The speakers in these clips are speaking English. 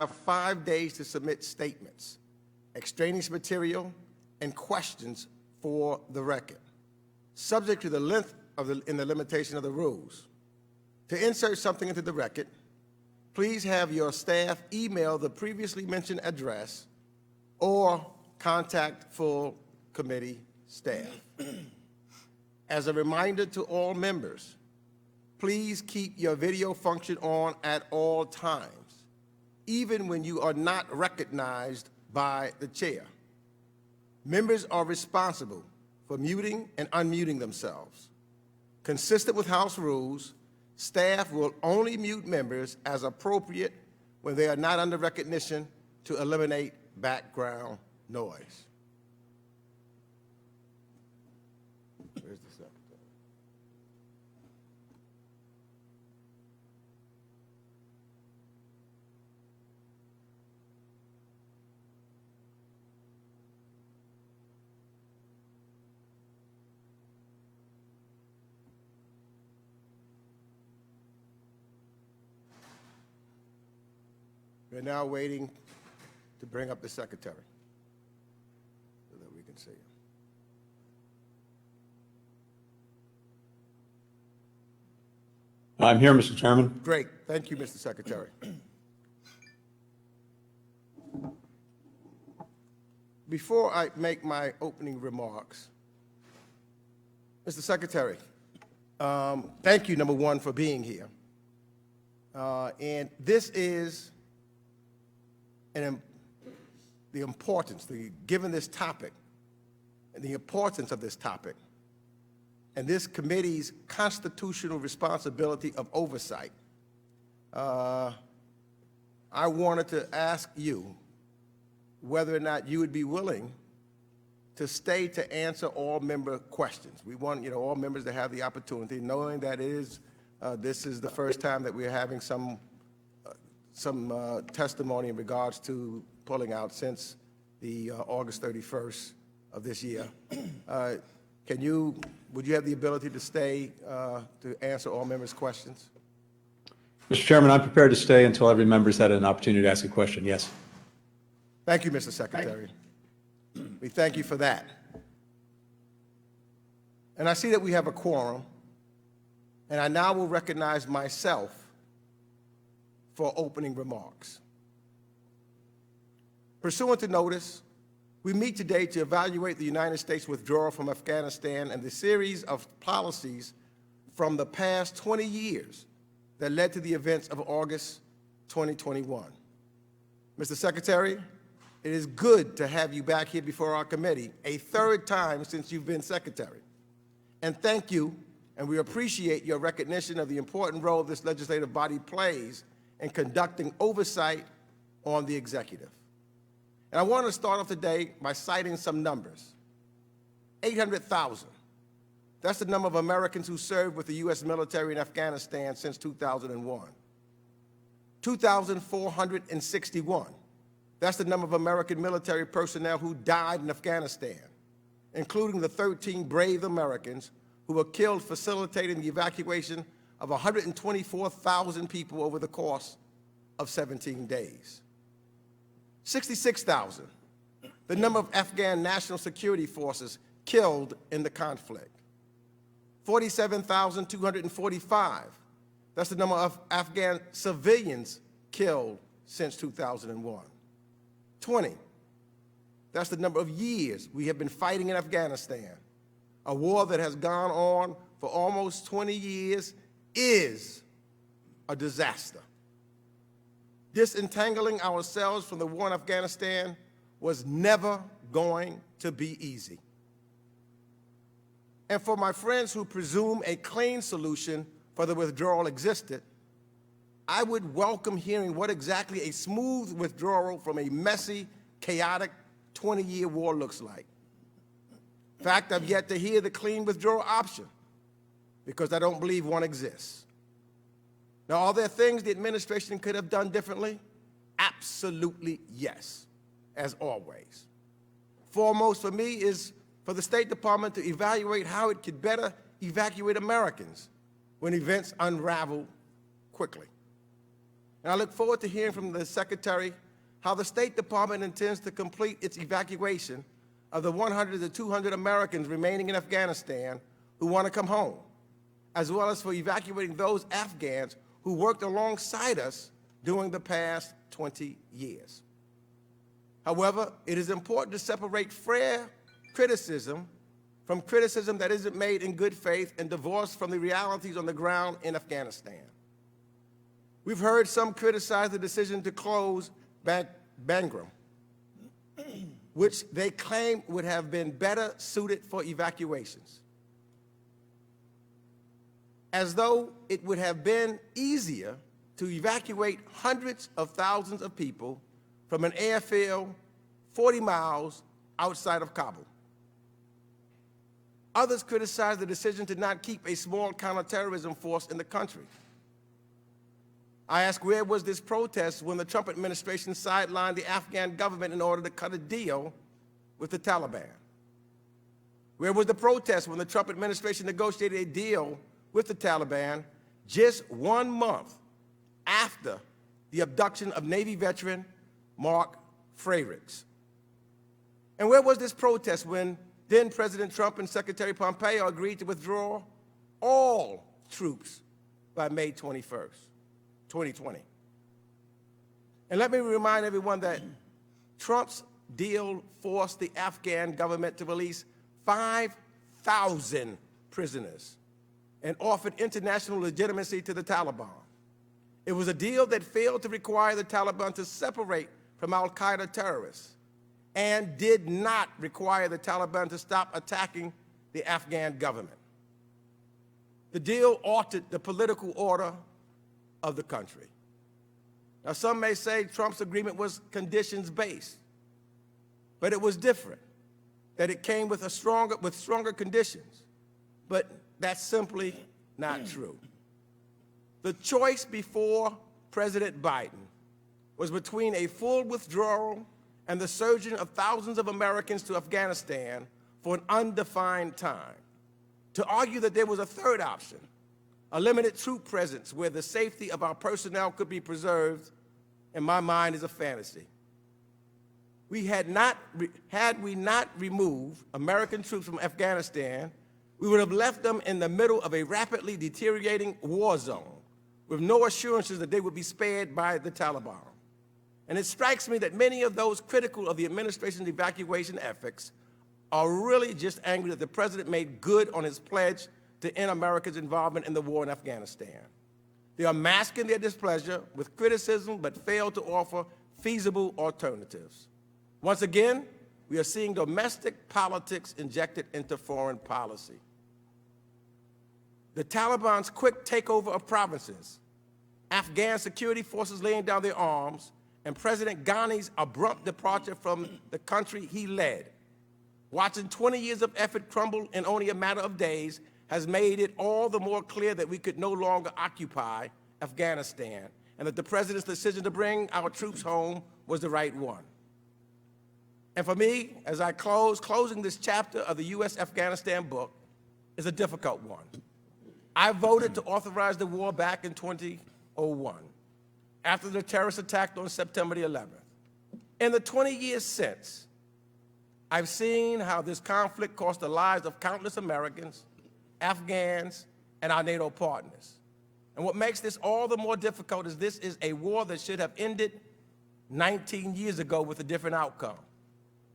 have 5 days to submit statements, extraneous material, and questions for the record, subject to the length of the limitation of the rules. To insert something into the record, please have your staff email the previously mentioned address or contact full committee staff. As a reminder to all members, please keep your video function on at all times, even when you are not recognized by the chair. Members are responsible for muting and unmuting themselves. Consistent with House rules, staff will only mute members as appropriate when they are not under recognition to eliminate background noise. Where's the secretary? We're now waiting to bring up the secretary so that we can see him. I'm here, Mr. Chairman. Great. Thank you, Mr. Secretary. Before I make my opening remarks, Mr. Secretary, thank you, number one, for being here. And this is the importance, given this topic, and the importance of this topic, and this committee's constitutional responsibility of oversight, I wanted to ask you whether or not you would be willing to stay to answer all member questions. We want all members to have the opportunity, knowing that this is the first time that we're having some testimony in regards to pulling out since the August 31st of this year. Would you have the ability to stay to answer all members' questions? Mr. Chairman, I'm prepared to stay until every member's had an opportunity to ask a question. Yes. Thank you, Mr. Secretary. We thank you for that. And I see that we have a quorum, and I now will recognize myself for opening remarks. Pursuant to notice, we meet today to evaluate the United States withdrawal from Afghanistan and the series of policies from the past 20 years that led to the events of August 2021. Mr. Secretary, it is good to have you back here before our committee, a third time since you've been Secretary. And thank you, and we appreciate your recognition of the important role this legislative body plays in conducting oversight on the executive. And I want to start off today by citing some numbers. 800,000. That's the number of Americans who served with the U.S. military in Afghanistan since 2001. 2,461. That's the number of American military personnel who died in Afghanistan, including the 13 brave Americans who were killed facilitating the evacuation of 124,000 people over the course of 17 days. 66,000, the number of Afghan national security forces killed in the conflict. 47,245, that's the number of Afghan civilians killed since 2001. 20, that's the number of years we have been fighting in Afghanistan. A war that has gone on for almost 20 years is a disaster. Disentangling ourselves from the war in Afghanistan was never going to be easy. And for my friends who presume a clean solution for the withdrawal existed, I would welcome hearing what exactly a smooth withdrawal from a messy, chaotic 20-year war looks like. In fact, I've yet to hear the clean withdrawal option because I don't believe one exists. Now, are there things the administration could have done differently? Absolutely yes, as always. Foremost for me is for the State Department to evaluate how it could better evacuate Americans when events unravel quickly. And I look forward to hearing from the Secretary how the State Department intends to complete its evacuation of the 100 to 200 Americans remaining in Afghanistan who want to come home, as well as for evacuating those Afghans who worked alongside us during the past 20 years. However, it is important to separate fair criticism from criticism that isn't made in good faith and divorced from the realities on the ground in Afghanistan. We've heard some criticize the decision to close Bagram, which they claim would have been better suited for evacuations, as though it would have been easier to evacuate hundreds of thousands of people from an airfield 40 miles outside of Kabul. Others criticize the decision to not keep a small counterterrorism force in the country. I ask, where was this protest when the Trump administration sidelined the Afghan government in order to cut a deal with the Taliban? Where was the protest when the Trump administration negotiated a deal with the Taliban just 1 month after the abduction of Navy veteran Mark Frericks? And where was this protest when then President Trump and Secretary Pompeo agreed to withdraw all troops by May 21st, 2020? And let me remind everyone that Trump's deal forced the Afghan government to release 5,000 prisoners and offered international legitimacy to the Taliban. It was a deal that failed to require the Taliban to separate from al-Qaeda terrorists and did not require the Taliban to stop attacking the Afghan government. The deal altered the political order of the country. Now, some may say Trump's agreement was conditions-based, but it was different, that it came with stronger conditions. But that's simply not true. The choice before President Biden was between a full withdrawal and the surging of thousands of Americans to Afghanistan for an undefined time. To argue that there was a third option, a limited troop presence where the safety of our personnel could be preserved, in my mind, is a fantasy. Had we not removed American troops from Afghanistan, we would have left them in the middle of a rapidly deteriorating war zone with no assurances that they would be spared by the Taliban. And it strikes me that many of those critical of the administration's evacuation efforts are really just angry that the president made good on his pledge to end America's involvement in the war in Afghanistan. They are masking their displeasure with criticism but fail to offer feasible alternatives. Once again, we are seeing domestic politics injected into foreign policy. The Taliban's quick takeover of provinces, Afghan security forces laying down their arms, and President Ghani's abrupt departure from the country he led, watching 20 years of effort crumble in only a matter of days, has made it all the more clear that we could no longer occupy Afghanistan, and that the president's decision to bring our troops home was the right one. And for me, as I closing this chapter of the U.S.-Afghanistan book is a difficult one. I voted to authorize the war back in 2001, after the terrorist attack on September the 11th. In the 20 years since, I've seen how this conflict cost the lives of countless Americans, Afghans, and our NATO partners. And what makes this all the more difficult is this is a war that should have ended 19 years ago with a different outcome.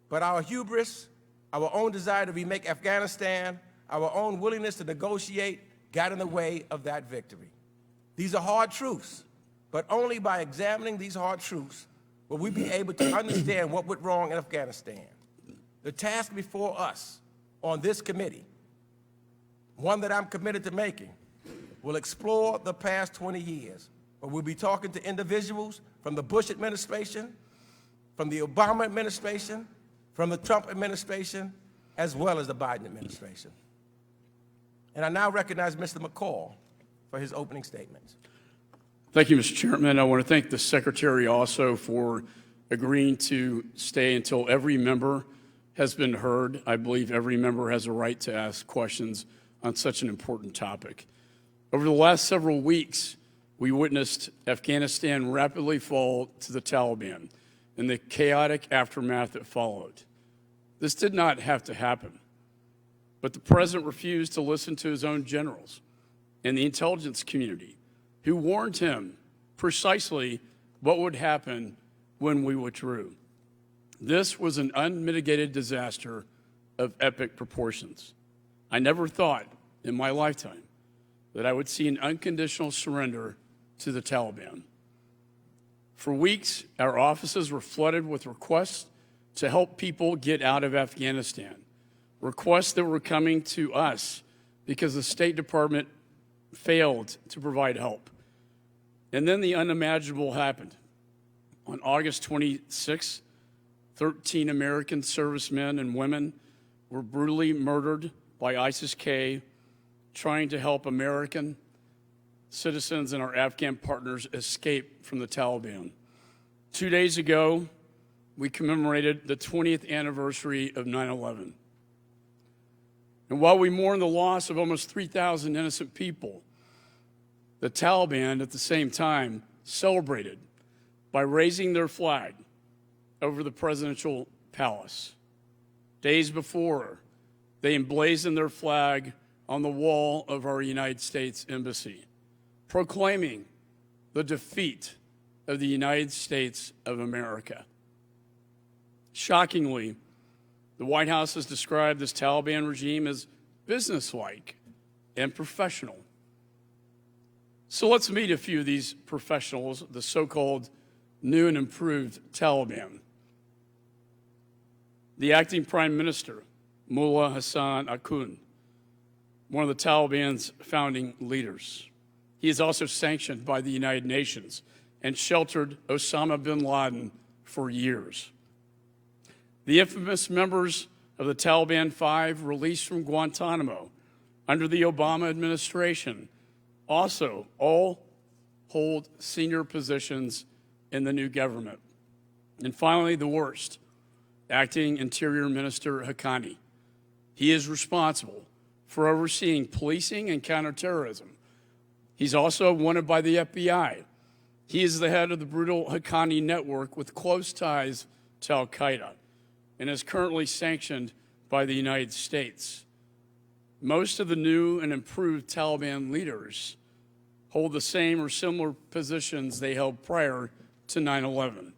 But our hubris, our own desire to remake Afghanistan, our own willingness to negotiate got in the way of that victory. These are hard truths, but only by examining these hard truths will we be able to understand what went wrong in Afghanistan. The task before us on this committee, one that I'm committed to making, will explore the past 20 years, but we'll be talking to individuals from the Bush administration, from the Obama administration, from the Trump administration, as well as the Biden administration. And I now recognize Mr. McCall for his opening statements. Thank you, Mr. Chairman. I want to thank the Secretary also for agreeing to stay until every member has been heard. I believe every member has a right to ask questions on such an important topic. Over the last several weeks, we witnessed Afghanistan rapidly fall to the Taliban and the chaotic aftermath that followed. This did not have to happen, but the president refused to listen to his own generals and the intelligence community, who warned him precisely what would happen when we withdrew. This was an unmitigated disaster of epic proportions. I never thought in my lifetime that I would see an unconditional surrender to the Taliban. For weeks, our offices were flooded with requests to help people get out of Afghanistan, requests that were coming to us because the State Department failed to provide help. And then the unimaginable happened. On August 26, 13 American servicemen and women were brutally murdered by ISIS-K trying to help American citizens and our Afghan partners escape from the Taliban. 2 days ago, we commemorated the 20th anniversary of 9/11. And while we mourn the loss of almost 3,000 innocent people, the Taliban at the same time celebrated by raising their flag over the presidential palace. Days before, they emblazoned their flag on the wall of our United States Embassy, proclaiming the defeat of the United States of America. Shockingly, the White House has described this Taliban regime as businesslike and professional. So let's meet a few of these professionals, the so-called new and improved Taliban. The acting prime minister, Mullah Hassan Akhund, one of the Taliban's founding leaders. He is also sanctioned by the United Nations and sheltered Osama bin Laden for years. The infamous members of the Taliban Five released from Guantanamo under the Obama administration also all hold senior positions in the new government. And finally, the worst, acting Interior Minister Haqqani. He is responsible for overseeing policing and counterterrorism. He's also wanted by the FBI. He is the head of the brutal Haqqani network with close ties to al-Qaeda and is currently sanctioned by the United States. Most of the new and improved Taliban leaders hold the same or similar positions they held prior to 9/11.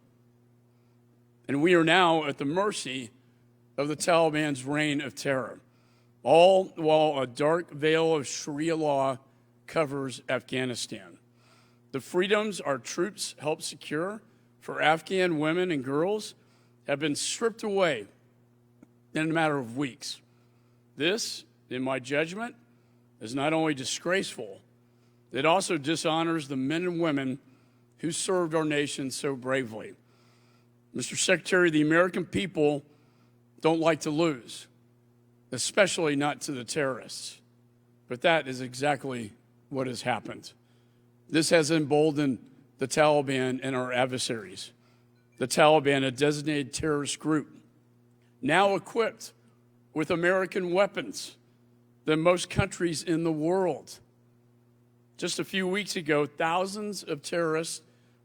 And we are now at the mercy of the Taliban's reign of terror, all while a dark veil of Sharia law covers Afghanistan. The freedoms our troops help secure for Afghan women and girls have been stripped away in a matter of weeks. This, in my judgment, is not only disgraceful, it also dishonors the men and women who served our nation so bravely. Mr. Secretary, the American people don't like to lose, especially not to the terrorists. But that is exactly what has happened. This has emboldened the Taliban and our adversaries. The Taliban, a designated terrorist group, now equipped with American weapons than most countries in the world. Just a few weeks ago, thousands of terrorists,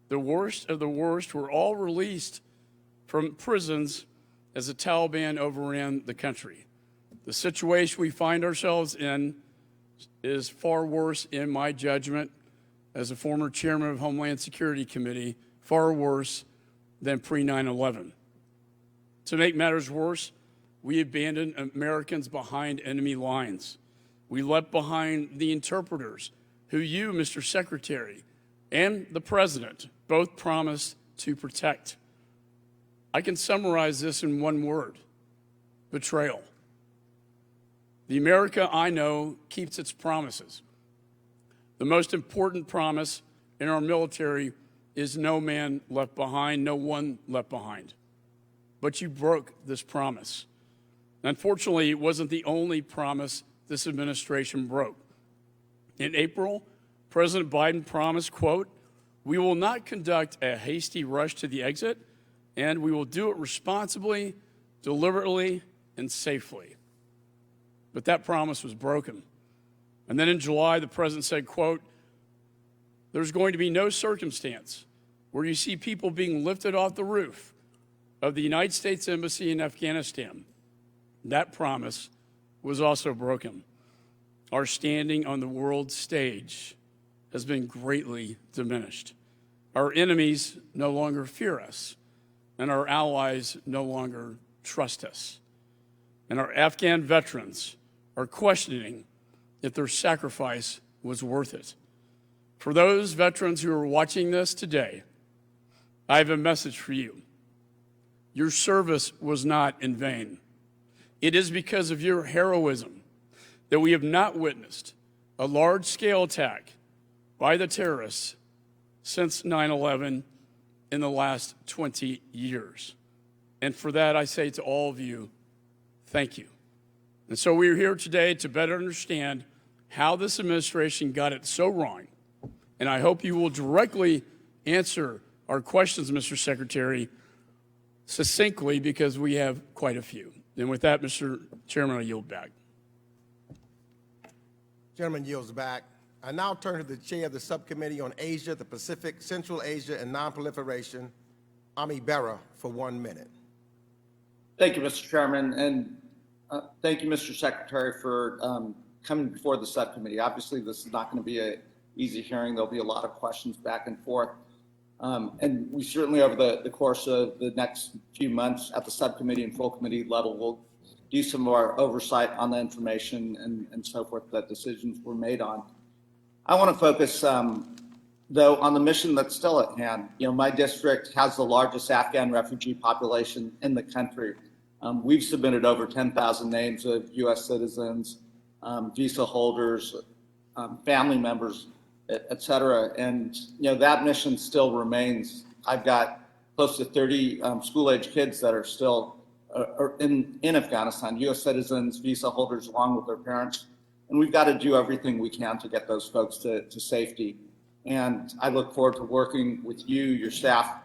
the worst of the worst, were all released from prisons as the Taliban overran the country. The situation we find ourselves in is far worse, in my judgment, as a former chairman of Homeland Security Committee, far worse than pre-9/11. To make matters worse, we abandoned Americans behind enemy lines. We left behind the interpreters who you, Mr. Secretary, and the President both promised to protect. I can summarize this in one word: betrayal. The America I know keeps its promises. The most important promise in our military is no man left behind, no one left behind. But you broke this promise. Unfortunately, it wasn't the only promise this administration broke. In April, President Biden promised, quote, "We will not conduct a hasty rush to the exit, and we will do it responsibly, deliberately, and safely." But that promise was broken. And then in July, the president said, quote, there's going to be no circumstance where you see people being lifted off the roof of the United States Embassy in Afghanistan. That promise was also broken. Our standing on the world stage has been greatly diminished. Our enemies no longer fear us, and our allies no longer trust us. And our Afghan veterans are questioning if their sacrifice was worth it. For those veterans who are watching this today, I have a message for you. Your service was not in vain. It is because of your heroism that we have not witnessed a large-scale attack by the terrorists since 9/11 in the last 20 years. And for that, I say to all of you, thank you. And so we're here today to better understand how this administration got it so wrong. And I hope you will directly answer our questions, Mr. Secretary, succinctly, because we have quite a few. And with that, Mr. Chairman, I yield back. Gentleman yields back. I now turn to the chair of the Subcommittee on Asia, the Pacific, Central Asia, and Nonproliferation, Ami Bera, for 1 minute. Thank you, Mr. Chairman, and thank you, Mr. Secretary, for coming before the subcommittee. Obviously, this is not going to be an easy hearing. There'll be a lot of questions back and forth. And we certainly, over the course of the next few months at the subcommittee and full committee level, will do some of our oversight on the information and so forth that decisions were made on. I want to focus, though, on the mission that's still at hand. You know, my district has the largest Afghan refugee population in the country. We've submitted over 10,000 names of U.S. citizens, visa holders, family members, et cetera. And, you know, that mission still remains. I've got close to 30 school-age kids that are still in Afghanistan, U.S. citizens, visa holders, along with their parents. And we've got to do everything we can to get those folks to safety. And I look forward to working with you, your staff,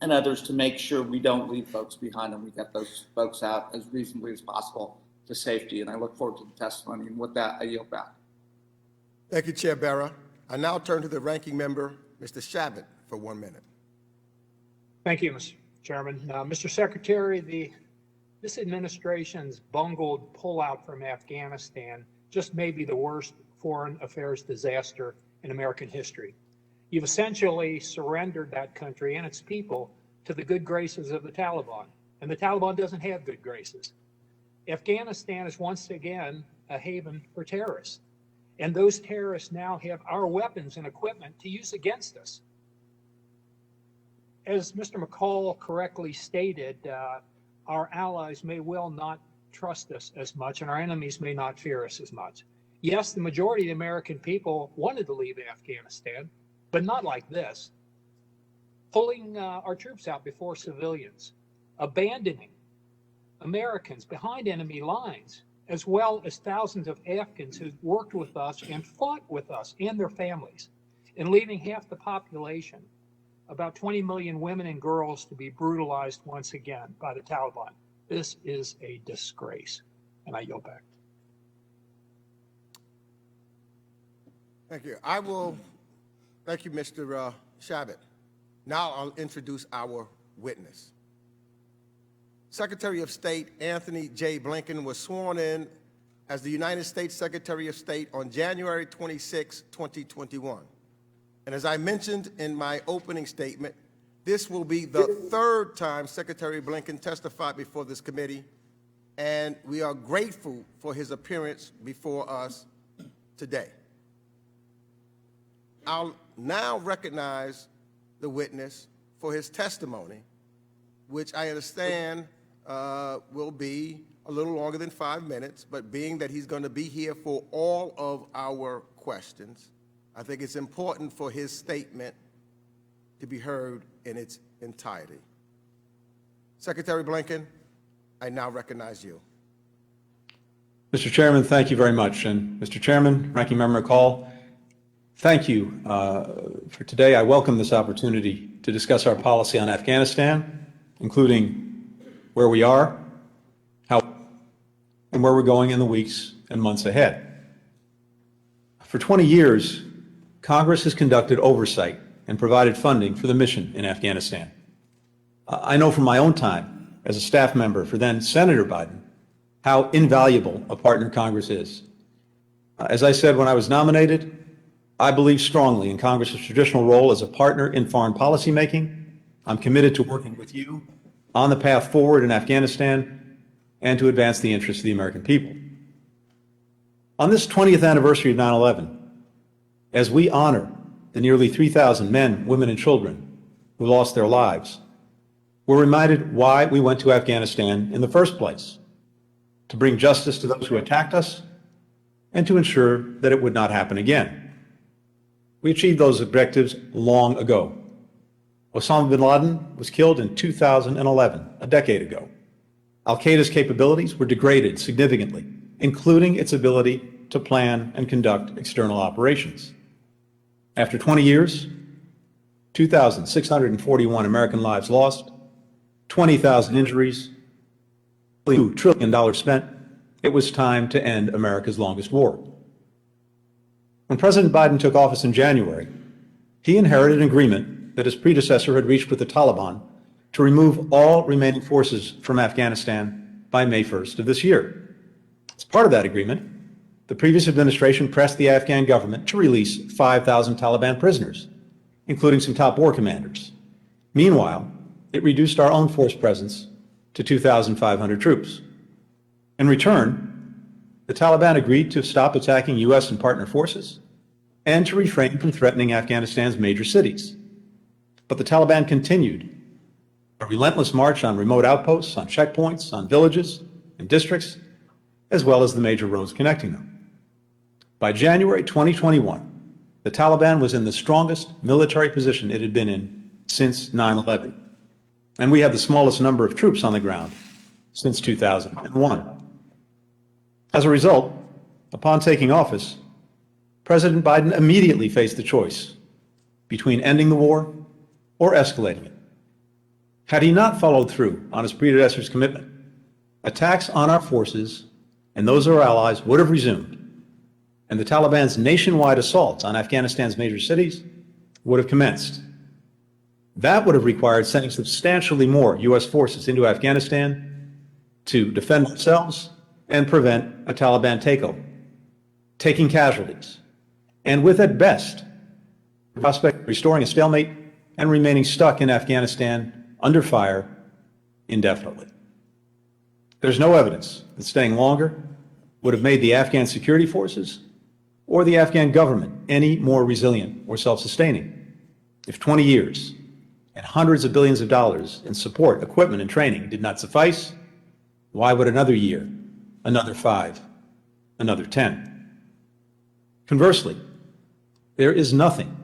and others to make sure we don't leave folks behind and we get those folks out as reasonably as possible to safety. And I look forward to the testimony. And with that, I yield back. Thank you, Chair Bera. I now turn to the ranking member, Mr. Shabbat, for 1 minute. Thank you, Mr. Chairman. Mr. Secretary, this administration's bungled pullout from Afghanistan just may be the worst foreign affairs disaster in American history. You've essentially surrendered that country and its people to the good graces of the Taliban, and the Taliban doesn't have good graces. Afghanistan is once again a haven for terrorists, and those terrorists now have our weapons and equipment to use against us. As Mr. McCall correctly stated, our allies may well not trust us as much, and our enemies may not fear us as much. Yes, the majority of the American people wanted to leave Afghanistan, but not like this. Pulling our troops out before civilians, abandoning Americans behind enemy lines, as well as thousands of Afghans who worked with us and fought with us and their families, and leaving half the population, about 20 million women and girls, to be brutalized once again by the Taliban. This is a disgrace. And I yield back. Thank you. Thank you, Mr. Shabbat. Now I'll introduce our witness. Secretary of State Antony J. Blinken was sworn in as the United States Secretary of State on January 26, 2021. And as I mentioned in my opening statement, this will be the third time Secretary Blinken testified before this committee, and we are grateful for his appearance before us today. I'll now recognize the witness for his testimony, which I understand will be a little longer than 5 minutes, but being that he's going to be here for all of our questions, I think it's important for his statement to be heard in its entirety. Secretary Blinken, I now recognize you. Mr. Chairman, thank you very much. And Mr. Chairman, Ranking Member McCall, thank you for today. I welcome this opportunity to discuss our policy on Afghanistan, including where we are, how, and where we're going in the weeks and months ahead. For 20 years, Congress has conducted oversight and provided funding for the mission in Afghanistan. I know from my own time as a staff member for then Senator Biden how invaluable a partner Congress is. As I said when I was nominated, I believe strongly in Congress's traditional role as a partner in foreign policy making. I'm committed to working with you on the path forward in Afghanistan and to advance the interests of the American people. On this 20th anniversary of 9/11, as we honor the nearly 3,000 men, women, and children who lost their lives, we're reminded why we went to Afghanistan in the first place: to bring justice to those who attacked us and to ensure that it would not happen again. We achieved those objectives long ago. Osama bin Laden was killed in 2011, a decade ago. Al-Qaeda's capabilities were degraded significantly, including its ability to plan and conduct external operations. After 20 years, 2,641 American lives lost, 20,000 injuries, $2 trillion spent, it was time to end America's longest war. When President Biden took office in January, he inherited an agreement that his predecessor had reached with the Taliban to remove all remaining forces from Afghanistan by May 1st of this year. As part of that agreement, the previous administration pressed the Afghan government to release 5,000 Taliban prisoners, including some top war commanders. Meanwhile, it reduced our own force presence to 2,500 troops. In return, the Taliban agreed to stop attacking U.S. and partner forces and to refrain from threatening Afghanistan's major cities. But the Taliban continued a relentless march on remote outposts, on checkpoints, on villages and districts, as well as the major roads connecting them. By January 2021, the Taliban was in the strongest military position it had been in since 9/11, and we had the smallest number of troops on the ground since 2001. As a result, upon taking office, President Biden immediately faced the choice between ending the war or escalating it. Had he not followed through on his predecessor's commitment, attacks on our forces and those of our allies would have resumed, and the Taliban's nationwide assaults on Afghanistan's major cities would have commenced. That would have required sending substantially more U.S. forces into Afghanistan to defend themselves and prevent a Taliban takeover, taking casualties, and with at best the prospect of restoring a stalemate and remaining stuck in Afghanistan under fire indefinitely. There's no evidence that staying longer would have made the Afghan security forces or the Afghan government any more resilient or self-sustaining. If 20 years and hundreds of billions of dollars in support, equipment, and training did not suffice, why would another year, another 5, another 10? Conversely, there is nothing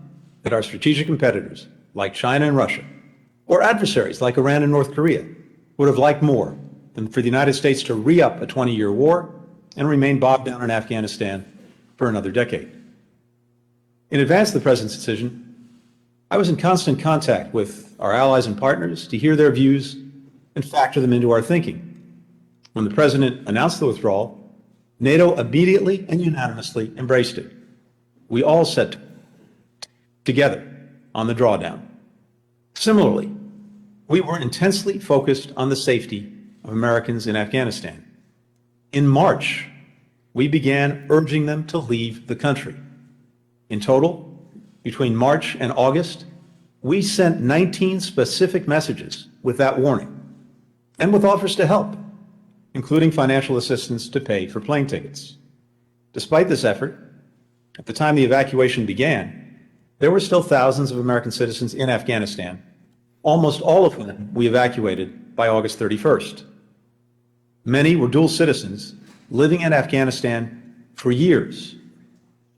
that our strategic competitors like China and Russia, or adversaries like Iran and North Korea, would have liked more than for the United States to re-up a 20-year war and remain bogged down in Afghanistan for another decade. In advance of the President's decision, I was in constant contact with our allies and partners to hear their views and factor them into our thinking. When the President announced the withdrawal, NATO immediately and unanimously embraced it. We all sat together on the drawdown. Similarly, we were intensely focused on the safety of Americans in Afghanistan. In March, we began urging them to leave the country. In total, between March and August, we sent 19 specific messages with that warning and with offers to help, including financial assistance to pay for plane tickets. Despite this effort, at the time the evacuation began, there were still thousands of American citizens in Afghanistan, almost all of whom we evacuated by August 31st. Many were dual citizens living in Afghanistan for years,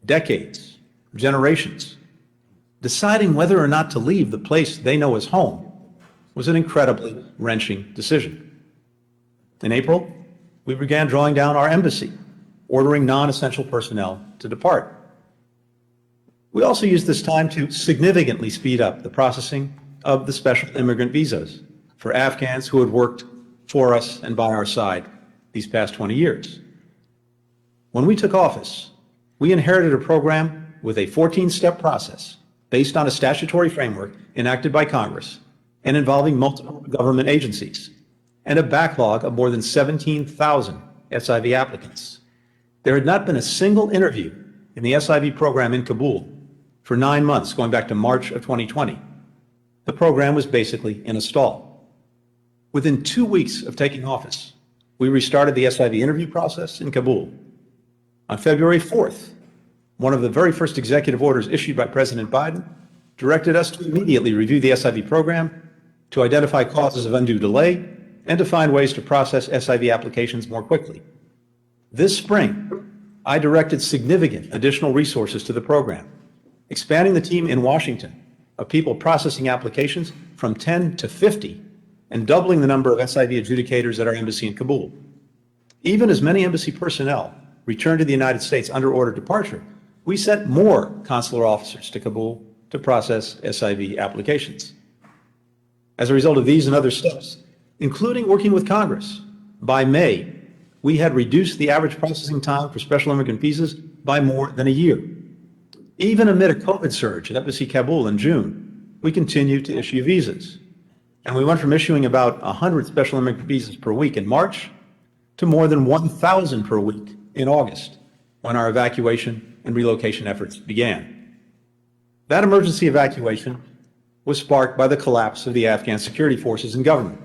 decades, generations. Deciding whether or not to leave the place they know as home was an incredibly wrenching decision. In April, we began drawing down our embassy, ordering non-essential personnel to depart. We also used this time to significantly speed up the processing of the special immigrant visas for Afghans who had worked for us and by our side these past 20 years. When we took office, we inherited a program with a 14-step process based on a statutory framework enacted by Congress and involving multiple government agencies, and a backlog of more than 17,000 SIV applicants. There had not been a single interview in the SIV program in Kabul for 9 months, going back to March of 2020. The program was basically in a stall. Within 2 weeks of taking office, we restarted the SIV interview process in Kabul. On February 4th, one of the very first executive orders issued by President Biden directed us to immediately review the SIV program, to identify causes of undue delay, and to find ways to process SIV applications more quickly. This spring, I directed significant additional resources to the program, expanding the team in Washington of people processing applications from 10 to 50, and doubling the number of SIV adjudicators at our embassy in Kabul. Even as many embassy personnel returned to the United States under order of departure, we sent more consular officers to Kabul to process SIV applications. As a result of these and other steps, including working with Congress, by May, we had reduced the average processing time for special immigrant visas by more than a year. Even amid a COVID surge at Embassy Kabul in June, we continued to issue visas. And we went from issuing about 100 special immigrant visas per week in March to more than 1,000 per week in August, when our evacuation and relocation efforts began. That emergency evacuation was sparked by the collapse of the Afghan security forces and government.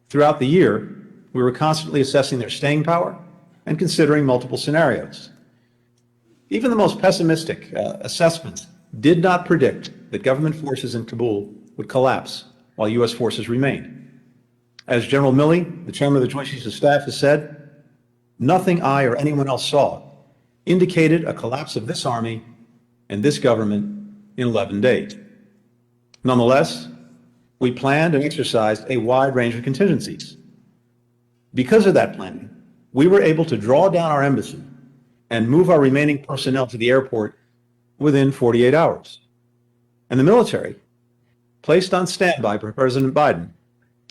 Throughout the year, we were constantly assessing their staying power and considering multiple scenarios. Even the most pessimistic assessments did not predict that government forces in Kabul would collapse while U.S. forces remained. As General Milley, the chairman of the Joint Chiefs of Staff, has said, nothing I or anyone else saw indicated a collapse of this army and this government in 11 days. Nonetheless, we planned and exercised a wide range of contingencies. Because of that planning, we were able to draw down our embassy and move our remaining personnel to the airport within 48 hours. And the military, placed on standby by President Biden,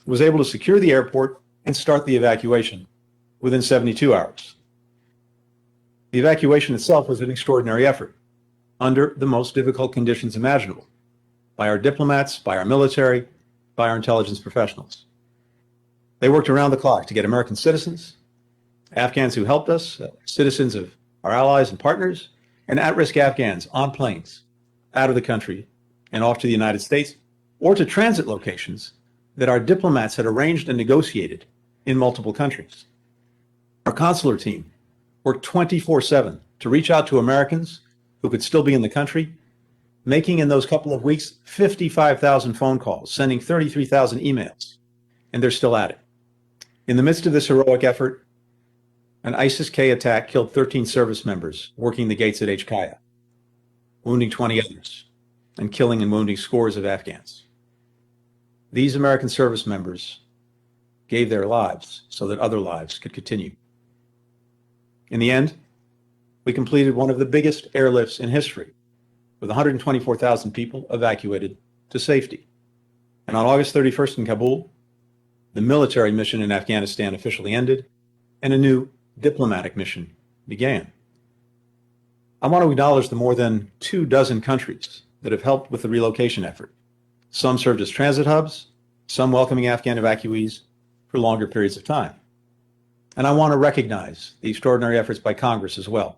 was able to secure the airport and start the evacuation within 72 hours. The evacuation itself was an extraordinary effort under the most difficult conditions imaginable, by our diplomats, by our military, by our intelligence professionals. They worked around the clock to get American citizens, Afghans who helped us, citizens of our allies and partners, and at-risk Afghans on planes out of the country and off to the United States or to transit locations that our diplomats had arranged and negotiated in multiple countries. Our consular team worked 24/7 to reach out to Americans who could still be in the country, making in those couple of weeks 55,000 phone calls, sending 33,000 emails, and they're still at it. In the midst of this heroic effort, an ISIS-K attack killed 13 service members working the gates at HKIA, wounding 20 others, and killing and wounding scores of Afghans. These American service members gave their lives so that other lives could continue. In the end, we completed one of the biggest airlifts in history, with 124,000 people evacuated to safety. And on August 31st in Kabul, the military mission in Afghanistan officially ended, and a new diplomatic mission began. I want to acknowledge the more than 24 countries that have helped with the relocation effort. Some served as transit hubs, some welcoming Afghan evacuees for longer periods of time. And I want to recognize the extraordinary efforts by Congress as well.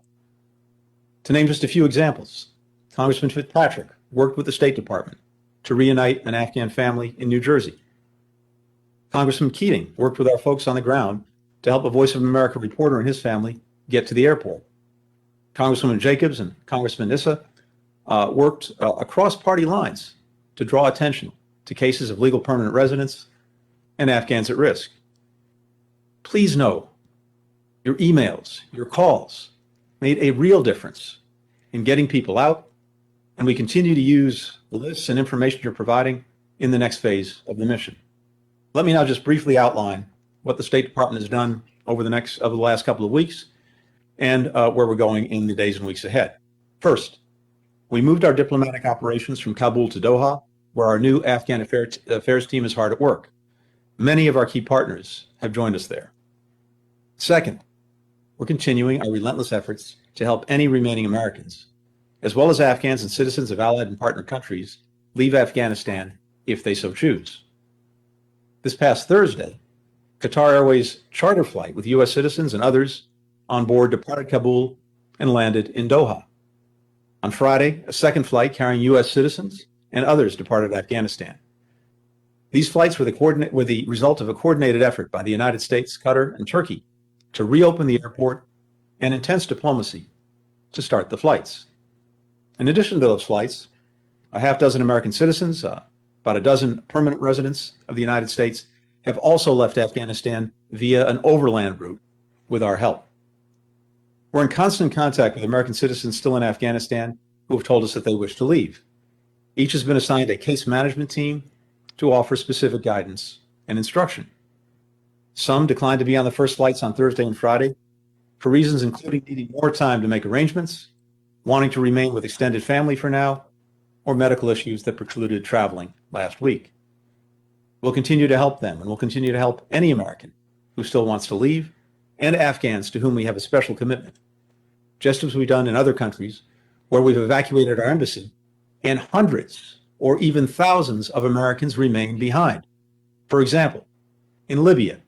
To name just a few examples, Congressman Fitzpatrick worked with the State Department to reunite an Afghan family in New Jersey. Congressman Keating worked with our folks on the ground to help a Voice of America reporter and his family get to the airport. Congresswoman Jacobs and Congressman Issa worked across party lines to draw attention to cases of legal permanent residence and Afghans at risk. Please know your emails, your calls made a real difference in getting people out, and we continue to use the lists and information you're providing in the next phase of the mission. Let me now just briefly outline what the State Department has done over the last couple of weeks and where we're going in the days and weeks ahead. First, we moved our diplomatic operations from Kabul to Doha, where our new Afghan affairs team is hard at work. Many of our key partners have joined us there. Second, we're continuing our relentless efforts to help any remaining Americans as well as Afghans and citizens of allied and partner countries, leave Afghanistan if they so choose. This past Thursday, Qatar Airways charter flight with U.S. citizens and others on board departed Kabul and landed in Doha. On Friday, a second flight carrying U.S. citizens and others departed Afghanistan. These flights were the result of a coordinated effort by the United States, Qatar, and Turkey to reopen the airport and intense diplomacy to start the flights. In addition to those flights, a half dozen American citizens, about a dozen permanent residents of the United States, have also left Afghanistan via an overland route with our help. We're in constant contact with American citizens still in Afghanistan who have told us that they wish to leave. Each has been assigned a case management team to offer specific guidance and instruction. Some declined to be on the first flights on Thursday and Friday for reasons including needing more time to make arrangements, wanting to remain with extended family for now, or medical issues that precluded traveling last week. We'll continue to help them, and we'll continue to help any American who still wants to leave, and Afghans to whom we have a special commitment, just as we've done in other countries where we've evacuated our embassy and hundreds or even thousands of Americans remain behind. For example, in Libya,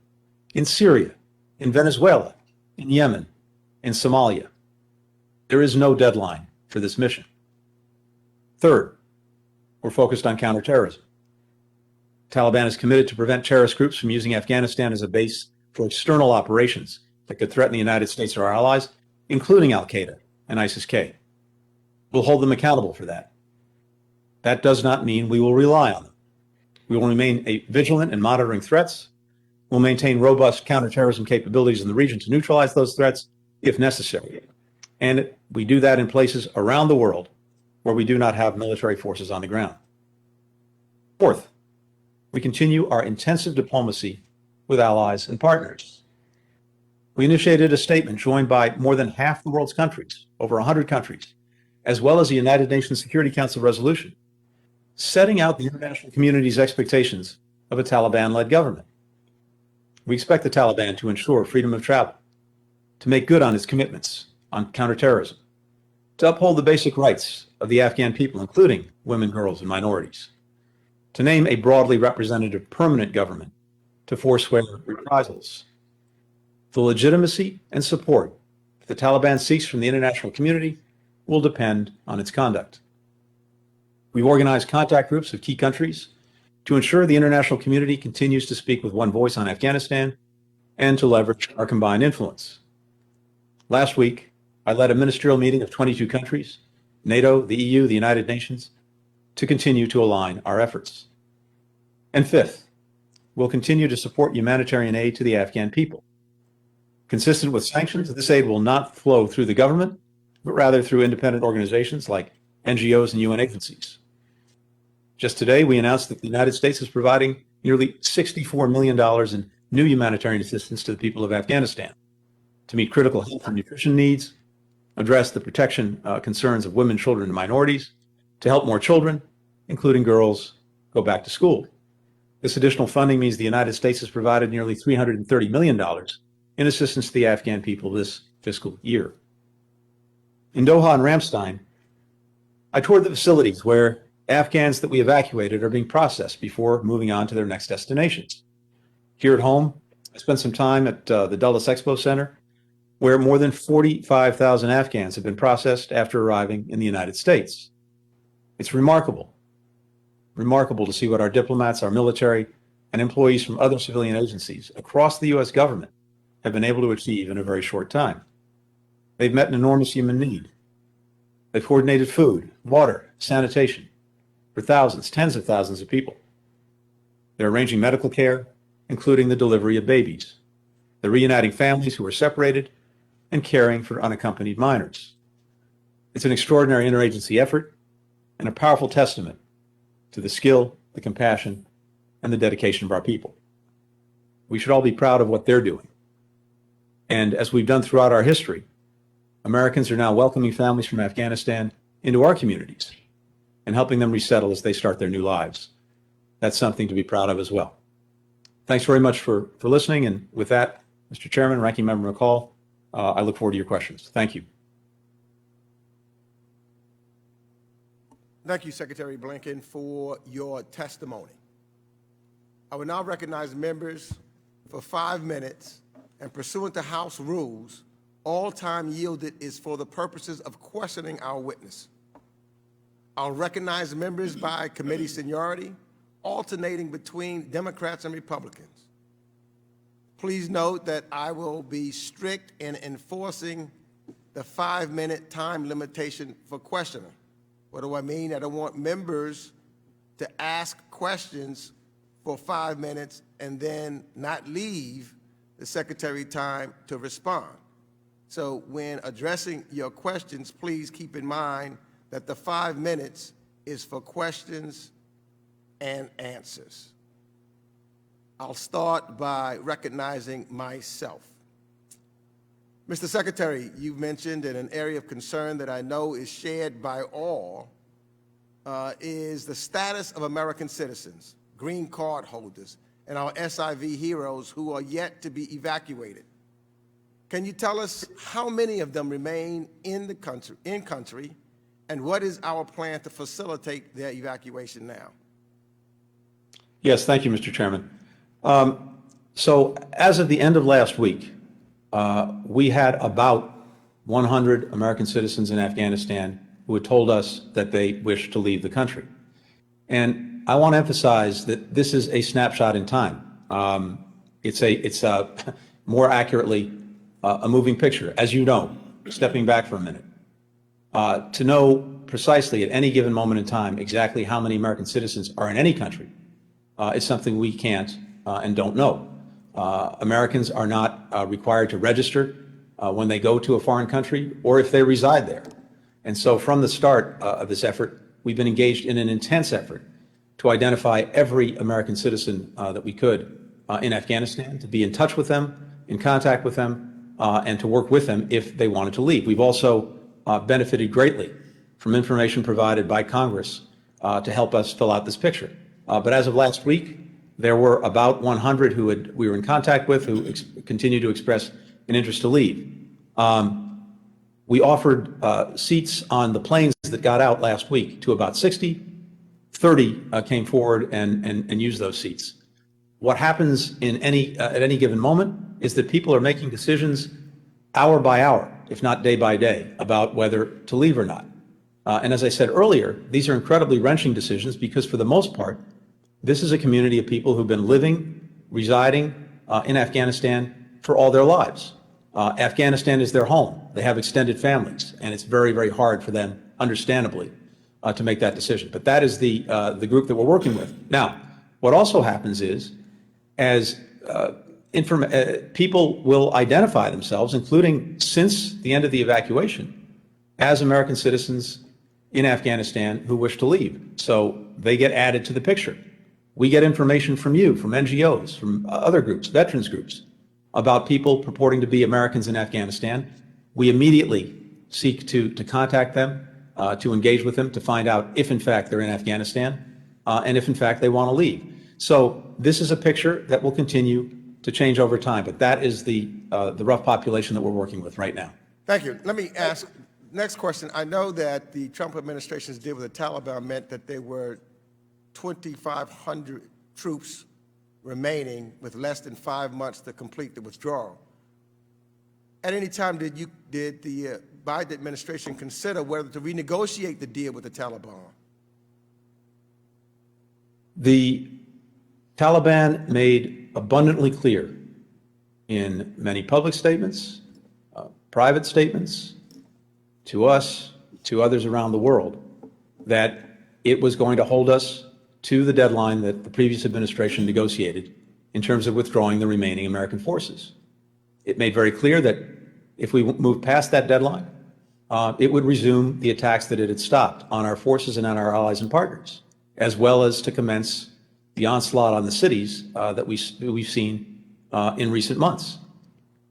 in Syria, in Venezuela, in Yemen, in Somalia. There is no deadline for this mission. Third, we're focused on counterterrorism. Taliban is committed to prevent terrorist groups from using Afghanistan as a base for external operations that could threaten the United States or our allies, including Al-Qaeda and ISIS-K. We'll hold them accountable for that. That does not mean we will rely on them. We will remain vigilant in monitoring threats. We'll maintain robust counterterrorism capabilities in the region to neutralize those threats if necessary. And we do that in places around the world where we do not have military forces on the ground. Fourth, we continue our intensive diplomacy with allies and partners. We initiated a statement joined by more than half the world's countries, over 100 countries, as well as the United Nations Security Council resolution, setting out the international community's expectations of a Taliban-led government. We expect the Taliban to ensure freedom of travel, to make good on its commitments on counterterrorism, to uphold the basic rights of the Afghan people, including women, girls, and minorities, to name a broadly representative permanent government to forswear reprisals. The legitimacy and support that the Taliban seeks from the international community will depend on its conduct. We've organized contact groups of key countries to ensure the international community continues to speak with one voice on Afghanistan and to leverage our combined influence. Last week, I led a ministerial meeting of 22 countries, NATO, the EU, the United Nations, to continue to align our efforts. And fifth, we'll continue to support humanitarian aid to the Afghan people. Consistent with sanctions, this aid will not flow through the government, but rather through independent organizations like NGOs and UN agencies. Just today, we announced that the United States is providing nearly $64 million in new humanitarian assistance to the people of Afghanistan to meet critical health and nutrition needs, address the protection concerns of women, children, and minorities, to help more children, including girls, go back to school. This additional funding means the United States has provided nearly $330 million in assistance to the Afghan people this fiscal year. In Doha and Ramstein, I toured the facilities where Afghans that we evacuated are being processed before moving on to their next destinations. Here at home, I spent some time at the Dulles Expo Center, where more than 45,000 Afghans have been processed after arriving in the United States. It's remarkable to see what our diplomats, our military, and employees from other civilian agencies across the U.S. government have been able to achieve in a very short time. They've met an enormous human need. They've coordinated food, water, sanitation for thousands, tens of thousands of people. They're arranging medical care, including the delivery of babies. They're reuniting families who are separated and caring for unaccompanied minors. It's an extraordinary interagency effort and a powerful testament to the skill, the compassion, and the dedication of our people. We should all be proud of what they're doing. And as we've done throughout our history, Americans are now welcoming families from Afghanistan into our communities and helping them resettle as they start their new lives. That's something to be proud of as well. Thanks very much for listening. And with that, Mr. Chairman, Ranking Member McCall, I look forward to your questions. Thank you. Thank you, Secretary Blinken, for your testimony. I will now recognize members for 5 minutes, and pursuant to House rules, all time yielded is for the purposes of questioning our witness. I'll recognize members by committee seniority, alternating between Democrats and Republicans. Please note that I will be strict in enforcing the 5-minute time limitation for questioning. What do I mean? I don't want members to ask questions for 5 minutes and then not leave the Secretary time to respond. So when addressing your questions, please keep in mind that the 5 minutes is for questions and answers. I'll start by recognizing myself. Mr. Secretary, you've mentioned in an area of concern that I know is shared by all is the status of American citizens, green card holders, and our SIV heroes who are yet to be evacuated. Can you tell us how many of them remain in the country, and what is our plan to facilitate their evacuation now? Yes, thank you, Mr. Chairman. So as of the end of last week, we had about 100 American citizens in Afghanistan who had told us that they wished to leave the country. And I want to emphasize that this is a snapshot in time. It's more accurately a moving picture, as you know, stepping back for a minute. To know precisely at any given moment in time exactly how many American citizens are in any country is something we can't and don't know. Americans are not required to register when they go to a foreign country or if they reside there. And so from the start of this effort, we've been engaged in an intense effort to identify every American citizen that we could in Afghanistan, to be in touch with them, in contact with them, and to work with them if they wanted to leave. We've also benefited greatly from information provided by Congress to help us fill out this picture. But as of last week, there were about 100 who we were in contact with who continue to express an interest to leave. We offered seats on the planes that got out last week to about 60. 30 came forward and used those seats. What happens in at any given moment is that people are making decisions hour by hour, if not day by day, about whether to leave or not. And as I said earlier, these are incredibly wrenching decisions because for the most part, this is a community of people who've been living, residing in Afghanistan for all their lives. Afghanistan is their home. They have extended families, and it's very, very hard for them, understandably, to make that decision. But that is the group that we're working with. Now, what also happens is, as people will identify themselves, including since the end of the evacuation, as American citizens in Afghanistan who wish to leave. So they get added to the picture. We get information from you, from NGOs, from other groups, veterans groups, about people purporting to be Americans in Afghanistan. We immediately seek to contact them, to engage with them, to find out if in fact they're in Afghanistan, and if in fact they want to leave. So this is a picture that will continue to change over time, but that is the rough population that we're working with right now. Thank you. Let me ask, next question. I know that the Trump administration's deal with the Taliban meant that there were 2,500 troops remaining with less than 5 months to complete the withdrawal. At any time, did the Biden administration consider whether to renegotiate the deal with the Taliban? The Taliban made abundantly clear in many public statements, private statements, to us, to others around the world, that it was going to hold us to the deadline that the previous administration negotiated in terms of withdrawing the remaining American forces. It made very clear that if we moved past that deadline, it would resume the attacks that it had stopped on our forces and on our allies and partners, as well as to commence the onslaught on the cities that we've seen in recent months.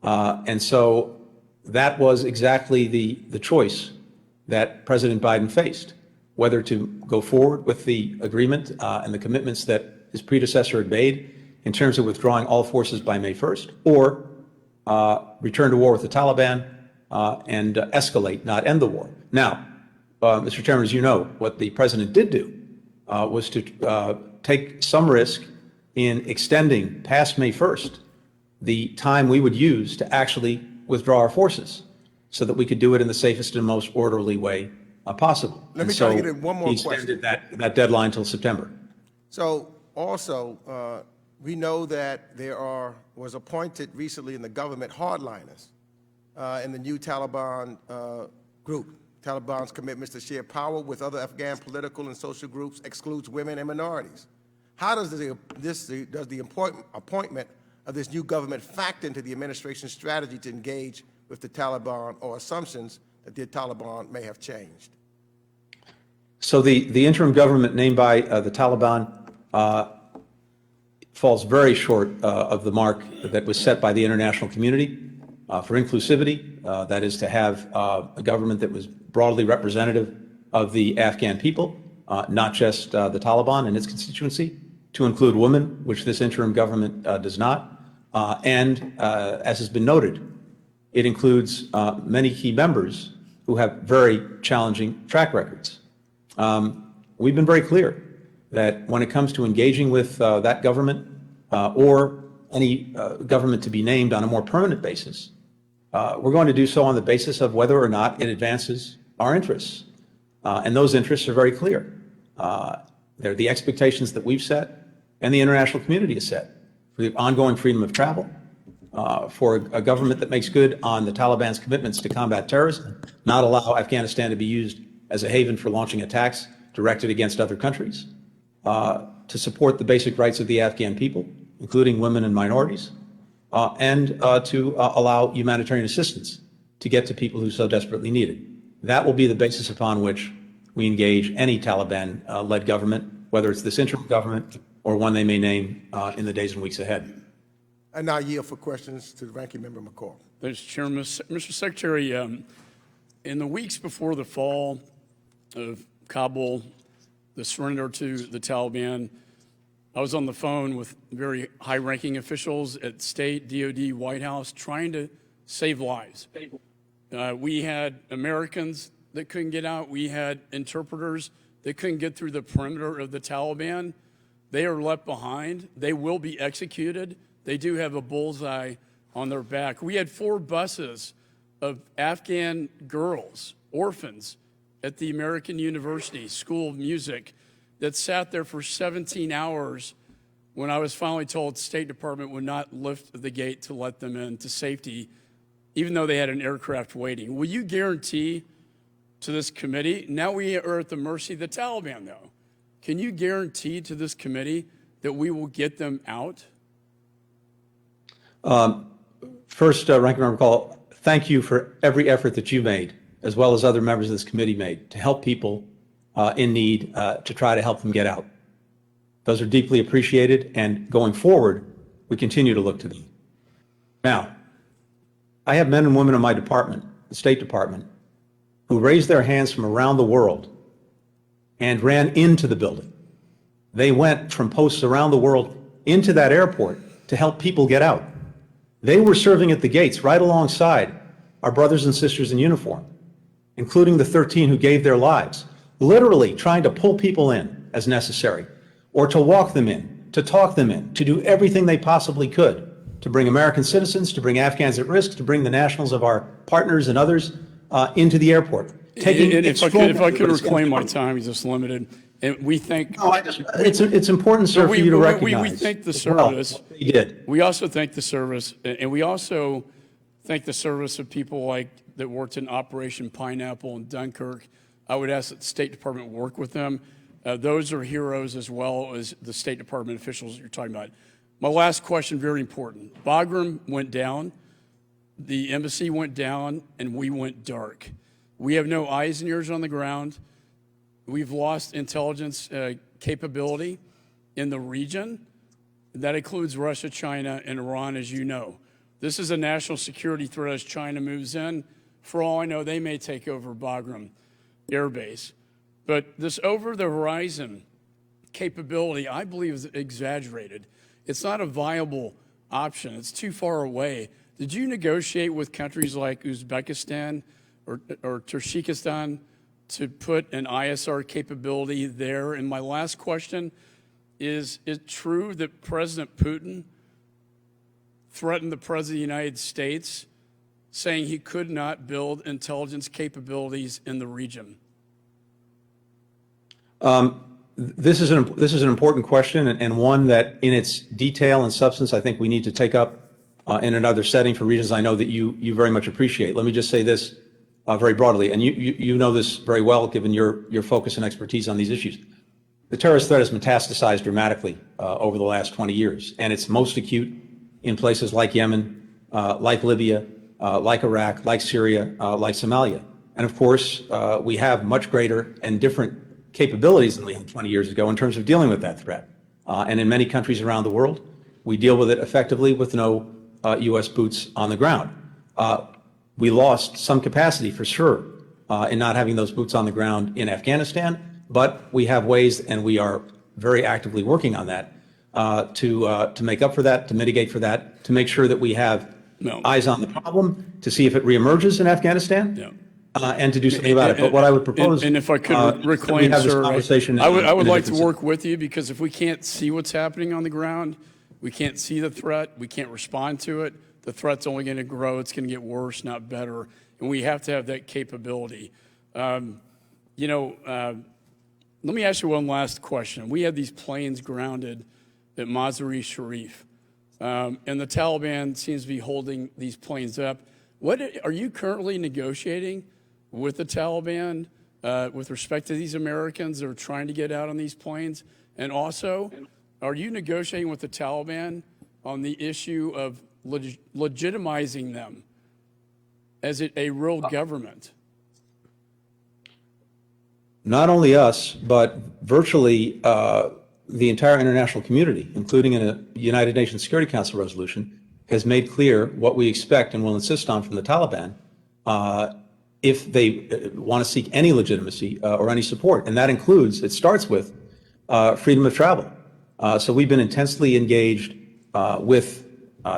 And so that was exactly the choice that President Biden faced, whether to go forward with the agreement and the commitments that his predecessor had made in terms of withdrawing all forces by May 1st, or return to war with the Taliban and escalate, not end the war. Now, Mr. Chairman, as you know, what the president did do was to take some risk in extending past May 1st the time we would use to actually withdraw our forces so that we could do it in the safest and most orderly way possible. Let me try to get in one more he question. extended that deadline till September. So also, we know that there was appointed recently in the government hardliners in the new Taliban group. Taliban's commitments to share power with other Afghan political and social groups excludes women and minorities. How does the appointment of this new government factor into the administration's strategy to engage with the Taliban, or assumptions that the Taliban may have changed? So the interim government named by the Taliban falls very short of the mark that was set by the international community for inclusivity, that is to have a government that was broadly representative of the Afghan people, not just the Taliban and its constituency, to include women, which this interim government does not. And as has been noted, it includes many key members who have very challenging track records. We've been very clear that when it comes to engaging with that government or any government to be named on a more permanent basis, we're going to do so on the basis of whether or not it advances our interests. And those interests are very clear. They're the expectations that we've set and the international community has set for the ongoing freedom of travel, for a government that makes good on the Taliban's commitments to combat terrorism, not allow Afghanistan to be used as a haven for launching attacks directed against other countries, to support the basic rights of the Afghan people, including women and minorities, and to allow humanitarian assistance to get to people who so desperately need it. That will be the basis upon which we engage any Taliban-led government, whether it's this interim government or one they may name in the days and weeks ahead. I now yield for questions to the Ranking Member McCall. Thanks, Chairman. Mr. Secretary, in the weeks before the fall of Kabul, the surrender to the Taliban, I was on the phone with very high-ranking officials at State, DOD, White House, trying to save lives. We had Americans that couldn't get out. We had interpreters that couldn't get through the perimeter of the Taliban. They are left behind. They will be executed. They do have a bullseye on their back. We had 4 buses of Afghan girls, orphans, at the American University School of Music that sat there for 17 hours when I was finally told the State Department would not lift the gate to let them in to safety, even though they had an aircraft waiting. Will you guarantee to this committee, now we are at the mercy of the Taliban, though, can you guarantee to this committee that we will get them out? First, Ranking Member McCall, thank you for every effort that you made, as well as other members of this committee made, to help people in need, to try to help them get out. Those are deeply appreciated, and going forward, we continue to look to them. Now, I have men and women in my department, the State Department, who raised their hands from around the world and ran into the building. They went from posts around the world into that airport to help people get out. They were serving at the gates right alongside our brothers and sisters in uniform, including the 13 who gave their lives, literally trying to pull people in as necessary, or to walk them in, to talk them in, to do everything they possibly could to bring American citizens, to bring Afghans at risk, to bring the nationals of our partners and others into the airport. If I could reclaim my time, it's just limited. And we thank. No, it's important, sir, for you to recognize. We thank the service. Well, they did. We also thank the service, and we also thank the service of people like that worked in Operation Pineapple in Dunkirk. I would ask that the State Department work with them. Those are heroes as well as the State Department officials you're talking about. My last question, very important. Bagram went down, the embassy went down, and we went dark. We have no eyes and ears on the ground. We've lost intelligence capability in the region. That includes Russia, China, and Iran, as you know. This is a national security threat as China moves in. For all I know, they may take over Bagram Air Base. But this over-the-horizon capability, I believe, is exaggerated. It's not a viable option. It's too far away. Did you negotiate with countries like Uzbekistan or Tajikistan to put an ISR capability there? And my last question is it true that President Putin threatened the President of the United States, saying he could not build intelligence capabilities in the region? This is an important question, and one that in its detail and substance I think we need to take up in another setting for reasons I know that you very much appreciate. Let me just say this very broadly, and you know this very well given your focus and expertise on these issues. The terrorist threat has metastasized dramatically over the last 20 years, and it's most acute in places like Yemen, like Libya, like Iraq, like Syria, like Somalia. And of course, we have much greater and different capabilities than we had 20 years ago in terms of dealing with that threat. And in many countries around the world, we deal with it effectively with no U.S. boots on the ground. We lost some capacity for sure in not having those boots on the ground in Afghanistan, but we have ways, and we are very actively working on that, to make up for that, to mitigate for that, to make sure that we have eyes on the problem, to see if it reemerges in Afghanistan, and to do something about it. But what I would propose, and if I could reclaim, sir, I would like to work with you, because if we can't see what's happening on the ground, we can't see the threat, we can't respond to it, the threat's only going to grow, it's going to get worse, not better, and we have to have that capability. Let me ask you one last question. We had these planes grounded at Mazar-e-Sharif, and the Taliban seems to be holding these planes up. What are you currently negotiating with the Taliban with respect to these Americans that are trying to get out on these planes? And also, are you negotiating with the Taliban on the issue of legitimizing them as a real government? Not only us, but virtually the entire international community, including in a United Nations Security Council resolution, has made clear what we expect and will insist on from the Taliban if they want to seek any legitimacy or any support. And that includes, it starts with freedom of travel. So we've been intensely engaged with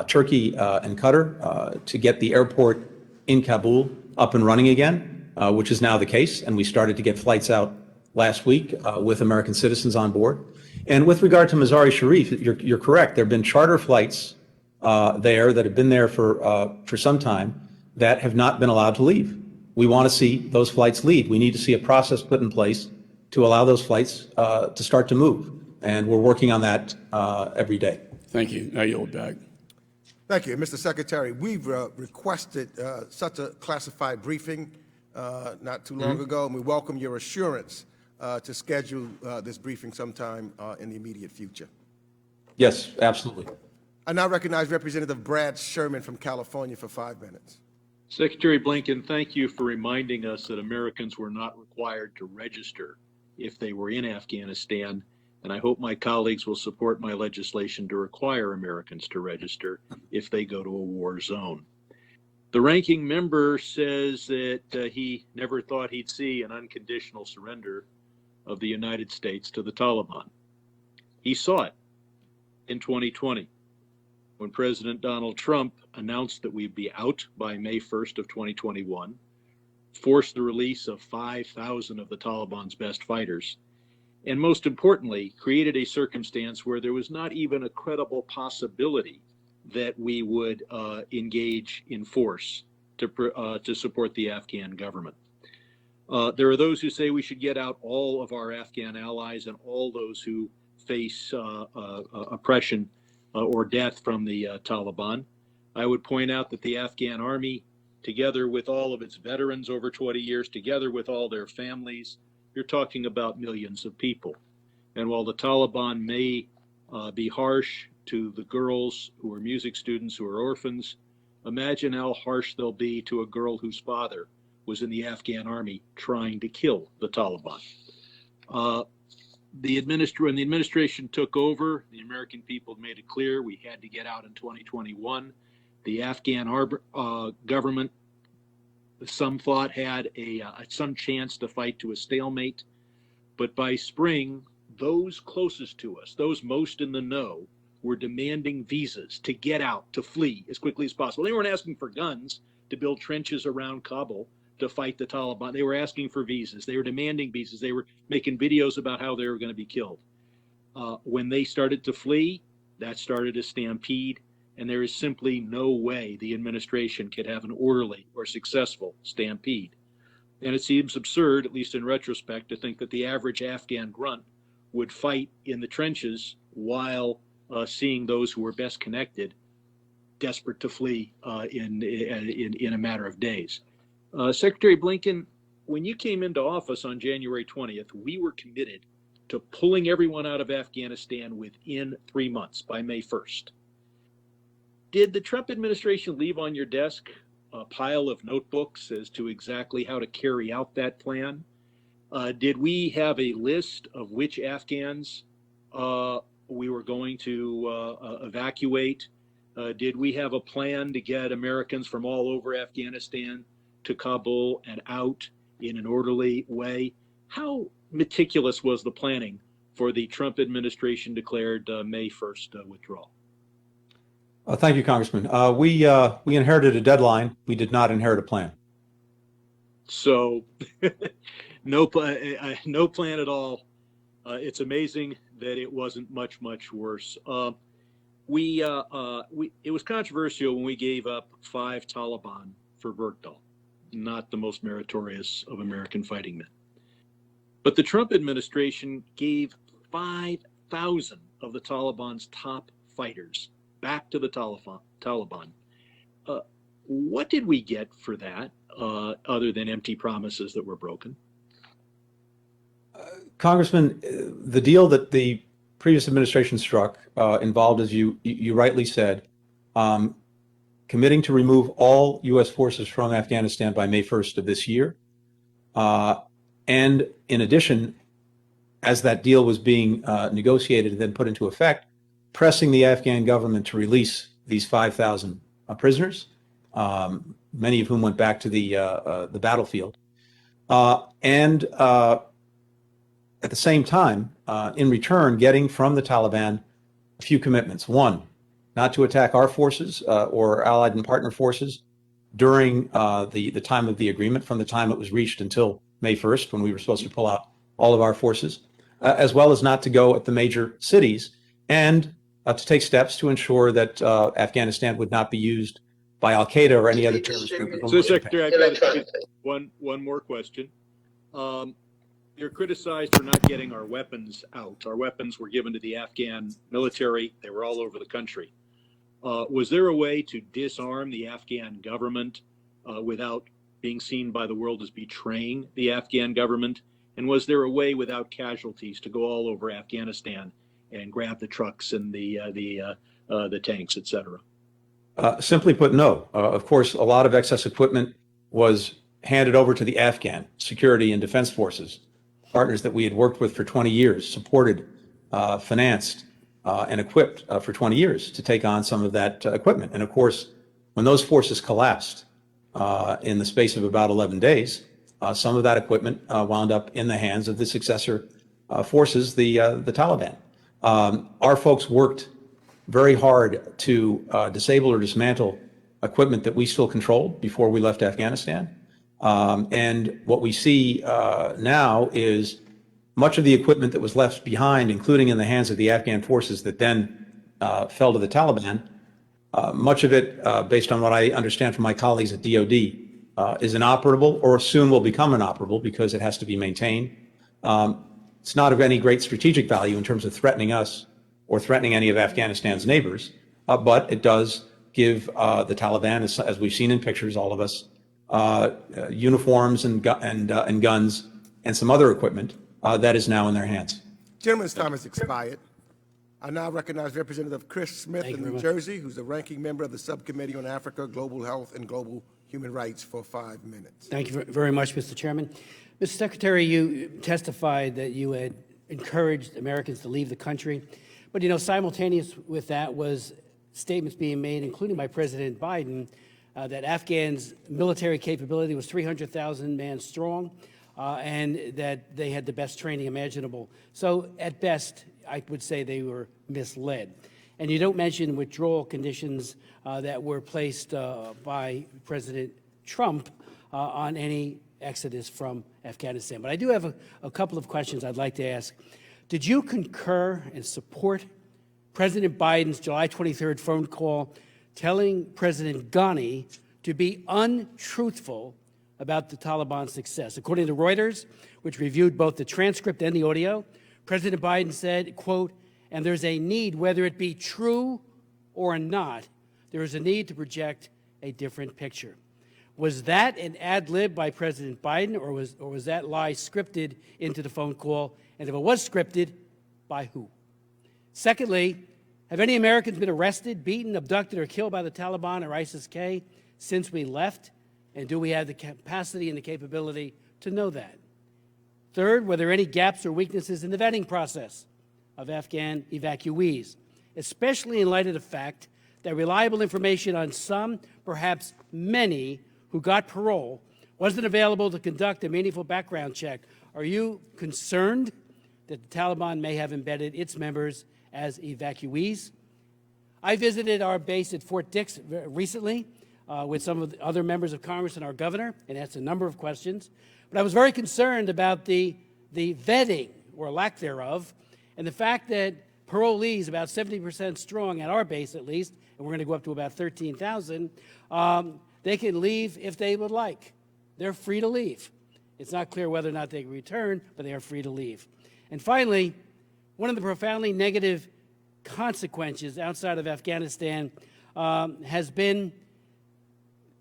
Turkey and Qatar to get the airport in Kabul up and running again, which is now the case. And we started to get flights out last week with American citizens on board. And with regard to Mazar-e-Sharif, you're correct. There have been charter flights there that have been there for some time that have not been allowed to leave. We want to see those flights leave. We need to see a process put in place to allow those flights to start to move. And we're working on that every day. Thank you. Now yield back. Thank you. Mr. Secretary, we've requested such a classified briefing not too long ago, and we welcome your assurance to schedule this briefing sometime in the immediate future. Yes, absolutely. I now recognize Representative Brad Sherman from California for 5 minutes. Secretary Blinken, thank you for reminding us that Americans were not required to register if they were in Afghanistan, and I hope my colleagues will support my legislation to require Americans to register if they go to a war zone. The ranking member says that he never thought he'd see an unconditional surrender of the United States to the Taliban. He saw it in 2020 when President Donald Trump announced that we'd be out by May 1st of 2021, forced the release of 5,000 of the Taliban's best fighters, and most importantly, created a circumstance where there was not even a credible possibility that we would engage in force to support the Afghan government. There are those who say we should get out all of our Afghan allies and all those who face oppression or death from the Taliban. I would point out that the Afghan army, together with all of its veterans over 20 years, together with all their families, you're talking about millions of people. And while the Taliban may be harsh to the girls who are music students who are orphans, imagine how harsh they'll be to a girl whose father was in the Afghan army trying to kill the Taliban. When the administration took over, the American people made it clear we had to get out in 2021. The Afghan government, some thought, had some chance to fight to a stalemate. But by spring, those closest to us, those most in the know, were demanding visas to get out, to flee as quickly as possible. They weren't asking for guns to build trenches around Kabul. to fight the Taliban. They were asking for visas. They were demanding visas. They were making videos about how they were going to be killed. When they started to flee, that started a stampede, and there is simply no way the administration could have an orderly or successful stampede. And it seems absurd, at least in retrospect, to think that the average Afghan grunt would fight in the trenches while seeing those who were best connected desperate to flee in a matter of days. Secretary Blinken, when you came into office on January 20th, we were committed to pulling everyone out of Afghanistan within 3 months, by May 1st. Did the Trump administration leave on your desk a pile of notebooks as to exactly how to carry out that plan? Did we have a list of which Afghans we were going to evacuate? Did we have a plan to get Americans from all over Afghanistan to Kabul and out in an orderly way? How meticulous was the planning for the Trump administration declared May 1st withdrawal? Thank you, Congressman. We inherited a deadline. We did not inherit a plan. So no plan at all. It's amazing that it wasn't much worse. It was controversial when we gave up 5 Taliban for Bergdahl, not the most meritorious of American fighting men. But the Trump administration gave 5,000 of the Taliban's top fighters back to the Taliban. What did we get for that, other than empty promises that were broken? Congressman, the deal that the previous administration struck involved, as you rightly said, committing to remove all U.S. forces from Afghanistan by May 1st of this year. And in addition, as that deal was being negotiated and then put into effect, pressing the Afghan government to release these 5,000 prisoners, many of whom went back to the battlefield. And at the same time, in return, getting from the Taliban a few commitments. One, not to attack our forces or allied and partner forces during the time of the agreement, from the time it was reached until May 1st, when we were supposed to pull out all of our forces, as well as not to go at the major cities, and to take steps to ensure that Afghanistan would not be used by Al-Qaeda or any other terrorist group. So, Secretary, I've got one more question. You're criticized for not getting our weapons out. Our weapons were given to the Afghan military. They were all over the country. Was there a way to disarm the Afghan government without being seen by the world as betraying the Afghan government? And was there a way without casualties to go all over Afghanistan and grab the trucks and the tanks, et cetera? Simply put, no. Of course, a lot of excess equipment was handed over to the Afghan security and defense forces, partners that we had worked with for 20 years, supported, financed, and equipped for 20 years to take on some of that equipment. And of course, when those forces collapsed in the space of about 11 days, some of that equipment wound up in the hands of the successor forces, the Taliban. Our folks worked very hard to disable or dismantle equipment that we still controlled before we left Afghanistan. And what we see now is much of the equipment that was left behind, including in the hands of the Afghan forces that then fell to the Taliban, much of it, based on what I understand from my colleagues at DOD, is inoperable or soon will become inoperable because it has to be maintained. It's not of any great strategic value in terms of threatening us or threatening any of Afghanistan's neighbors, but it does give the Taliban, as we've seen in pictures, all of us, uniforms and guns and some other equipment that is now in their hands. Gentleman's time has expired. I now recognize Representative Chris Smith of New Jersey, who's the ranking member of the Subcommittee on Africa, Global Health, and Global Human Rights, for 5 minutes. Thank you very much, Mr. Chairman. Mr. Secretary, you testified that you had encouraged Americans to leave the country. But, you know, simultaneous with that was statements being made, including by President Biden, that Afghans' military capability was 300,000 man strong, and that they had the best training imaginable. So, at best, I would say they were misled. And you don't mention withdrawal conditions that were placed by President trump on any exodus from Afghanistan. But I do have a couple of questions I'd like to ask. Did you concur and support President Biden's July 23rd phone call telling President Ghani to be untruthful about the Taliban's success? According to Reuters, which reviewed both the transcript and the audio, President Biden said, quote, "And there's a need, whether it be true or not, there is a need to project a different picture." Was that an ad lib by President Biden, or was that lie scripted into the phone call? And if it was scripted, by who? Secondly, have any Americans been arrested, beaten, abducted, or killed by the Taliban or ISIS-K since we left? And do we have the capacity and the capability to know that? Third, were there any gaps or weaknesses in the vetting process of Afghan evacuees, especially in light of the fact that reliable information on some, perhaps many, who got parole wasn't available to conduct a meaningful background check? Are you concerned that the Taliban may have embedded its members as evacuees? I visited our base at Fort Dix recently with some of the other members of Congress and our governor, and asked a number of questions. But I was very concerned about the vetting, or lack thereof, and the fact that parolees, about 70% strong at our base at least, and we're going to go up to about 13,000, they can leave if they would like. They're free to leave. It's not clear whether or not they can return, but they are free to leave. And finally, one of the profoundly negative consequences outside of Afghanistan has been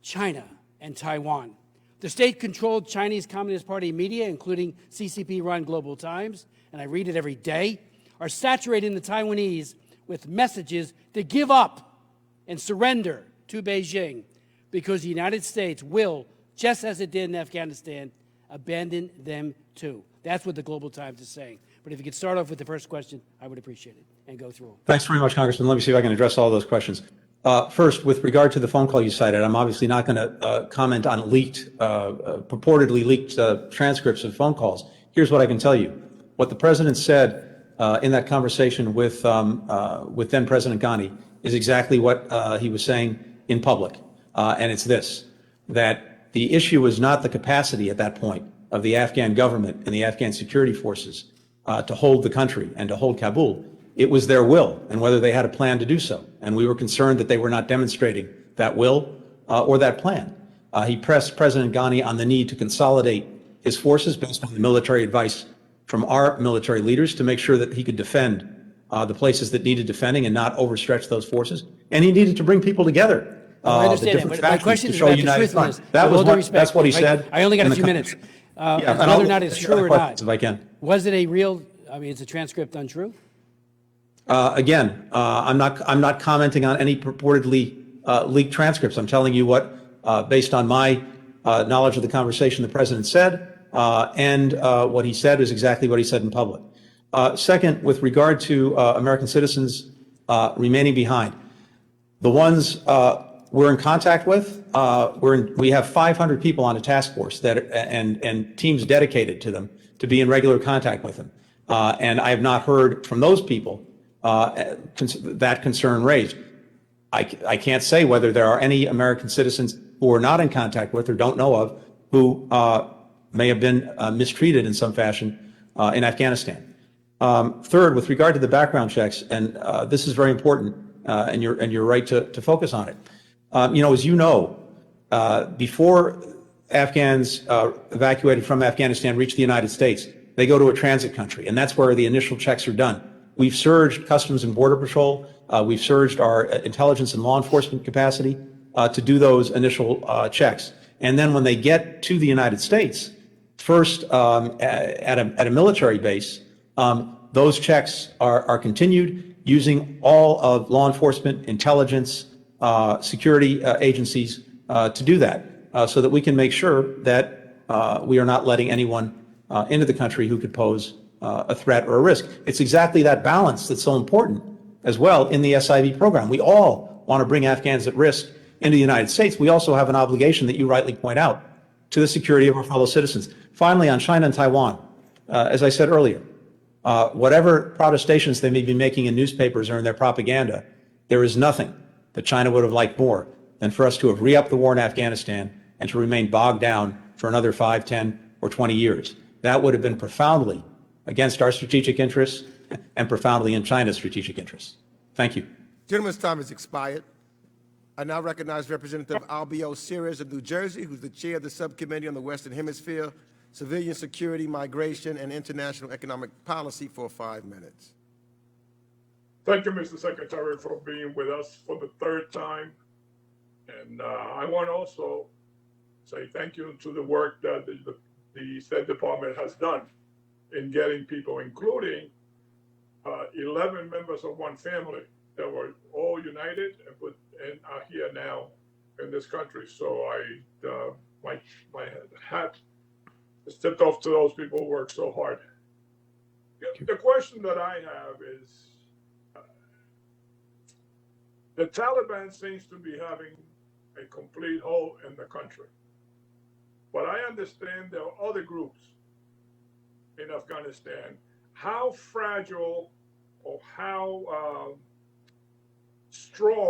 China and Taiwan. The state-controlled Chinese Communist Party media, including CCP-run Global Times, and I read it every day, are saturating the Taiwanese with messages to give up and surrender to Beijing, because the United States will, just as it did in Afghanistan, abandon them too. That's what the Global Times is saying. But if you could start off with the first question, I would appreciate it, and go through them. Thanks very much, Congressman. Let me see if I can address all those questions. First, with regard to the phone call you cited, I'm obviously not going to comment on purportedly leaked transcripts of phone calls. Here's what I can tell you. What the President said in that conversation with then President Ghani is exactly what he was saying in public. And it's this, that the issue was not the capacity at that point of the Afghan government and the Afghan security forces to hold the country and to hold Kabul. It was their will and whether they had a plan to do so. And we were concerned that they were not demonstrating that will or that plan. He pressed President Ghani on the need to consolidate his forces based on the military advice from our military leaders to make sure that he could defend the places that needed defending and not overstretch those forces. And he needed to bring people together. I understand that, but my question is about the truthfulness. That's what he said. I only got a few minutes. Whether or not it's true or not. If I can. Was it a real, is the transcript untrue? Again, I'm not commenting on any purportedly leaked transcripts. I'm telling you what, based on my knowledge of the conversation the President said, and what he said is exactly what he said in public. Second, with regard to American citizens remaining behind, the ones we're in contact with, we have 500 people on a task force and teams dedicated to them to be in regular contact with them. And I have not heard from those people that concern raised. I can't say whether there are any American citizens who are not in contact with or don't know of who may have been mistreated in some fashion in Afghanistan. Third, with regard to the background checks, and this is very important, and you're right to focus on it. As you know, before Afghans evacuated from Afghanistan reach the United States, they go to a transit country, and that's where the initial checks are done. We've surged Customs and Border Patrol. We've surged our intelligence and law enforcement capacity to do those initial checks. And then when they get to the United States, first at a military base, those checks are continued using all of law enforcement, intelligence, security agencies to do that, so that we can make sure that we are not letting anyone into the country who could pose a threat or a risk. It's exactly that balance that's so important as well in the SIV program. We all want to bring Afghans at risk into the United States. We also have an obligation that you rightly point out to the security of our fellow citizens. Finally, on China and Taiwan, as I said earlier, whatever protestations they may be making in newspapers or in their propaganda, there is nothing that China would have liked more than for us to have re-upped the war in Afghanistan and to remain bogged down for another 5, 10, or 20 years. That would have been profoundly against our strategic interests and profoundly in China's strategic interests. Thank you. Gentleman's time has expired. I now recognize Representative Albio Sires of New Jersey, who's the chair of the Subcommittee on the Western Hemisphere, Civilian Security, Migration, and International Economic Policy for 5 minutes. Thank you, Mr. Secretary, for being with us for the third time. And I want to also say thank you to the work that the State Department has done in getting people, including 11 members of one family that were all united and are here now in this country. So my hat is tipped off to those people who work so hard. The question that I have is, the Taliban seems to be having a complete hold in the country. But I understand there are other groups in Afghanistan. How fragile or how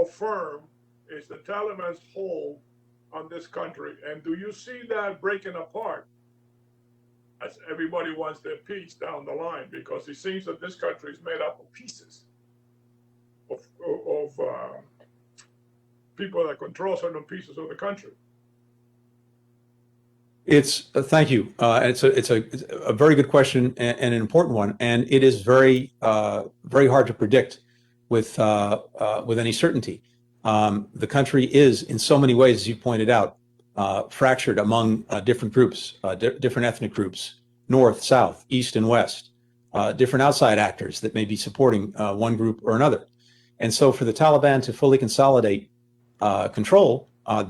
firm is the Taliban's hold on this country? And do you see that breaking apart as everybody wants their peace down the line? Because it seems that this country is made up of pieces of people that control certain pieces of the country. It's thank you. It's a very good question and an important one, and it is very hard to predict with any certainty. The country is, in so many ways, as you pointed out, fractured among different groups, different ethnic groups, north, south, east, and west, different outside actors that may be supporting one group or another. And so, for the Taliban to fully consolidate control, I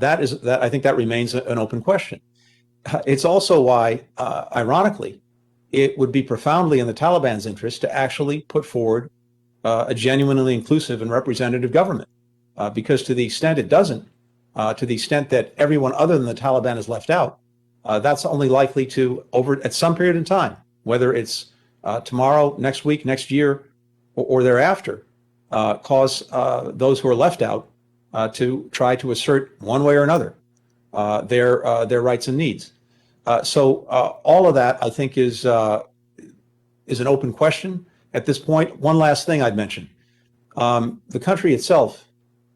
think that remains an open question. It's also why, ironically, it would be profoundly in the Taliban's interest to actually put forward a genuinely inclusive and representative government, because to the extent it doesn't, to the extent that everyone other than the Taliban is left out, that's only likely to, at some period in time, whether it's tomorrow, next week, next year, or thereafter, cause those who are left out to try to assert one way or another their rights and needs. So all of that, I think, is an open question at this point. One last thing I'd mention. The country itself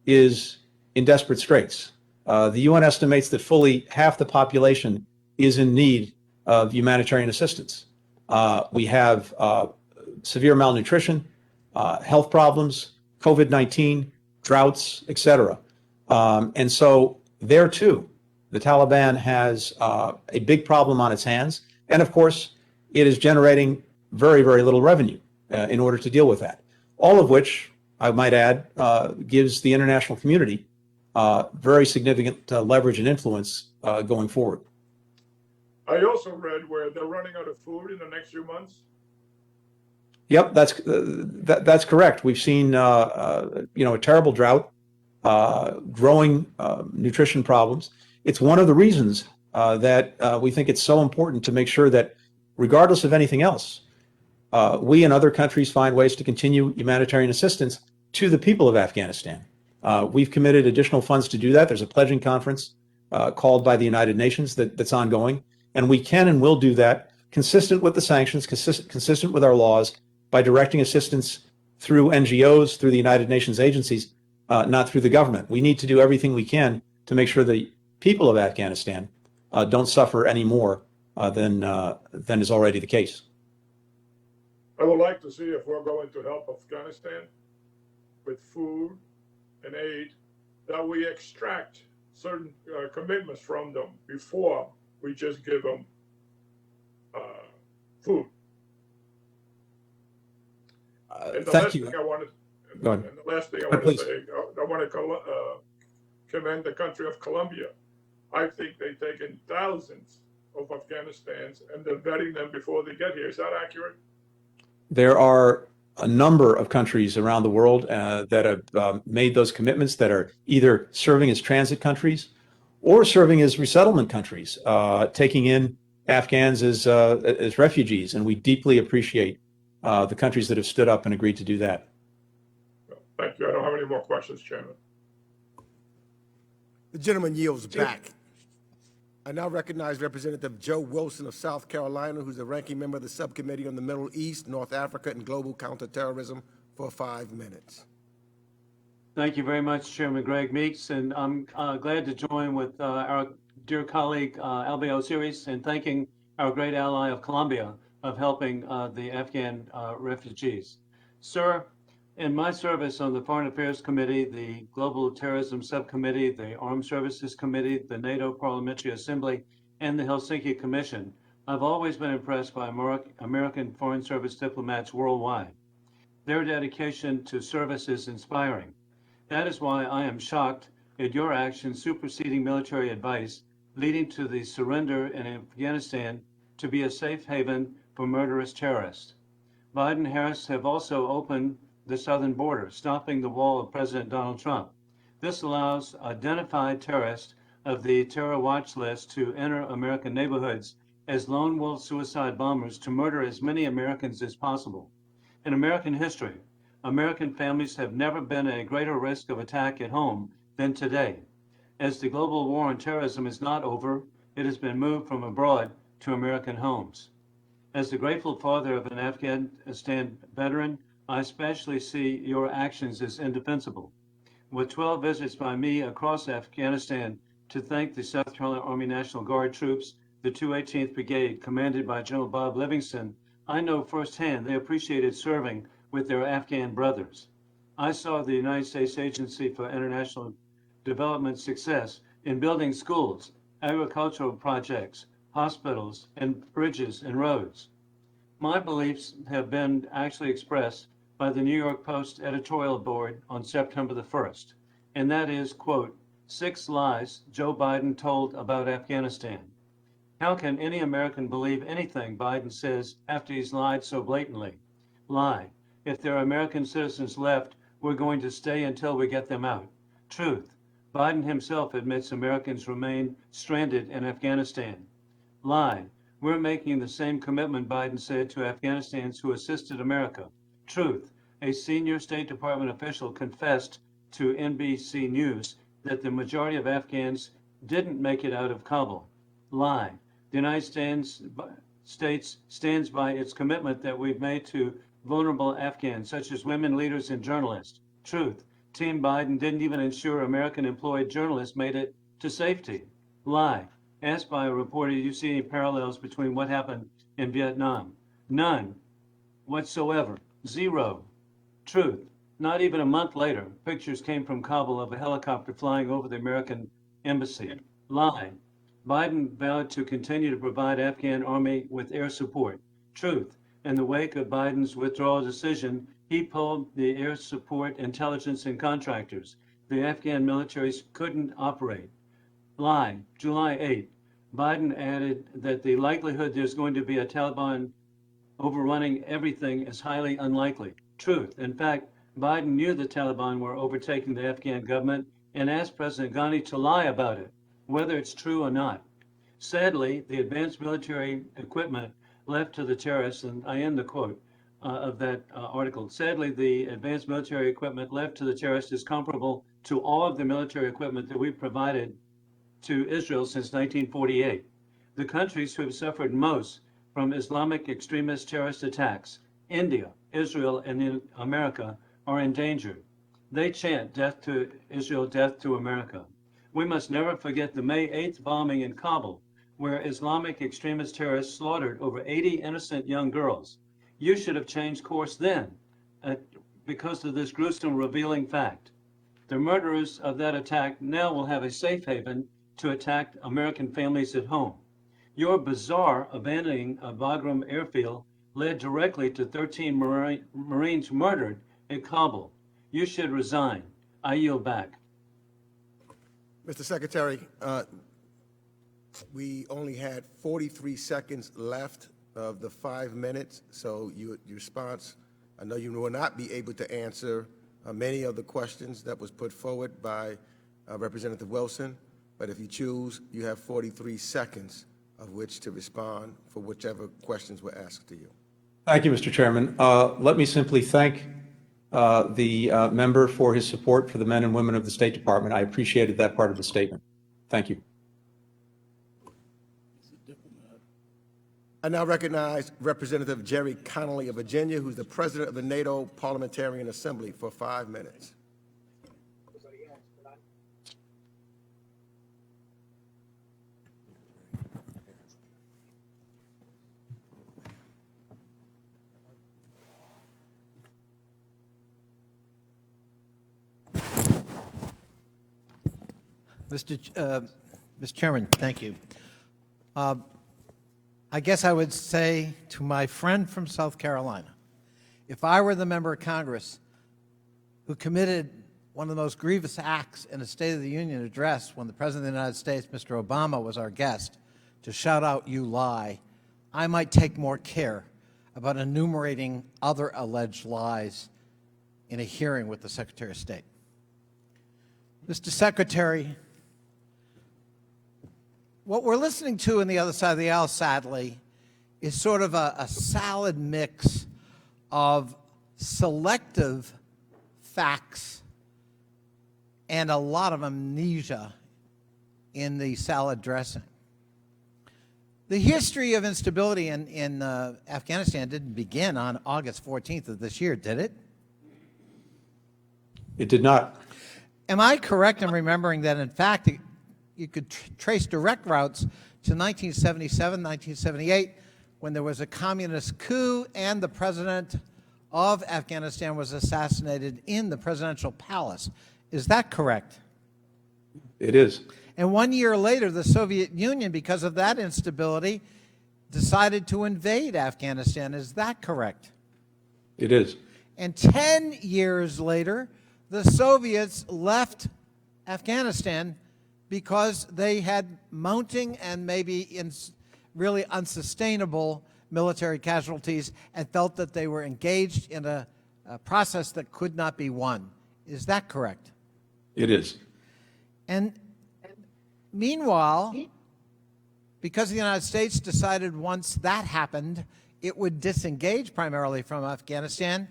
is in desperate straits. The UN estimates that fully half the population is in need of humanitarian assistance. We have severe malnutrition, health problems, COVID-19, droughts, etc. And so there too, the Taliban has a big problem on its hands. And of course, it is generating very, very little revenue in order to deal with that. All of which, I might add, gives the international community very significant leverage and influence going forward. I also read where they're running out of food in the next few months. Yep, that's correct. We've seen a terrible drought, growing nutrition problems. It's one of the reasons that we think it's so important to make sure that, regardless of anything else, we and other countries find ways to continue humanitarian assistance to the people of Afghanistan. We've committed additional funds to do that. There's a pledging conference called by the United Nations that's ongoing, and we can and will do that consistent with the sanctions, consistent with our laws, by directing assistance through NGOs, through the United Nations agencies, not through the government. We need to do everything we can to make sure the people of Afghanistan don't suffer any more than is already the case. I would like to see if we're going to help Afghanistan with food and aid, that we extract certain commitments from them before we just give them food. Thank you. And the last thing I want to say, I want to commend the country of Colombia. I think they've taken thousands of Afghanistans and they're vetting them before they get here. Is that accurate? There are a number of countries around the world that have made those commitments, that are either serving as transit countries or serving as resettlement countries, taking in Afghans as refugees. And we deeply appreciate the countries that have stood up and agreed to do that. Thank you. I don't have any more questions, Chairman. The gentleman yields back. I now recognize Representative Joe Wilson of South Carolina, who's the ranking member of the Subcommittee on the Middle East, North Africa, and Global Counterterrorism, for 5 minutes. Thank you very much, Chairman Greg Meeks, and I'm glad to join with our dear colleague Albi Osiris in thanking our great ally of Colombia of helping the Afghan refugees. Sir, in my service on the Foreign Affairs Committee, the Global Terrorism Subcommittee, the Armed Services Committee, the NATO Parliamentary Assembly, and the Helsinki Commission, I've always been impressed by American Foreign Service diplomats worldwide. Their dedication to service is inspiring. That is why I am shocked at your actions superseding military advice, leading to the surrender in Afghanistan to be a safe haven for murderous terrorists. Biden and Harris have also opened the southern border, stopping the wall of President Donald Trump. This allows identified terrorists of the terror watch list to enter American neighborhoods as lone wolf suicide bombers to murder as many Americans as possible. In American history, American families have never been at a greater risk of attack at home than today. As the global war on terrorism is not over, it has been moved from abroad to American homes. As the grateful father of an Afghanistan veteran, I especially see your actions as indefensible. With 12 visits by me across Afghanistan to thank the South Carolina Army National Guard troops, the 218th Brigade, commanded by General Bob Livingston, I know firsthand they appreciated serving with their Afghan brothers. I saw the United States Agency for International Development success in building schools, agricultural projects, hospitals, and bridges and roads. My beliefs have been actually expressed by the New York Post editorial board on September the 1st, and that is, quote, 6 lies Joe Biden told about Afghanistan. How can any American believe anything Biden says after he's lied so blatantly? Lie. If there are American citizens left, we're going to stay until we get them out. Truth. Biden himself admits Americans remain stranded in Afghanistan. Lie. We're making the same commitment Biden said to Afghanistans who assisted America. Truth. A senior State Department official confessed to NBC News that the majority of Afghans didn't make it out of Kabul. Lie. The United States stands by its commitment that we've made to vulnerable Afghans, such as women leaders and journalists. Truth. Team Biden didn't even ensure American employed journalists made it to safety. Lie. Asked by a reporter, do you see any parallels between what happened in Vietnam? None whatsoever. Zero. Truth. Not even a month later, pictures came from Kabul of a helicopter flying over the American embassy. Lie. Biden vowed to continue to provide Afghan army with air support. Truth. In the wake of Biden's withdrawal decision, he pulled the air support, intelligence, and contractors. The Afghan militaries couldn't operate. Lie. July 8th, Biden added that the likelihood there's going to be a Taliban overrunning everything is highly unlikely. Truth. In fact, Biden knew the Taliban were overtaking the Afghan government and asked President Ghani to lie about it, whether it's true or not. Sadly, the advanced military equipment left to the terrorists, and I end the quote of that article. Sadly, the advanced military equipment left to the terrorists is comparable to all of the military equipment that we've provided to Israel since 1948. The countries who have suffered most from Islamic extremist terrorist attacks, India, Israel, and America, are endangered. They chant death to Israel, death to America. We must never forget the May 8th bombing in Kabul, where Islamic extremist terrorists slaughtered over 80 innocent young girls. You should have changed course then because of this gruesome revealing fact. The murderers of that attack now will have a safe haven to attack American families at home. Your bizarre abandoning of Bagram airfield led directly to 13 Marines murdered at Kabul. You should resign. I yield back. Mr. Secretary, we only had 43 seconds left of the 5 minutes, so your response, I know you will not be able to answer many of the questions that was put forward by Representative Wilson, but if you choose, you have 43 seconds of which to respond for whichever questions were asked to you. Thank you, Mr. Chairman. Let me simply thank the member for his support for the men and women of the State Department. I appreciated that part of the statement. Thank you. I now recognize Representative Jerry Connolly of Virginia, who's the president of the NATO Parliamentarian Assembly, for 5 minutes. Mr. Chairman, thank you. I guess I would say to my friend from South Carolina, if I were the member of Congress who committed one of the most grievous acts in a State of the Union address when the President of the United States, Mr. Obama, was our guest, to shout out, "You lie," I might take more care about enumerating other alleged lies in a hearing with the Secretary of State. Mr. Secretary, what we're listening to on the other side of the aisle, sadly, is sort of a salad mix of selective facts and a lot of amnesia in the salad dressing. The history of instability in Afghanistan didn't begin on August 14th of this year, did it? It did not. Am I correct in remembering that, in fact, you could trace direct routes to 1977, 1978, when there was a communist coup and the president of Afghanistan was assassinated in the presidential palace? Is that correct? It is. And 1 year later, the Soviet Union, because of that instability, decided to invade Afghanistan. Is that correct? It is. And 10 years later, the Soviets left Afghanistan because they had mounting and maybe really unsustainable military casualties and felt that they were engaged in a process that could not be won. Is that correct? It is. And meanwhile, because the United States decided once that happened, it would disengage primarily from Afghanistan,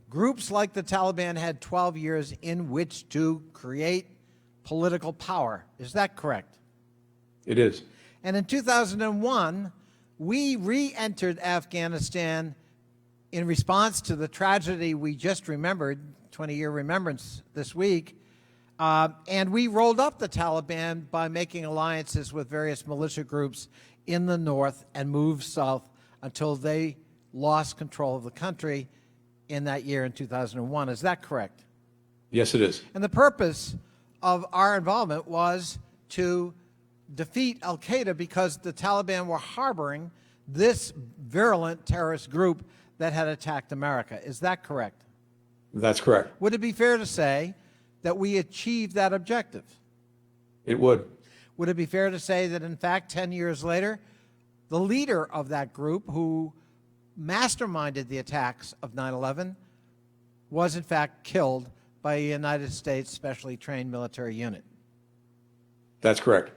groups like the Taliban had 12 years in which to create political power. Is that correct? It is. And in 2001, we re-entered Afghanistan in response to the tragedy we just remembered, 20-year remembrance this week, and we rolled up the Taliban by making alliances with various militia groups in the north and moved south until they lost control of the country in that year in 2001. Is that correct? Yes, it is. And the purpose of our involvement was to defeat al-Qaeda because the Taliban were harboring this virulent terrorist group that had attacked America. Is that correct? That's correct. Would it be fair to say that we achieved that objective? It would. Would it be fair to say that, in fact, 10 years later, the leader of that group who masterminded the attacks of 9/11 was, in fact, killed by a United States specially trained military unit? That's correct.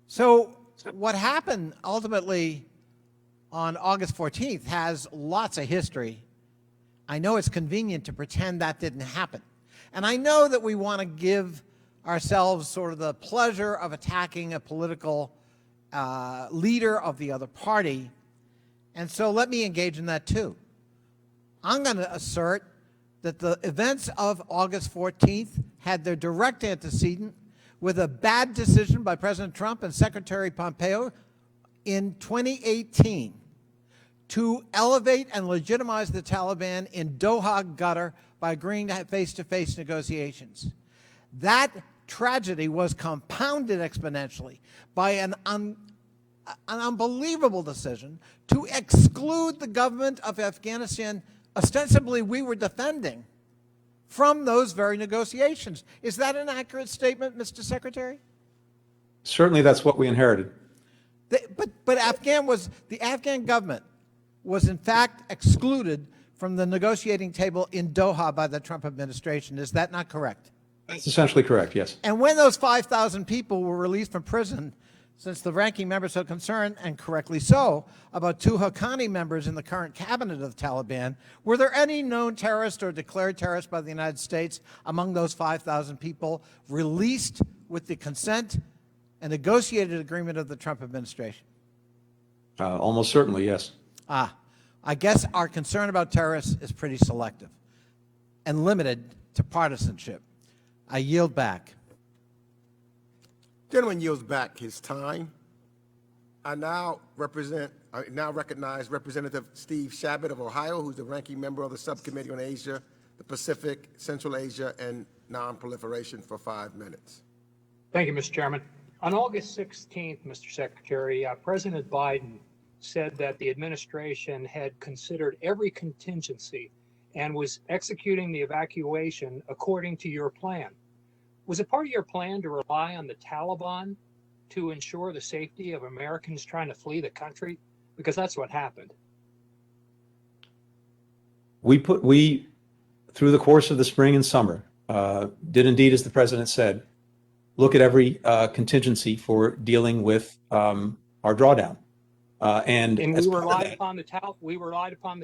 So what happened ultimately on August 14th has lots of history. I know it's convenient to pretend that didn't happen. And I know that we want to give ourselves sort of the pleasure of attacking a political leader of the other party. And so let me engage in that too. I'm going to assert that the events of August 14th had their direct antecedent with a bad decision by President Trump and Secretary Pompeo in 2018 to elevate and legitimize the Taliban in Doha, Qatar, by agreeing to have face-to-face negotiations. That tragedy was compounded exponentially by an unbelievable decision to exclude the government of Afghanistan, ostensibly we were defending, from those very negotiations. Is that an accurate statement, Mr. Secretary? Certainly that's what we inherited. But the Afghan government was in fact excluded from the negotiating table in Doha by the Trump administration. Is that not correct? That's essentially correct, yes. And when those 5,000 people were released from prison, since the ranking member is so concerned, and correctly so, about 2 Haqqani members in the current cabinet of the Taliban, were there any known terrorists or declared terrorists by the United States among those 5,000 people released with the consent and negotiated agreement of the Trump administration? Almost certainly, yes. I guess our concern about terrorists is pretty selective and limited to partisanship. I yield back. Gentleman yields back his time. I now recognize Representative Steve Shabbat of Ohio, who's the ranking member of the Subcommittee on Asia, the Pacific, Central Asia, and Non-Proliferation for 5 minutes. Thank you, Mr. Chairman. On August 16th, Mr. Secretary, President Biden said that the administration had considered every contingency and was executing the evacuation according to your plan. Was it part of your plan to rely on the Taliban to ensure the safety of Americans trying to flee the country? Because that's what happened. We, through the course of the spring and summer, did indeed, as the president said, look at every contingency for dealing with our drawdown. And we relied upon the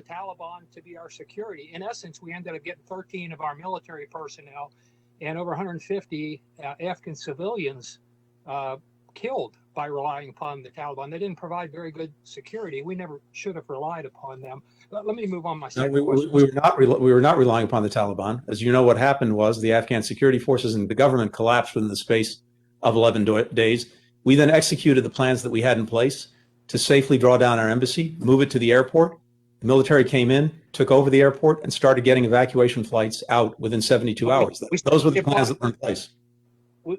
Taliban to be our security. In essence, we ended up getting 13 of our military personnel and over 150 Afghan civilians killed by relying upon the Taliban. They didn't provide very good security. We never should have relied upon them. Let me move on my second question. We were not relying upon the Taliban. As you know, what happened was the Afghan security forces and the government collapsed within the space of 11 days. We then executed the plans that we had in place to safely draw down our embassy, move it to the airport. The military came in, took over the airport, and started getting evacuation flights out within 72 hours. Those were the plans that were in place.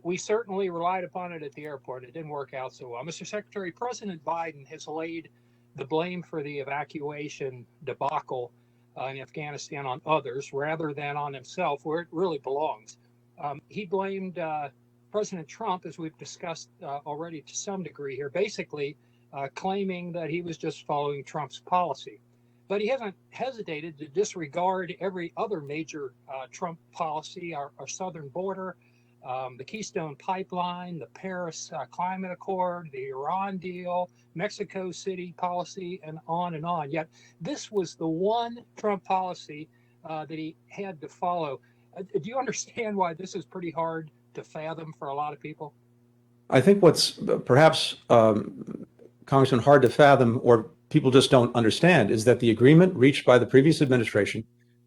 We certainly relied upon it at the airport. It didn't work out so well. Mr. Secretary, President Biden has laid the blame for the evacuation debacle in Afghanistan on others rather than on himself, where it really belongs. He blamed President Trump, as we've discussed already to some degree here, basically claiming that he was just following Trump's policy. But he hasn't hesitated to disregard every other major Trump policy, our southern border, the Keystone Pipeline, the Paris Climate Accord, the Iran deal, Mexico City policy, and on and on. Yet this was the one Trump policy that he had to follow. Do you understand why this is pretty hard to fathom for a lot of people? I think what's perhaps, Congressman, hard to fathom, or people just don't understand, is that the agreement reached by the previous administration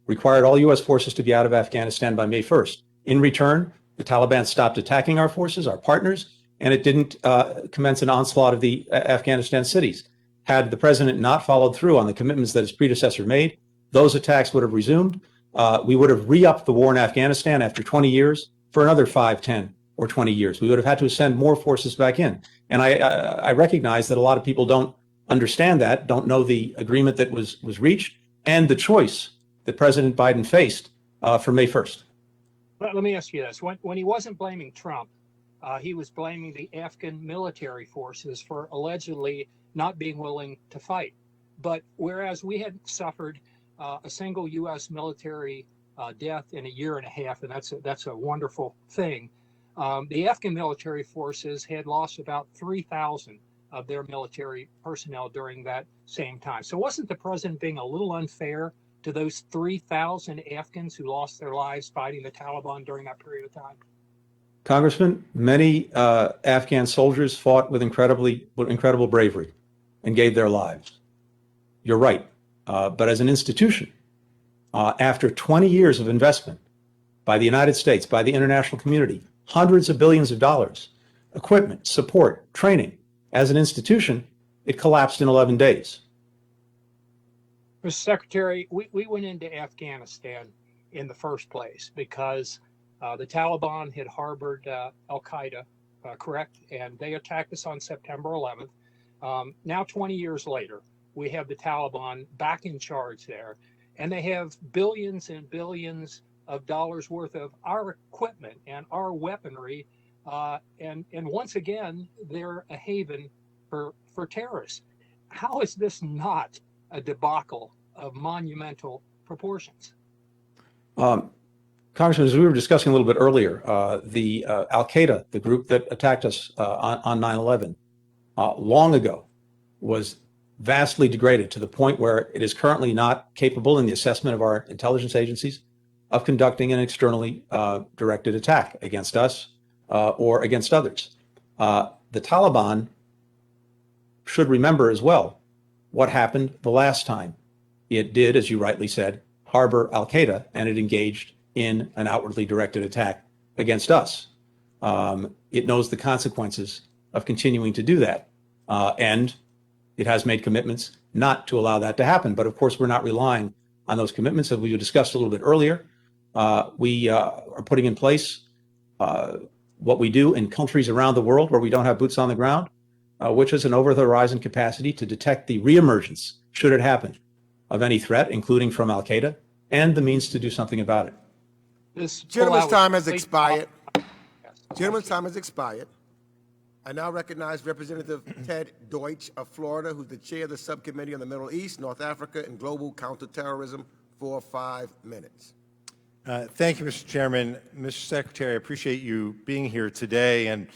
required all U.S. forces to be out of Afghanistan by May 1st. In return, the Taliban stopped attacking our forces, our partners, and it didn't commence an onslaught of the Afghanistan cities. Had the president not followed through on the commitments that his predecessor made, those attacks would have resumed. We would have re-upped the war in Afghanistan after 20 years for another 5, 10, or 20 years. We would have had to send more forces back in. And I recognize that a lot of people don't understand that, don't know the agreement that was reached, and the choice that President Biden faced for May 1st. Let me ask you this. When he wasn't blaming Trump, he was blaming the Afghan military forces for allegedly not being willing to fight. But whereas we had suffered a single U.S. military death in a year and a half, and that's a wonderful thing, the Afghan military forces had lost about 3,000 of their military personnel during that same time. So wasn't the president being a little unfair to those 3,000 Afghans who lost their lives fighting the Taliban during that period of time? Congressman, many Afghan soldiers fought with incredible bravery and gave their lives. You're right. But as an institution, after 20 years of investment by the United States, by the international community, hundreds of billions of dollars, equipment, support, training, as an institution, it collapsed in 11 days. Mr. Secretary, we went into Afghanistan in the first place because the Taliban had harbored al-Qaeda, correct? And they attacked us on September 11th. Now, 20 years later, we have the Taliban back in charge there, and they have billions and billions of dollars worth of our equipment and our weaponry. And once again, they're a haven for terrorists. How is this not a debacle of monumental proportions? Congressman, as we were discussing a little bit earlier, the al-Qaeda, the group that attacked us on 9/11, long ago was vastly degraded to the point where it is currently not capable in the assessment of our intelligence agencies of conducting an externally directed attack against us or against others. The Taliban should remember as well what happened the last time. It did, as you rightly said, harbor al-Qaeda, and it engaged in an outwardly directed attack against us. It knows the consequences of continuing to do that. And it has made commitments not to allow that to happen. But of course, we're not relying on those commitments. As we discussed a little bit earlier, we are putting in place what we do in countries around the world where we don't have boots on the ground, which is an over-the-horizon capacity to detect the reemergence, should it happen, of any threat, including from al-Qaeda, and the means to do something about it. Gentleman's time has expired. Gentleman's time has expired. I now recognize Representative Ted Deutsch of Florida, who's the chair of the Subcommittee on the Middle East, North Africa, and Global Counterterrorism, for 5 minutes. Thank you, Mr. Chairman. Mr. Secretary, I appreciate you being here today. And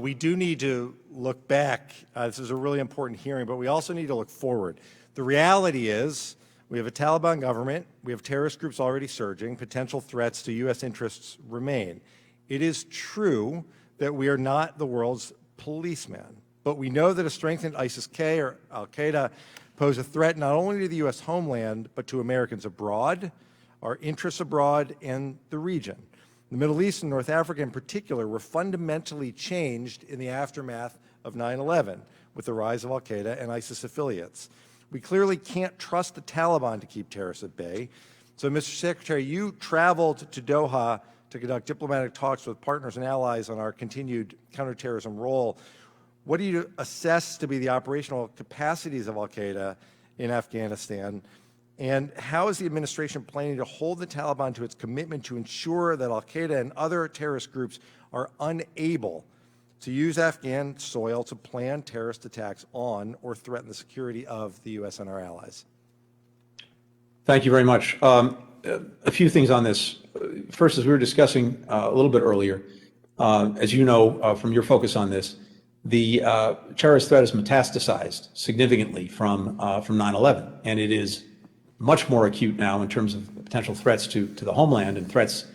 we do need to look back. This is a really important hearing, but we also need to look forward. The reality is we have a Taliban government. We have terrorist groups already surging. Potential threats to U.S. interests remain. It is true that we are not the world's policeman, but we know that a strengthened ISIS-K or al-Qaeda pose a threat not only to the U.S. homeland, but to Americans abroad, our interests abroad, and the region. The Middle East and North Africa in particular were fundamentally changed in the aftermath of 9/11 with the rise of al-Qaeda and ISIS affiliates. We clearly can't trust the Taliban to keep terrorists at bay. So, Mr. Secretary, you traveled to Doha to conduct diplomatic talks with partners and allies on our continued counterterrorism role. What do you assess to be the operational capacities of al-Qaeda in Afghanistan? And how is the administration planning to hold the Taliban to its commitment to ensure that al-Qaeda and other terrorist groups are unable to use Afghan soil to plan terrorist attacks on or threaten the security of the U.S. and our allies? Thank you very much. A few things on this. First, as we were discussing a little bit earlier, as you know from your focus on this, the terrorist threat has metastasized significantly from 9/11, and it is much more acute now in terms of potential threats to the homeland and threats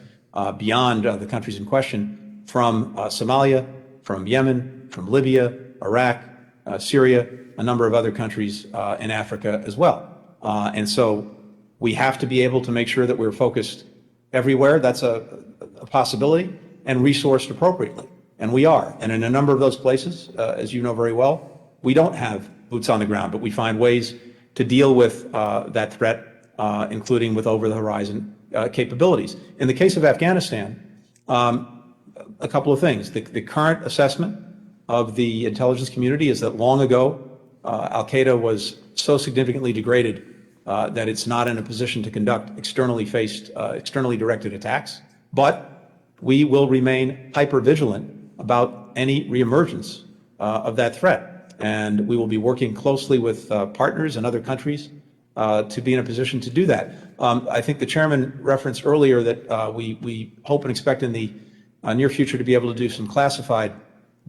beyond the countries in question from Somalia, from Yemen, from Libya, Iraq, Syria, a number of other countries in Africa as well. And so we have to be able to make sure that we're focused everywhere. That's a possibility, and resourced appropriately. And we are. And in a number of those places, as you know very well, we don't have boots on the ground, but we find ways to deal with that threat, including with over-the-horizon capabilities. In the case of Afghanistan, a couple of things. The current assessment of the intelligence community is that long ago, al-Qaeda was so significantly degraded that it's not in a position to conduct externally directed attacks. But we will remain hyper-vigilant about any reemergence of that threat. And we will be working closely with partners and other countries to be in a position to do that. I think the chairman referenced earlier that we hope and expect in the near future to be able to do some classified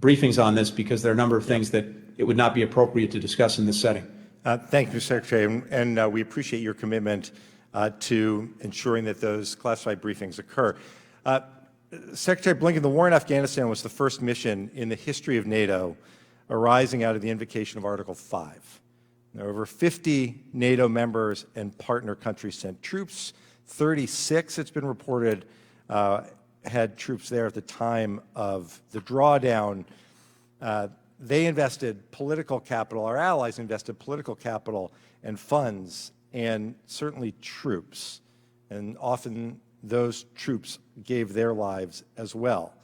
briefings on this, because there are a number of things that it would not be appropriate to discuss in this setting. Thank you, Mr. Secretary, and we appreciate your commitment to ensuring that those classified briefings occur. Secretary Blinken, the war in Afghanistan was the first mission in the history of NATO arising out of the invocation of Article 5. There are over 50 NATO members and partner countries sent troops. 36, it's been reported, had troops there at the time of the drawdown. They invested political capital, our allies invested political capital and funds, and certainly troops. And often those troops gave their lives as well.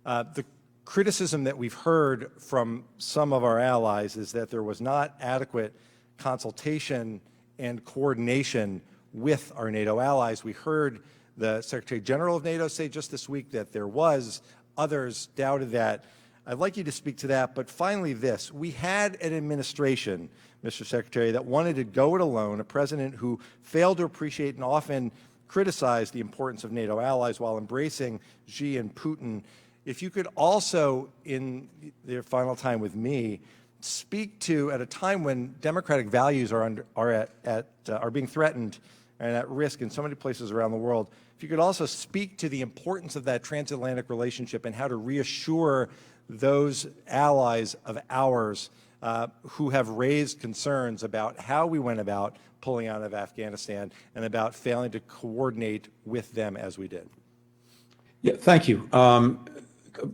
The criticism that we've heard from some of our allies is that there was not adequate consultation and coordination with our NATO allies. We heard the Secretary General of NATO say just this week that there was. Others doubted that. I'd like you to speak to that. But finally this, we had an administration, Mr. Secretary, that wanted to go it alone, a president who failed to appreciate and often criticized the importance of NATO allies while embracing Xi and Putin. If you could also, in their final time with me, speak to, at a time when democratic values are being threatened and at risk in so many places around the world, if you could also speak to the importance of that transatlantic relationship and how to reassure those allies of ours who have raised concerns about how we went about pulling out of Afghanistan and about failing to coordinate with them as we did. Yeah, thank you. A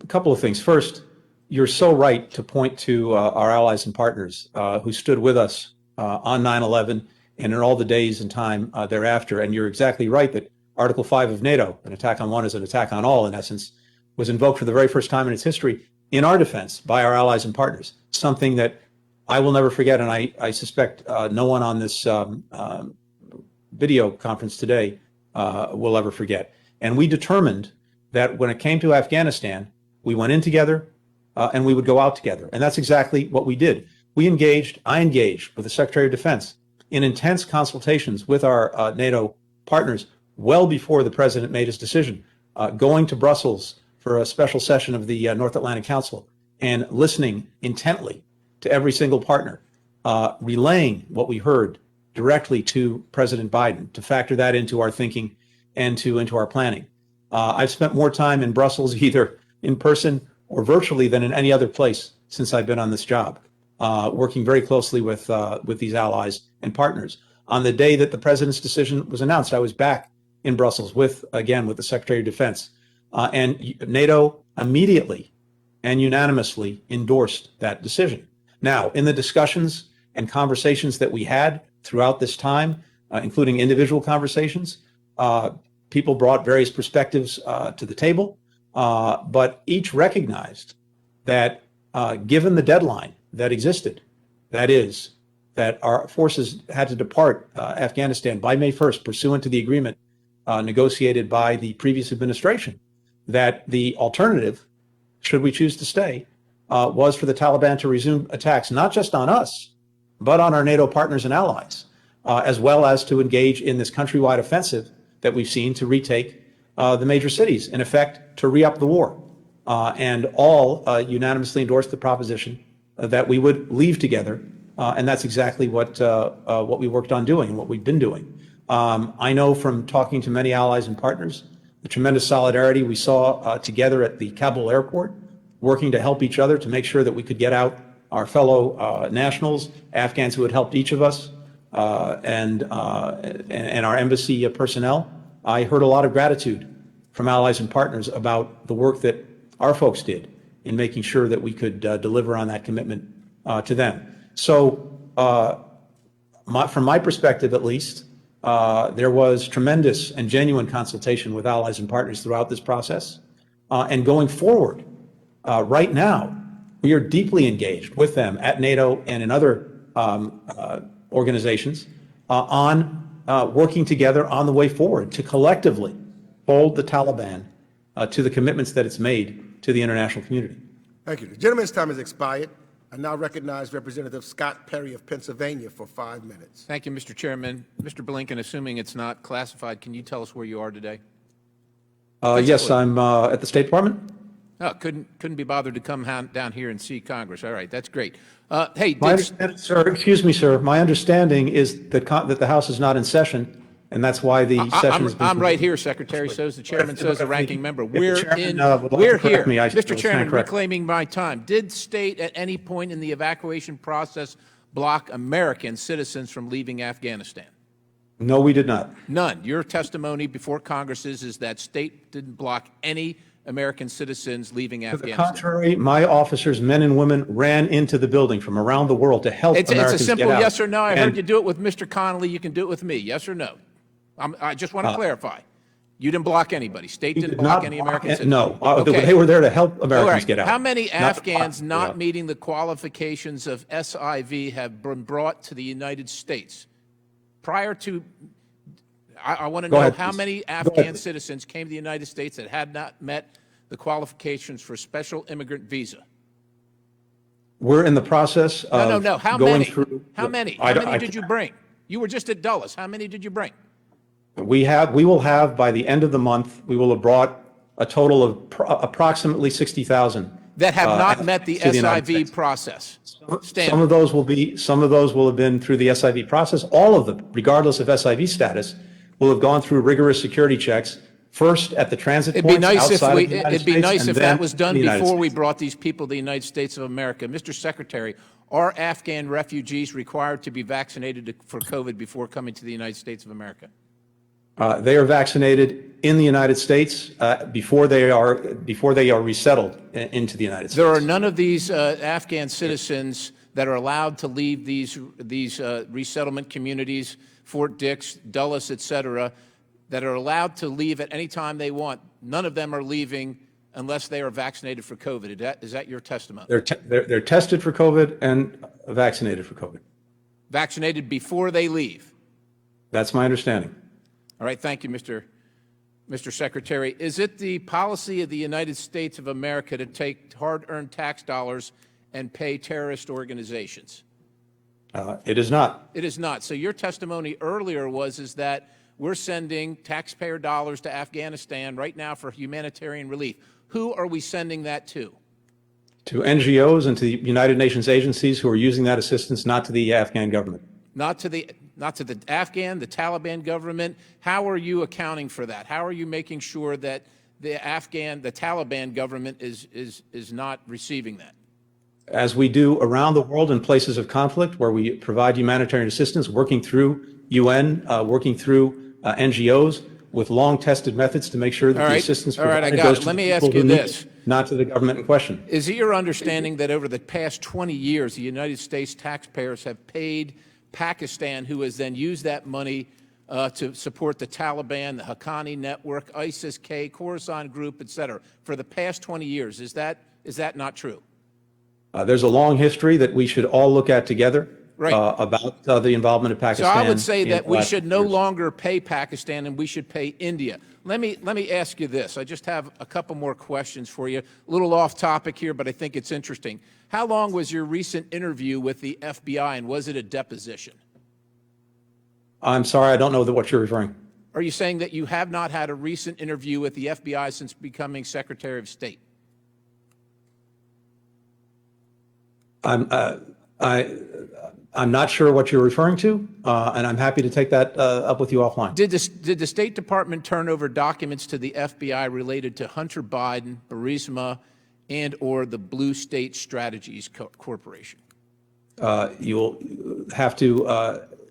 couple of things. First, you're so right to point to our allies and partners who stood with us on 9/11 and in all the days and time thereafter. And you're exactly right that Article 5 of NATO, an attack on one is an attack on all, in essence, was invoked for the very first time in its history in our defense by our allies and partners, something that I will never forget, and I suspect no one on this video conference today will ever forget. And we determined that when it came to Afghanistan, we went in together and we would go out together. And that's exactly what we did. I engaged with the Secretary of Defense in intense consultations with our NATO partners well before the President made his decision, going to Brussels for a special session of the North Atlantic Council and listening intently to every single partner, relaying what we heard directly to President Biden to factor that into our thinking and into our planning. I've spent more time in Brussels, either in person or virtually, than in any other place since I've been on this job, working very closely with these allies and partners. On the day that the President's decision was announced, I was back in Brussels with the Secretary of Defense. And NATO immediately and unanimously endorsed that decision. Now, in the discussions and conversations that we had throughout this time, including individual conversations, people brought various perspectives to the table, but each recognized that given the deadline that existed, that is, that our forces had to depart Afghanistan by May 1st, pursuant to the agreement negotiated by the previous administration, that the alternative, should we choose to stay, was for the Taliban to resume attacks, not just on us, but on our NATO partners and allies, as well as to engage in this countrywide offensive that we've seen to retake the major cities, in effect, to re-up the war. And all unanimously endorsed the proposition that we would leave together, and that's exactly what we worked on doing and what we've been doing. I know from talking to many allies and partners the tremendous solidarity we saw together at the Kabul airport, working to help each other to make sure that we could get out our fellow nationals, Afghans who had helped each of us, and our embassy personnel. I heard a lot of gratitude from allies and partners about the work that our folks did in making sure that we could deliver on that commitment to them. So from my perspective, at least, there was tremendous and genuine consultation with allies and partners throughout this process. And going forward, right now, we are deeply engaged with them at NATO and in other organizations on working together on the way forward to collectively hold the Taliban to the commitments that it's made to the international community. Thank you. The gentleman's time has expired. I now recognize Representative Scott Perry of Pennsylvania for 5 minutes. Thank you, Mr. Chairman. Mr. Blinken, assuming it's not classified, can you tell us where you are today? Yes, I'm at the State Department. Oh, couldn't be bothered to come down here and see Congress. All right, that's great. Hey, Sir, excuse me, sir. My understanding is that the House is not in session, and that's why the session is. I'm right here, Secretary. So's the chairman. So's the ranking member. We're here, Mr. Chairman. Reclaiming my time. Did state at any point in the evacuation process block American citizens from leaving Afghanistan? No, we did not. None. Your testimony before Congress is that state didn't block any American citizens leaving Afghanistan. To the contrary, my officers, men and women, ran into the building from around the world to help Americans get out. It's a simple yes or no. I heard you do it with Mr. Connolly. You can do it with me. Yes or no? I just want to clarify. You didn't block anybody. State didn't block any American citizens. No. Okay. They were there to help Americans get out. How many Afghans not meeting the qualifications of SIV have been brought to the United States? Prior to, I want to know how many Afghan citizens came to the United States that had not met the qualifications for special immigrant visa. We're in the process of no. How going many? through. How many? How many did you bring? You were just at Dulles. How many did you bring? We will have by the end of the month, we will have brought a total of approximately 60,000 that have not met the SIV process. Some of those will have been through the SIV process. All of them, regardless of SIV status, will have gone through rigorous security checks. First at the transit points outside of the United States, if that was done before we brought these people to the United States of America. Mr. Secretary, Are Afghan refugees required to be vaccinated for COVID before coming to the United States of America? They are vaccinated in the United States before they are resettled into the United States. There are none of these Afghan citizens that are allowed to leave these resettlement communities, Fort Dix, Dulles, et cetera, that are allowed to leave at any time they want. None of them are leaving unless they are vaccinated for COVID. Is that your testimony? They're tested for COVID and vaccinated for COVID. Vaccinated before they leave? That's my understanding. All right, thank you, Mr. Secretary. Is it the policy of the United States of America to take hard-earned tax dollars and pay terrorist organizations? It is not. It is not. So your testimony earlier is that we're sending taxpayer dollars to Afghanistan right now for humanitarian relief. Who are we sending that to? To NGOs and to the United Nations agencies who are using that assistance, not to the Afghan government. Not to the Afghan, the Taliban government. How are you accounting for that? How are you making sure that the Taliban government is not receiving that? As we do around the world in places of conflict where we provide humanitarian assistance, working through UN, working through NGOs with long-tested methods to make sure that the assistance provided goes to the people who need it, not to the government in question. Is it your understanding that over the past 20 years, the United States taxpayers have paid Pakistan, who has then used that money to support the Taliban, the Haqqani Network, ISIS-K, Khorasan Group, et cetera, for the past 20 years? Is that not true? There's a long history that we should all look at together about the involvement of Pakistan. So I would say that we should no longer pay Pakistan and we should pay India. Let me ask you this. I just have a couple more questions for you. A little off topic here, but I think it's interesting. How long was your recent interview with the FBI, and was it a deposition? I'm sorry, I don't know what you're referring. Are you saying that you have not had a recent interview with the FBI since becoming Secretary of State? I'm not sure what you're referring to, and I'm happy to take that up with you offline. Did the State Department turn over documents to the FBI related to Hunter Biden, Burisma, and or the Blue State Strategies Corporation? You'll have to.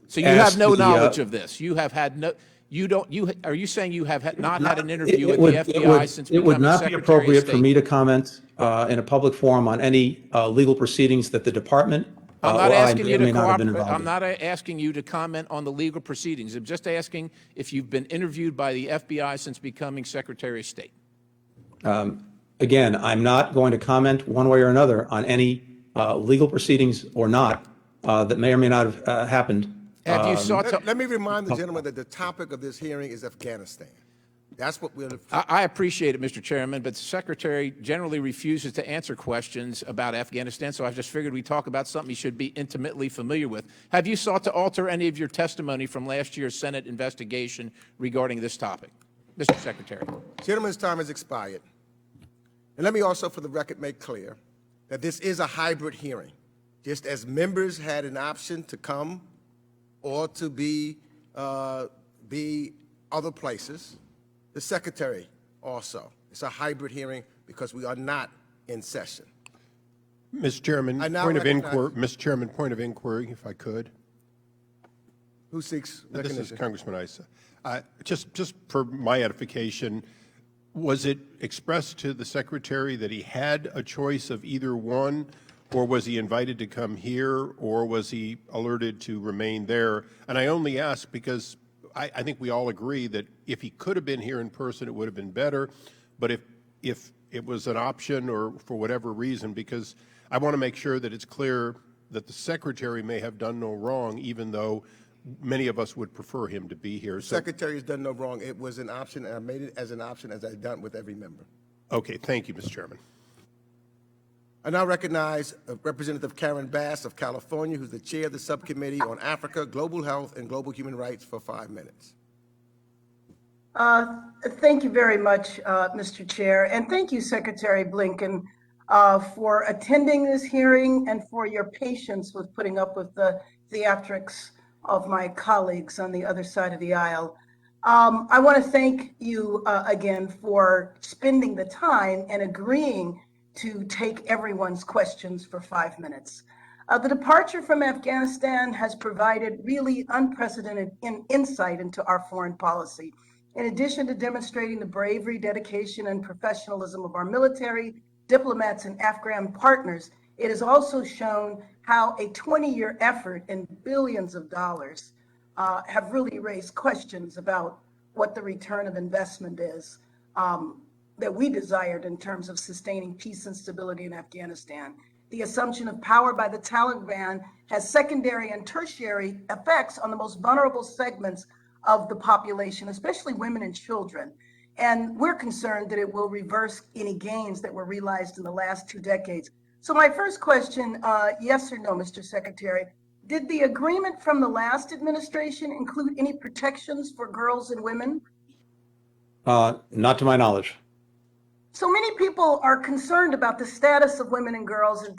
So you have no knowledge of this. You have had no. You don't. Are you saying you have not had an interview with the FBI since becoming Secretary of State? It would not be appropriate for me to comment in a public forum on any legal proceedings that the department. I'm not asking you to cooperate. I'm not asking you to comment on the legal proceedings. I'm just asking if you've been interviewed by the FBI since becoming Secretary of State. Again, I'm not going to comment one way or another on any legal proceedings or not that may or may not have happened. Have you sought to? Let me remind the gentleman that the topic of this hearing is Afghanistan. That's what we're. I appreciate it, Mr. Chairman, but the Secretary generally refuses to answer questions about Afghanistan, so I just figured we'd talk about something he should be intimately familiar with. Have you sought to alter any of your testimony from last year's Senate investigation regarding this topic? Mr. Secretary. Gentleman's time has expired. And let me also, for the record, make clear that this is a hybrid hearing. Just as members had an option to come or to be other places, the Secretary also. It's a hybrid hearing because we are not in session. Mr. Chairman, Mr. Chairman, point of inquiry, if I could. Who seeks recognition? This is Congressman Issa. Just for my edification, was it expressed to the Secretary that he had a choice of either one, or was he invited to come here, or was he alerted to remain there? And I only ask because I think we all agree that if he could have been here in person, it would have been better. But if it was an option or for whatever reason, because I want to make sure that it's clear that the Secretary may have done no wrong, even though many of us would prefer him to be here. The Secretary has done no wrong. It was an option, and I made it as an option as I've done with every member. Okay, thank you, Mr. Chairman. I now recognize Representative Karen Bass of California, who's the chair of the Subcommittee on Africa, Global Health, and Global Human Rights for 5 minutes. Thank you very much, Mr. Chair, and thank you, Secretary Blinken, for attending this hearing and for your patience with putting up with the theatrics of my colleagues on the other side of the aisle. I want to thank you again for spending the time and agreeing to take everyone's questions for 5 minutes. The departure from Afghanistan has provided really unprecedented insight into our foreign policy. In addition to demonstrating the bravery, dedication, and professionalism of our military, diplomats, and Afghan partners, it has also shown how a 20-year effort and billions of dollars have really raised questions about what the return of investment is that we desired in terms of sustaining peace and stability in Afghanistan. The assumption of power by the Taliban has secondary and tertiary effects on the most vulnerable segments of the population, especially women and children. And we're concerned that it will reverse any gains that were realized in the last 2 decades. So my first question, yes or no, Mr. Secretary, did the agreement from the last administration include any protections for girls and women? Not to my knowledge. So many people are concerned about the status of women and girls in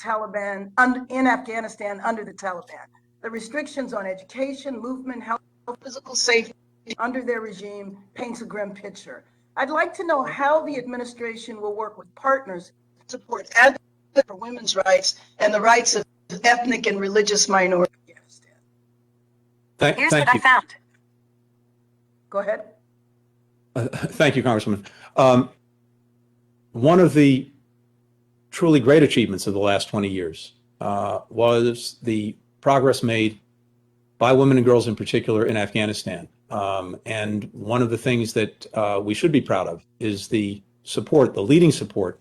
Afghanistan under the Taliban. The restrictions on education, movement, health, physical safety under their regime paints a grim picture. I'd like to know how the administration will work with partners to support advocacy for women's rights and the rights of ethnic and religious minorities in Afghanistan. Here's what I found. Go ahead. Thank you, Congresswoman. One of the truly great achievements of the last 20 years was the progress made by women and girls in particular in Afghanistan. And one of the things that we should be proud of is the support, the leading support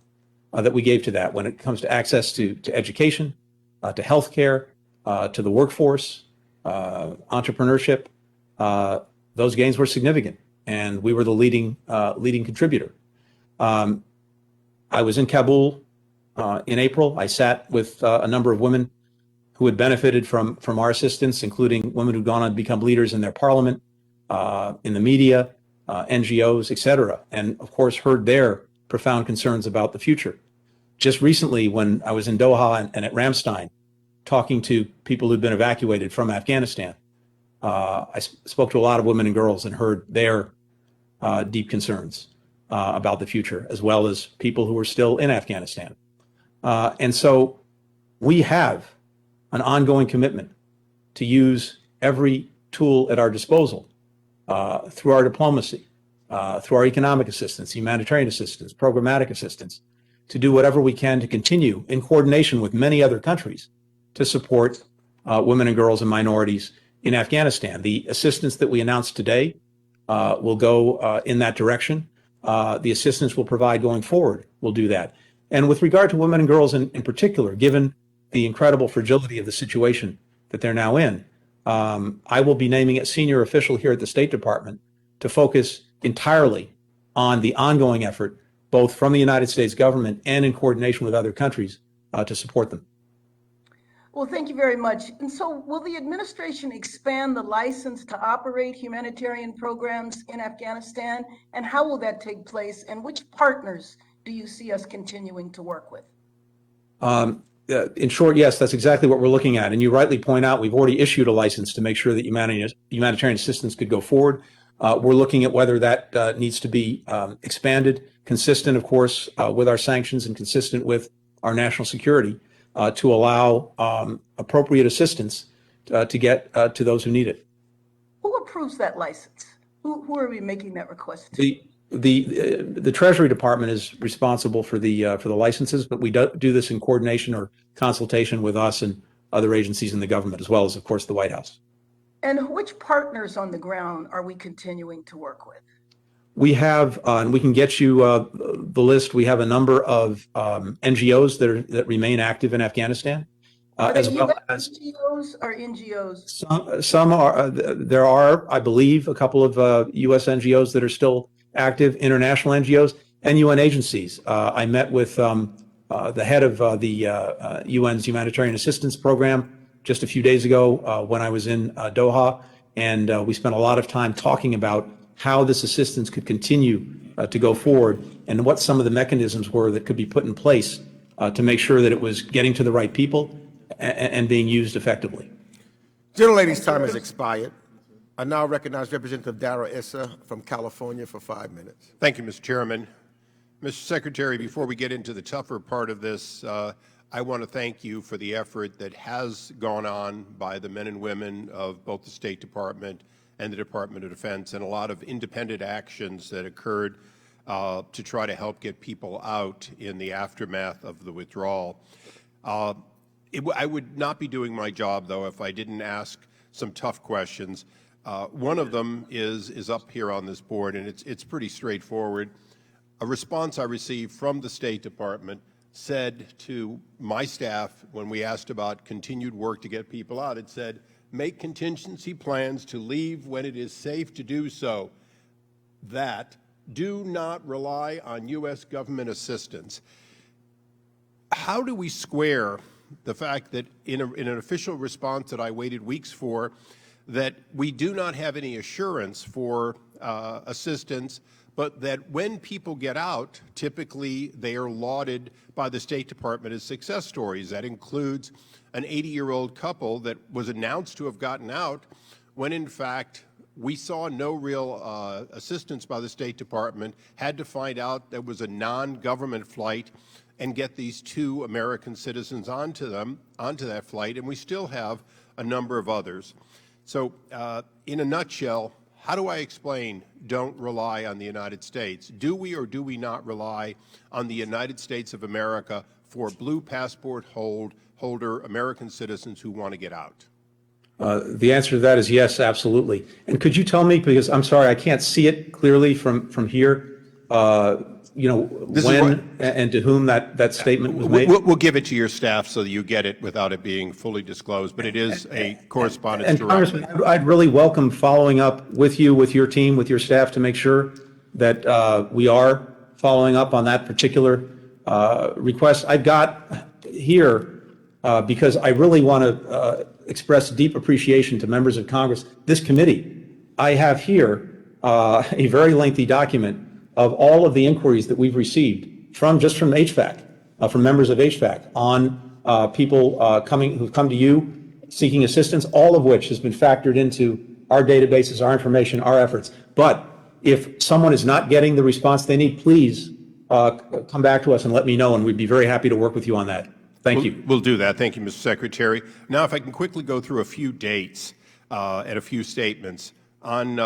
that we gave to that when it comes to access to education, to healthcare, to the workforce, entrepreneurship. Those gains were significant, and we were the leading contributor. I was in Kabul in April. I sat with a number of women who had benefited from our assistance, including women who'd gone on to become leaders in their parliament, in the media, NGOs, et cetera, and of course heard their profound concerns about the future. Just recently, when I was in Doha and at Ramstein, talking to people who'd been evacuated from Afghanistan, I spoke to a lot of women and girls and heard their deep concerns about the future, as well as people who are still in Afghanistan. And so we have an ongoing commitment to use every tool at our disposal through our diplomacy, through our economic assistance, humanitarian assistance, programmatic assistance, to do whatever we can to continue in coordination with many other countries to support women and girls and minorities in Afghanistan. The assistance that we announced today will go in that direction. The assistance we'll provide going forward will do that. And with regard to women and girls in particular, given the incredible fragility of the situation that they're now in, I will be naming a senior official here at the State Department to focus entirely on the ongoing effort, both from the United States government and in coordination with other countries, to support them. Well, thank you very much. And so will the administration expand the license to operate humanitarian programs in Afghanistan? And how will that take place? And which partners do you see us continuing to work with? In short, yes, that's exactly what we're looking at. And you rightly point out, we've already issued a license to make sure that humanitarian assistance could go forward. We're looking at whether that needs to be expanded, consistent, of course, with our sanctions and consistent with our national security, to allow appropriate assistance to get to those who need it. Who approves that license? Who are we making that request to? The Treasury Department is responsible for the licenses, but we do this in coordination or consultation with us and other agencies in the government, as well as, of course, the White House. And which partners on the ground are we continuing to work with? We have, and we can get you the list. We have a number of NGOs that remain active in Afghanistan, as well as NGOs or NGOs. Some are. There are, I believe, a couple of U.S. NGOs that are still active, international NGOs, and UN agencies. I met with the head of the UN's Humanitarian Assistance Program just a few days ago when I was in Doha, and we spent a lot of time talking about how this assistance could continue to go forward and what some of the mechanisms were that could be put in place to make sure that it was getting to the right people and being used effectively. Gentlelady's time has expired. I now recognize Representative Dara Issa from California for 5 minutes. Thank you, Mr. Chairman. Mr. Secretary, before we get into the tougher part of this, I want to thank you for the effort that has gone on by the men and women of both the State Department and the Department of Defense, and a lot of independent actions that occurred to try to help get people out in the aftermath of the withdrawal. I would not be doing my job, though, if I didn't ask some tough questions. One of them is up here on this board, and it's pretty straightforward. A response I received from the State Department said to my staff when we asked about continued work to get people out, it said, make contingency plans to leave when it is safe to do so. That do not rely on U.S. government assistance. How do we square the fact that in an official response that I waited weeks for, that we do not have any assurance for assistance, but that when people get out, typically they are lauded by the State Department as success stories? That includes an 80-year-old couple that was announced to have gotten out when, in fact, we saw no real assistance by the State Department, had to find out there was a non-government flight and get these 2 American citizens onto that flight, and we still have a number of others. So in a nutshell, how do I explain don't rely on the United States? Do we or do we not rely on the United States of America for blue passport holder American citizens who want to get out? The answer to that is yes, absolutely. And could you tell me, because I'm sorry, I can't see it clearly from here, when and to whom that statement was made? We'll give it to your staff so that you get it without it being fully disclosed, but it is a correspondence and directly. Congressman, I'd really welcome following up with you, with your team, with your staff to make sure that we are following up on that particular request. I've got here, because I really want to express deep appreciation to members of Congress, this committee. I have here a very lengthy document of all of the inquiries that we've received from HVAC, from members of HVAC on people who've come to you seeking assistance, all of which has been factored into our databases, our information, our efforts. But if someone is not getting the response they need, please come back to us and let me know, and we'd be very happy to work with you on that. Thank you. We'll do that. Thank you, Mr. Secretary. Now, if I can quickly go through a few dates and a few statements. On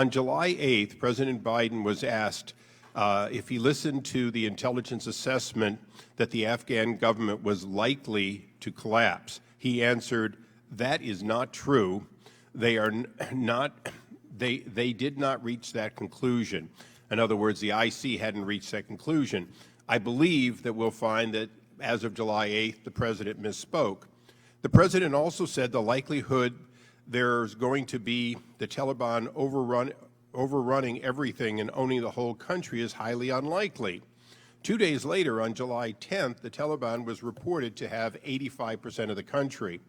July 8th, President Biden was asked if he listened to the intelligence assessment that the Afghan government was likely to collapse. He answered, that is not true. They are not, they did not reach that conclusion. In other words, the IC hadn't reached that conclusion. I believe that we'll find that as of July 8th, the President misspoke. The President also said the likelihood there's going to be the Taliban overrunning everything and owning the whole country is highly unlikely. 2 days later, on July 10th, the Taliban was reported to have 85% of the country.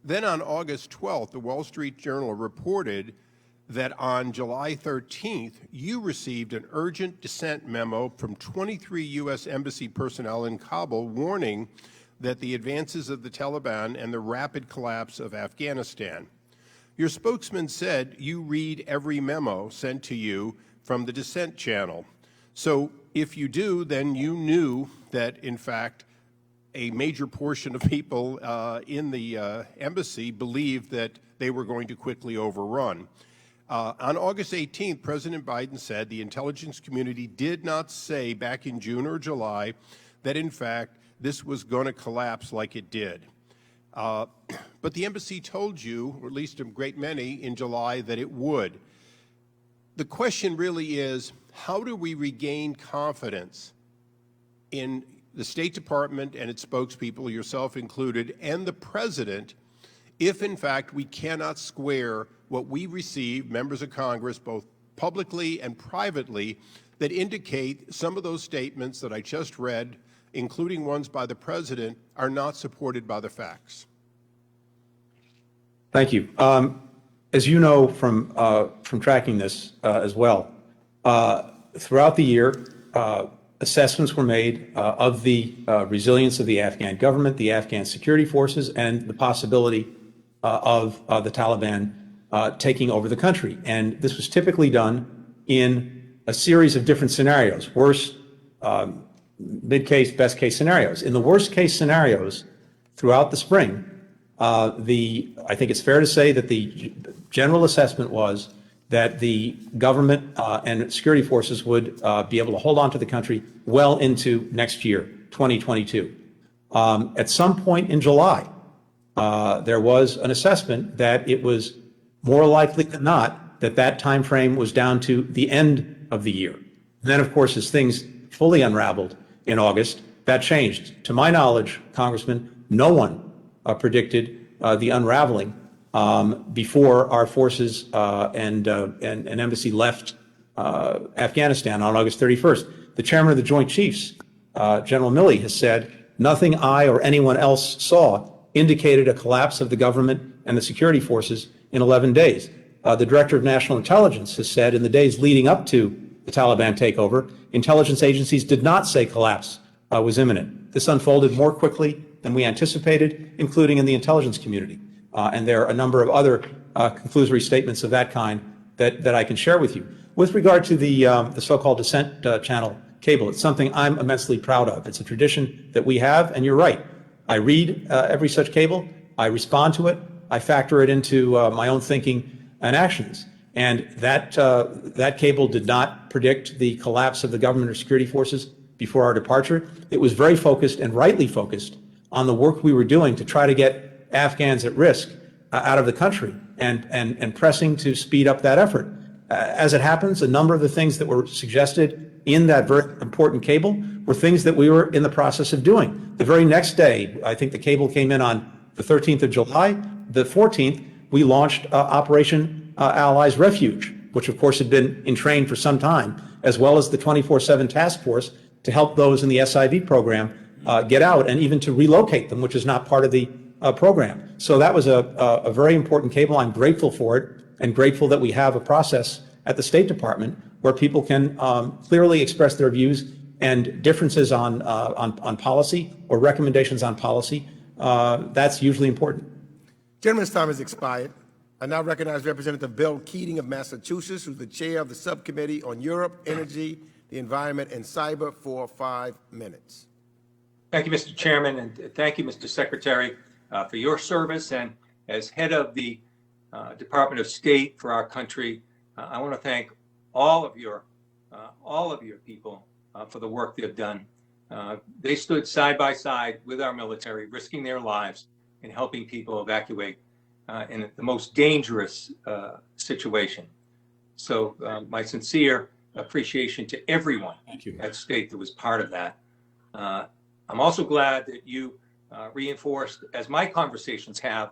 Then on August 12th, the Wall Street Journal reported that on July 13th, you received an urgent dissent memo from 23 U.S. Embassy personnel in Kabul warning that the advances of the Taliban and the rapid collapse of Afghanistan. Your spokesman said you read every memo sent to you from the dissent channel. So if you do, then you knew that, in fact, a major portion of people in the embassy believed that they were going to quickly overrun. On August 18th, President Biden said the intelligence community did not say back in June or July that, in fact, this was going to collapse like it did. But the embassy told you, or at least a great many, in July that it would. The question really is, how do we regain confidence in the State Department and its spokespeople, yourself included, and the President, if, in fact, we cannot square what we receive, members of Congress, both publicly and privately, that indicate some of those statements that I just read, including ones by the President, are not supported by the facts? Thank you. As you know from tracking this as well, throughout the year, assessments were made of the resilience of the Afghan government, the Afghan security forces, and the possibility of the Taliban taking over the country. And this was typically done in a series of different scenarios. Worst, mid-case, best-case scenarios. In the worst-case scenarios throughout the spring, I think it's fair to say that the general assessment was that the government and security forces would be able to hold on to the country well into next year, 2022. At some point in July, there was an assessment that it was more likely than not that that time frame was down to the end of the year. And then, of course, as things fully unraveled in August, that changed. To my knowledge, Congressman, no one predicted the unraveling before our forces and embassy left Afghanistan on August 31st. The chairman of the Joint Chiefs, General Milley, has said, nothing I or anyone else saw indicated a collapse of the government and the security forces in 11 days. The director of national intelligence has said in the days leading up to the Taliban takeover, intelligence agencies did not say collapse was imminent. This unfolded more quickly than we anticipated, including in the intelligence community. And there are a number of other conclusory statements of that kind that I can share with you. With regard to the so-called descent channel cable, it's something I'm immensely proud of. It's a tradition that we have, and you're right. I read every such cable, I respond to it, I factor it into my own thinking and actions. And that cable did not predict the collapse of the government or security forces before our departure. It was very focused and rightly focused on the work we were doing to try to get Afghans at risk out of the country and pressing to speed up that effort. As it happens, a number of the things that were suggested in that very important cable were things that we were in the process of doing. The very next day, I think the cable came in on the 13th of July, the 14th, we launched Operation Allies Refuge, which of course had been in train for some time, as well as the 24/7 task force to help those in the SIV program get out and even to relocate them, which is not part of the program. So that was a very important cable. I'm grateful for it and grateful that we have a process at the State Department where people can clearly express their views and differences on policy or recommendations on policy. That's usually important. Gentleman's time has expired. I now recognize Representative Bill Keating of Massachusetts, who's the chair of the Subcommittee on Europe, Energy, the Environment, and Cyber for 5 minutes. Thank you, Mr. Chairman, and thank you, Mr. Secretary, for your service. And as head of the Department of State for our country, I want to thank all of your people for the work they've done. They stood side by side with our military, risking their lives in helping people evacuate in the most dangerous situation. So my sincere appreciation to everyone at State that was part of that. I'm also glad that you reinforced, as my conversations have,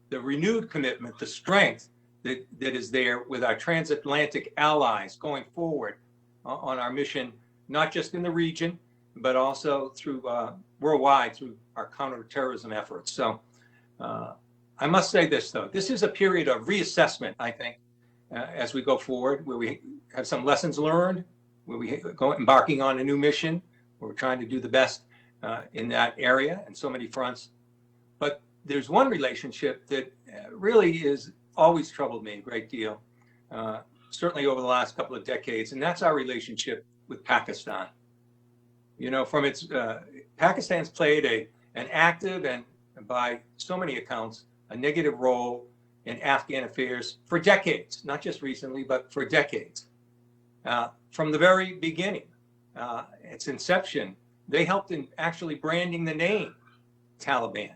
the renewed commitment, the strength that is there with our transatlantic allies going forward on our mission, not just in the region, but also through worldwide through our counterterrorism efforts. So I must say this, though. This is a period of reassessment, I think, as we go forward, where we have some lessons learned, where we go embarking on a new mission, where we're trying to do the best in that area and so many fronts. But there's one relationship that really is always troubled me a great deal, certainly over the last couple of decades, and that's our relationship with Pakistan. You know, from its Pakistan's played an active and by so many accounts a negative role in Afghan affairs for decades, not just recently, but for decades. From the very beginning, its inception, they helped in actually branding the name Taliban.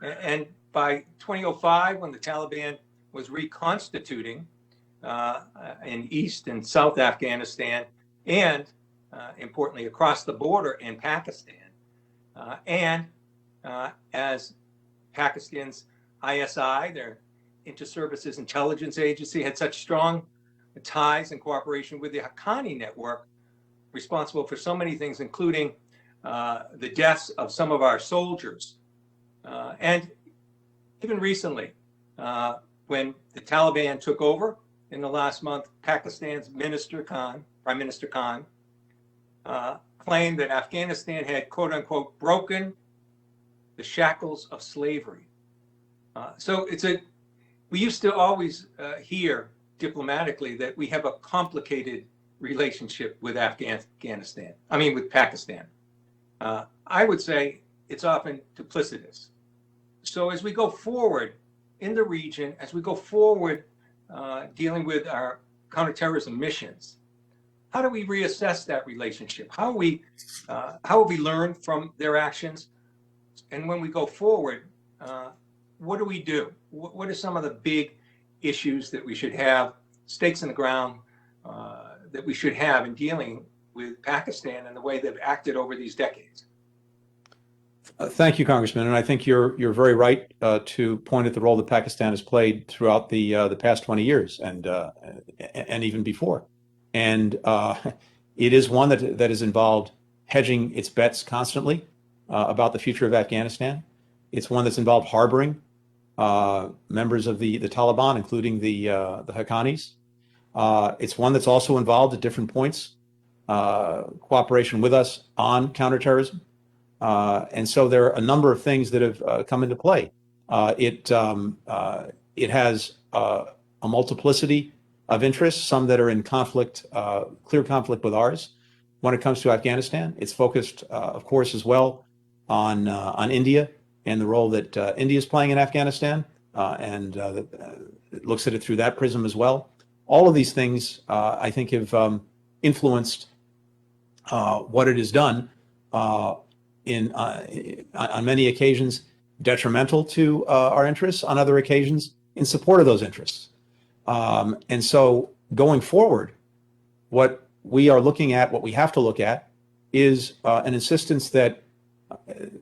And by 2005, when the Taliban was reconstituting in East and South Afghanistan, and importantly, across the border in Pakistan, and as Pakistan's ISI, their Inter-Services Intelligence Agency, had such strong ties and cooperation with the Haqqani network, responsible for so many things, including the deaths of some of our soldiers. And even recently, when the Taliban took over in the last month, Pakistan's Prime Minister Khan, claimed that Afghanistan had, quote unquote, broken the shackles of slavery. So we used to always hear diplomatically that we have a complicated relationship with with Pakistan. I would say it's often duplicitous. So as we go forward in the region, as we go forward dealing with our counterterrorism missions, how do we reassess that relationship? How have we learned from their actions? And when we go forward, what do we do? What are some of the big issues that we should have, stakes in the ground, that we should have in dealing with Pakistan and the way they've acted over these decades? Thank you, Congressman. And I think you're very right to point at the role that Pakistan has played throughout the past 20 years and even before. And it is one that has involved hedging its bets constantly about the future of Afghanistan. It's one that's involved harboring members of the Taliban, including the Haqqanis. It's one that's also involved at different points cooperation with us on counterterrorism. And so there are a number of things that have come into play. It has a multiplicity of interests, some that are in conflict, clear conflict with ours. When it comes to Afghanistan, it's focused, of course, as well on India and the role that India is playing in Afghanistan, and it looks at it through that prism as well. All of these things, I think, have influenced what it has done on many occasions detrimental to our interests, on other occasions in support of those interests. And so going forward, what we are looking at, what we have to look at, is an insistence that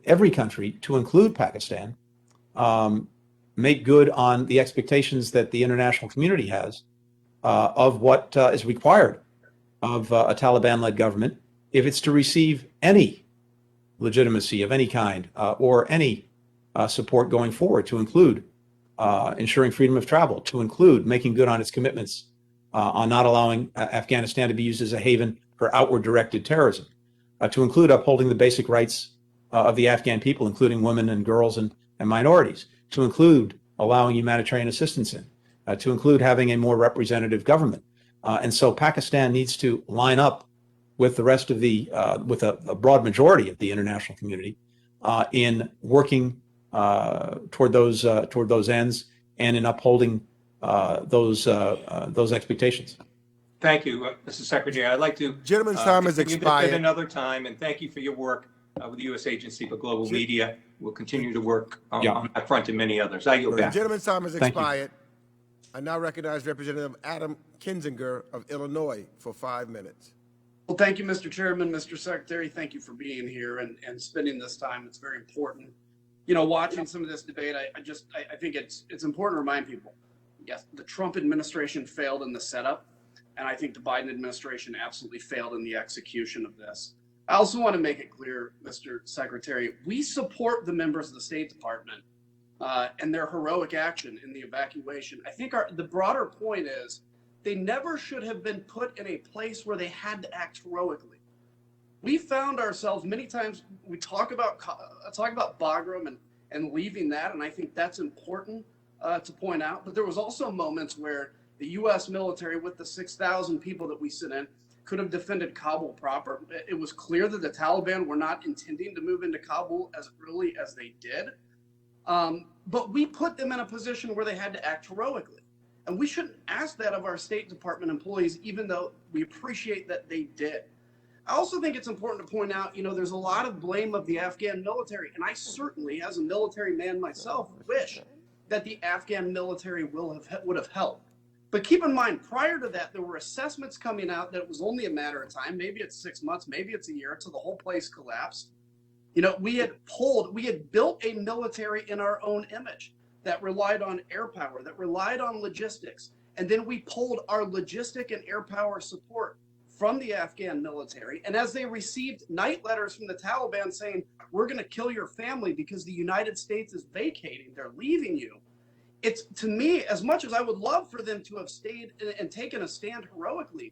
every country, to include Pakistan, make good on the expectations that the international community has of what is required of a Taliban-led government if it's to receive any legitimacy of any kind or any support going forward, to include ensuring freedom of travel, to include making good on its commitments on not allowing Afghanistan to be used as a haven for outward directed terrorism, to include upholding the basic rights of the Afghan people, including women and girls and minorities, to include allowing humanitarian assistance in, to include having a more representative government. And so Pakistan needs to line up with the rest of with a broad majority of the international community in working toward those ends and in upholding those expectations. Thank you, Mr. Secretary. I'd like to Gentleman's time has expired. At another time, and thank you for your work with the U.S. Agency for Global Media. We'll continue to work on that front and many others. I yield back. Gentleman's time has expired. I now recognize Representative Adam Kinzinger of Illinois for 5 minutes. Well, thank you, Mr. Chairman, Mr. Secretary. Thank you for being here and spending this time. It's very important. You know, watching some of this debate, I think it's important to remind people, yes, the Trump administration failed in the setup, and I think the Biden administration absolutely failed in the execution of this. I also want to make it clear, Mr. Secretary, we support the members of the State Department and their heroic action in the evacuation. I think the broader point is they never should have been put in a place where they had to act heroically. We found ourselves many times, we talk about Bagram and leaving that, and I think that's important to point out. But there was also moments where the U.S. military, with the 6,000 people that we sent in, could have defended Kabul proper. It was clear that the Taliban were not intending to move into Kabul as early as they did. But we put them in a position where they had to act heroically. And we shouldn't ask that of our State Department employees, even though we appreciate that they did. I also think it's important to point out, you know, there's a lot of blame of the Afghan military. And I certainly, as a military man myself, wish that the Afghan military would have helped. But keep in mind, prior to that, there were assessments coming out that it was only a matter of time. Maybe it's 6 months, maybe it's a year, until the whole place collapsed. You know, we had built a military in our own image that relied on air power, that relied on logistics. And then we pulled our logistic and air power support from the Afghan military. And as they received night letters from the Taliban saying, we're going to kill your family because the United States is vacating, they're leaving you. It's, to me, as much as I would love for them to have stayed and taken a stand heroically,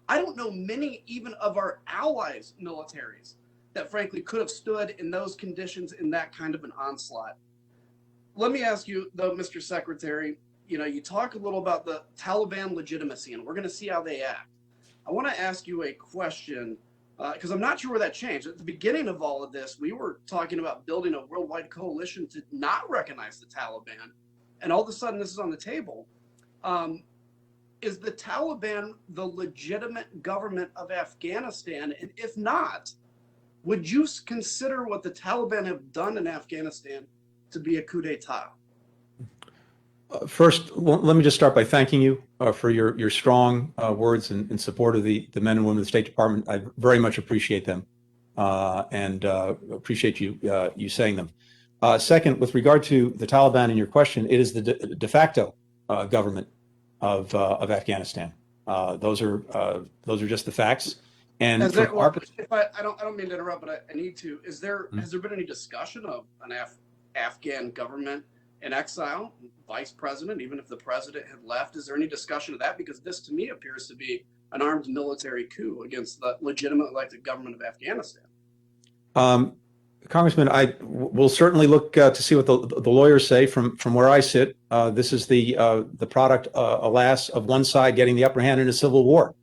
I don't know many even of our allies' militaries that frankly could have stood in those conditions in that kind of an onslaught. Let me ask you, though, Mr. Secretary, you know, you talk a little about the Taliban legitimacy, and we're going to see how they act. I want to ask you a question because I'm not sure where that changed. At the beginning of all of this, we were talking about building a worldwide coalition to not recognize the Taliban, and all of a sudden this is on the table. Is the Taliban the legitimate government of Afghanistan? And if not, would you consider what the Taliban have done in Afghanistan to be a coup d'etat? First, let me just start by thanking you for your strong words in support of the men and women of the State Department. I very much appreciate them and appreciate you saying them. Second, with regard to the Taliban and your question, it is the de facto government of Afghanistan. Those are just the facts. And if I don't mean to interrupt, but I need to. Has there been any discussion of an Afghan government in exile, vice president, even if the president had left? Is there any discussion of that? Because this, to me, appears to be an armed military coup against the legitimate elected government of Afghanistan. Congressman, I will certainly look to see what the lawyers say. From where I sit, this is the product, alas, of one side getting the upper hand in a civil war.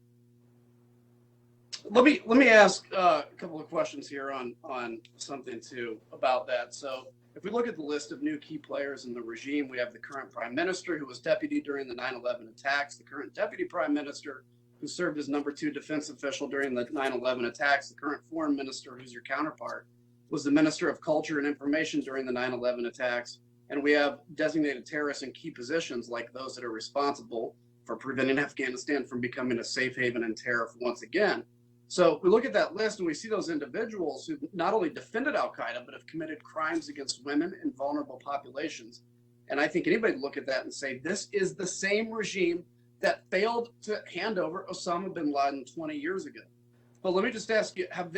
Let me ask a couple of questions here on something too about that. So if we look at the list of new key players in the regime, we have the current prime minister who was deputy during the 9/11 attacks, the current deputy prime minister who served as #2 defense official during the 9/11 attacks, the current foreign minister who's your counterpart was the Minister of Culture and Information during the 9/11 attacks. And we have designated terrorists in key positions like those that are responsible for preventing Afghanistan from becoming a safe haven and terror once again. So we look at that list and we see those individuals who not only defended al-Qaeda, but have committed crimes against women and vulnerable populations. And I think anybody would look at that and say, this is the same regime that failed to hand over Osama bin Laden 20 years ago. But let me just ask you, have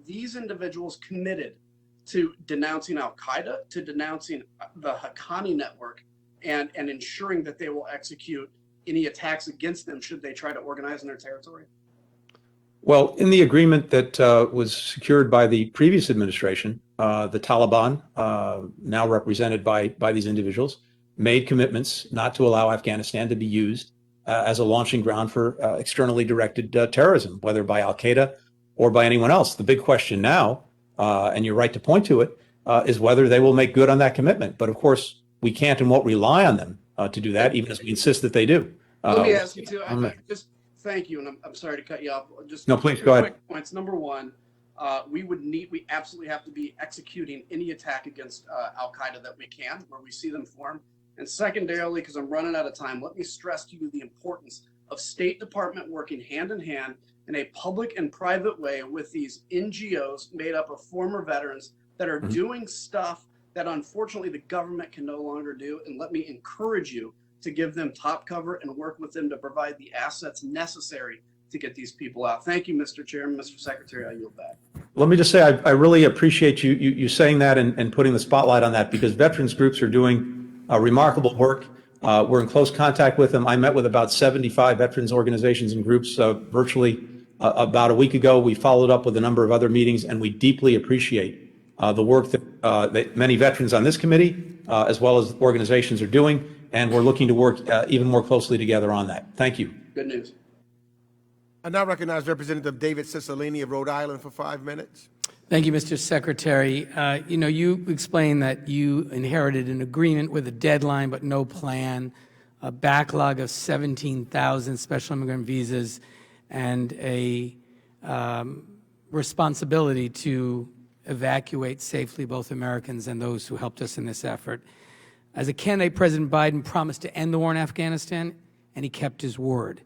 these individuals committed to denouncing al-Qaeda, to denouncing the Haqqani network, and ensuring that they will execute any attacks against them should they try to organize in their territory? Well, in the agreement that was secured by the previous administration, the Taliban, now represented by these individuals, made commitments not to allow Afghanistan to be used as a launching ground for externally directed terrorism, whether by al-Qaeda or by anyone else. The big question now, and you're right to point to it, is whether they will make good on that commitment. But of course, we can't and won't rely on them to do that, even as we insist that they do. Let me ask you too. Thank you, and I'm sorry to cut you off. Just no, please go ahead. Points. Number one, we absolutely have to be executing any attack against al-Qaeda that we can, where we see them form. And secondarily, because I'm running out of time, let me stress to you the importance of State Department working hand in hand in a public and private way with these NGOs made up of former veterans that are doing stuff that unfortunately the government can no longer do. And let me encourage you to give them top cover and work with them to provide the assets necessary to get these people out. Thank you, Mr. Chairman. Mr. Secretary, I yield back. Let me just say, I really appreciate you saying that and putting the spotlight on that, because veterans groups are doing remarkable work. We're in close contact with them. I met with about 75 veterans organizations and groups virtually about a week ago. We followed up with a number of other meetings, and we deeply appreciate the work that many veterans on this committee, as well as organizations, are doing. And we're looking to work even more closely together on that. Thank you. Good news. I now recognize Representative David Cicilline of Rhode Island for 5 minutes. Thank you, Mr. Secretary. You explained that you inherited an agreement with a deadline but no plan, a backlog of 17,000 special immigrant visas, and a responsibility to evacuate safely both Americans and those who helped us in this effort. As a candidate, President Biden promised to end the war in Afghanistan, and he kept his word.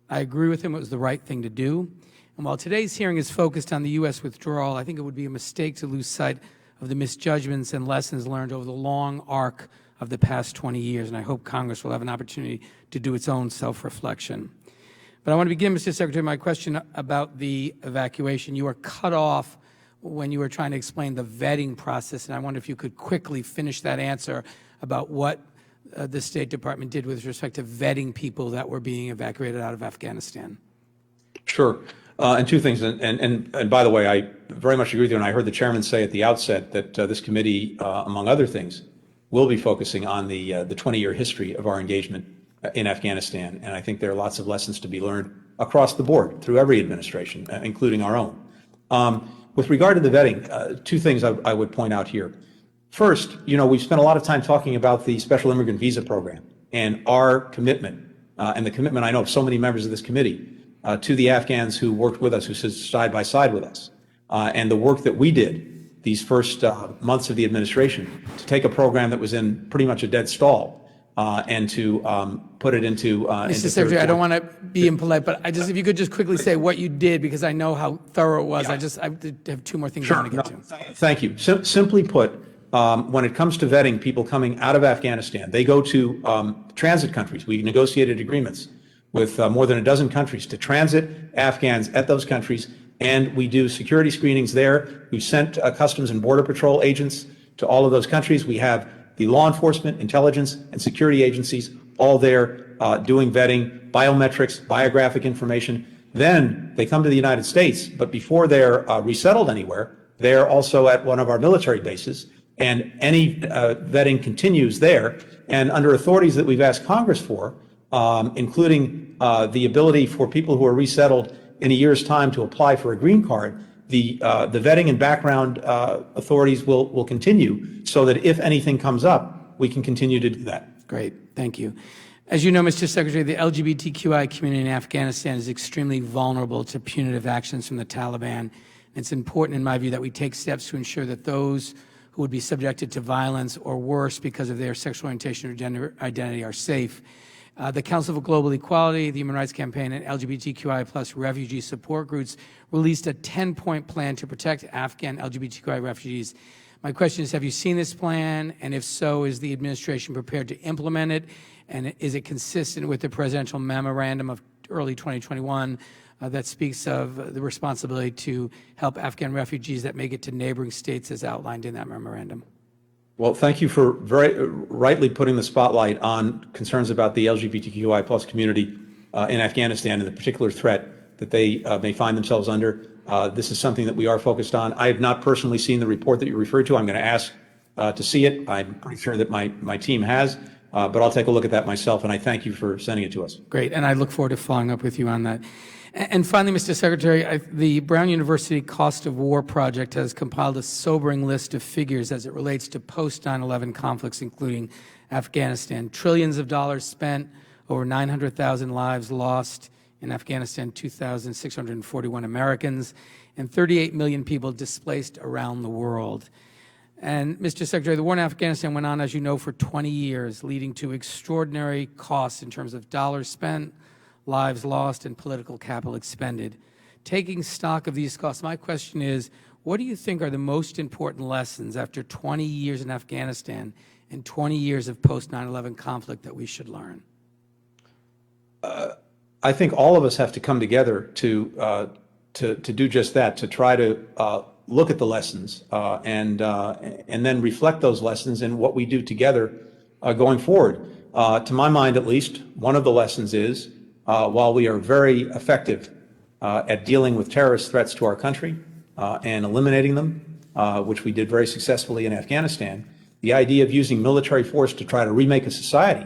I agree with him. It was the right thing to do. And while today's hearing is focused on the U.S. withdrawal, I think it would be a mistake to lose sight of the misjudgments and lessons learned over the long arc of the past 20 years, and I hope Congress will have an opportunity to do its own self-reflection. But I want to begin, Mr. Secretary, my question about the evacuation. You were cut off when you were trying to explain the vetting process, and I wonder if you could quickly finish that answer about what the State Department did with respect to vetting people that were being evacuated out of Afghanistan. Sure. And two things. And by the way, I very much agree with you. And I heard the chairman say at the outset that this committee, among other things, will be focusing on the 20-year history of our engagement in Afghanistan. And I think there are lots of lessons to be learned across the board through every administration, including our own. With regard to the vetting, two things I would point out here. First, we've spent a lot of time talking about the Special Immigrant Visa Program and our commitment, and the commitment I know of so many members of this committee, to the Afghans who worked with us, who stood side by side with us, and the work that we did these first months of the administration to take a program that was in pretty much a dead stall and to put it into Mr. Secretary, I don't want to be impolite, but if you could just quickly say what you did, because I know how thorough it was. Yeah. I have two more things I want to get to. Thank you. Simply put, when it comes to vetting people coming out of Afghanistan, they go to transit countries. We negotiated agreements with more than a dozen countries to transit Afghans at those countries, and we do security screenings there. We've sent Customs and Border Patrol agents to all of those countries. We have the law enforcement, intelligence, and security agencies all there doing vetting, biometrics, biographic information. Then they come to the United States, but before they're resettled anywhere, they're also at one of our military bases, and any vetting continues there. And under authorities that we've asked Congress for, including the ability for people who are resettled in a year's time to apply for a green card, the vetting and background authorities will continue so that if anything comes up, we can continue to do that. Great, thank you. As you know, Mr. Secretary, the LGBTQI community in Afghanistan is extremely vulnerable to punitive actions from the Taliban. It's important, in my view, that we take steps to ensure that those who would be subjected to violence or worse because of their sexual orientation or gender identity are safe. The Council for Global Equality, the Human Rights Campaign, and LGBTQI+ refugee support groups released a 10-point plan to protect Afghan LGBTQI refugees. My question is, have you seen this plan? And if so, is the administration prepared to implement it? And is it consistent with the presidential memorandum of early 2021 that speaks of the responsibility to help Afghan refugees that make it to neighboring states as outlined in that memorandum? Well, thank you for very rightly putting the spotlight on concerns about the LGBTQI+ community in Afghanistan and the particular threat that they may find themselves under. This is something that we are focused on. I have not personally seen the report that you referred to. I'm going to ask to see it. I'm pretty sure that my team has, but I'll take a look at that myself, and I thank you for sending it to us. Great, and I look forward to following up with you on that. And finally, Mr. Secretary, the Brown University Cost of War Project has compiled a sobering list of figures as it relates to post-9/11 conflicts, including Afghanistan. Trillions of dollars spent, over 900,000 lives lost in Afghanistan, 2,641 Americans, and 38 million people displaced around the world. And, Mr. Secretary, the war in Afghanistan went on, as you know, for 20 years, leading to extraordinary costs in terms of dollars spent, lives lost, and political capital expended. Taking stock of these costs, my question is, what do you think are the most important lessons after 20 years in Afghanistan and 20 years of post-9/11 conflict that we should learn? I think all of us have to come together to do just that, to try to look at the lessons and then reflect those lessons in what we do together going forward. To my mind, at least, one of the lessons is while we are very effective at dealing with terrorist threats to our country and eliminating them, which we did very successfully in Afghanistan, the idea of using military force to try to remake a society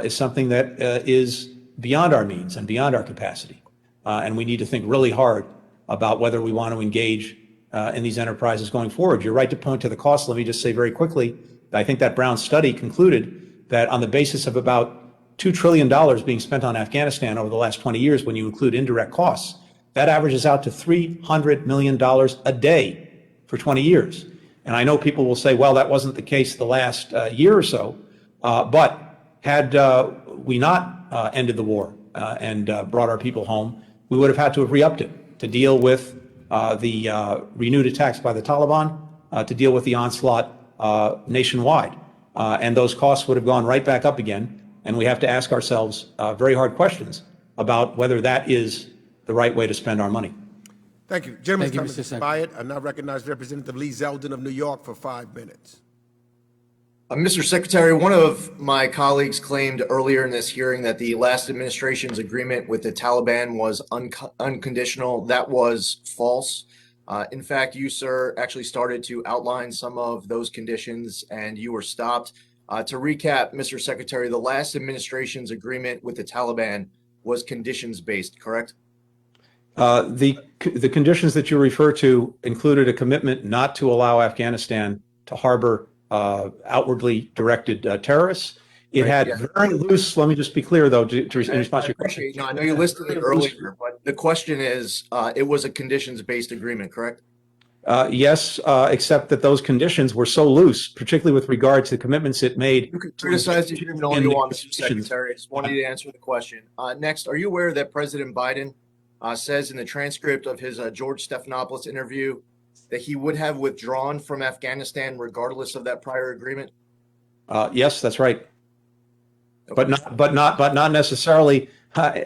is something that is beyond our means and beyond our capacity. And we need to think really hard about whether we want to engage in these enterprises going forward. You're right to point to the cost. Let me just say very quickly, I think that Brown study concluded that on the basis of about $2 trillion being spent on Afghanistan over the last 20 years, when you include indirect costs, that averages out to $300 million a day for 20 years. And I know people will say, well, that wasn't the case the last year or so, but had we not ended the war and brought our people home, we would have had to have re-upped it to deal with the renewed attacks by the Taliban, to deal with the onslaught nationwide. And those costs would have gone right back up again. And we have to ask ourselves very hard questions about whether that is the right way to spend our money. Thank you. Gentleman's time Mr. is expired. I now recognize Representative Lee Zeldin of New York for 5 minutes. Mr. Secretary, one of my colleagues claimed earlier in this hearing that the last administration's agreement with the Taliban was unconditional. That was false. In fact, you, sir, actually started to outline some of those conditions and you were stopped. To recap, Mr. Secretary, the last administration's agreement with the Taliban was conditions-based, correct? The conditions that you refer to included a commitment not to allow Afghanistan to harbor outwardly directed terrorists. It had very loose, let me just be clear though, in response to your question. No, I know you listed it earlier, but the question is, it was a conditions-based agreement, correct? Yes, except that those conditions were so loose, particularly with regard to the commitments it made. You can criticize the agreement all you want, Mr. Secretary. I just wanted you to answer the question. Next, are you aware that President Biden says in the transcript of his George Stephanopoulos interview that he would have withdrawn from Afghanistan regardless of that prior agreement? Yes, that's right. But not necessarily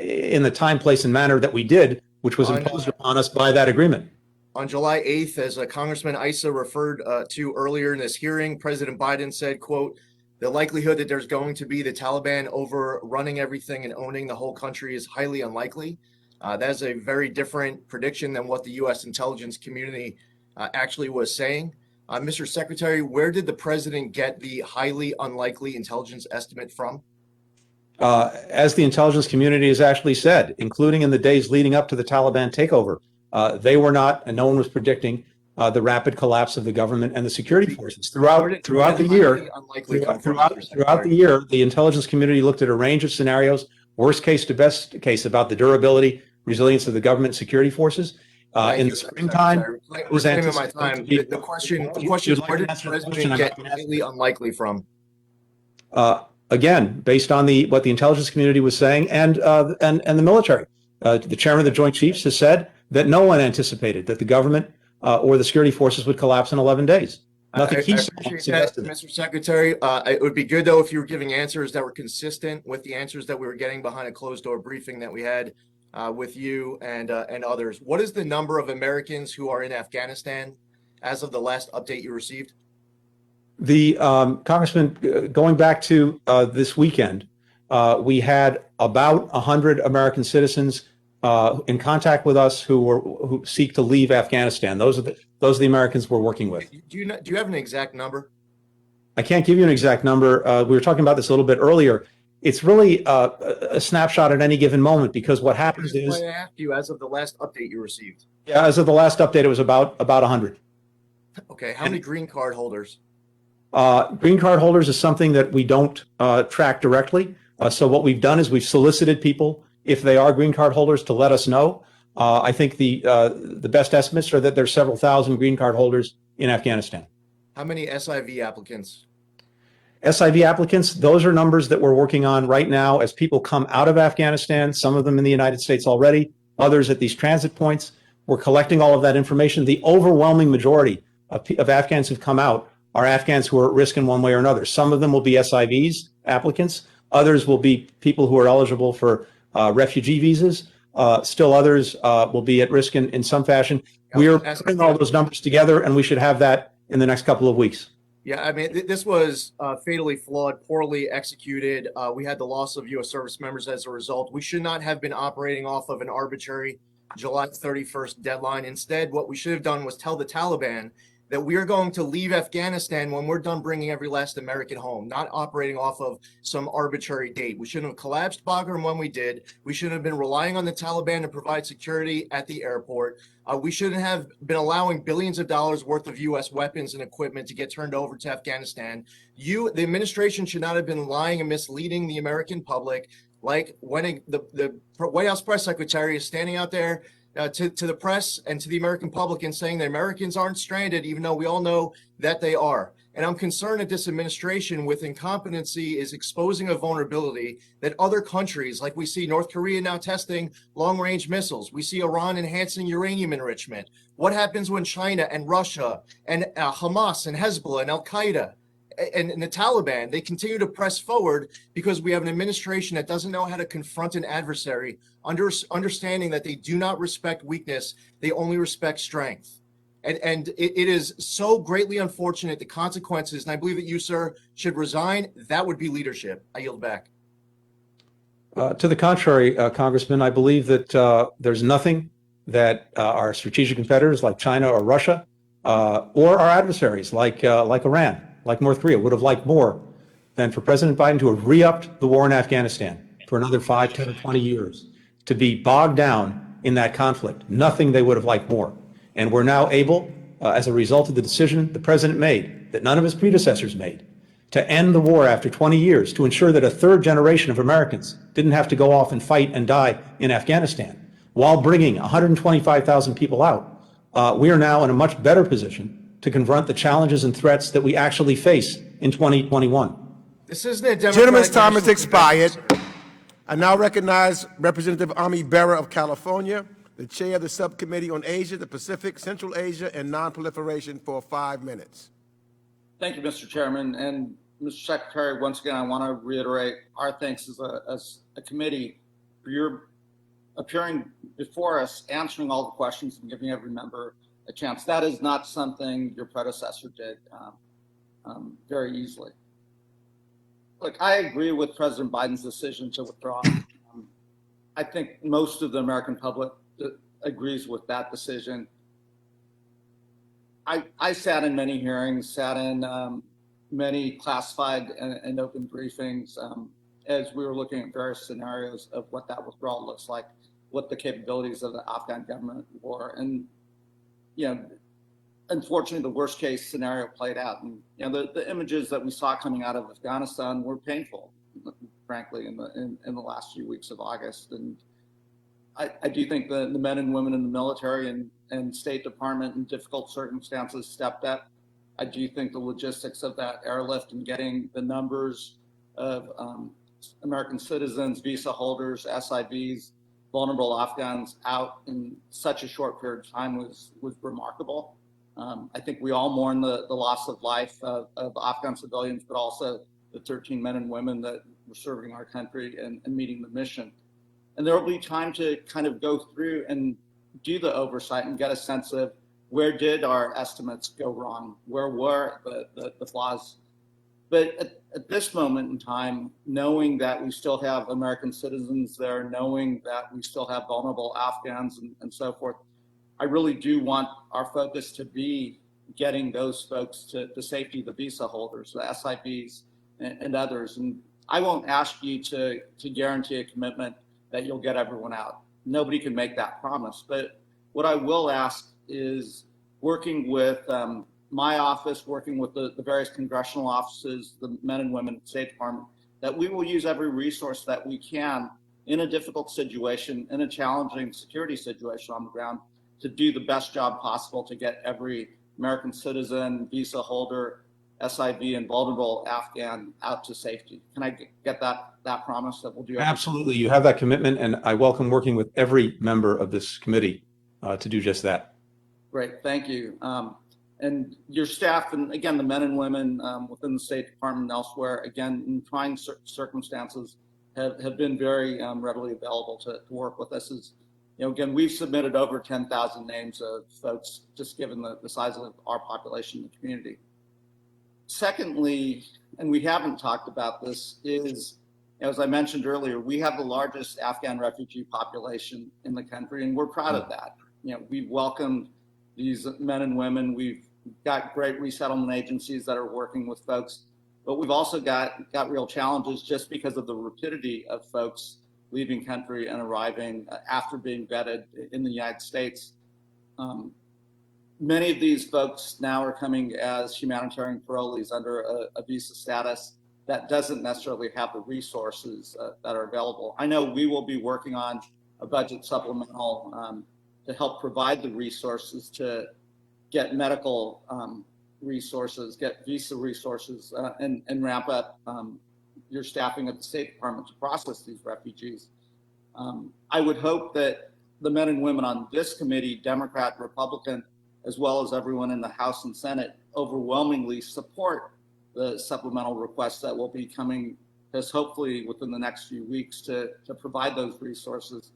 in the time, place, and manner that we did, which was imposed upon us by that agreement. On July 8th, as Congressman Issa referred to earlier in this hearing, President Biden said, quote, "The likelihood that there's going to be the Taliban overrunning everything and owning the whole country is highly unlikely." That is a very different prediction than what the U.S. intelligence community actually was saying. Mr. Secretary, where did the president get the highly unlikely intelligence estimate from? As the intelligence community has actually said, including in the days leading up to the Taliban takeover, they were not, and no one was predicting the rapid collapse of the government and the security forces throughout the year. Throughout the year, the intelligence community looked at a range of scenarios, worst case to best case, about the durability, resilience of the government security forces. In the springtime, it was anticipated. The question is, where did the president get highly unlikely from? Again, based on what the intelligence community was saying and the military. The chairman of the Joint Chiefs has said that no one anticipated that the government or the security forces would collapse in 11 days. Nothing he suggested. Mr. Secretary, it would be good, though, if you were giving answers that were consistent with the answers that we were getting behind a closed-door briefing that we had with you and others. What is the number of Americans who are in Afghanistan as of the last update you received? The Congressman, going back to this weekend, we had about 100 American citizens in contact with us who seek to leave Afghanistan. Those are the Americans we're working with. Do you have an exact number? I can't give you an exact number. We were talking about this a little bit earlier. It's really a snapshot at any given moment, because what happens is. I asked you as of the last update you received. Yeah, as of the last update, it was about 100. Okay, how many green card holders? Green card holders is something that we don't track directly. So what we've done is we've solicited people, if they are green card holders, to let us know. I think the best estimates are that there's several thousand green card holders in Afghanistan. How many SIV applicants? SIV applicants, those are numbers that we're working on right now as people come out of Afghanistan, some of them in the United States already, others at these transit points. We're collecting all of that information. The overwhelming majority of Afghans who've come out are Afghans who are at risk in one way or another. Some of them will be SIVs, applicants. Others will be people who are eligible for refugee visas. Still others will be at risk in some fashion. We are putting all those numbers together, and we should have that in the next couple of weeks. Yeah, I mean, this was fatally flawed, poorly executed. We had the loss of U.S. service members as a result. We should not have been operating off of an arbitrary July 31st deadline. Instead, what we should have done was tell the Taliban that we are going to leave Afghanistan when we're done bringing every last American home, not operating off of some arbitrary date. We shouldn't have collapsed Bagram when we did. We shouldn't have been relying on the Taliban to provide security at the airport. We shouldn't have been allowing billions of dollars worth of U.S. weapons and equipment to get turned over to Afghanistan. The administration should not have been lying and misleading the American public, like when the White House press secretary is standing out there to the press and to the American public and saying that Americans aren't stranded, even though we all know that they are. And I'm concerned that this administration with incompetency is exposing a vulnerability that other countries, like we see North Korea now testing long-range missiles. We see Iran enhancing uranium enrichment. What happens when China and Russia and Hamas and Hezbollah and Al-Qaeda and the Taliban, they continue to press forward because we have an administration that doesn't know how to confront an adversary, understanding that they do not respect weakness, they only respect strength. And it is so greatly unfortunate, the consequences, and I believe that you, sir, should resign. That would be leadership. I yield back. To the contrary, Congressman, I believe that there's nothing that our strategic competitors like China or Russia or our adversaries like Iran, like North Korea, would have liked more than for President Biden to have re-upped the war in Afghanistan for another 5, 10, or 20 years, to be bogged down in that conflict. Nothing they would have liked more. And we're now able, as a result of the decision the president made, that none of his predecessors made, to end the war after 20 years, to ensure that a third generation of Americans didn't have to go off and fight and die in Afghanistan, while bringing 125,000 people out. We are now in a much better position to confront the challenges and threats that we actually face in 2021. This isn't a Democratic Gentleman's time has National expired. I now recognize Representative Ami Bera of California, the chair of the Subcommittee on Asia, the Pacific, Central Asia, and Nonproliferation for 5 minutes. Thank you, Mr. Chairman. And Mr. Secretary, once again, I want to reiterate our thanks as a committee for your appearing before us, answering all the questions and giving every member a chance. That is not something your predecessor did very easily. Look, I agree with President Biden's decision to withdraw. I think most of the American public agrees with that decision. I sat in many hearings, sat in many classified and open briefings as we were looking at various scenarios of what that withdrawal looks like, what the capabilities of the Afghan government were. And, you know, unfortunately, the worst case scenario played out. And, you know, the images that we saw coming out of Afghanistan were painful, frankly, in the last few weeks of August. And I do think the men and women in the military and State Department in difficult circumstances stepped up. I do think the logistics of that airlift and getting the numbers of American citizens, visa holders, SIVs, vulnerable Afghans out in such a short period of time was remarkable. I think we all mourn the loss of life of Afghan civilians, but also the 13 men and women that were serving our country and meeting the mission. And there will be time to kind of go through and do the oversight and get a sense of where did our estimates go wrong? Where were the flaws? But at this moment in time, knowing that we still have American citizens there, knowing that we still have vulnerable Afghans and so forth, I really do want our focus to be getting those folks to safety, the visa holders, the SIVs, and others. And I won't ask you to guarantee a commitment that you'll get everyone out. Nobody can make that promise. But what I will ask is working with my office, working with the various congressional offices, the men and women at the State Department, that we will use every resource that we can in a difficult situation, in a challenging security situation on the ground, to do the best job possible to get every American citizen, visa holder, SIV, and vulnerable Afghan out to safety. Can I get that promise that we'll do everything? Absolutely. You have that commitment, and I welcome working with every member of this committee to do just that. Great. Thank you. And your staff, and again, the men and women within the State Department and elsewhere, again, in trying circumstances, have been very readily available to work with us. As, you know, again, we've submitted over 10,000 names of folks, just given the size of our population in the community. Secondly, and we haven't talked about this, is, as I mentioned earlier, we have the largest Afghan refugee population in the country, and we're proud of that. You know, we've welcomed these men and women. We've got great resettlement agencies that are working with folks, but we've also got real challenges just because of the rapidity of folks leaving country and arriving after being vetted in the United States. Many of these folks now are coming as humanitarian parolees under a visa status that doesn't necessarily have the resources that are available. I know we will be working on a budget supplemental to help provide the resources to get medical resources, get visa resources, and ramp up your staffing at the State Department to process these refugees. I would hope that the men and women on this committee, Democrat, Republican, as well as everyone in the House and Senate, overwhelmingly support the supplemental requests that will be coming as hopefully within the next few weeks to provide those resources.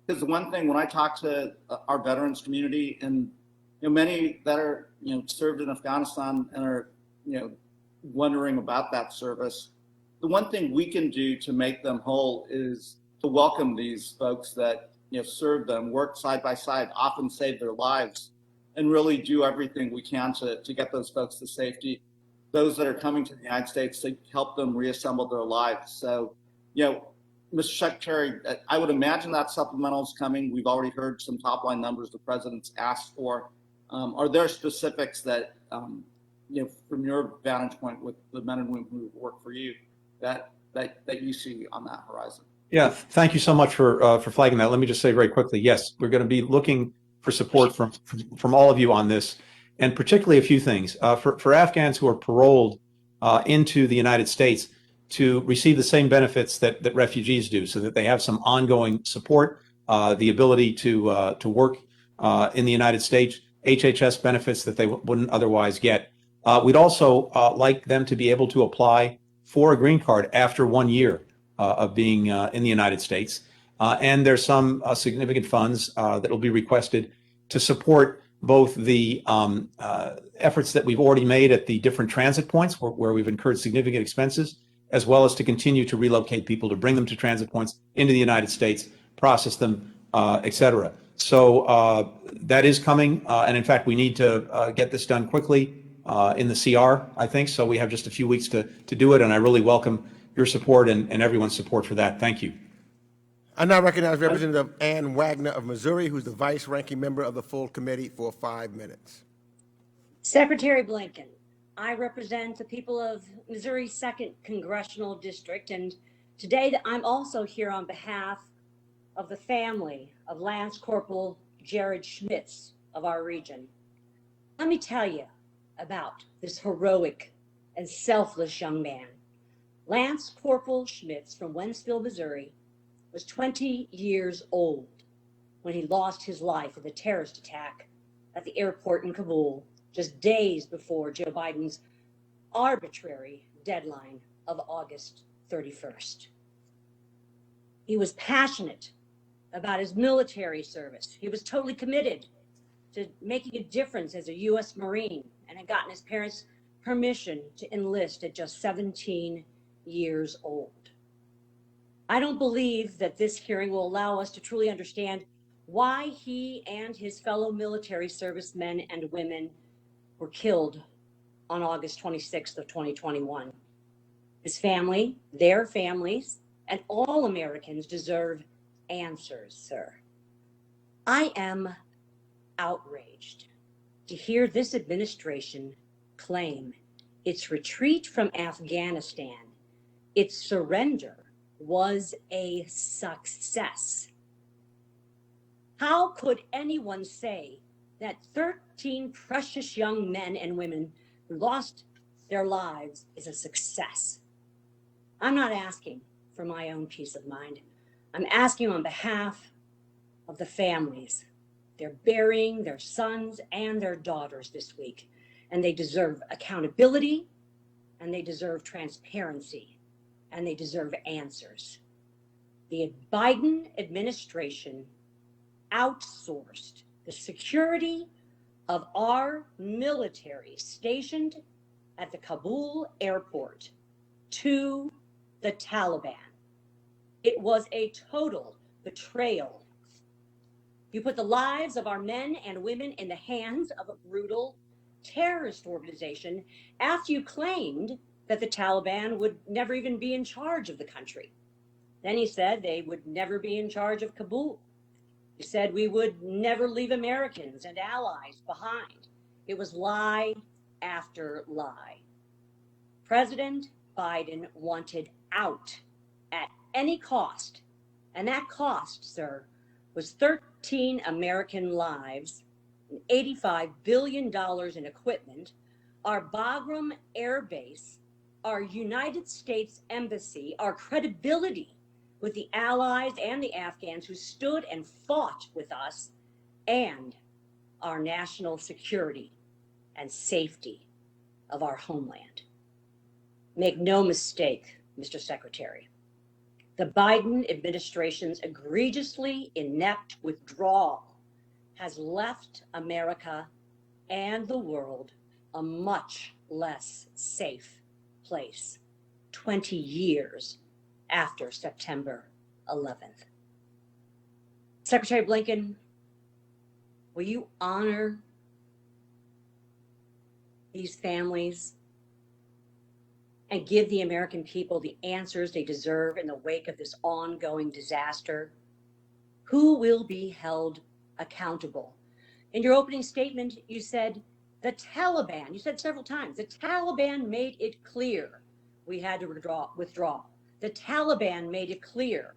Because the one thing, when I talk to our veterans community, and many that are served in Afghanistan and are wondering about that service, the one thing we can do to make them whole is to welcome these folks that served them, worked side by side, often saved their lives, and really do everything we can to get those folks to safety. Those that are coming to the United States, to help them reassemble their lives. So, Mr. Secretary, I would imagine that supplemental is coming. We've already heard some top line numbers the president's asked for. Are there specifics that, from your vantage point with the men and women who work for you, that you see on that horizon? Yeah, thank you so much for flagging that. Let me just say very quickly, yes, we're going to be looking for support from all of you on this, and particularly a few things. For Afghans who are paroled into the United States to receive the same benefits that refugees do, so that they have some ongoing support, the ability to work in the United States, HHS benefits that they wouldn't otherwise get. We'd also like them to be able to apply for a green card after 1 year of being in the United States. And there's some significant funds that will be requested to support both the efforts that we've already made at the different transit points where we've incurred significant expenses, as well as to continue to relocate people, to bring them to transit points into the United States, process them, et cetera. So that is coming. And in fact, we need to get this done quickly in the CR, I think. So we have just a few weeks to do it. And I really welcome your support and everyone's support for that. Thank you. I now recognize Representative Ann Wagner of Missouri, who's the vice ranking member of the full committee, for 5 minutes. Secretary Blinken, I represent the people of Missouri's 2nd Congressional District, and today I'm also here on behalf of the family of Lance Corporal Jared Schmitz of our region. Let me tell you about this heroic and selfless young man. Lance Corporal Schmitz from Wentzville, Missouri, was 20 years old when he lost his life in the terrorist attack at the airport in Kabul just days before Joe Biden's arbitrary deadline of August 31st. He was passionate about his military service. He was totally committed to making a difference as a U.S. Marine and had gotten his parents' permission to enlist at just 17 years old. I don't believe that this hearing will allow us to truly understand why he and his fellow military servicemen and women were killed on August 26th of 2021. His family, their families, and all Americans deserve answers, sir. I am outraged to hear this administration claim its retreat from Afghanistan, its surrender, was a success. How could anyone say that 13 precious young men and women who lost their lives is a success? I'm not asking for my own peace of mind. I'm asking on behalf of the families. They're burying their sons and their daughters this week, and they deserve accountability, and they deserve transparency, and they deserve answers. The Biden administration outsourced the security of our military stationed at the Kabul airport to the Taliban. It was a total betrayal. You put the lives of our men and women in the hands of a brutal terrorist organization after you claimed that the Taliban would never even be in charge of the country. Then he said they would never be in charge of Kabul. He said we would never leave Americans and allies behind. It was lie after lie. President Biden wanted out at any cost, and that cost, sir, was 13 American lives, $85 billion in equipment, our Bagram Air Base, our United States Embassy, our credibility with the allies and the Afghans who stood and fought with us, and our national security and safety of our homeland. Make no mistake, Mr. Secretary, the Biden administration's egregiously inept withdrawal has left America and the world a much less safe place 20 years after September 11th. Secretary Blinken, will you honor these families and give the American people the answers they deserve in the wake of this ongoing disaster? Who will be held accountable? In your opening statement, you said the Taliban, you said several times, the Taliban made it clear we had to withdraw. The Taliban made it clear,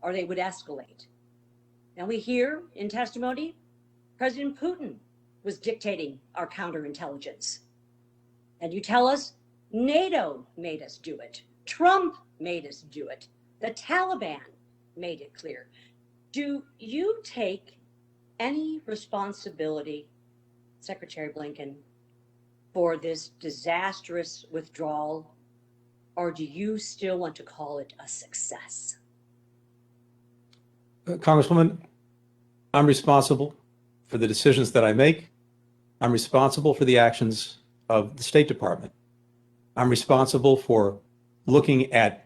or they would escalate. Now we hear in testimony, President Putin was dictating our counterintelligence. And you tell us NATO made us do it. Trump made us do it. The Taliban made it clear. Do you take any responsibility, Secretary Blinken, for this disastrous withdrawal, or do you still want to call it a success? Congresswoman, I'm responsible for the decisions that I make. I'm responsible for the actions of the State Department. I'm responsible for looking at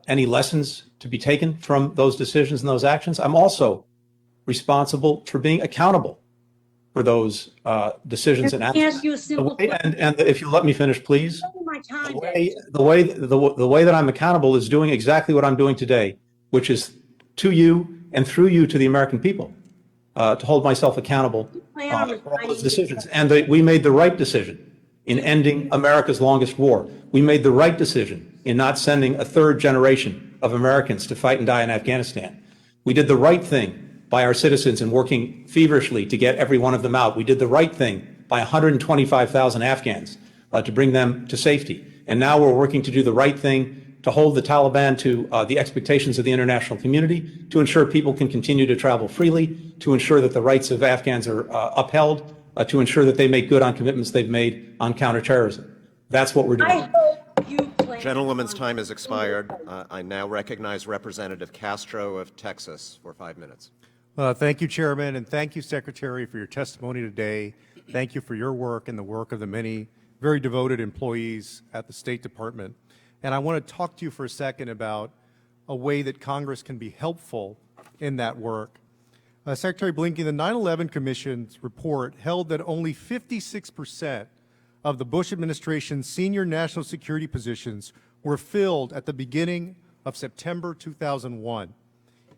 any lessons to be taken from those decisions and those actions. I'm also responsible for being accountable for those decisions and actions. Let me ask you a simple question. And if you let me finish, please. My time, The way that I'm accountable is doing exactly what I'm doing today, which is to you and through you to the American people, to hold myself accountable for all those decisions. And we made the right decision in ending America's longest war. We made the right decision in not sending a third generation of Americans to fight and die in Afghanistan. We did the right thing by our citizens in working feverishly to get every one of them out. We did the right thing by 125,000 Afghans to bring them to safety. And now we're working to do the right thing to hold the Taliban to the expectations of the international community, to ensure people can continue to travel freely, to ensure that the rights of Afghans are upheld, to ensure that they make good on commitments they've made on counterterrorism. That's what we're doing. Gentlewoman's time has expired. I now recognize Representative Castro of Texas for 5 minutes. Thank you, Chairman, and thank you, Secretary, for your testimony today. Thank you for your work and the work of the many very devoted employees at the State Department. And I want to talk to you for a second about a way that Congress can be helpful in that work. Secretary Blinken, the 9/11 Commission's report held that only 56% of the Bush administration's senior national security positions were filled at the beginning of September 2001,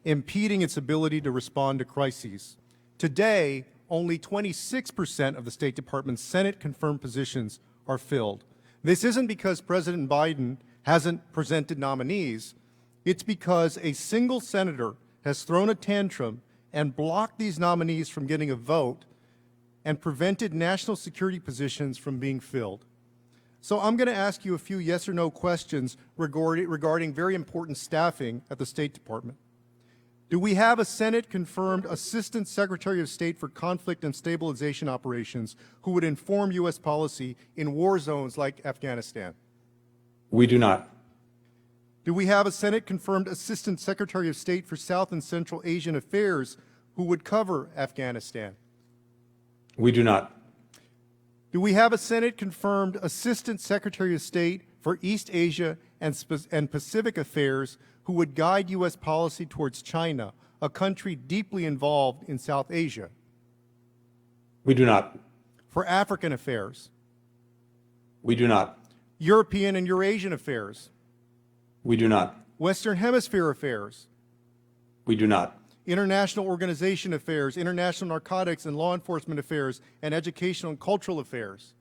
impeding its ability to respond to crises. Today, only 26% of the State Department's Senate-confirmed positions are filled. This isn't because President Biden hasn't presented nominees. It's because a single senator has thrown a tantrum and blocked these nominees from getting a vote and prevented national security positions from being filled. So I'm going to ask you a few yes or no questions regarding very important staffing at the State Department. Do we have a Senate-confirmed Assistant Secretary of State for Conflict and Stabilization Operations who would inform U.S. policy in war zones like Afghanistan? We do not. Do we have a Senate-confirmed Assistant Secretary of State for South and Central Asian Affairs who would cover Afghanistan? We do not. Do we have a Senate-confirmed Assistant Secretary of State for East Asia and Pacific Affairs who would guide U.S. policy towards China, a country deeply involved in South Asia? We do not. For African affairs? We do not. European and Eurasian affairs? We do not. Western Hemisphere affairs? We do not. International organization affairs, international narcotics and law enforcement affairs, and educational and cultural affairs?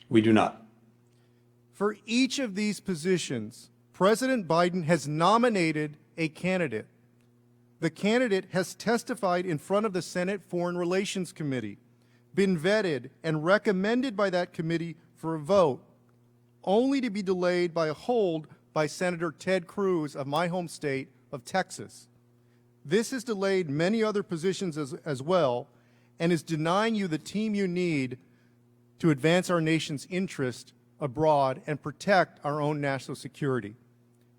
We do not. For each of these positions, President Biden has nominated a candidate. The candidate has testified in front of the Senate Foreign Relations Committee, been vetted and recommended by that committee for a vote, only to be delayed by a hold by Senator Ted Cruz of my home state of Texas. This has delayed many other positions as well, and is denying you the team you need to advance our nation's interest abroad and protect our own national security.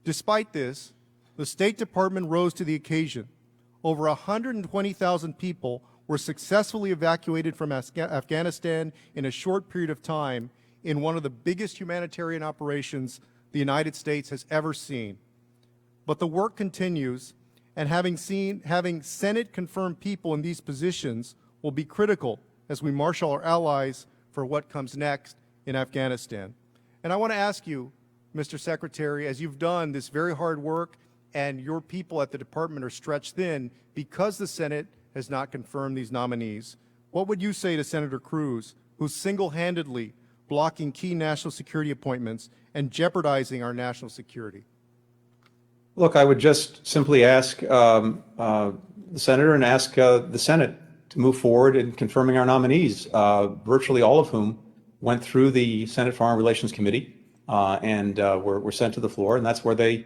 Despite this, the State Department rose to the occasion. Over 120,000 people were successfully evacuated from Afghanistan in a short period of time in one of the biggest humanitarian operations the United States has ever seen. But the work continues, and having Senate-confirmed people in these positions will be critical as we marshal our allies for what comes next in Afghanistan. And I want to ask you, Mr. Secretary, as you've done this very hard work and your people at the department are stretched thin because the Senate has not confirmed these nominees, what would you say to Senator Cruz, who's single-handedly blocking key national security appointments and jeopardizing our national security? Look, I would just simply ask the senator and ask the Senate to move forward in confirming our nominees, virtually all of whom went through the Senate Foreign Relations Committee and were sent to the floor, and that's where they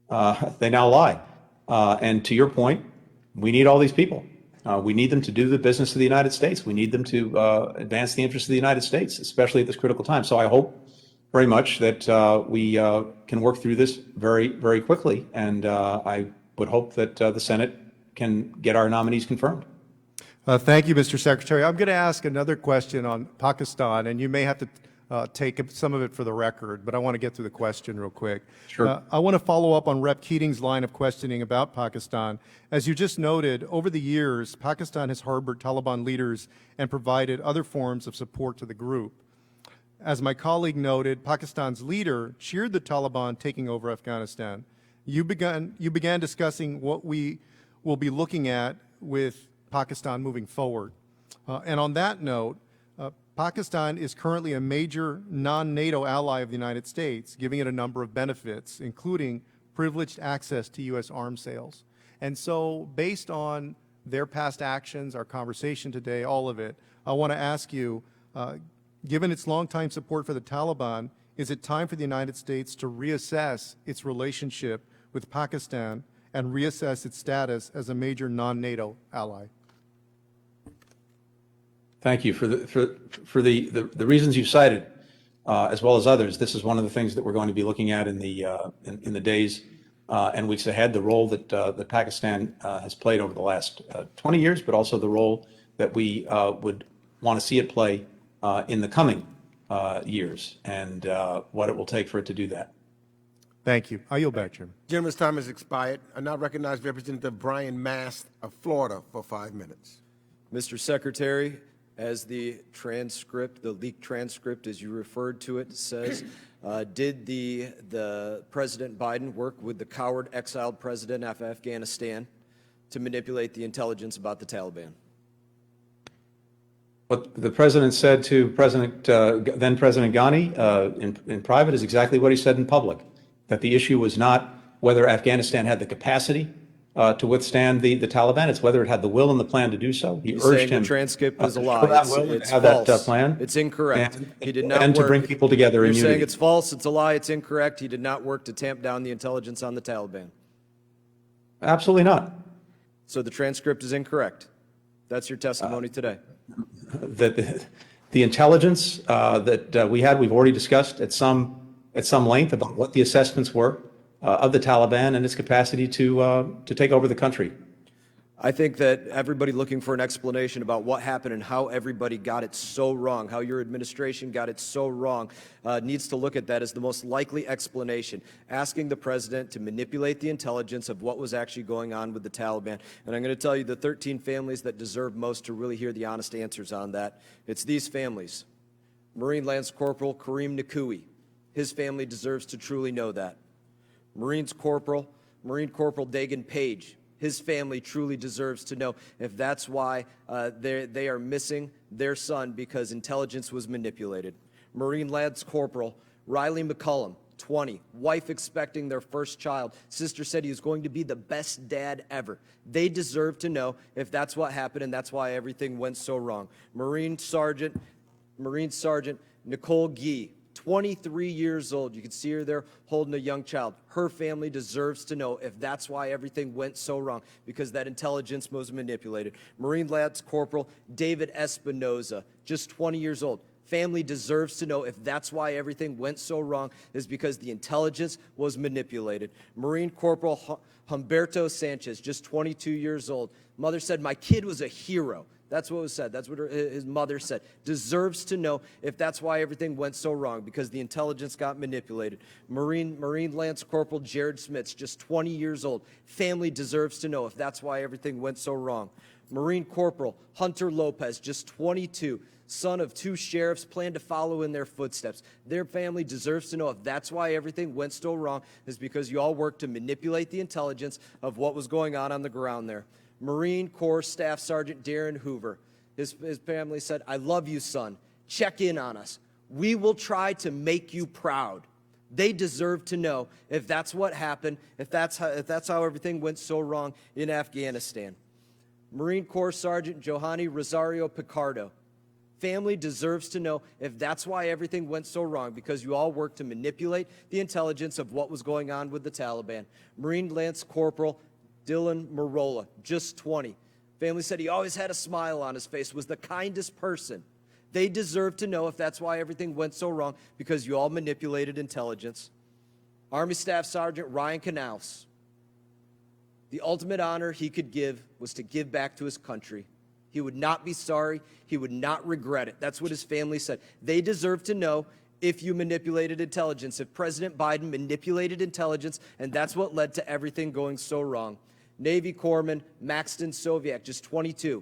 now lie. And to your point, we need all these people. We need them to do the business of the United States. We need them to advance the interests of the United States, especially at this critical time. So I hope very much that we can work through this very, very quickly. And I would hope that the Senate can get our nominees confirmed. Thank you, Mr. Secretary. I'm going to ask another question on Pakistan, and you may have to take some of it for the record, but I want to get through the question real quick. Sure. I want to follow up on Rep. Keating's line of questioning about Pakistan. As you just noted, over the years, Pakistan has harbored Taliban leaders and provided other forms of support to the group. As my colleague noted, Pakistan's leader cheered the Taliban taking over Afghanistan. You began discussing what we will be looking at with Pakistan moving forward. And on that note, Pakistan is currently a major non-NATO ally of the United States, giving it a number of benefits, including privileged access to U.S. arms sales. And so, based on their past actions, our conversation today, all of it, I want to ask you, given its longtime support for the Taliban, is it time for the United States to reassess its relationship with Pakistan and reassess its status as a major non-NATO ally? Thank you for the reasons you cited, as well as others. This is one of the things that we're going to be looking at in the days and weeks ahead. The role that Pakistan has played over the last 20 years, but also the role that we would want to see it play in the coming years, and what it will take for it to do that. Thank you. I yield back, Chairman. Gentleman's time has expired. I now recognize Representative Brian Mast of Florida for 5 minutes. Mr. Secretary, as the transcript, the leaked transcript, as you referred to it, says, did the President Biden work with the coward exiled president of Afghanistan to manipulate the intelligence about the Taliban? What the president said to then President Ghani in private is exactly what he said in public, that the issue was not whether Afghanistan had the capacity to withstand the Taliban, it's whether it had the will and the plan to do so. He urged him the transcript is a lie. It's false. That plan. It's incorrect. He did not and work. To bring people together in You're unity. saying it's false, it's a lie, it's incorrect. He did not work to tamp down the intelligence on the Taliban. Absolutely not. So the transcript is incorrect. That's your testimony today. That the intelligence that we had, we've already discussed at some length about what the assessments were of the Taliban and its capacity to take over the country. I think that everybody looking for an explanation about what happened and how everybody got it so wrong, how your administration got it so wrong, needs to look at that as the most likely explanation, asking the president to manipulate the intelligence of what was actually going on with the Taliban. And I'm going to tell you the 13 families that deserve most to really hear the honest answers on that. It's these families. Marine Lance Corporal Kareem Nakui. His family deserves to truly know that. Marine Corporal Dagan Page. His family truly deserves to know if that's why they are missing their son, because intelligence was manipulated. Marine Lance Corporal Riley McCullum, 20, wife expecting their first child. Sister said he was going to be the best dad ever. They deserve to know if that's what happened and that's why everything went so wrong. Marine Sergeant Nicole Gee, 23 years old. You can see her there holding a young child. Her family deserves to know if that's why everything went so wrong, because that intelligence was manipulated. Marine Lance Corporal David Espinoza, just 20 years old. Family deserves to know if that's why everything went so wrong, is because the intelligence was manipulated. Marine Corporal Humberto Sanchez, just 22 years old. Mother said, my kid was a hero. That's what was said. That's what his mother said. Deserves to know if that's why everything went so wrong, because the intelligence got manipulated. Marine Lance Corporal Jared Smits, just 20 years old. Family deserves to know if that's why everything went so wrong. Marine Corporal Hunter Lopez, just 22, son of 2 sheriffs, plan to follow in their footsteps. Their family deserves to know if that's why everything went so wrong, is because you all worked to manipulate the intelligence of what was going on the ground there. Marine Corps Staff Sergeant Darren Hoover, his family said, I love you, son. Check in on us. We will try to make you proud. They deserve to know if that's what happened, if that's how everything went so wrong in Afghanistan. Marine Corps Sergeant Johanny Rosario Picardo, family deserves to know if that's why everything went so wrong, because you all worked to manipulate the intelligence of what was going on with the Taliban. Marine Lance Corporal Dylan Marola, just 20. Family said he always had a smile on his face, was the kindest person. They deserve to know if that's why everything went so wrong, because you all manipulated intelligence. Army Staff Sergeant Ryan Canals, the ultimate honor he could give was to give back to his country. He would not be sorry. He would not regret it. That's what his family said. They deserve to know if you manipulated intelligence, if President Biden manipulated intelligence, and that's what led to everything going so wrong. Navy Corpsman Maxton Soviak, just 22.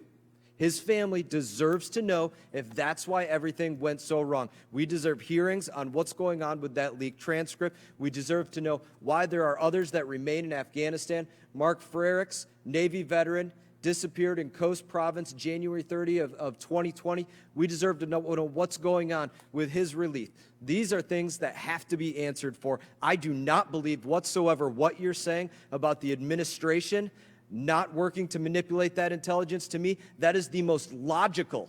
His family deserves to know if that's why everything went so wrong. We deserve hearings on what's going on with that leaked transcript. We deserve to know why there are others that remain in Afghanistan. Mark Frericks, Navy veteran, disappeared in Coast Province January 30 of 2020. We deserve to know what's going on with his release. These are things that have to be answered for. I do not believe whatsoever what you're saying about the administration not working to manipulate that intelligence. To me, that is the most logical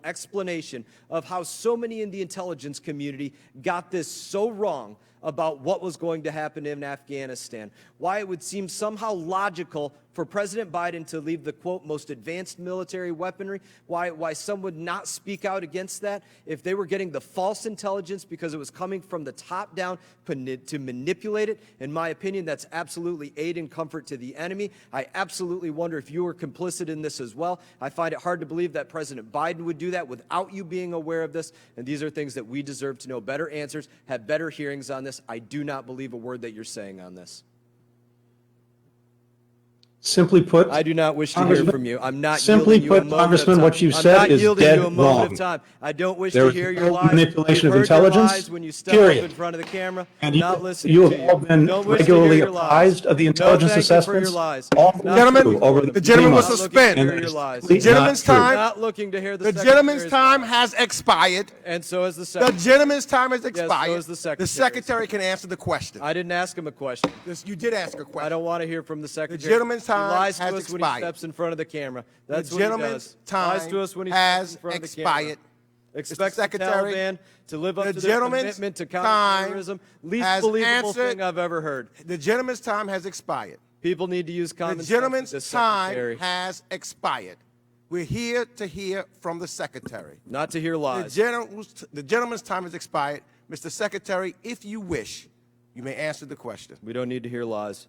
explanation of how so many in the intelligence community got this so wrong about what was going to happen in Afghanistan. Why it would seem somehow logical for President Biden to leave the, quote, most advanced military weaponry, why some would not speak out against that if they were getting the false intelligence because it was coming from the top down to manipulate it. In my opinion, that's absolutely aid and comfort to the enemy. I absolutely wonder if you were complicit in this as well. I find it hard to believe that President Biden would do that without you being aware of this, and these are things that we deserve to know better answers, have better hearings on this. I do not believe a word that you're saying on this. Simply put, I do not wish to hear from you. I'm not simply yielding you a put, moment Congressman, of time. what you've I'm said not is yielding dead you a moment wrong. of time. I don't wish There to is hear no your lies. manipulation You've of heard your intelligence, lies when you step period. up in front of the camera. And Not listening you to have all been Don't wish to hear regularly your lies. apprised of the intelligence no, thank you for your assessments. lies. All the way Gentlemen, through over the gentleman will months. suspend. And your lies. The gentleman's Not true. time. Not looking to hear The gentleman's time has expired. And so has the The secretary. gentleman's time has Yes, so expired. has the secretary. The secretary can answer the question. I didn't ask him a question. You did ask a question. I don't want to hear from the secretary. The gentleman's time he lies to has us when expired. he steps in front of the camera. That's The what he gentleman's does. time Lies to us when he has steps in front of the expired. camera. Expect the Secretary, Taliban to live up the to their gentleman's commitment to time counterterrorism. Least has believable answered. thing I've ever heard. The gentleman's time has expired. People need to use common The sense with gentleman's this time secretary. has expired. We're here to hear from the secretary. Not to hear lies. The gentleman's time has expired. Mr. Secretary, if you wish, you may answer the question. We don't need to hear lies.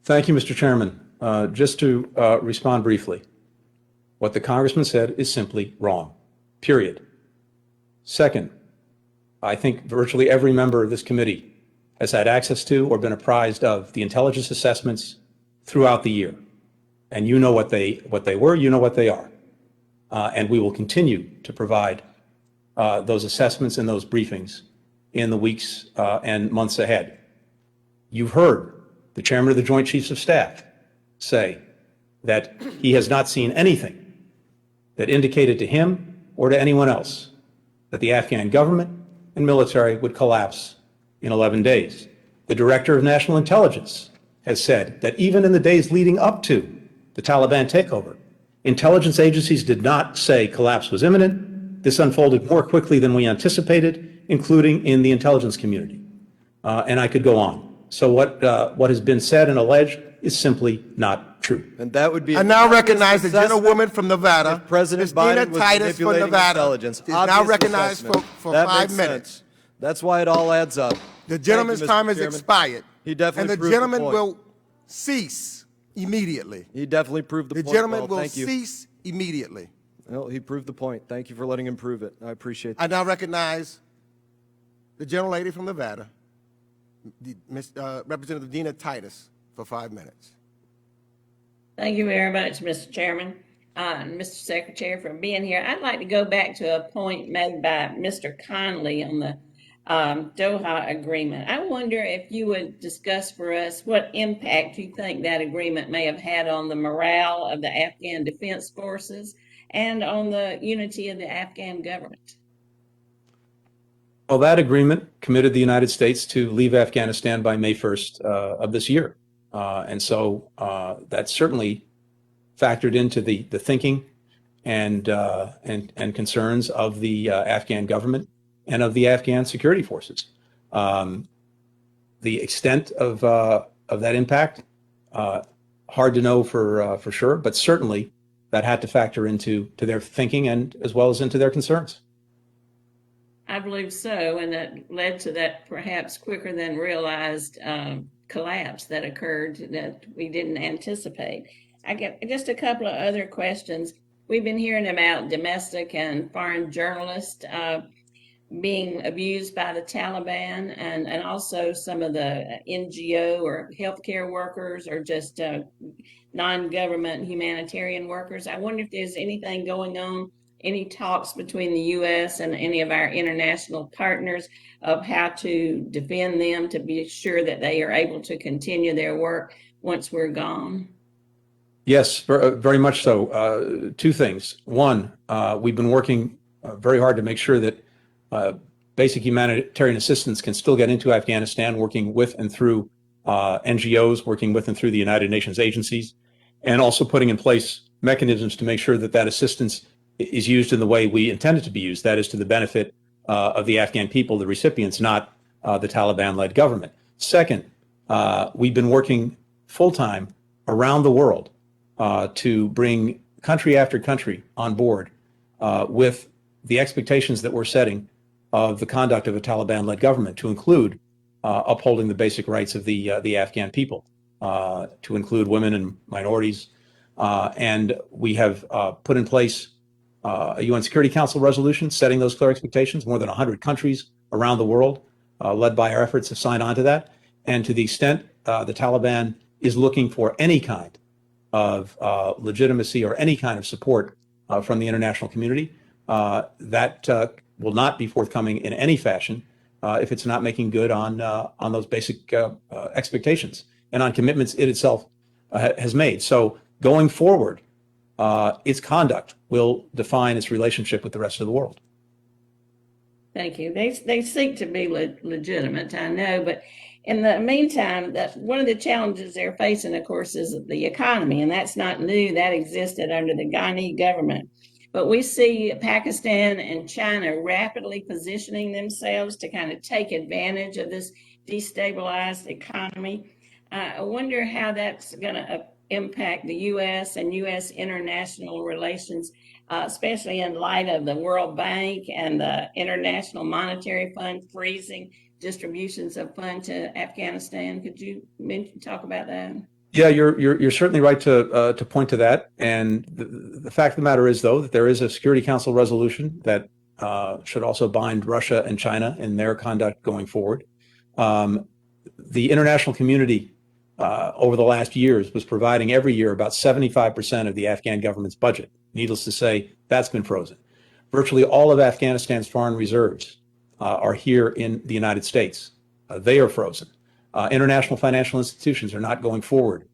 Thank you, Mr. Chairman. Just to respond briefly, what the congressman said is simply wrong, period. Second, I think virtually every member of this committee has had access to or been apprised of the intelligence assessments throughout the year. And you know what they were, you know what they are. And we will continue to provide those assessments and those briefings in the weeks and months ahead. You've heard the chairman of the Joint Chiefs of Staff say that he has not seen anything that indicated to him or to anyone else that the Afghan government and military would collapse in 11 days. The Director of National Intelligence has said that even in the days leading up to the Taliban takeover, intelligence agencies did not say collapse was imminent. This unfolded more quickly than we anticipated, including in the intelligence community. And I could go on. So what has been said and alleged is simply not true. And that would be. I now recognize the gentlewoman from Nevada, President Christina Biden was Titus from manipulating Nevada, intelligence. is now Obvious recognized assessment. for That 5 makes minutes. sense. That's why it all adds up. The gentleman's Thank you, Mr. time has Chairman. expired. He definitely And the proved gentleman point. cease immediately. He definitely proved the point. The gentleman Well, will thank you. cease immediately. Well, he proved the point. Thank you for letting him prove it. I appreciate I that. now recognize the gentlelady from Nevada, Representative Dina Titus, for 5 minutes. Thank you very much, Mr. Chairman, and Mr. Secretary, for being here. I'd like to go back to a point made by Mr. Conley on the Doha agreement. I wonder if you would discuss for us what impact you think that agreement may have had on the morale of the Afghan Defense Forces and on the unity of the Afghan government. Well, that agreement committed the United States to leave Afghanistan by May 1st of this year. And so that certainly factored into the thinking and concerns of the Afghan government and of the Afghan security forces. The extent of that impact, hard to know for sure, but certainly that had to factor into their thinking and as well as into their concerns. I believe so, and that led to that perhaps quicker than realized collapse that occurred that we didn't anticipate. I get just a couple of other questions. We've been hearing about domestic and foreign journalists being abused by the Taliban, and also some of the NGO or healthcare workers or just non-government humanitarian workers. I wonder if there's anything going on, any talks between the U.S. and any of our international partners of how to defend them to be sure that they are able to continue their work once we're gone? Yes, very much so. Two things. One, we've been working very hard to make sure that basic humanitarian assistance can still get into Afghanistan, working with and through NGOs, working with and through the United Nations agencies, and also putting in place mechanisms to make sure that that assistance is used in the way we intend it to be used, that is to the benefit of the Afghan people, the recipients, not the Taliban-led government. Second, we've been working full-time around the world to bring country after country on board with the expectations that we're setting of the conduct of a Taliban-led government, to include upholding the basic rights of the Afghan people, to include women and minorities. And we have put in place a UN Security Council resolution setting those clear expectations. More than 100 countries around the world, led by our efforts, have signed on to that. And to the extent the Taliban is looking for any kind of legitimacy or any kind of support from the international community, that will not be forthcoming in any fashion if it's not making good on those basic expectations and on commitments it itself has made. So going forward, its conduct will define its relationship with the rest of the world. Thank you. They seek to be legitimate, I know, but in the meantime, one of the challenges they're facing, of course, is the economy, and that's not new. That existed under the Ghani government. But we see Pakistan and China rapidly positioning themselves to kind of take advantage of this destabilized economy. I wonder how that's going to impact the U.S. and U.S. international relations, especially in light of the World Bank and the International Monetary Fund freezing distributions of funds to Afghanistan. Could you talk about that? Yeah, you're certainly right to point to that. And the fact of the matter is, though, that there is a Security Council resolution that should also bind Russia and China in their conduct going forward. The international community over the last years was providing every year about 75% of the Afghan government's budget. Needless to say, that's been frozen. Virtually all of Afghanistan's foreign reserves are here in the United States. They are frozen. International financial institutions are not going forward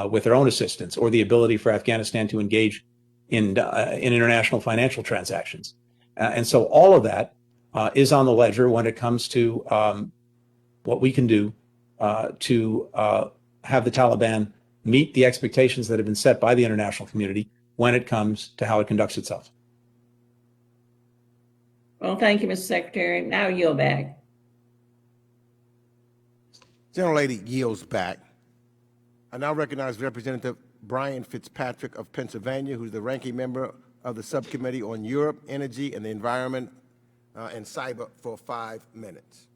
with their own assistance or the ability for Afghanistan to engage in international financial transactions. And so all of that is on the ledger when it comes to what we can do to have the Taliban meet the expectations that have been set by the international community when it comes to how it conducts itself. Well, thank you, Mr. Secretary. Now I yield back. Gentlelady yields back. I now recognize Representative Brian Fitzpatrick of Pennsylvania, who's the ranking member of the Subcommittee on Europe, Energy, and the Environment and Cyber, for 5 minutes.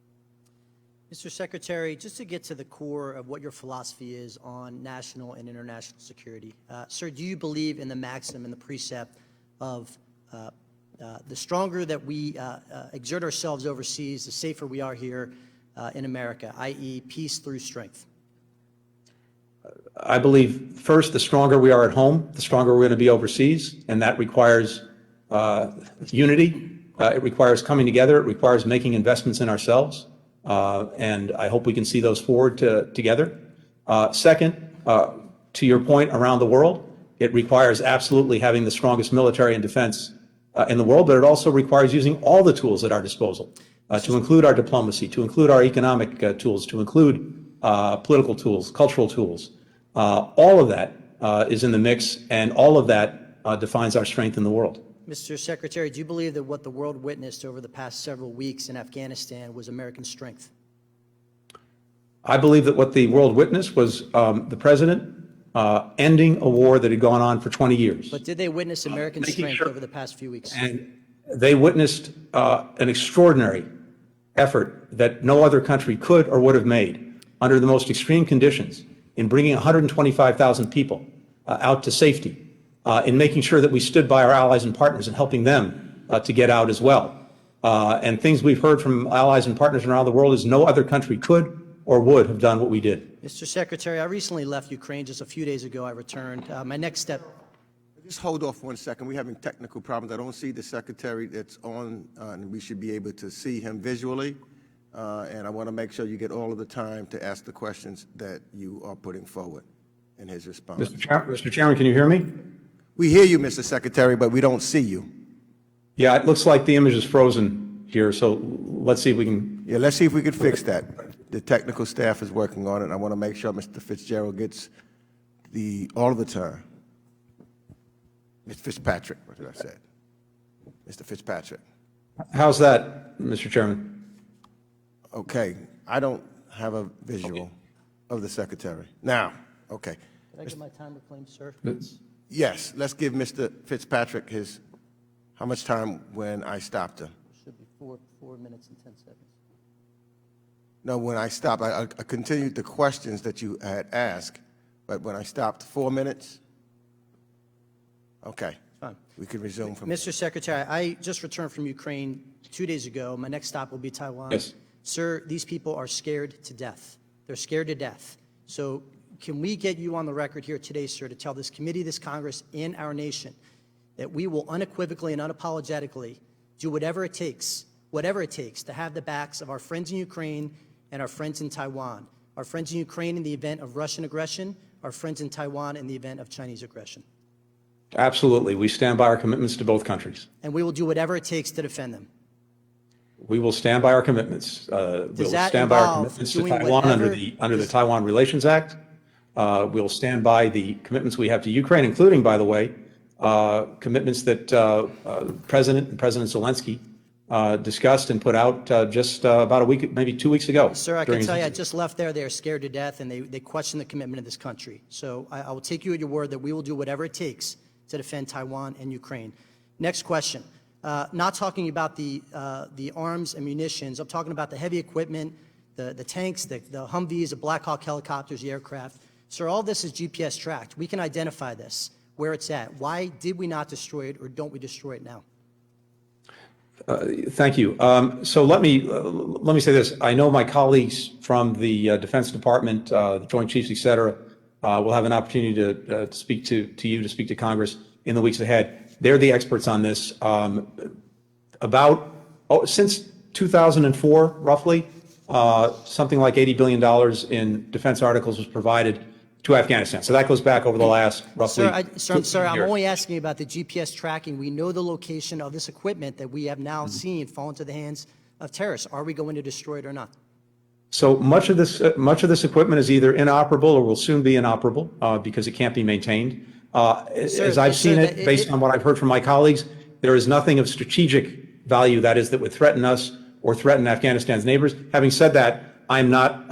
Mr. Secretary, just to get to the core of what your philosophy is on national and international security, sir, do you believe in the maxim and the precept of the stronger that we exert ourselves overseas, the safer we are here in America, i.e. peace through strength? I believe, first, the stronger we are at home, the stronger we're going to be overseas, and that requires unity. It requires coming together. It requires making investments in ourselves. And I hope we can see those forward together. Second, to your point around the world, it requires absolutely having the strongest military and defense in the world, but it also requires using all the tools at our disposal, to include our diplomacy, to include our economic tools, to include political tools, cultural tools. All of that is in the mix, and all of that defines our strength in the world. Mr. Secretary, do you believe that what the world witnessed over the past several weeks in Afghanistan was American strength? I believe that what the world witnessed was the president ending a war that had gone on for 20 years. But did they witness American strength over the past few weeks? And they witnessed an extraordinary effort that no other country could or would have made under the most extreme conditions in bringing 125,000 people out to safety, in making sure that we stood by our allies and partners and helping them to get out as well. And things we've heard from allies and partners around the world is no other country could or would have done what we did. Mr. Secretary, I recently left Ukraine. Just a few days ago, I returned. My next step... Just hold off 1 second. We're having technical problems. I don't see the secretary that's on, and we should be able to see him visually. And I want to make sure you get all of the time to ask the questions that you are putting forward in his response. Mr. Chairman, can you hear me? We hear you, Mr. Secretary, but we don't see you. Yeah, it looks like the image is frozen here, so let's see if we can... Yeah, let's see if we can fix that. The technical staff is working on it. I want to make sure Mr. Fitzgerald gets all of the time. Mr. Fitzpatrick, what did I say? Mr. Fitzpatrick. How's that, Mr. Chairman? Okay, I don't have a visual of the secretary. Now, okay. Did I get my time to claim, sir? Yes, let's give Mr. Fitzpatrick his, how much time when I stopped him? It should be 4 minutes and 10 seconds. No, when I stopped, I continued the questions that you had asked, but when I stopped, 4 minutes? Okay. Fine. We can resume from Mr. Secretary, I just returned from Ukraine 2 days ago. My next stop will be Taiwan. Yes. Sir, these people are scared to death. They're scared to death. So can we get you on the record here today, sir, to tell this committee, this Congress, and our nation that we will unequivocally and unapologetically do whatever it takes to have the backs of our friends in Ukraine and our friends in Taiwan, our friends in Ukraine in the event of Russian aggression, our friends in Taiwan in the event of Chinese aggression? Absolutely. We stand by our commitments to both countries. And we will do whatever it takes to defend them. We will stand by our commitments. We'll stand by our commitments to Taiwan under the Taiwan Relations Act. We'll stand by the commitments we have to Ukraine, including, by the way, commitments that President Zelensky discussed and put out just about a week, maybe 2 weeks ago. Sir, I can tell you, I just left there. They are scared to death, and they question the commitment of this country. So I will take you at your word that we will do whatever it takes to defend Taiwan and Ukraine. Next question. Not talking about the arms and munitions. I'm talking about the heavy equipment, the tanks, the Humvees, the Black Hawk helicopters, the aircraft. Sir, all this is GPS tracked. We can identify this, where it's at. Why did we not destroy it, or don't we destroy it now? Thank you. So let me say this. I know my colleagues from the Defense Department, the Joint Chiefs, et cetera, will have an opportunity to speak to you, to speak to Congress in the weeks ahead. They're the experts on this. Since 2004, roughly, something like $80 billion in defense articles was provided to Afghanistan. So that goes back over the last roughly. Sir, I'm only asking about the GPS tracking. We know the location of this equipment that we have now seen fall into the hands of terrorists. Are we going to destroy it or not? So much of this equipment is either inoperable or will soon be inoperable because it can't be maintained. As I've seen it, based on what I've heard from my colleagues, there is nothing of strategic value, that is, that would threaten us or threaten Afghanistan's neighbors. Having said that, I'm not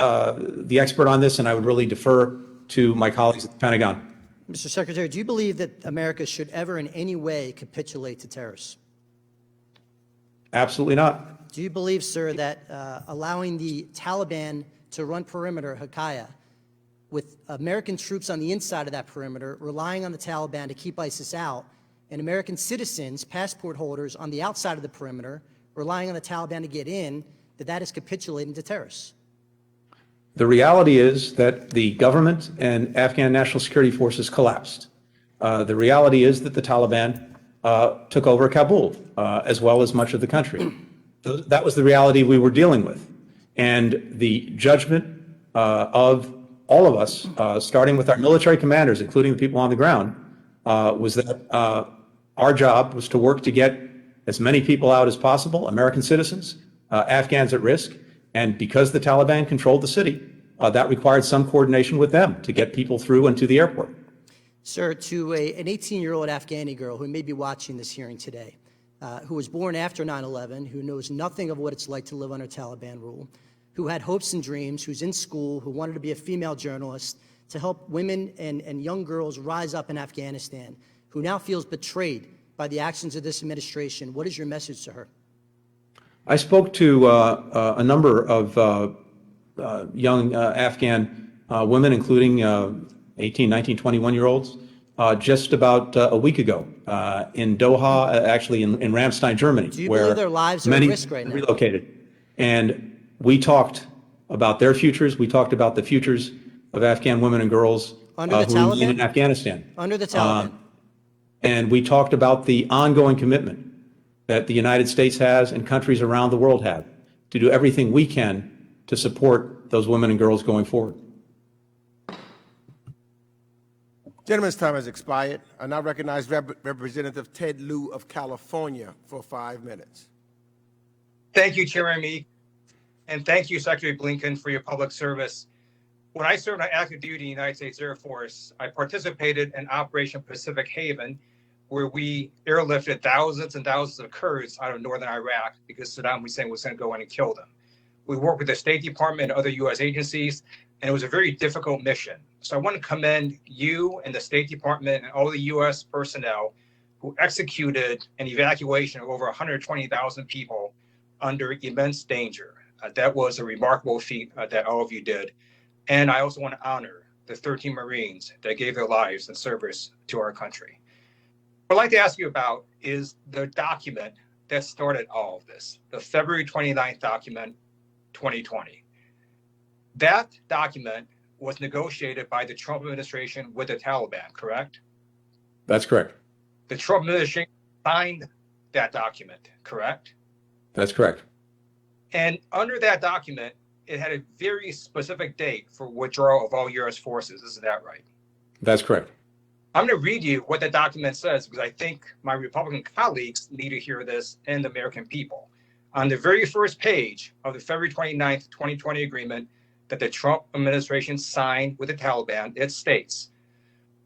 the expert on this, and I would really defer to my colleagues at the Pentagon. Mr. Secretary, do you believe that America should ever in any way capitulate to terrorists? Absolutely not. Do you believe, sir, that allowing the Taliban to run perimeter Hakaya with American troops on the inside of that perimeter, relying on the Taliban to keep ISIS out, and American citizens, passport holders on the outside of the perimeter, relying on the Taliban to get in, that is capitulating to terrorists? The reality is that the government and Afghan National Security Forces collapsed. The reality is that the Taliban took over Kabul, as well as much of the country. That was the reality we were dealing with. And the judgment of all of us, starting with our military commanders, including the people on the ground, was that our job was to work to get as many people out as possible, American citizens, Afghans at risk, and because the Taliban controlled the city, that required some coordination with them to get people through and to the airport. Sir, to an 18-year-old Afghani girl who may be watching this hearing today, who was born after 9/11, who knows nothing of what it's like to live under Taliban rule, who had hopes and dreams, who's in school, who wanted to be a female journalist, to help women and young girls rise up in Afghanistan, who now feels betrayed by the actions of this administration, what is your message to her? I spoke to a number of young Afghan women, including 18, 19, 21-year-olds, just about a week ago in Doha, actually in Ramstein, Germany, Do you where believe their lives are at risk right now? relocated. And we talked about their futures. We talked about the futures of Afghan women and girls who remain in Afghanistan. Under the Taliban? And we talked about the ongoing commitment that the United States has and countries around the world have to do everything we can to support those women and girls going forward. Gentleman's time has expired. I now recognize Representative Ted Lieu of California for 5 minutes. Thank you, Chairman Meek, and thank you, Secretary Blinken, for your public service. When I served on active duty in the United States Air Force, I participated in Operation Pacific Haven, where we airlifted thousands and thousands of Kurds out of northern Iraq because Saddam Hussein was going to go in and kill them. We worked with the State Department and other U.S. agencies, and it was a very difficult mission. So I want to commend you and the State Department and all the U.S. personnel who executed an evacuation of over 120,000 people under immense danger. That was a remarkable feat that all of you did. And I also want to honor the 13 Marines that gave their lives in service to our country. What I'd like to ask you about is the document that started all of this, the February 29th document, 2020. That document was negotiated by the Trump administration with the Taliban, correct? That's correct. The Trump administration signed that document, correct? That's correct. And under that document, it had a very specific date for withdrawal of all U.S. forces. Isn't that right? That's correct. I'm going to read you what the document says because I think my Republican colleagues need to hear this and the American people. On the very first page of the February 29th, 2020 agreement that the Trump administration signed with the Taliban, it states,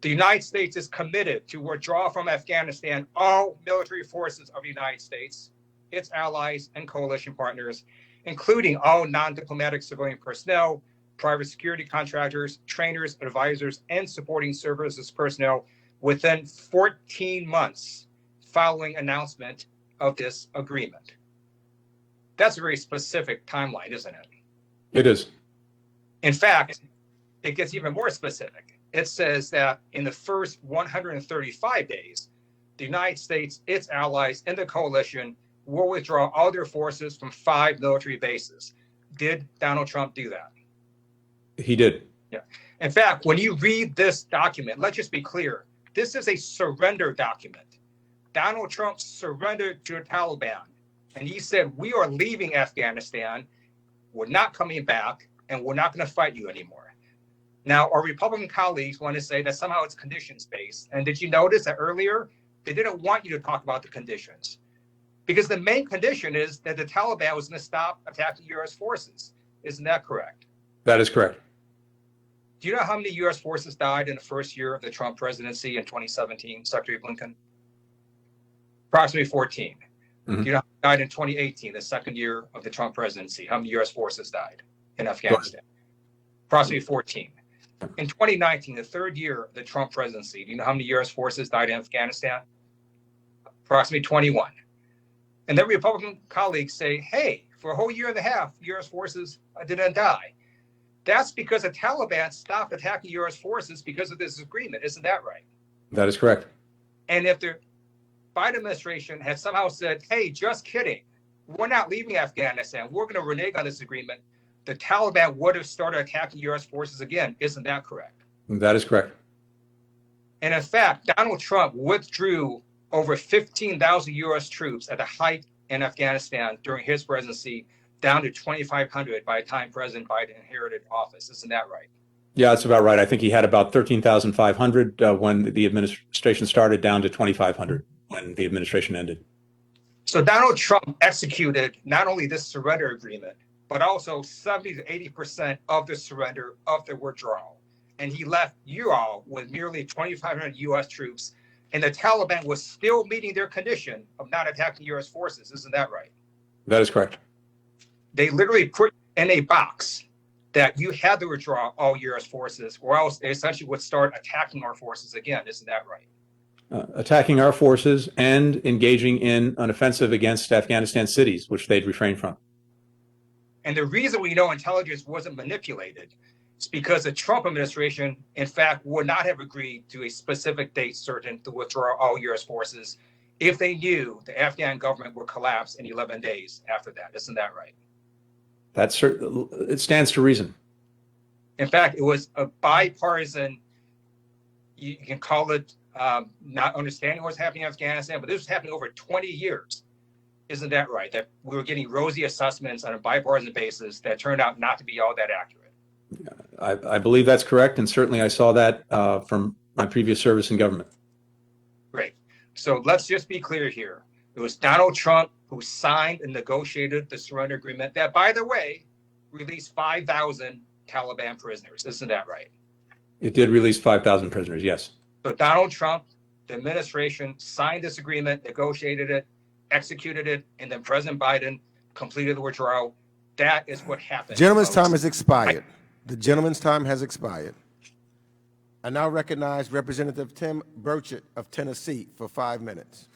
the United States is committed to withdraw from Afghanistan all military forces of the United States, its allies and coalition partners, including all non-diplomatic civilian personnel, private security contractors, trainers, advisors, and supporting services personnel within 14 months following announcement of this agreement. That's a very specific timeline, isn't it? It is. In fact, it gets even more specific. It says that in the first 135 days, the United States, its allies, and the coalition will withdraw all their forces from 5 military bases. Did Donald Trump do that? He did. Yeah. In fact, when you read this document, let's just be clear. This is a surrender document. Donald Trump surrendered to the Taliban, and he said, we are leaving Afghanistan. We're not coming back, and we're not going to fight you anymore. Now, our Republican colleagues want to say that somehow it's conditions-based. And did you notice that earlier, they didn't want you to talk about the conditions? Because the main condition is that the Taliban was going to stop attacking U.S. forces. Isn't that correct? That is correct. Do you know how many U.S. forces died in the first year of the Trump presidency in 2017, Secretary Blinken? Approximately 14. Mm-hmm. Do you know how many died in 2018, the second year of the Trump presidency? How many U.S. forces died in Afghanistan? Approximately 14. In 2019, the third year of the Trump presidency, do you know how many U.S. forces died in Afghanistan? Approximately 21. And their Republican colleagues say, hey, for a whole year and a half, U.S. forces didn't die. That's because the Taliban stopped attacking U.S. forces because of this agreement. Isn't that right? That is correct. And if the Biden administration had somehow said, hey, just kidding, we're not leaving Afghanistan, we're going to renege on this agreement, the Taliban would have started attacking U.S. forces again. Isn't that correct? That is correct. And in fact, Donald Trump withdrew over 15,000 U.S. troops at the height in Afghanistan during his presidency, down to 2,500 by the time President Biden inherited office. Isn't that right? Yeah, that's about right. I think he had about 13,500 when the administration started, down to 2,500 when the administration ended. So Donald Trump executed not only this surrender agreement, but also 70 to 80% of the surrender of the withdrawal. And he left you all with nearly 2,500 U.S. troops, and the Taliban was still meeting their condition of not attacking U.S. forces. Isn't that right? That is correct. They literally put in a box that you had to withdraw all U.S. forces, or else they essentially would start attacking our forces again. Isn't that right? Attacking our forces and engaging in an offensive against Afghanistan cities, which they'd refrain from. And the reason we know intelligence wasn't manipulated is because the Trump administration, in fact, would not have agreed to a specific date certain to withdraw all U.S. forces if they knew the Afghan government would collapse in 11 days after that. Isn't that right? It stands to reason. In fact, it was a bipartisan, you can call it not understanding what's happening in Afghanistan, but this was happening over 20 years. Isn't that right? That we were getting rosy assessments on a bipartisan basis that turned out not to be all that accurate. I believe that's correct, and certainly I saw that from my previous service in government. Great. So let's just be clear here. It was Donald Trump who signed and negotiated the surrender agreement that, by the way, released 5,000 Taliban prisoners. Isn't that right? It did release 5,000 prisoners, yes. So Donald Trump, the administration, signed this agreement, negotiated it, executed it, and then President Biden completed the withdrawal. That is what happened. Gentleman's time has expired. The gentleman's time has expired. I now recognize Representative Tim Burchett of Tennessee for 5 minutes.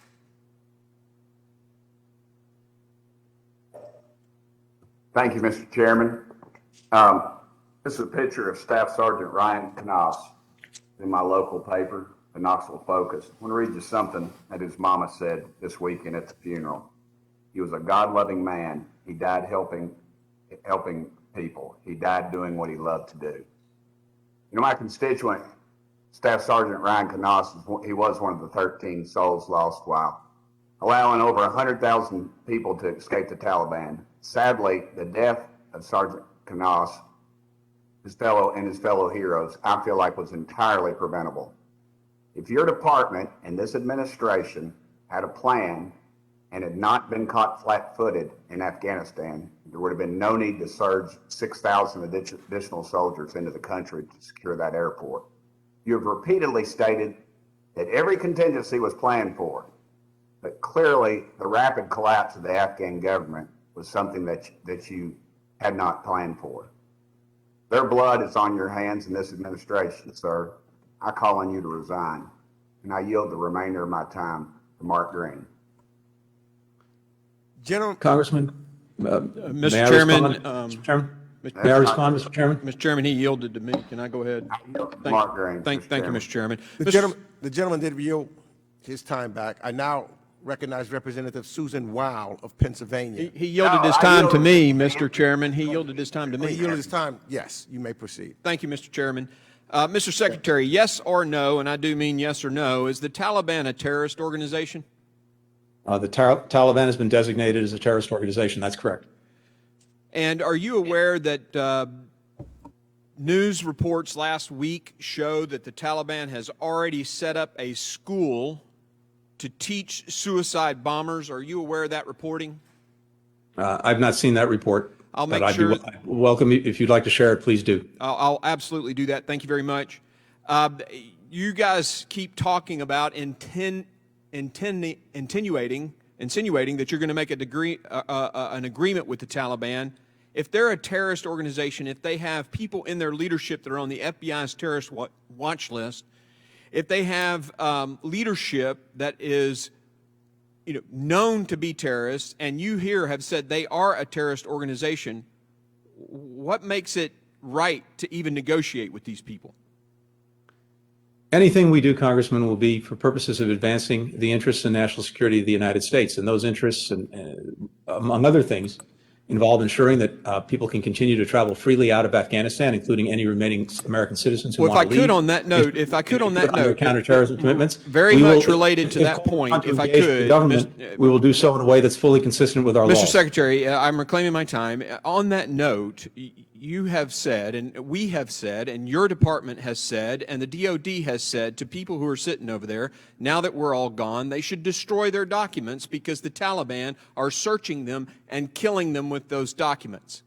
Thank you, Mr. Chairman. This is a picture of Staff Sergeant Ryan Knaus in my local paper, the Knoxville Focus. I want to read you something that his mama said this weekend at the funeral. He was a God-loving man. He died helping people. He died doing what he loved to do. You know, my constituent, Staff Sergeant Ryan Knaus, he was one of the 13 souls lost while allowing over 100,000 people to escape the Taliban. Sadly, the death of Sergeant Knaus, his fellow heroes, I feel like was entirely preventable. If your department and this administration had a plan and had not been caught flat-footed in Afghanistan, there would have been no need to surge 6,000 additional soldiers into the country to secure that airport. You have repeatedly stated that every contingency was planned for, but clearly the rapid collapse of the Afghan government was something that you had not planned for. Their blood is on your hands in this administration, sir. I call on you to resign, and I yield the remainder of my time to Mark Green. Congressman, Mr. Chairman, Mr. Chairman, may I respond, Mr. Chairman? Mr. Chairman, he yielded to me. Can I go ahead? Mark Green. Thank you, Mr. Chairman. The gentleman did yield his time back. I now recognize Representative Susan Weil of Pennsylvania. He yielded his time to me, Mr. Chairman. He yielded his time to me. He yielded his time. Yes, you may proceed. Thank you, Mr. Chairman. Mr. Secretary, yes or no, and I do mean yes or no, is the Taliban a terrorist organization? The Taliban has been designated as a terrorist organization. That's correct. And are you aware that news reports last week show that the Taliban has already set up a school to teach suicide bombers? Are you aware of that reporting? I've not seen that report. I'll make but sure. I'd be welcome if you'd like to share it. Please do. I'll absolutely do that. Thank you very much. You guys keep talking about insinuating that you're going to make an agreement with the Taliban. If they're a terrorist organization, if they have people in their leadership that are on the FBI's terrorist watch list, if they have leadership that is known to be terrorists, and you here have said they are a terrorist organization, what makes it right to even negotiate with these people? Anything we do, Congressman, will be for purposes of advancing the interests and national security of the United States. And those interests, among other things, involve ensuring that people can continue to travel freely out of Afghanistan, including any remaining American citizens who want to leave. If I could on that note, counterterrorism commitments, very much related to that point, if I could, we will do so in a way that's fully consistent with our laws. Mr. Secretary, I'm reclaiming my time. On that note, you have said, and we have said, and your department has said, and the DOD has said to people who are sitting over there, now that we're all gone, they should destroy their documents because the Taliban are searching them and killing them with those documents.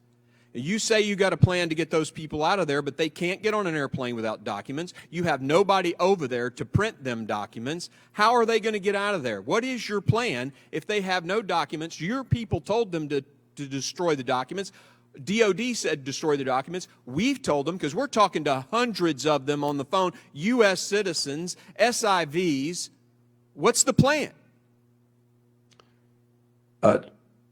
You say you got a plan to get those people out of there, but they can't get on an airplane without documents. You have nobody over there to print them documents. How are they going to get out of there? What is your plan if they have no documents? Your people told them to destroy the documents. DOD said destroy the documents. We've told them, because we're talking to hundreds of them on the phone, U.S. citizens, SIVs. What's the plan?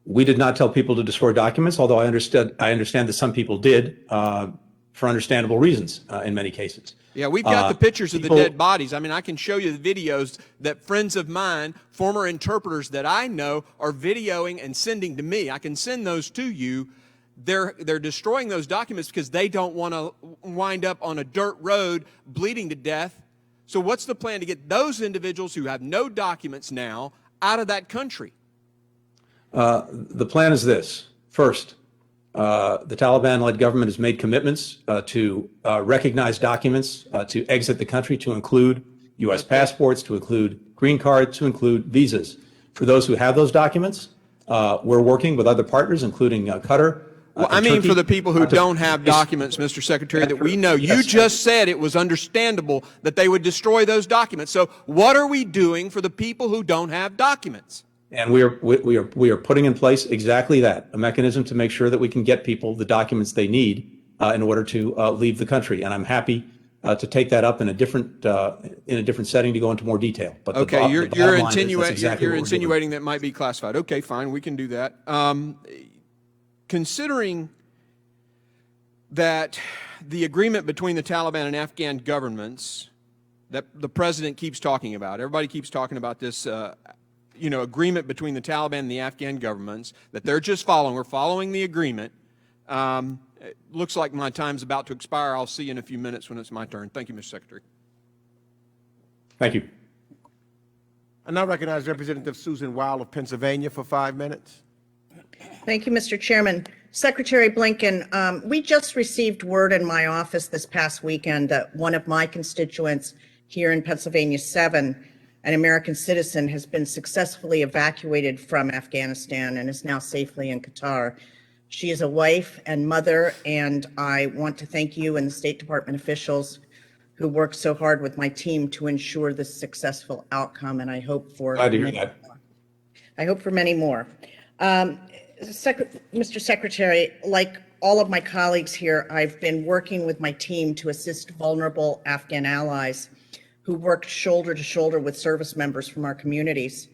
We did not tell people to destroy documents, although I understand that some people did for understandable reasons in many cases. Yeah, we've got the pictures of the dead bodies. I mean, I can show you the videos that friends of mine, former interpreters that I know, are videoing and sending to me. I can send those to you. They're destroying those documents because they don't want to wind up on a dirt road bleeding to death. So what's the plan to get those individuals who have no documents now out of that country? The plan is this. First, the Taliban-led government has made commitments to recognize documents, to exit the country, to include U.S. passports, to include green cards, to include visas. For those who have those documents, we're working with other partners, including Qatar. Well, I mean, for the people who don't have documents, Mr. Secretary, that we know, you just said it was understandable that they would destroy those documents. So what are we doing for the people who don't have documents? And we are putting in place exactly that, a mechanism to make sure that we can get people the documents they need in order to leave the country. And I'm happy to take that up in a different setting to go into more detail. But okay, you're insinuating that might be classified. Okay, fine, we can do that. Considering that the agreement between the Taliban and Afghan governments that the president keeps talking about, everybody keeps talking about this, agreement between the Taliban and the Afghan governments that they're just following. We're following the agreement. It looks like my time's about to expire. I'll see you in a few minutes when it's my turn. Thank you, Mr. Secretary. Thank you. I now recognize Representative Susan Wild of Pennsylvania for 5 minutes. Thank you, Mr. Chairman. Secretary Blinken, we just received word in my office this past weekend that one of my constituents here in Pennsylvania 7, an American citizen, has been successfully evacuated from Afghanistan and is now safely in Qatar. She is a wife and mother, and I want to thank you and the State Department officials who worked so hard with my team to ensure this successful outcome, and I hope for Glad to hear that. I hope for many more. Mr. Secretary, like all of my colleagues here, I've been working with my team to assist vulnerable Afghan allies who worked shoulder to shoulder with service members from our communities.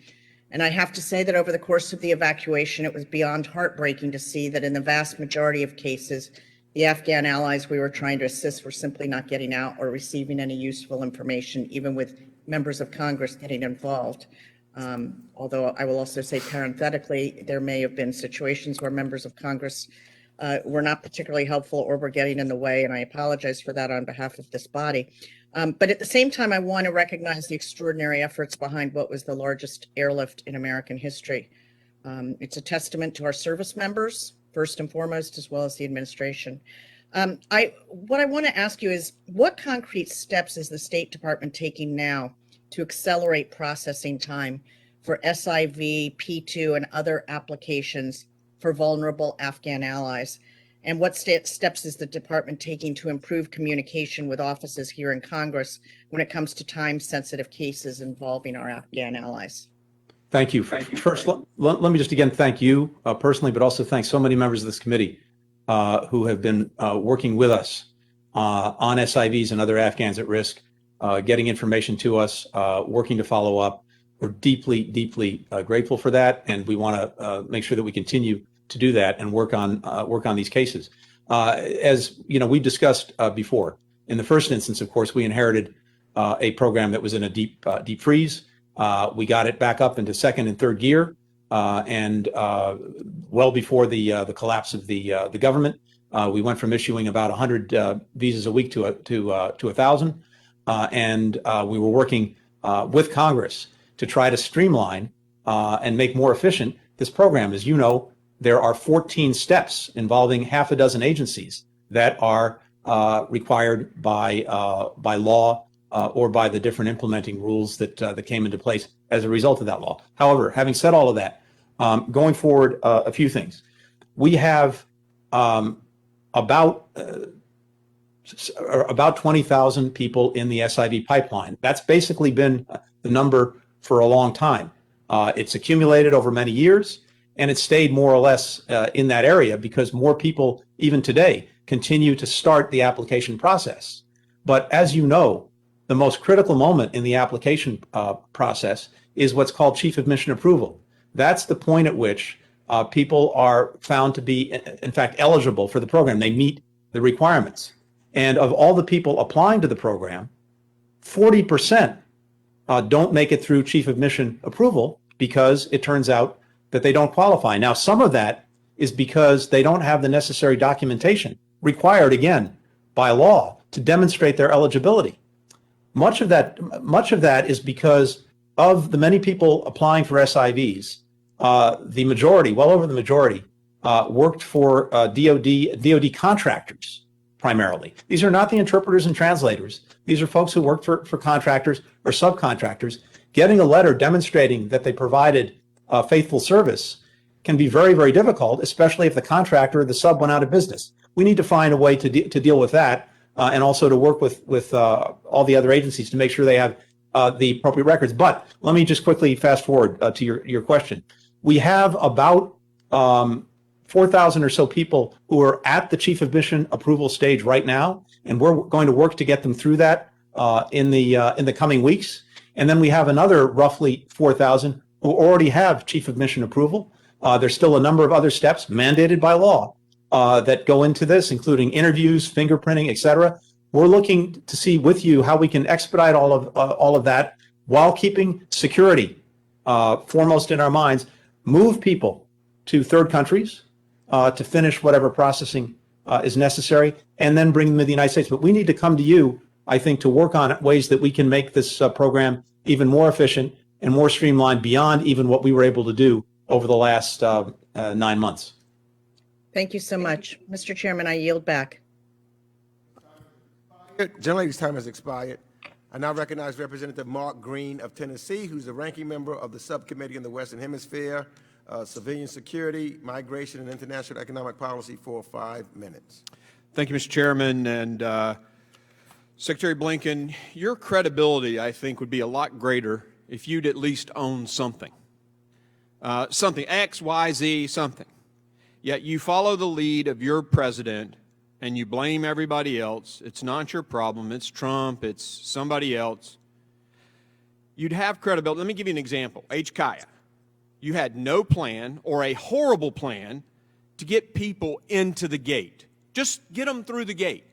And I have to say that over the course of the evacuation, it was beyond heartbreaking to see that in the vast majority of cases, the Afghan allies we were trying to assist were simply not getting out or receiving any useful information, even with members of Congress getting involved. Although I will also say parenthetically, there may have been situations where members of Congress were not particularly helpful or were getting in the way, and I apologize for that on behalf of this body. But at the same time, I want to recognize the extraordinary efforts behind what was the largest airlift in American history. It's a testament to our service members, first and foremost, as well as the administration. What I want to ask you is, what concrete steps is the State Department taking now to accelerate processing time for SIV, P2, and other applications for vulnerable Afghan allies? And what steps is the department taking to improve communication with offices here in Congress when it comes to time-sensitive cases involving our Afghan allies? Thank you. First, let me just again thank you personally, but also thank so many members of this committee who have been working with us on SIVs and other Afghans at risk, getting information to us, working to follow up. We're deeply, deeply grateful for that, and we want to make sure that we continue to do that and work on these cases. As you know, we've discussed before. In the first instance, of course, we inherited a program that was in a deep freeze. We got it back up into second and third gear, and well before the collapse of the government, we went from issuing about 100 visas a week to 1,000, and we were working with Congress to try to streamline and make more efficient this program. As you know, there are 14 steps involving half a dozen agencies that are required by law or by the different implementing rules that came into place as a result of that law. However, having said all of that, going forward, a few things. We have about 20,000 people in the SIV pipeline. That's basically been the number for a long time. It's accumulated over many years, and it's stayed more or less in that area because more people, even today, continue to start the application process. But as you know, the most critical moment in the application process is what's called chief of mission approval. That's the point at which people are found to be, in fact, eligible for the program. They meet the requirements. And of all the people applying to the program, 40% don't make it through chief of mission approval because it turns out that they don't qualify. Now, some of that is because they don't have the necessary documentation required, again, by law to demonstrate their eligibility. Much of that is because of the many people applying for SIVs. The majority, well over the majority, worked for DoD contractors primarily. These are not the interpreters and translators. These are folks who work for contractors or subcontractors. Getting a letter demonstrating that they provided faithful service can be very, very difficult, especially if the contractor or the sub went out of business. We need to find a way to deal with that and also to work with all the other agencies to make sure they have the appropriate records. But let me just quickly fast forward to your question. We have about 4,000 or so people who are at the chief of mission approval stage right now, and we're going to work to get them through that in the coming weeks. And then we have another roughly 4,000 who already have chief of mission approval. There's still a number of other steps mandated by law that go into this, including interviews, fingerprinting, et cetera. We're looking to see with you how we can expedite all of that while keeping security foremost in our minds, move people to third countries to finish whatever processing is necessary, and then bring them to the United States. But we need to come to you, I think, to work on ways that we can make this program even more efficient and more streamlined beyond even what we were able to do over the last 9 months. Thank you so much. Mr. Chairman, I yield back. Gentlelady's time has expired. I now recognize Representative Mark Green of Tennessee, who's the ranking member of the Subcommittee in the Western Hemisphere, Civilian Security, Migration, and International Economic Policy for 5 minutes. Thank you, Mr. Chairman. And Secretary Blinken, your credibility, I think, would be a lot greater if you'd at least own something. Something, X, Y, Z, something. Yet you follow the lead of your president and you blame everybody else. It's not your problem. It's Trump. It's somebody else. You'd have credibility. Let me give you an example. HKIA. You had no plan or a horrible plan to get people into the gate. Just get them through the gate.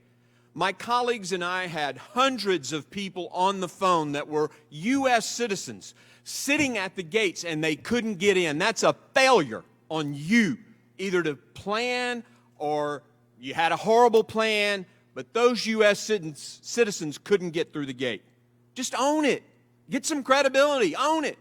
My colleagues and I had hundreds of people on the phone that were U.S. citizens sitting at the gates and they couldn't get in. That's a failure on you, either to plan or you had a horrible plan, but those U.S. citizens couldn't get through the gate. Just own it. Get some credibility. Own it.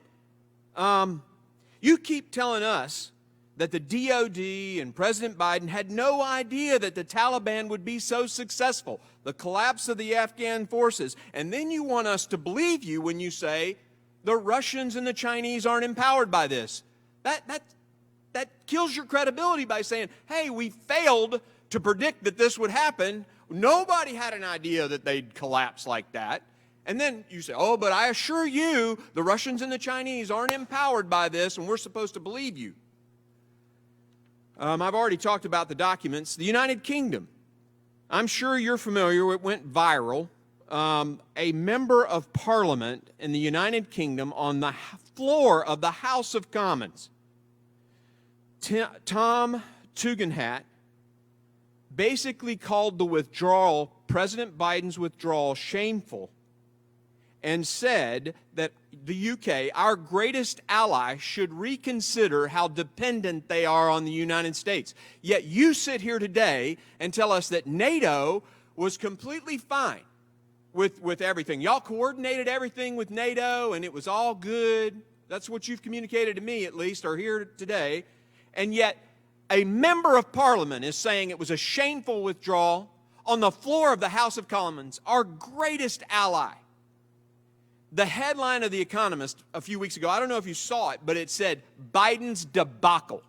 You keep telling us that the DOD and President Biden had no idea that the Taliban would be so successful, the collapse of the Afghan forces, and then you want us to believe you when you say the Russians and the Chinese aren't empowered by this. That kills your credibility by saying, hey, we failed to predict that this would happen. Nobody had an idea that they'd collapse like that. And then you say, oh, but I assure you, the Russians and the Chinese aren't empowered by this, and we're supposed to believe you. I've already talked about the documents. The United Kingdom, I'm sure you're familiar, it went viral. A member of Parliament in the United Kingdom on the floor of the House of Commons. Tom Tugendhat basically called the withdrawal, President Biden's withdrawal, shameful, and said that the UK, our greatest ally, should reconsider how dependent they are on the United States. Yet you sit here today and tell us that NATO was completely fine with everything. Y'all coordinated everything with NATO and it was all good. That's what you've communicated to me, at least, or here today. And yet a member of Parliament is saying it was a shameful withdrawal on the floor of the House of Commons, our greatest ally. The headline of The Economist a few weeks ago, I don't know if you saw it, but it said, Biden's debacle.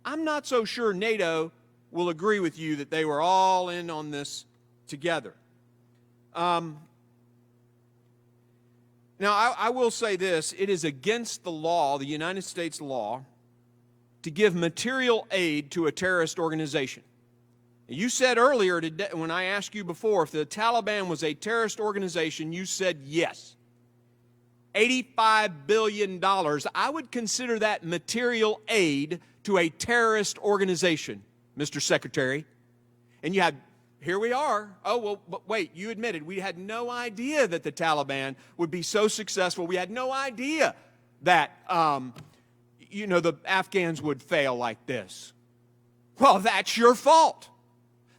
I'm not so sure NATO will agree with you that they were all in on this together. Now, I will say this. It is against the law, the United States law, to give material aid to a terrorist organization. You said earlier today, when I asked you before, if the Taliban was a terrorist organization, you said yes. $85 billion, I would consider that material aid to a terrorist organization, Mr. Secretary. And you had, here we are. Oh, well, but wait, you admitted we had no idea that the Taliban would be so successful. We had no idea that, the Afghans would fail like this. Well, that's your fault.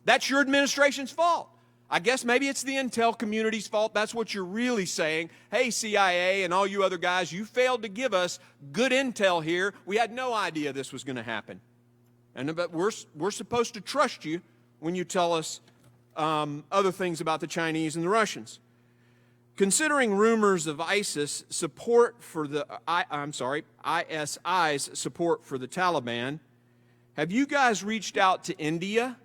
That's your administration's fault. I guess maybe it's the intel community's fault. That's what you're really saying. Hey, CIA and all you other guys, you failed to give us good intel here. We had no idea this was going to happen. But we're supposed to trust you when you tell us other things about the Chinese and the Russians. Considering rumors of ISIS support for the ISI's support for the Taliban, have you guys reached out to India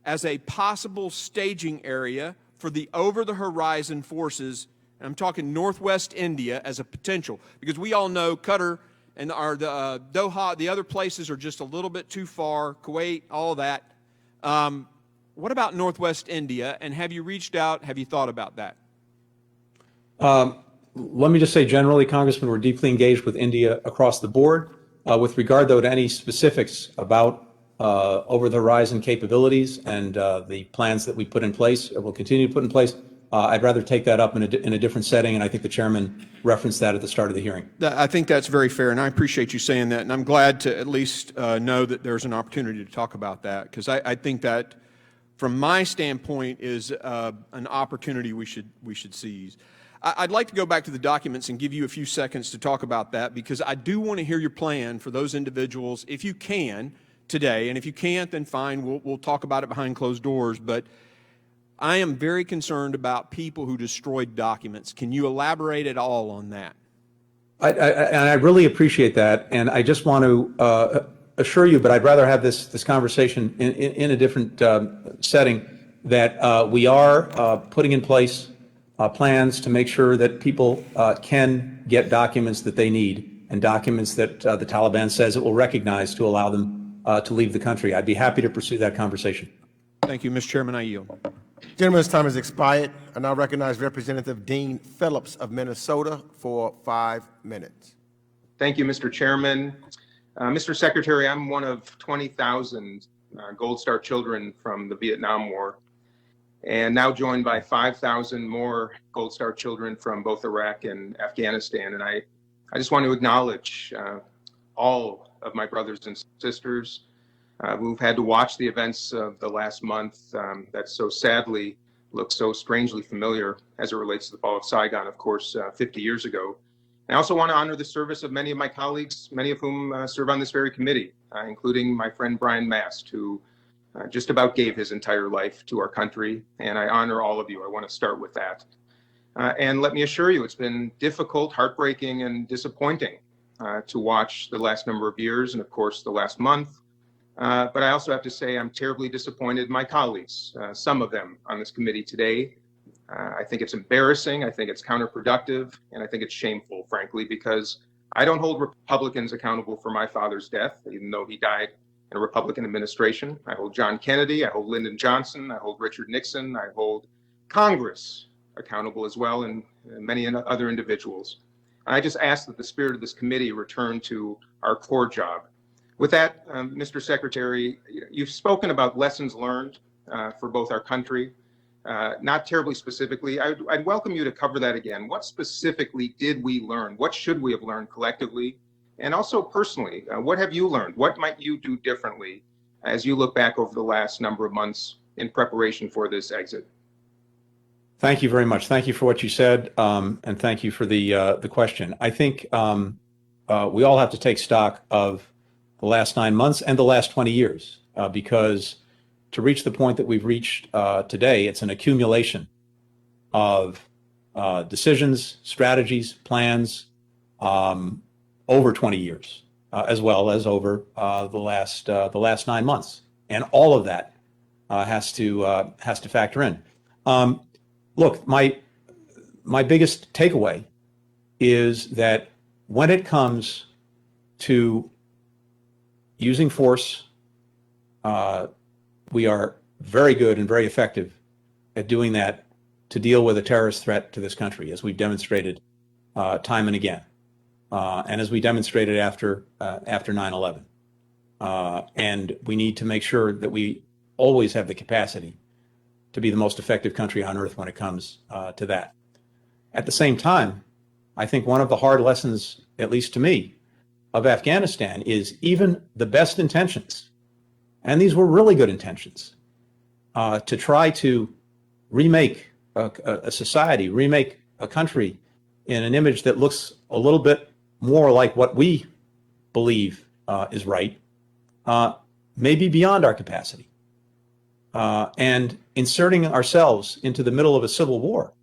as a possible staging area for the over-the-horizon forces? And I'm talking northwest India as a potential, because we all know Qatar and the Doha, the other places are just a little bit too far, Kuwait, all of that. What about northwest India, and have you reached out, have you thought about that? Let me just say generally, Congressman, we're deeply engaged with India across the board. With regard, though, to any specifics about over-the-horizon capabilities and the plans that we put in place or will continue to put in place, I'd rather take that up in a different setting, and I think the chairman referenced that at the start of the hearing. I think that's very fair, and I appreciate you saying that, and I'm glad to at least know that there's an opportunity to talk about that, because I think that, from my standpoint, is an opportunity we should seize. I'd like to go back to the documents and give you a few seconds to talk about that, because I do want to hear your plan for those individuals, if you can, today. And if you can't, then fine, we'll talk about it behind closed doors. But I am very concerned about people who destroyed documents. Can you elaborate at all on that? I really appreciate that. And I just want to assure you, but I'd rather have this conversation in a different setting, that we are putting in place plans to make sure that people can get documents that they need, and documents that the Taliban says it will recognize to allow them to leave the country. I'd be happy to pursue that conversation. Thank you, Mr. Chairman. I yield. Gentleman's time has expired. I now recognize Representative Dean Phillips of Minnesota for 5 minutes. Thank you, Mr. Chairman. Mr. Secretary, I'm one of 20,000 Gold Star children from the Vietnam War, and now joined by 5,000 more Gold Star children from both Iraq and Afghanistan. And I just want to acknowledge all of my brothers and sisters who've had to watch the events of the last month that so sadly look so strangely familiar as it relates to the fall of Saigon, of course, 50 years ago. I also want to honor the service of many of my colleagues, many of whom serve on this very committee, including my friend Brian Mast, who just about gave his entire life to our country. And I honor all of you. I want to start with that. And let me assure you, it's been difficult, heartbreaking, and disappointing to watch the last number of years, and of course the last month. But I also have to say I'm terribly disappointed in my colleagues, some of them on this committee today. I think it's embarrassing, I think it's counterproductive, and I think it's shameful, frankly, because I don't hold Republicans accountable for my father's death, even though he died in a Republican administration. I hold John Kennedy, I hold Lyndon Johnson, I hold Richard Nixon, I hold Congress accountable as well, and many other individuals. I just ask that the spirit of this committee return to our core job. With that, Mr. Secretary, you've spoken about lessons learned for both our country. Not terribly specifically. I'd welcome you to cover that again. What specifically did we learn? What should we have learned collectively? And also personally, what have you learned? What might you do differently as you look back over the last number of months in preparation for this exit? Thank you very much. Thank you for what you said, and thank you for the question. I think we all have to take stock of the last 9 months and the last 20 years, because to reach the point that we've reached today, it's an accumulation of decisions, strategies, plans over 20 years, as well as over the last 9 months, and all of that has to factor in. Look, my biggest takeaway is that when it comes to using force, we are very good and very effective at doing that to deal with a terrorist threat to this country, as we've demonstrated time and again, and as we demonstrated after 9/11. And we need to make sure that we always have the capacity to be the most effective country on earth when it comes to that. At the same time, I think one of the hard lessons, at least to me, of Afghanistan is even the best intentions, and these were really good intentions, to try to remake a society, remake a country in an image that looks a little bit more like what we believe is right, may be beyond our capacity. And inserting ourselves into the middle of a civil war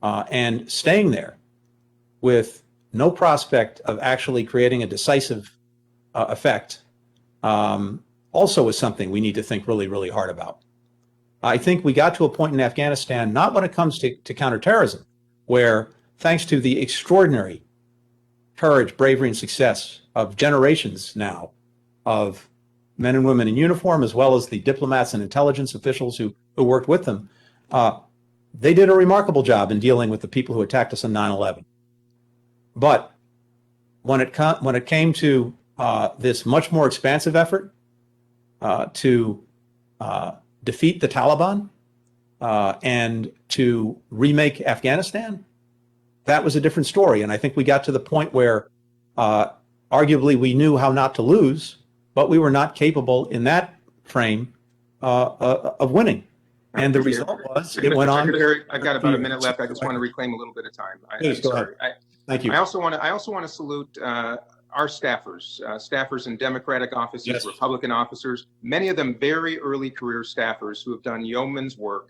and staying there with no prospect of actually creating a decisive effect also is something we need to think really, really hard about. I think we got to a point in Afghanistan, not when it comes to counterterrorism, where thanks to the extraordinary courage, bravery, and success of generations now of men and women in uniform, as well as the diplomats and intelligence officials who worked with them, they did a remarkable job in dealing with the people who attacked us on 9/11. But when it came to this much more expansive effort to defeat the Taliban and to remake Afghanistan, that was a different story. And I think we got to the point where arguably we knew how not to lose, but we were not capable in that frame of winning. And the result was it went on. Secretary, I've got about a minute left. I just want to reclaim a little bit of time. Please, go ahead. Thank you. I also want to salute our staffers in Democratic offices, Yes. Republican officers, many of them very early career staffers who have done yeoman's work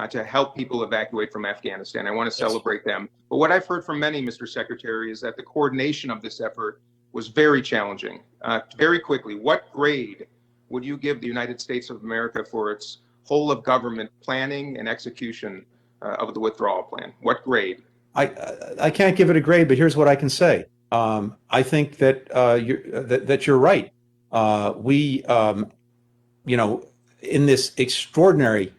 to help people evacuate from Afghanistan. I want to celebrate them. But what I've heard from many, Mr. Secretary, is that the coordination of this effort was very challenging. Very quickly, what grade would you give the United States of America for its whole of government planning and execution of the withdrawal plan? What grade? I can't give it a grade, but here's what I can say. I think that you're right. We, in this extraordinary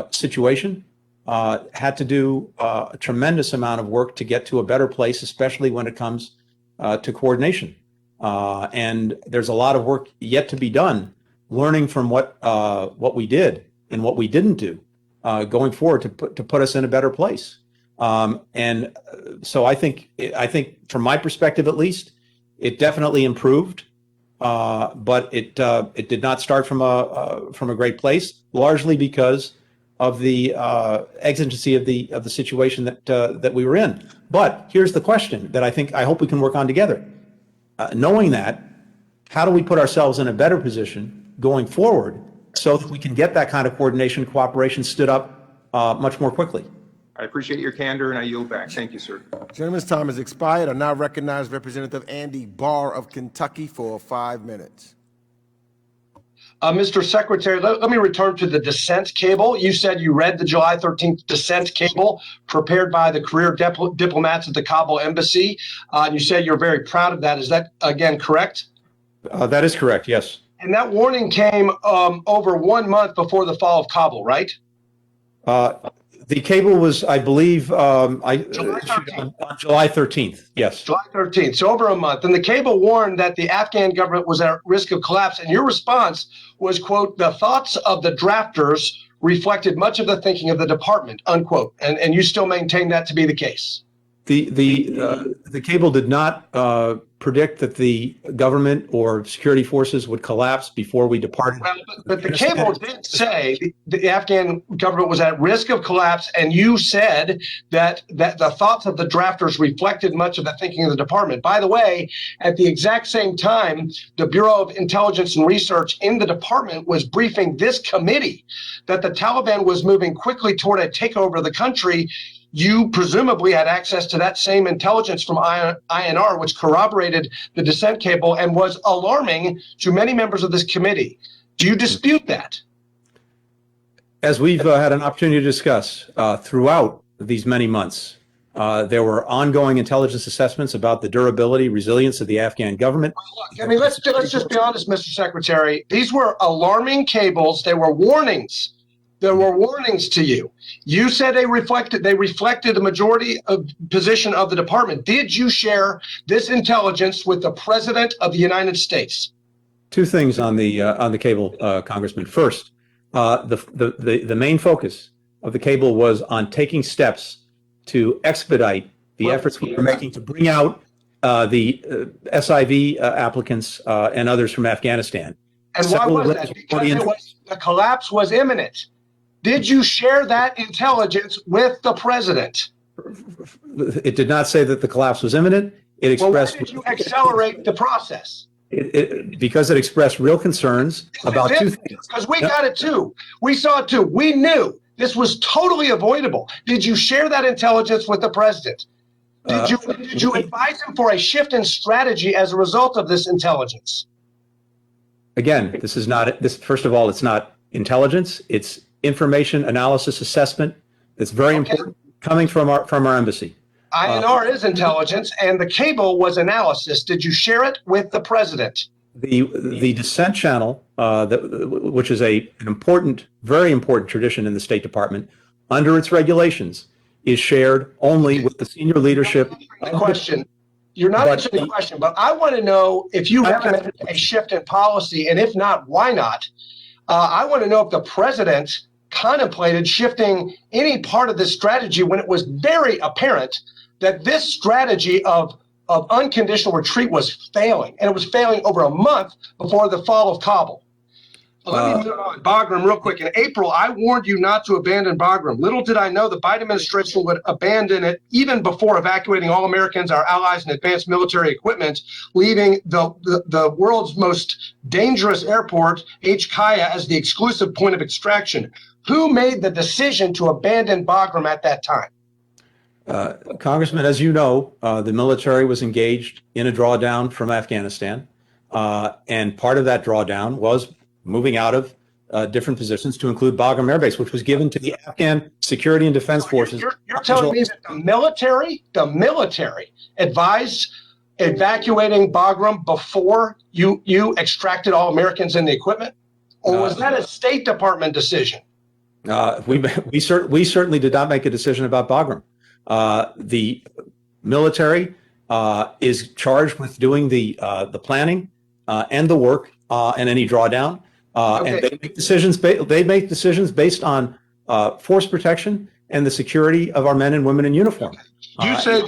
situation, had to do a tremendous amount of work to get to a better place, especially when it comes to coordination. And there's a lot of work yet to be done, learning from what we did and what we didn't do, going forward to put us in a better place. And so I think from my perspective, at least, it definitely improved, but it did not start from a great place, largely because of the exigency of the situation that we were in. But here's the question that I hope we can work on together. Knowing that, how do we put ourselves in a better position going forward so that we can get that kind of coordination, cooperation stood up much more quickly? I appreciate your candor, and I yield back. Thank you, sir. Gentleman's time has expired. I now recognize Representative Andy Barr of Kentucky for 5 minutes. Mr. Secretary, let me return to the dissent cable. You said you read the July 13th dissent cable prepared by the career diplomats at the Kabul embassy. And you said you're very proud of that. Is that, again, correct? That is correct, yes. And that warning came over 1 month before the fall of Kabul, right? The cable was, I believe, July 13th. on July 13th. Yes. July 13th, so over a month. And the cable warned that the Afghan government was at risk of collapse. And your response was, quote, the thoughts of the drafters reflected much of the thinking of the department, unquote. And you still maintain that to be the case. The cable did not predict that the government or security forces would collapse before we departed. Well, but the cable did say the Afghan government was at risk of collapse, and you said that the thoughts of the drafters reflected much of the thinking of the department. By the way, at the exact same time, the Bureau of Intelligence and Research in the department was briefing this committee that the Taliban was moving quickly toward a takeover of the country. You presumably had access to that same intelligence from INR, which corroborated the dissent cable and was alarming to many members of this committee. Do you dispute that? As we've had an opportunity to discuss throughout these many months, there were ongoing intelligence assessments about the durability, resilience of the Afghan government. Look, I mean, let's just be honest, Mr. Secretary. These were alarming cables. They were warnings. There were warnings to you. You said they reflected the majority of position of the department. Did you share this intelligence with the President of the United States? Two things on the cable, Congressman. First, the main focus of the cable was on taking steps to expedite the efforts we were making to bring out the SIV applicants and others from Afghanistan. And why was that? Because the collapse was imminent. Did you share that intelligence with the president? It did not say that the collapse was imminent. It expressed. Well, why did you accelerate the process? Because it expressed real concerns about two things. Because we got it too. We saw it too. We knew this was totally avoidable. Did you share that intelligence with the president? Did you advise him for a shift in strategy as a result of this intelligence? Again, this is not this. First of all, it's not intelligence. It's information analysis assessment. It's very important coming from our embassy. INR is intelligence, and the cable was analysis. Did you share it with the president? The dissent channel, which is an important, very important tradition in the State Department, under its regulations, is shared only with the senior leadership. Question. You're not answering the question, but I want to know if you recommended a shift in policy, and if not, why not? I want to know if the president contemplated shifting any part of this strategy when it was very apparent that this strategy of unconditional retreat was failing, and it was failing over a month before the fall of Kabul. Let me move on. Bagram, real quick. In April, I warned you not to abandon Bagram. Little did I know the Biden administration would abandon it even before evacuating all Americans, our allies, and advanced military equipment, leaving the world's most dangerous airport, HKIA, as the exclusive point of extraction. Who made the decision to abandon Bagram at that time? Congressman, as you know, the military was engaged in a drawdown from Afghanistan, and part of that drawdown was moving out of different positions to include Bagram Air Base, which was given to the Afghan security and defense forces. You're telling me that the military advised evacuating Bagram before you extracted all Americans and the equipment? Or was that a State Department decision? We certainly did not make a decision about Bagram. The military is charged with doing the planning and the work and any drawdown, and they make decisions. They make decisions based on force protection and the security of our men and women in uniform. You say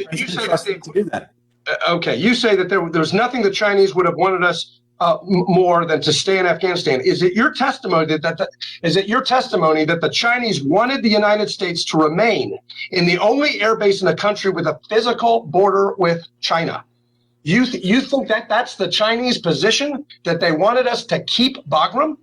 that there's nothing the Chinese would have wanted us more than to stay in Afghanistan. Is it your testimony that the Chinese wanted the United States to remain in the only air base in the country with a physical border with China? You think that that's the Chinese position, that they wanted us to keep Bagram?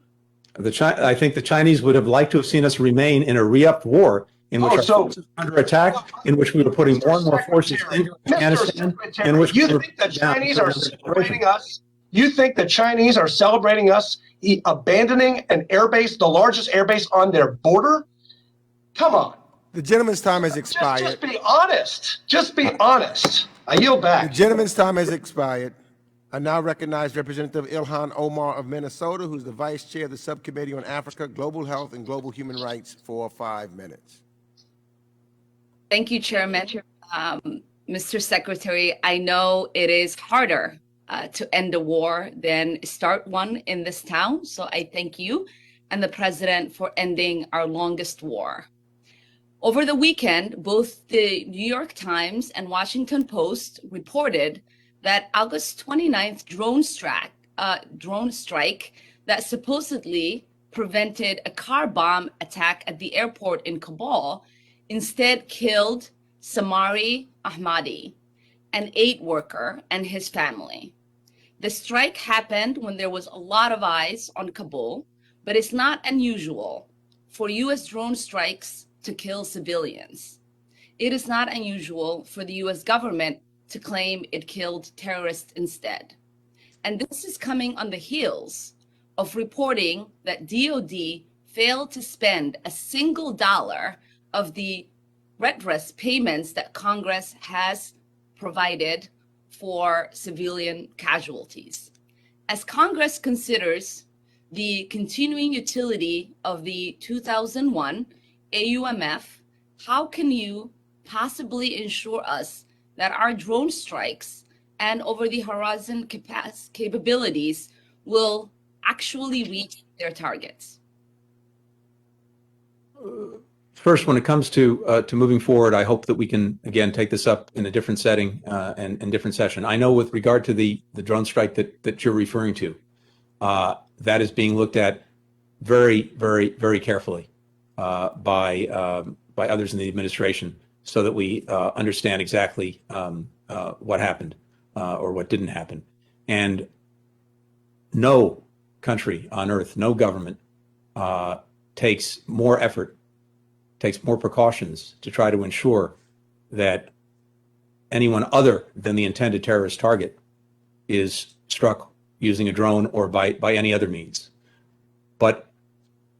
I think the Chinese would have liked to have seen us remain in a re-upped war in which our forces were under attack, in which we were putting more and more forces into Afghanistan, in which you think the Chinese are celebrating us? You think the Chinese are celebrating us abandoning an airbase, the largest airbase on their border? Come on. The gentleman's time has expired. Just be honest. Just be honest. I yield back. The gentleman's time has expired. I now recognize Representative Ilhan Omar of Minnesota, who's the Vice Chair of the Subcommittee on Africa, Global Health, and Global Human Rights for 5 minutes. Thank you, Chairman. Mr. Secretary, I know it is harder to end a war than start one in this town. So I thank you and the President for ending our longest war. Over the weekend, both the New York Times and Washington Post reported that August 29th drone strike that supposedly prevented a car bomb attack at the airport in Kabul instead killed Samari Ahmadi, an aid worker, and his family. The strike happened when there was a lot of eyes on Kabul, but it's not unusual for U.S. drone strikes to kill civilians. It is not unusual for the U.S. government to claim it killed terrorists instead. And this is coming on the heels of reporting that DOD failed to spend a single dollar of the redress payments that Congress has provided for civilian casualties. As Congress considers the continuing utility of the 2001 AUMF, how can you possibly ensure us that our drone strikes and over-the-horizon capabilities will actually reach their targets? First, when it comes to moving forward, I hope that we can again take this up in a different setting and different session. I know with regard to the drone strike that you're referring to, that is being looked at very, very, very carefully by others in the administration, so that we understand exactly what happened or what didn't happen. And no country on earth, no government takes more effort, takes more precautions to try to ensure that anyone other than the intended terrorist target is struck using a drone or by any other means. But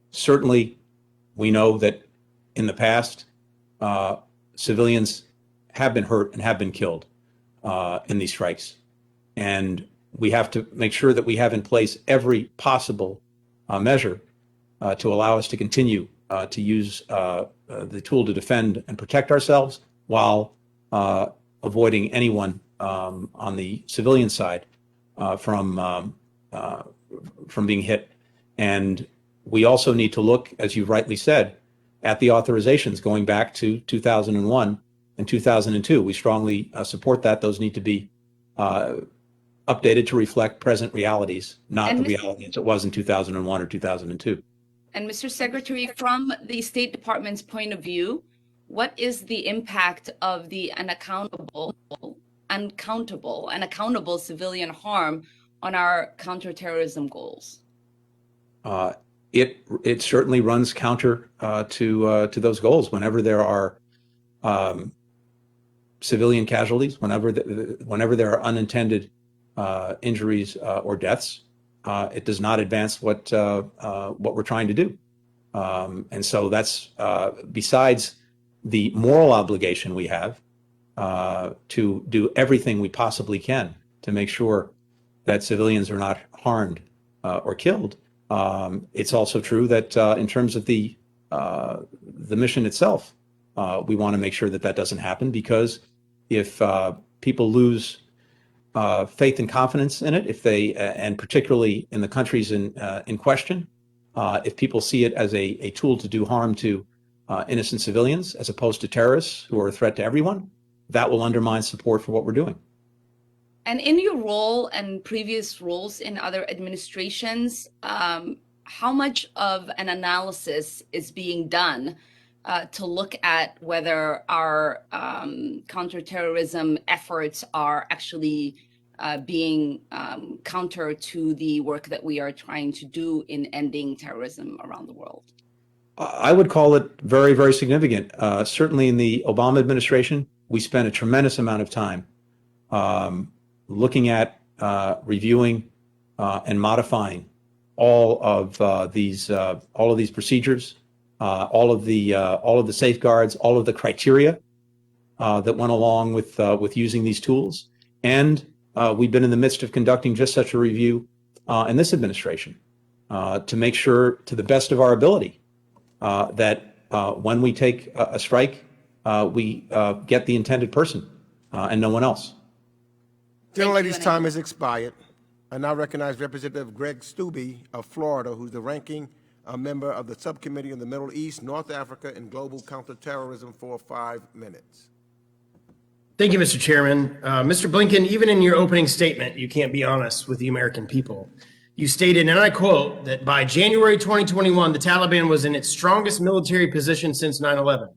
certainly we know that in the past, civilians have been hurt and have been killed in these strikes. And we have to make sure that we have in place every possible measure to allow us to continue to use the tool to defend and protect ourselves while avoiding anyone on the civilian side from being hit. And we also need to look, as you rightly said, at the authorizations going back to 2001 and 2002. We strongly support that. Those need to be updated to reflect present realities, not the reality as it was in 2001 or 2002. And Mr. Secretary, from the State Department's point of view, what is the impact of the uncountable and accountable civilian harm on our counterterrorism goals? It certainly runs counter to those goals. Whenever there are civilian casualties, whenever there are unintended injuries or deaths, it does not advance what we're trying to do. And so that's besides the moral obligation we have to do everything we possibly can to make sure that civilians are not harmed or killed. It's also true that in terms of the mission itself, we want to make sure that that doesn't happen, because if people lose faith and confidence in it, if they, and particularly in the countries in question, if people see it as a tool to do harm to innocent civilians as opposed to terrorists who are a threat to everyone, that will undermine support for what we're doing. And in your role and previous roles in other administrations, how much of an analysis is being done to look at whether our counterterrorism efforts are actually being counter to the work that we are trying to do in ending terrorism around the world? I would call it very, very significant. Certainly in the Obama administration, we spent a tremendous amount of time looking at, reviewing, and modifying all of these procedures, all of the safeguards, all of the criteria that went along with using these tools. And we've been in the midst of conducting just such a review in this administration to make sure, to the best of our ability, that when we take a strike we get the intended person and no one else. Gentlelady's time has expired. I now recognize Representative Greg Stubbe of Florida, who's the ranking member of the Subcommittee on the Middle East, North Africa, and Global Counterterrorism for 5 minutes. Thank you, Mr. Chairman. Mr. Blinken, even in your opening statement, you can't be honest with the American people. You stated, and I quote, that by January 2021, the Taliban was in its strongest military position since 9/11.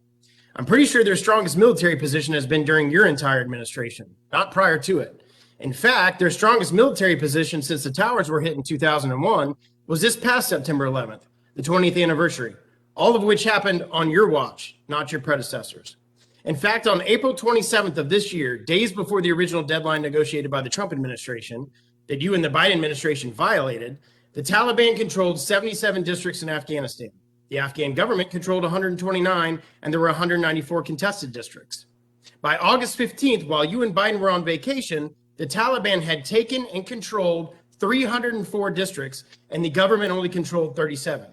I'm pretty sure their strongest military position has been during your entire administration, not prior to it. In fact, their strongest military position since the towers were hit in 2001 was this past September 11th, the 20th anniversary, all of which happened on your watch, not your predecessors. In fact, on April 27th of this year, days before the original deadline negotiated by the Trump administration that you and the Biden administration violated, the Taliban controlled 77 districts in Afghanistan. The Afghan government controlled 129, and there were 194 contested districts. By August 15th, while you and Biden were on vacation, the Taliban had taken and controlled 304 districts, and the government only controlled 37.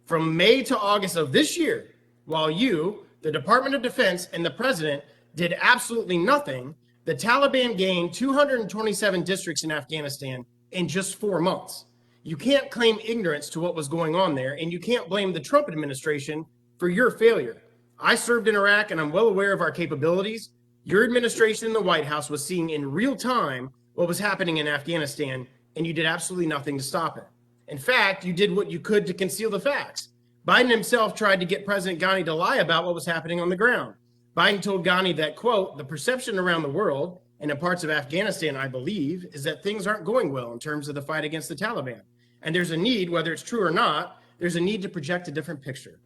From May to August of this year, while you, the Department of Defense, and the president did absolutely nothing, the Taliban gained 227 districts in Afghanistan in just 4 months. You can't claim ignorance to what was going on there, and you can't blame the Trump administration for your failure. I served in Iraq, and I'm well aware of our capabilities. Your administration in the White House was seeing in real time what was happening in Afghanistan, and you did absolutely nothing to stop it. In fact, you did what you could to conceal the facts. Biden himself tried to get President Ghani to lie about what was happening on the ground. Biden told Ghani that, quote, the perception around the world, and in parts of Afghanistan, I believe, is that things aren't going well in terms of the fight against the Taliban. And there's a need, whether it's true or not, there's a need to project a different picture.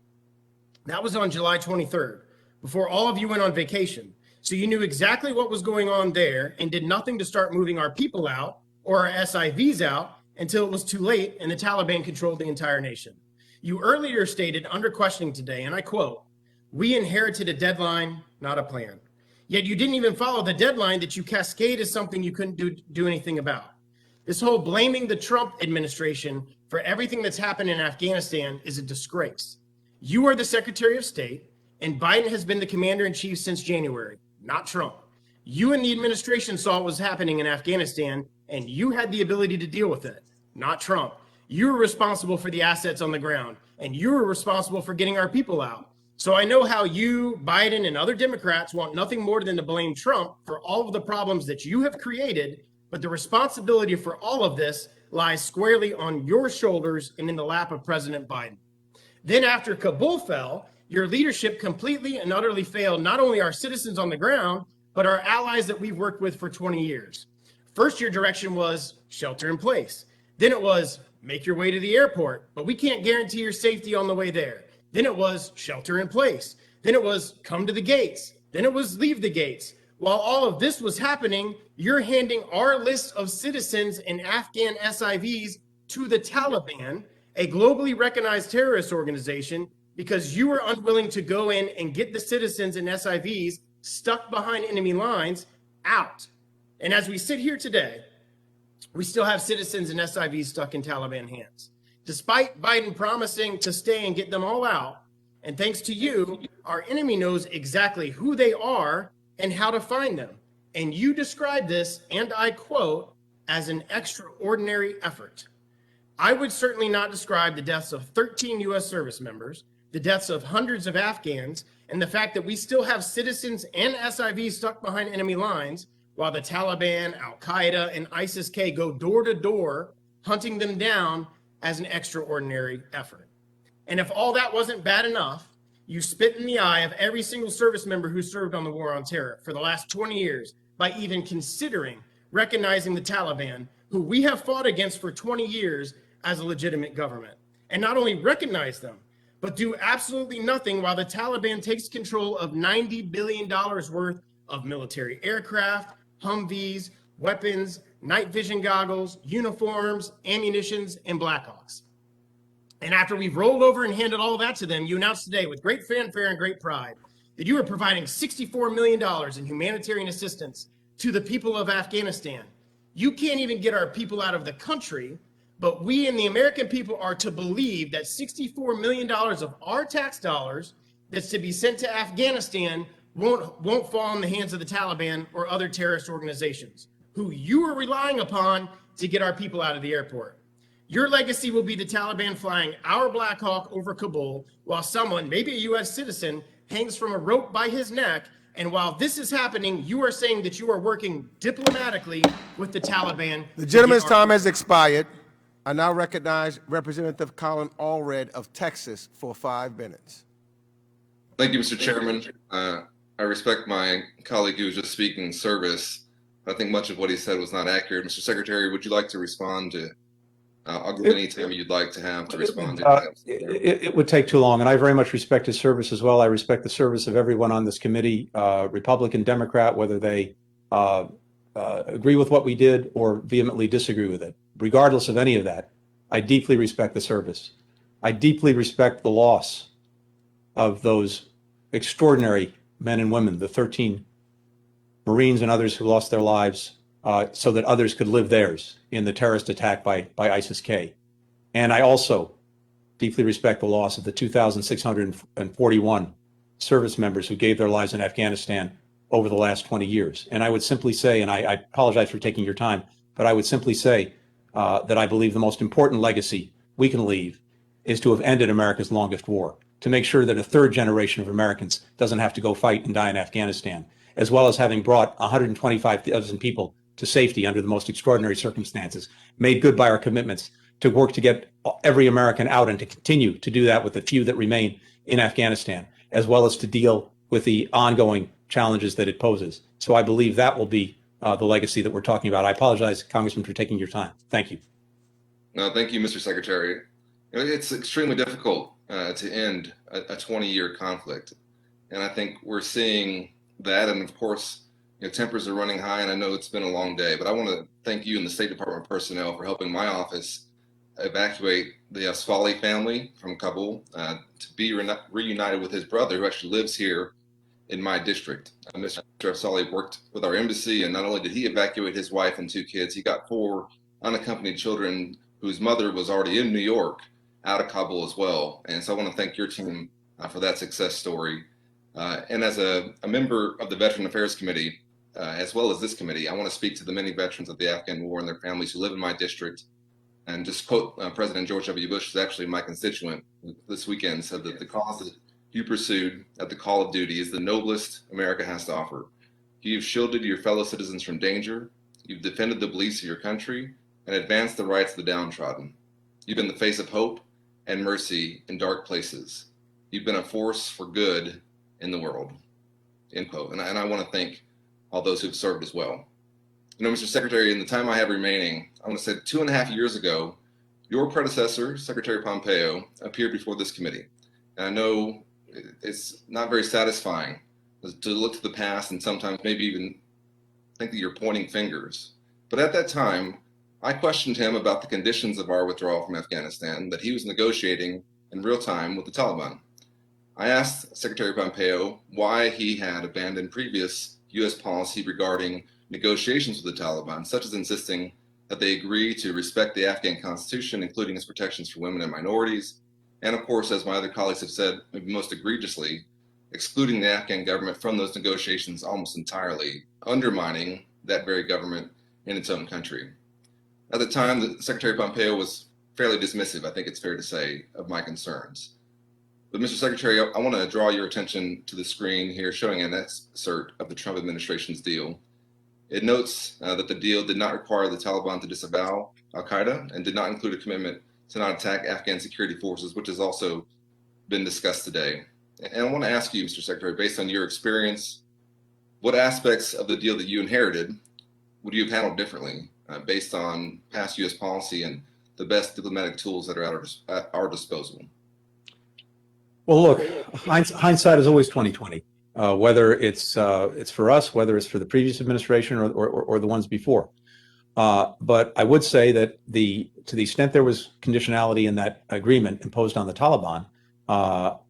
That was on July 23rd, before all of you went on vacation. So you knew exactly what was going on there and did nothing to start moving our people out or our SIVs out until it was too late and the Taliban controlled the entire nation. You earlier stated under questioning today, and I quote, we inherited a deadline, not a plan. Yet you didn't even follow the deadline that you cascade as something you couldn't do anything about. This whole blaming the Trump administration for everything that's happened in Afghanistan is a disgrace. You are the Secretary of State, and Biden has been the commander-in-chief since January, not Trump. You and the administration saw what was happening in Afghanistan, and you had the ability to deal with it, not Trump. You were responsible for the assets on the ground, and you were responsible for getting our people out. So I know how you, Biden, and other Democrats want nothing more than to blame Trump for all of the problems that you have created, but the responsibility for all of this lies squarely on your shoulders and in the lap of President Biden. Then after Kabul fell, your leadership completely and utterly failed not only our citizens on the ground, but our allies that we've worked with for 20 years. First, your direction was shelter in place. Then it was make your way to the airport, but we can't guarantee your safety on the way there. Then it was shelter in place. Then it was come to the gates. Then it was leave the gates. While all of this was happening, you're handing our list of citizens and Afghan SIVs to the Taliban, a globally recognized terrorist organization, because you were unwilling to go in and get the citizens and SIVs stuck behind enemy lines out. And as we sit here today, we still have citizens and SIVs stuck in Taliban hands. Despite Biden promising to stay and get them all out, and thanks to you, our enemy knows exactly who they are and how to find them. And you describe this, and I quote, as an extraordinary effort. I would certainly not describe the deaths of 13 U.S. service members, the deaths of hundreds of Afghans, and the fact that we still have citizens and SIVs stuck behind enemy lines while the Taliban, Al-Qaeda, and ISIS-K go door to door hunting them down as an extraordinary effort. And if all that wasn't bad enough, you spit in the eye of every single service member who served on the war on terror for the last 20 years by even considering recognizing the Taliban, who we have fought against for 20 years as a legitimate government. And not only recognize them, but do absolutely nothing while the Taliban takes control of $90 billion worth of military aircraft, Humvees, weapons, night vision goggles, uniforms, ammunitions, and Blackhawks. And after we've rolled over and handed all that to them, you announced today with great fanfare and great pride that you are providing $64 million in humanitarian assistance to the people of Afghanistan. You can't even get our people out of the country, but we and the American people are to believe that $64 million of our tax dollars that's to be sent to Afghanistan won't fall in the hands of the Taliban or other terrorist organizations, who you are relying upon to get our people out of the airport. Your legacy will be the Taliban flying our Black Hawk over Kabul while someone, maybe a U.S. citizen, hangs from a rope by his neck. And while this is happening, you are saying that you are working diplomatically with the Taliban. The gentleman's time has expired. I now recognize Representative Colin Allred of Texas for 5 minutes. Thank you, Mr. Chairman. I respect my colleague who was just speaking service. I think much of what he said was not accurate. Mr. Secretary, would you like to respond to? I'll give any time you'd like to have to respond to. It would take too long, and I very much respect his service as well. I respect the service of everyone on this committee, Republican, Democrat, whether they agree with what we did or vehemently disagree with it. Regardless of any of that, I deeply respect the service. I deeply respect the loss of those extraordinary men and women, the 13 Marines and others who lost their lives so that others could live theirs in the terrorist attack by ISIS-K. And I also deeply respect the loss of the 2,641 service members who gave their lives in Afghanistan over the last 20 years. And I would simply say, and I apologize for taking your time, but I would simply say that I believe the most important legacy we can leave is to have ended America's longest war, to make sure that a third generation of Americans doesn't have to go fight and die in Afghanistan, as well as having brought 125,000 people to safety under the most extraordinary circumstances, made good by our commitments to work to get every American out and to continue to do that with the few that remain in Afghanistan, as well as to deal with the ongoing challenges that it poses. So I believe that will be the legacy that we're talking about. I apologize, Congressman, for taking your time. Thank you. No, thank you, Mr. Secretary. It's extremely difficult to end a 20-year conflict. And I think we're seeing that. And of course, tempers are running high, and I know it's been a long day, but I want to thank you and the State Department personnel for helping my office evacuate the Asfali family from Kabul to be reunited with his brother, who actually lives here in my district. Mr. Asfali worked with our embassy, and not only did he evacuate his wife and 2 kids, he got 4 unaccompanied children whose mother was already in New York out of Kabul as well. And so I want to thank your team for that success story. And as a member of the Veteran Affairs Committee, as well as this committee, I want to speak to the many veterans of the Afghan war and their families who live in my district. And just quote President George W. Bush, who's actually my constituent, this weekend said that the cause that you pursued at the call of duty is the noblest America has to offer. You've shielded your fellow citizens from danger. You've defended the beliefs of your country and advanced the rights of the downtrodden. You've been the face of hope and mercy in dark places. You've been a force for good in the world, end quote. And I want to thank all those who've served as well. Mr. Secretary, in the time I have remaining, I want to say 2.5 years ago, your predecessor, Secretary Pompeo, appeared before this committee. And I know it's not very satisfying to look to the past and sometimes maybe even think that you're pointing fingers. But at that time, I questioned him about the conditions of our withdrawal from Afghanistan that he was negotiating in real time with the Taliban. I asked Secretary Pompeo why he had abandoned previous U.S. policy regarding negotiations with the Taliban, such as insisting that they agree to respect the Afghan constitution, including its protections for women and minorities, and of course, as my other colleagues have said, maybe most egregiously, excluding the Afghan government from those negotiations almost entirely, undermining that very government in its own country. At the time, Secretary Pompeo was fairly dismissive, I think it's fair to say, of my concerns. But Mr. Secretary, I want to draw your attention to the screen here showing an excerpt of the Trump administration's deal. It notes that the deal did not require the Taliban to disavow al-Qaeda and did not include a commitment to not attack Afghan security forces, which has also been discussed today. And I want to ask you, Mr. Secretary, based on your experience, what aspects of the deal that you inherited would you have handled differently based on past U.S. policy and the best diplomatic tools that are at our disposal? Well, look, hindsight is always 20/20. Whether it's for us, whether it's for the previous administration or the ones before. But I would say that to the extent there was conditionality in that agreement imposed on the Taliban,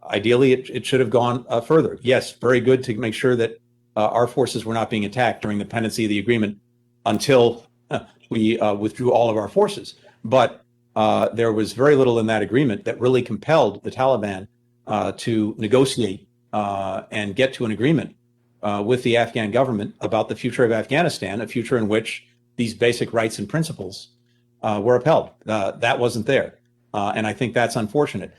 ideally it should have gone further. Yes, very good to make sure that our forces were not being attacked during the pendency of the agreement until we withdrew all of our forces. But there was very little in that agreement that really compelled the Taliban to negotiate and get to an agreement with the Afghan government about the future of Afghanistan, a future in which these basic rights and principles were upheld. That wasn't there. And I think that's unfortunate.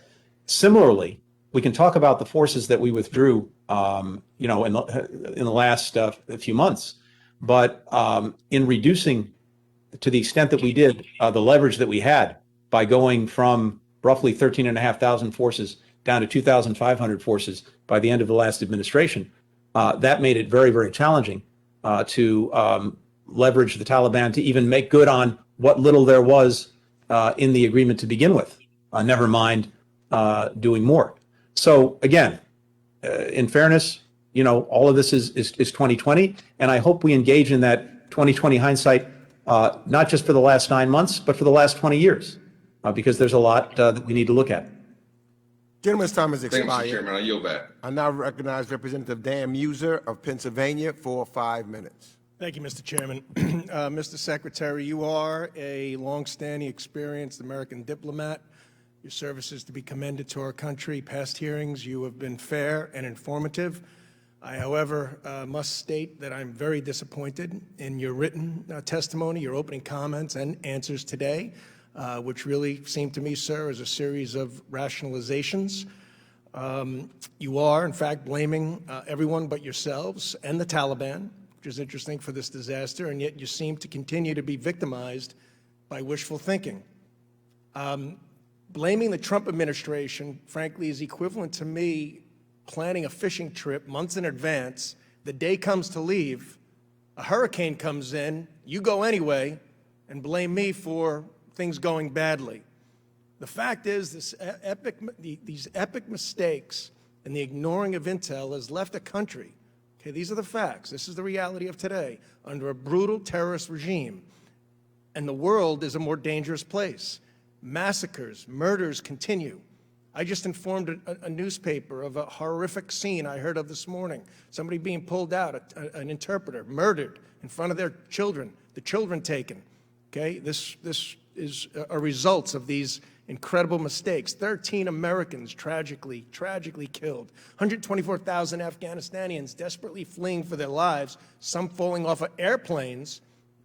Similarly, we can talk about the forces that we withdrew, in the last few months, but in reducing, to the extent that we did, the leverage that we had by going from roughly 13,500 forces down to 2,500 forces by the end of the last administration, that made it very, very challenging to leverage the Taliban to even make good on what little there was in the agreement to begin with, never mind doing more. So again, in fairness, all of this is 2020, and I hope we engage in that 2020 hindsight, not just for the last 9 months, but for the last 20 years, because there's a lot that we need to look at. Gentleman's time has Thank you, expired. Mr. Chairman. I yield back. I now recognize Representative Dan Muser of Pennsylvania for 5 minutes. Thank you, Mr. Chairman. Mr. Secretary, you are a longstanding, experienced American diplomat. Your service is to be commended to our country. Past hearings, you have been fair and informative. I, however, must state that I'm very disappointed in your written testimony, your opening comments and answers today, which really seemed to me, sir, as a series of rationalizations. You are, in fact, blaming everyone but yourselves and the Taliban, which is interesting for this disaster, and yet you seem to continue to be victimized by wishful thinking. Blaming the Trump administration, frankly, is equivalent to me planning a fishing trip months in advance. The day comes to leave, a hurricane comes in, you go anyway, and blame me for things going badly. The fact is, these epic mistakes and the ignoring of intel has left a country, okay, these are the facts, this is the reality of today, under a brutal terrorist regime. And the world is a more dangerous place. Massacres, murders continue. I just informed a newspaper of a horrific scene I heard of this morning. Somebody being pulled out, an interpreter, murdered in front of their children, the children taken. Okay, this is a result of these incredible mistakes. 13 Americans tragically killed. 124,000 Afghanistanians desperately fleeing for their lives, some falling off of airplanes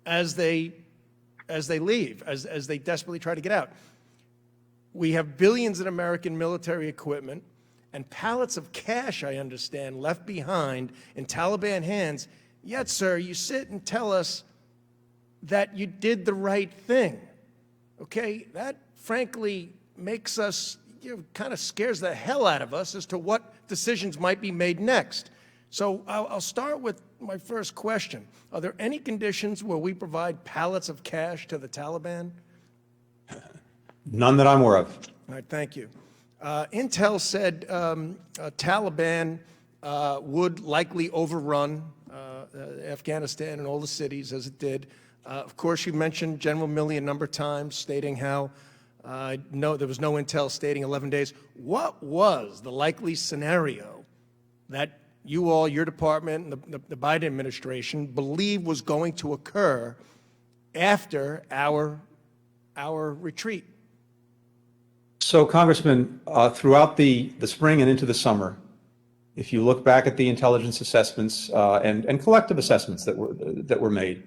as they leave, as they desperately try to get out. We have billions in American military equipment and pallets of cash, I understand, left behind in Taliban hands. Yet, sir, you sit and tell us that you did the right thing. Okay, that frankly makes us, kind of scares the hell out of us as to what decisions might be made next. So I'll start with my first question. Are there any conditions where we provide pallets of cash to the Taliban? None that I'm aware of. All right, thank you. Intel said Taliban would likely overrun Afghanistan and all the cities as it did. Of course, you mentioned General Milley a number of times, stating how no, there was no intel stating 11 days. What was the likely scenario that you all, your department, and the Biden administration believe was going to occur after our retreat? So, Congressman, throughout the spring and into the summer, if you look back at the intelligence assessments and collective assessments that were made,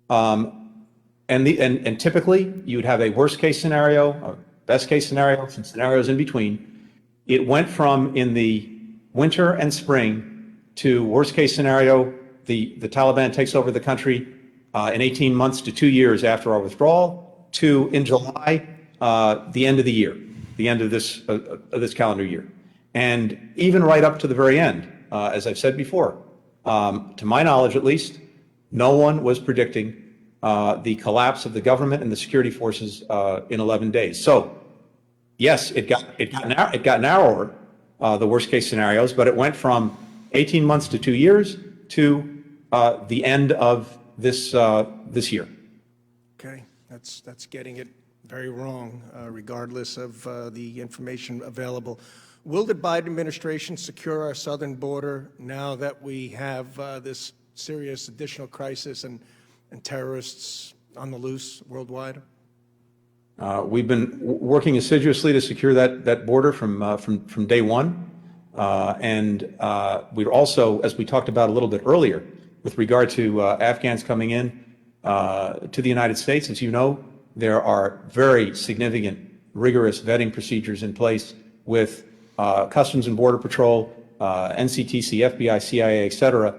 and typically you would have a worst case scenario, a best case scenario, some scenarios in between. It went from in the winter and spring to worst case scenario, the Taliban takes over the country in 18 months to 2 years after our withdrawal, to in July, the end of the year, the end of this calendar year. And even right up to the very end, as I've said before, to my knowledge at least, no one was predicting the collapse of the government and the security forces in 11 days. So, yes, it got narrower, the worst case scenarios, but it went from 18 months to 2 years to the end of this year. Okay, that's getting it very wrong, regardless of the information available. Will the Biden administration secure our southern border now that we have this serious additional crisis and terrorists on the loose worldwide? We've been working assiduously to secure that border from day one. We're also, as we talked about a little bit earlier, with regard to Afghans coming in to the United States, as you know, there are very significant, rigorous vetting procedures in place with Customs and Border Patrol, NCTC, FBI, CIA, et cetera,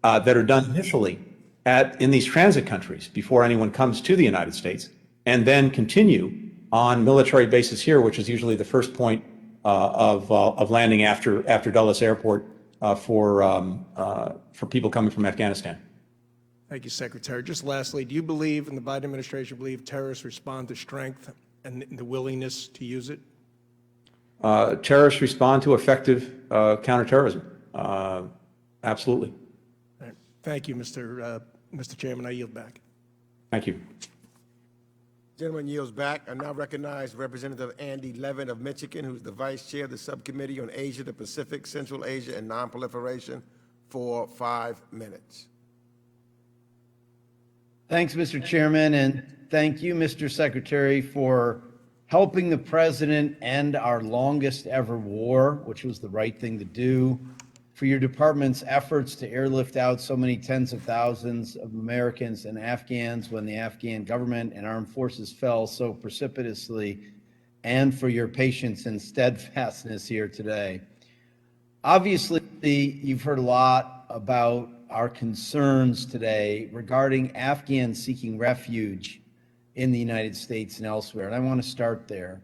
that are done initially in these transit countries before anyone comes to the United States, and then continue on military bases here, which is usually the first point of landing after Dulles Airport for people coming from Afghanistan. Thank you, Secretary. Just lastly, do you believe, and the Biden administration believe, terrorists respond to strength and the willingness to use it? Terrorists respond to effective counterterrorism. Absolutely. All right. Thank you, Mr. Chairman. I yield back. Thank you. Gentleman yields back. I now recognize Representative Andy Levin of Michigan, who's the Vice Chair of the Subcommittee on Asia, the Pacific, Central Asia, and Nonproliferation, for 5 minutes. Thanks, Mr. Chairman, and thank you, Mr. Secretary, for helping the president end our longest ever war, which was the right thing to do, for your department's efforts to airlift out so many tens of thousands of Americans and Afghans when the Afghan government and armed forces fell so precipitously, and for your patience and steadfastness here today. Obviously, you've heard a lot about our concerns today regarding Afghans seeking refuge in the United States and elsewhere, and I want to start there.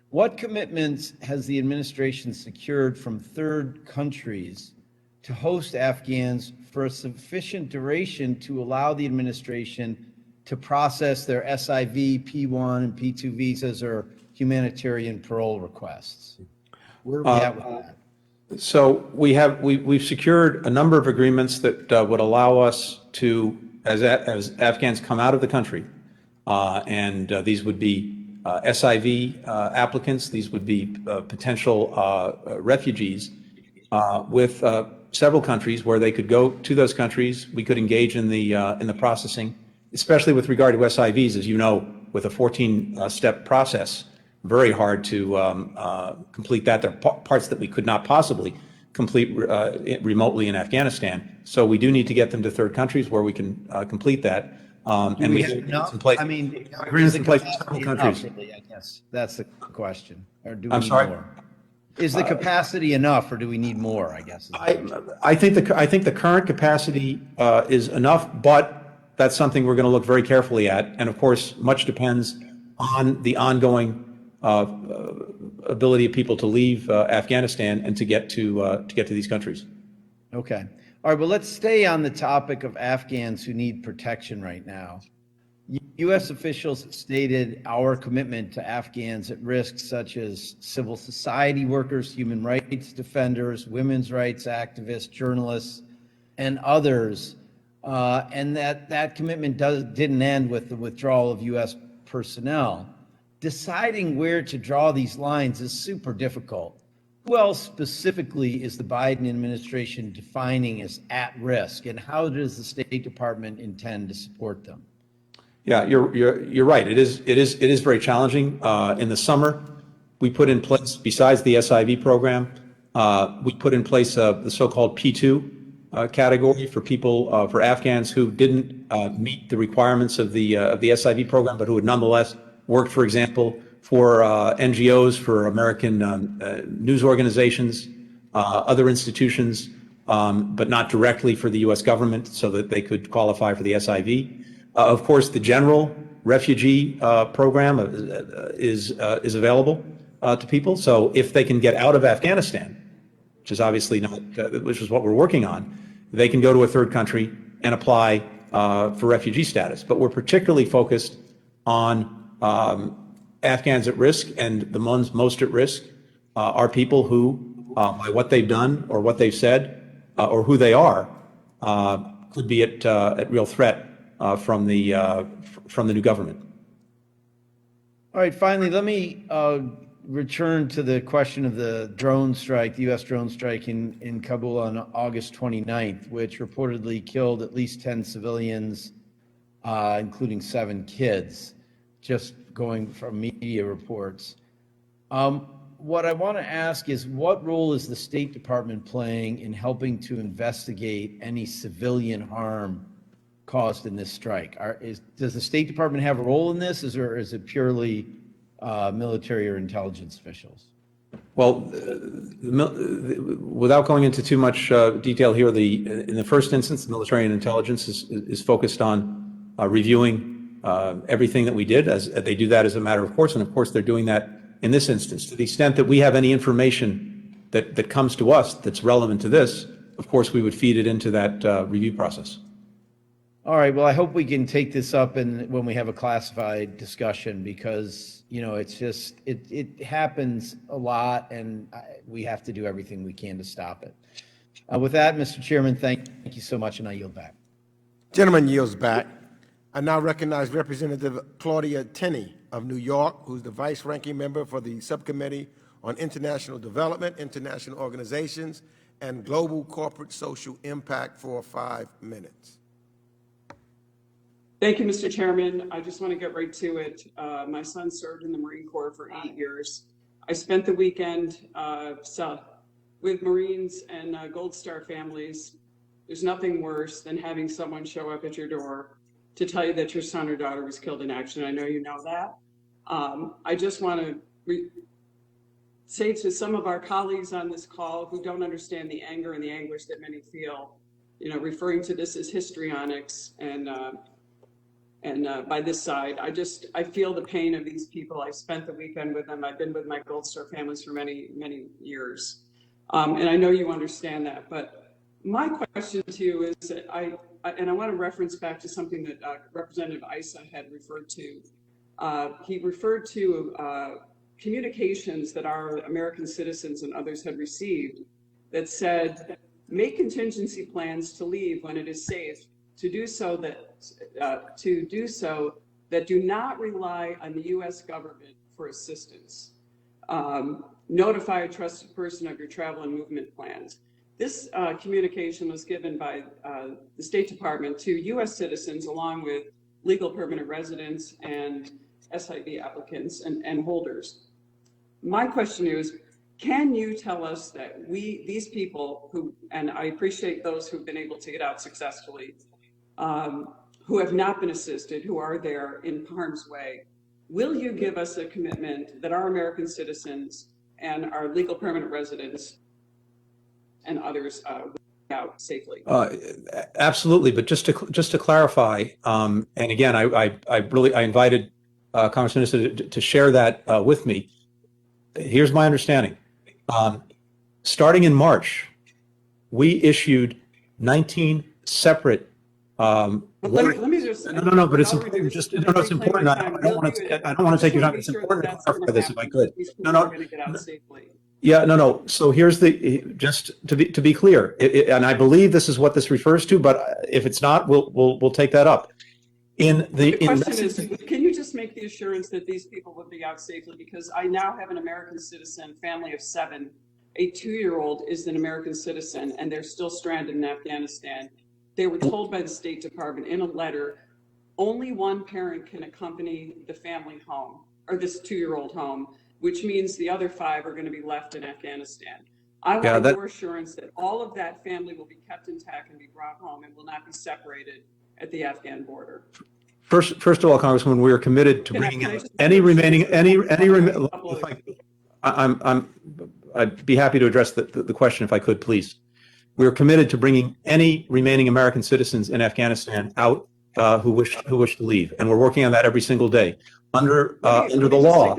What commitments has the administration secured from third countries to host Afghans for a sufficient duration to allow the administration to process their SIV, P1, and P2 visas or humanitarian parole requests? Where are we at with that? So we've secured a number of agreements that would allow us to, as Afghans come out of the country, and these would be SIV applicants, these would be potential refugees, with several countries where they could go to those countries. We could engage in the processing, especially with regard to SIVs, as you know, with a 14-step process. Very hard to complete that. There are parts that we could not possibly complete remotely in Afghanistan. So we do need to get them to third countries where we can complete that. And we have enough? in place. I mean, Agreements in place with several countries. Really, I guess that's the question. Or do we I'm need sorry? more? Is the capacity enough, or do we need more? I guess. I think the current capacity is enough, but that's something we're going to look very carefully at. And of course, much depends on the ongoing ability of people to leave Afghanistan and to get to these countries. Okay. All right. Well, let's stay on the topic of Afghans who need protection right now. U.S. officials stated our commitment to Afghans at risk, such as civil society workers, human rights defenders, women's rights activists, journalists, and others, and that commitment didn't end with the withdrawal of U.S. personnel. Deciding where to draw these lines is super difficult. Who else specifically is the Biden administration defining as at risk, and how does the State Department intend to support them? Yeah, you're right. It is very challenging. In the summer, we put in place, besides the SIV program, we put in place the so-called P2 category for people, for Afghans who didn't meet the requirements of the SIV program, but who had nonetheless worked, for example, for NGOs, for American news organizations, other institutions, but not directly for the U.S. government, so that they could qualify for the SIV. Of course, the general refugee program is available to people. So if they can get out of Afghanistan, which is obviously not, which is what we're working on, they can go to a third country and apply for refugee status. But we're particularly focused on Afghans at risk, and the ones most at risk are people who, by what they've done or what they've said or who they are, could be at real threat from the new government. All right, finally, let me return to the question of the drone strike, the U.S. drone strike in Kabul on August 29th, which reportedly killed at least 10 civilians, including 7 kids, just going from media reports. what I want to ask is, what role is the State Department playing in helping to investigate any civilian harm caused in this strike? Does the State Department have a role in this, or is it purely military or intelligence officials? Well, without going into too much detail here, in the first instance, the military and intelligence is focused on reviewing everything that we did, as they do that as a matter of course, and of course they're doing that in this instance. To the extent that we have any information that comes to us that's relevant to this, of course we would feed it into that review process. All right, well, I hope we can take this up when we have a classified discussion, because, you know, it's just, it happens a lot, and we have to do everything we can to stop it. With that, Mr. Chairman, thank you so much, and I yield back. Gentleman yields back. I now recognize Representative Claudia Tenney of New York, who's the vice-ranking member for the Subcommittee on International Development, International Organizations, and Global Corporate Social Impact, for 5 minutes. Thank you, Mr. Chairman. I just want to get right to it. My son served in the Marine Corps for 8 years. I spent the weekend with Marines and Gold Star families. There's nothing worse than having someone show up at your door to tell you that your son or daughter was killed in action. I know you know that. I just want to say to some of our colleagues on this call who don't understand the anger and the anguish that many feel, you know, referring to this as histrionics and by this side, I feel the pain of these people. I spent the weekend with them. I've been with my Gold Star families for many, many years. And I know you understand that. But my question to you is that I want to reference back to something that Representative Issa had referred to. He referred to communications that our American citizens and others had received that said, make contingency plans to leave when it is safe, to do so that do not rely on the U.S. government for assistance. Notify a trusted person of your travel and movement plans. This communication was given by the State Department to U.S. citizens, along with legal permanent residents and SIV applicants and holders. My question is, can you tell us that these people who, and I appreciate those who've been able to get out successfully, who have not been assisted, who are there in harm's way, will you give us a commitment that our American citizens and our legal permanent residents and others will get out safely? Absolutely, but just to clarify, and again, I invited Congressman Issa to share that with me. Here's my understanding. Starting in March, we issued 19 separate. Let me just. No, but it's important. It's important. I don't want to take your time. It's important to clarify this if I could. No. Yeah, no. So here's just to be clear, and I believe this is what this refers to, but if it's not, we'll take that up. The question is, can you just make the assurance that these people will be out safely? Because I now have an American citizen, family of 7. A 2-year-old is an American citizen, and they're still stranded in Afghanistan. They were told by the State Department in a letter, only one parent can accompany the family home, or this 2-year-old home, which means the other 5 are going to be left in Afghanistan. I want your assurance that all of that family will be kept intact and be brought home and will not be separated at the Afghan border. First of all, Congresswoman, we are committed to bringing in I'd be happy to address the question if I could, please. We are committed to bringing any remaining American citizens in Afghanistan out who wish to leave, and we're working on that every single day under the law.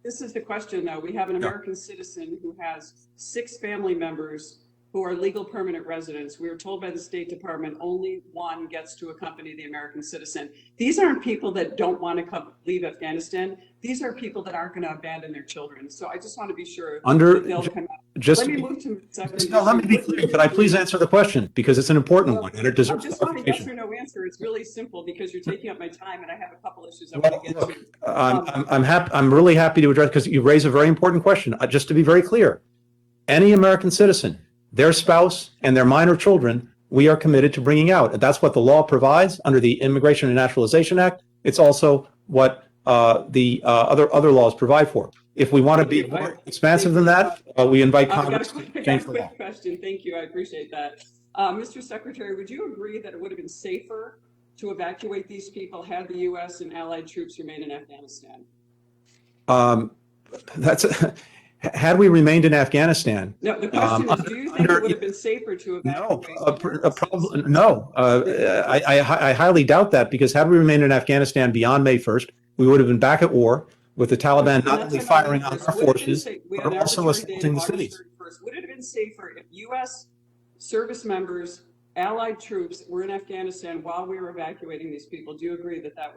This is the question, though. We have an American citizen who has 6 family members who are legal permanent residents. We were told by the State Department only one gets to accompany the American citizen. These aren't people that don't want to leave Afghanistan. These are people that aren't going to abandon their children. So I just want to be sure that they'll come out. Let me move to the second. Let me be clear. Could I please answer the question, because it's an important one and it deserves just want a yes or no answer. It's really simple because you're taking up my time and I have a couple issues I want to get to. I'm really happy to address, because you raise a very important question. Just to be very clear, any American citizen, their spouse, and their minor children, we are committed to bringing out. That's what the law provides under the Immigration and Naturalization Act. It's also what the other laws provide for. If we want to be more expansive than that, we invite I've got Congress a to change the law. quick question. Thank you. I appreciate that. Mr. Secretary, would you agree that it would have been safer to evacuate these people had the U.S. and allied troops remained in Afghanistan? Had we remained in Afghanistan. No, the question is, do you think it would have been safer to evacuate? No, I highly doubt that, because had we remained in Afghanistan beyond May 1st, we would have been back at war with the Taliban not only firing on our forces, but also assaulting the cities. Would it have been safer if U.S. service members, allied troops were in Afghanistan while we were evacuating these people? Do you agree that it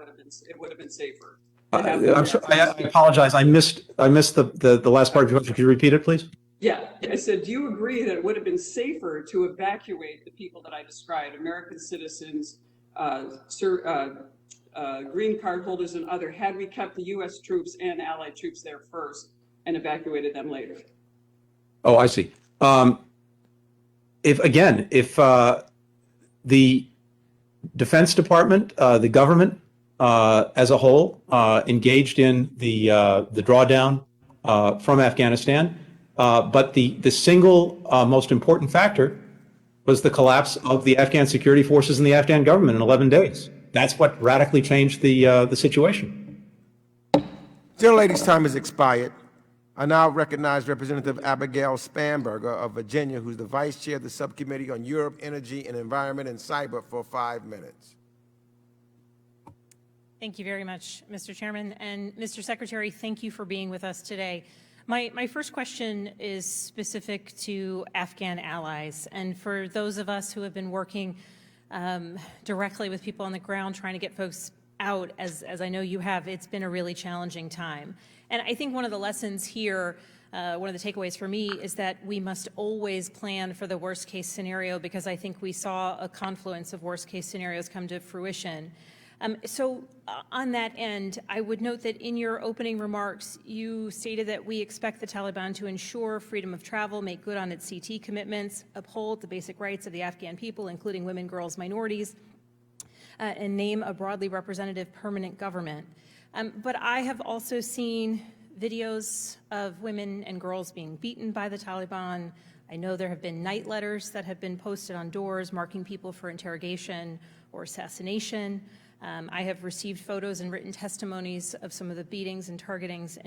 would have been safer? I'm sorry, I apologize. I missed the last part of your question. Could you repeat it, please? Yeah, I said, do you agree that it would have been safer to evacuate the people that I described, American citizens, green card holders and other, had we kept the U.S. troops and allied troops there first and evacuated them later? Oh, I see. If the Defense Department, the government as a whole, engaged in the drawdown from Afghanistan, but the single most important factor was the collapse of the Afghan security forces and the Afghan government in 11 days. That's what radically changed the situation. Gentlelady's time has expired. I now recognize Representative Abigail Spanberger of Virginia, who's the Vice Chair of the Subcommittee on Europe, Energy and Environment and Cyber, for 5 minutes. Thank you very much, Mr. Chairman. And Mr. Secretary, thank you for being with us today. My first question is specific to Afghan allies. And for those of us who have been working directly with people on the ground trying to get folks out, as I know you have, it's been a really challenging time. And I think one of the lessons here, one of the takeaways for me, is that we must always plan for the worst case scenario, because I think we saw a confluence of worst case scenarios come to fruition. So on that end, I would note that in your opening remarks, you stated that we expect the Taliban to ensure freedom of travel, make good on its CT commitments, uphold the basic rights of the Afghan people, including women, girls, minorities, and name a broadly representative permanent government. But I have also seen videos of women and girls being beaten by the Taliban. I know there have been night letters that have been posted on doors marking people for interrogation or assassination. I have received photos and written testimonies of some of the beatings and targetings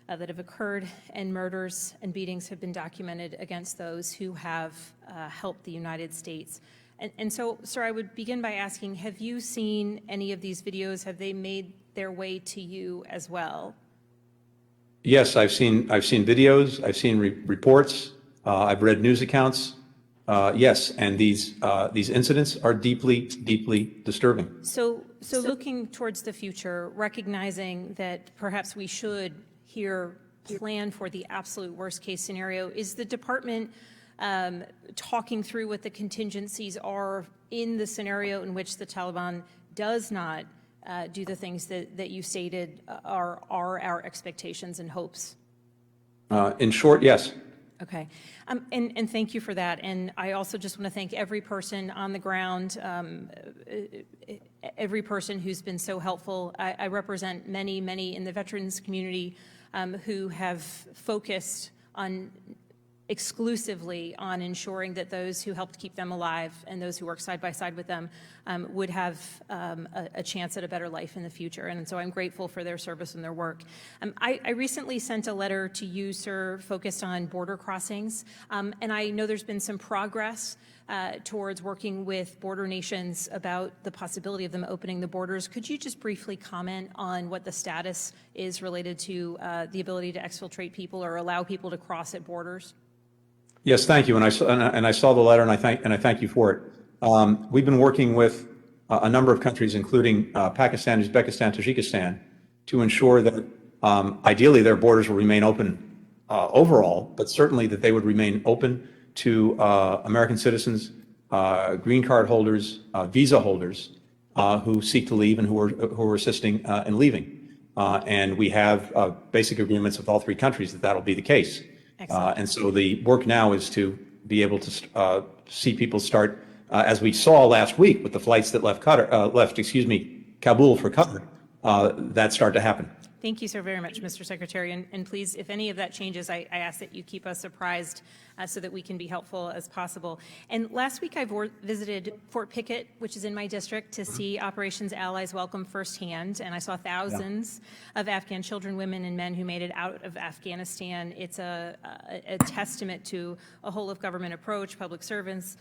that have occurred, and murders and beatings have been documented against those who have helped the United States. And so, sir, I would begin by asking, have you seen any of these videos? Have they made their way to you as well? Yes, I've seen videos. I've seen reports. I've read news accounts. Yes, and these incidents are deeply, deeply disturbing. So looking towards the future, recognizing that perhaps we should here plan for the absolute worst case scenario, is the department talking through what the contingencies are in the scenario in which the Taliban does not do the things that you stated are our expectations and hopes? In short, yes. Okay. And thank you for that. And I also just want to thank every person on the ground, every person who's been so helpful. I represent many, many in the veterans community who have focused on exclusively on ensuring that those who helped keep them alive and those who work side by side with them would have a chance at a better life in the future. And so I'm grateful for their service and their work. I recently sent a letter to you, sir, focused on border crossings. And I know there's been some progress towards working with border nations about the possibility of them opening the borders. Could you just briefly comment on what the status is related to the ability to exfiltrate people or allow people to cross at borders? Yes, thank you. And I saw the letter, and I thank you for it. We've been working with a number of countries, including Pakistan, Uzbekistan, Tajikistan, to ensure that ideally their borders will remain open overall, but certainly that they would remain open to American citizens, green card holders, visa holders who seek to leave and who are assisting in leaving. And we have basic agreements with all three countries that that'll be the case. And so the work now is to be able to see people start, as we saw last week with the flights that left Kabul for Qatar, that start to happen. Thank you so very much, Mr. Secretary. And please, if any of that changes, I ask that you keep us apprised so that we can be helpful as possible. And last week, I visited Fort Pickett, which is in my district, to see Operations Allies Welcome firsthand. And I saw thousands of Afghan children, women, and men who made it out of Afghanistan. It's a testament to a whole-of-government approach, public servants,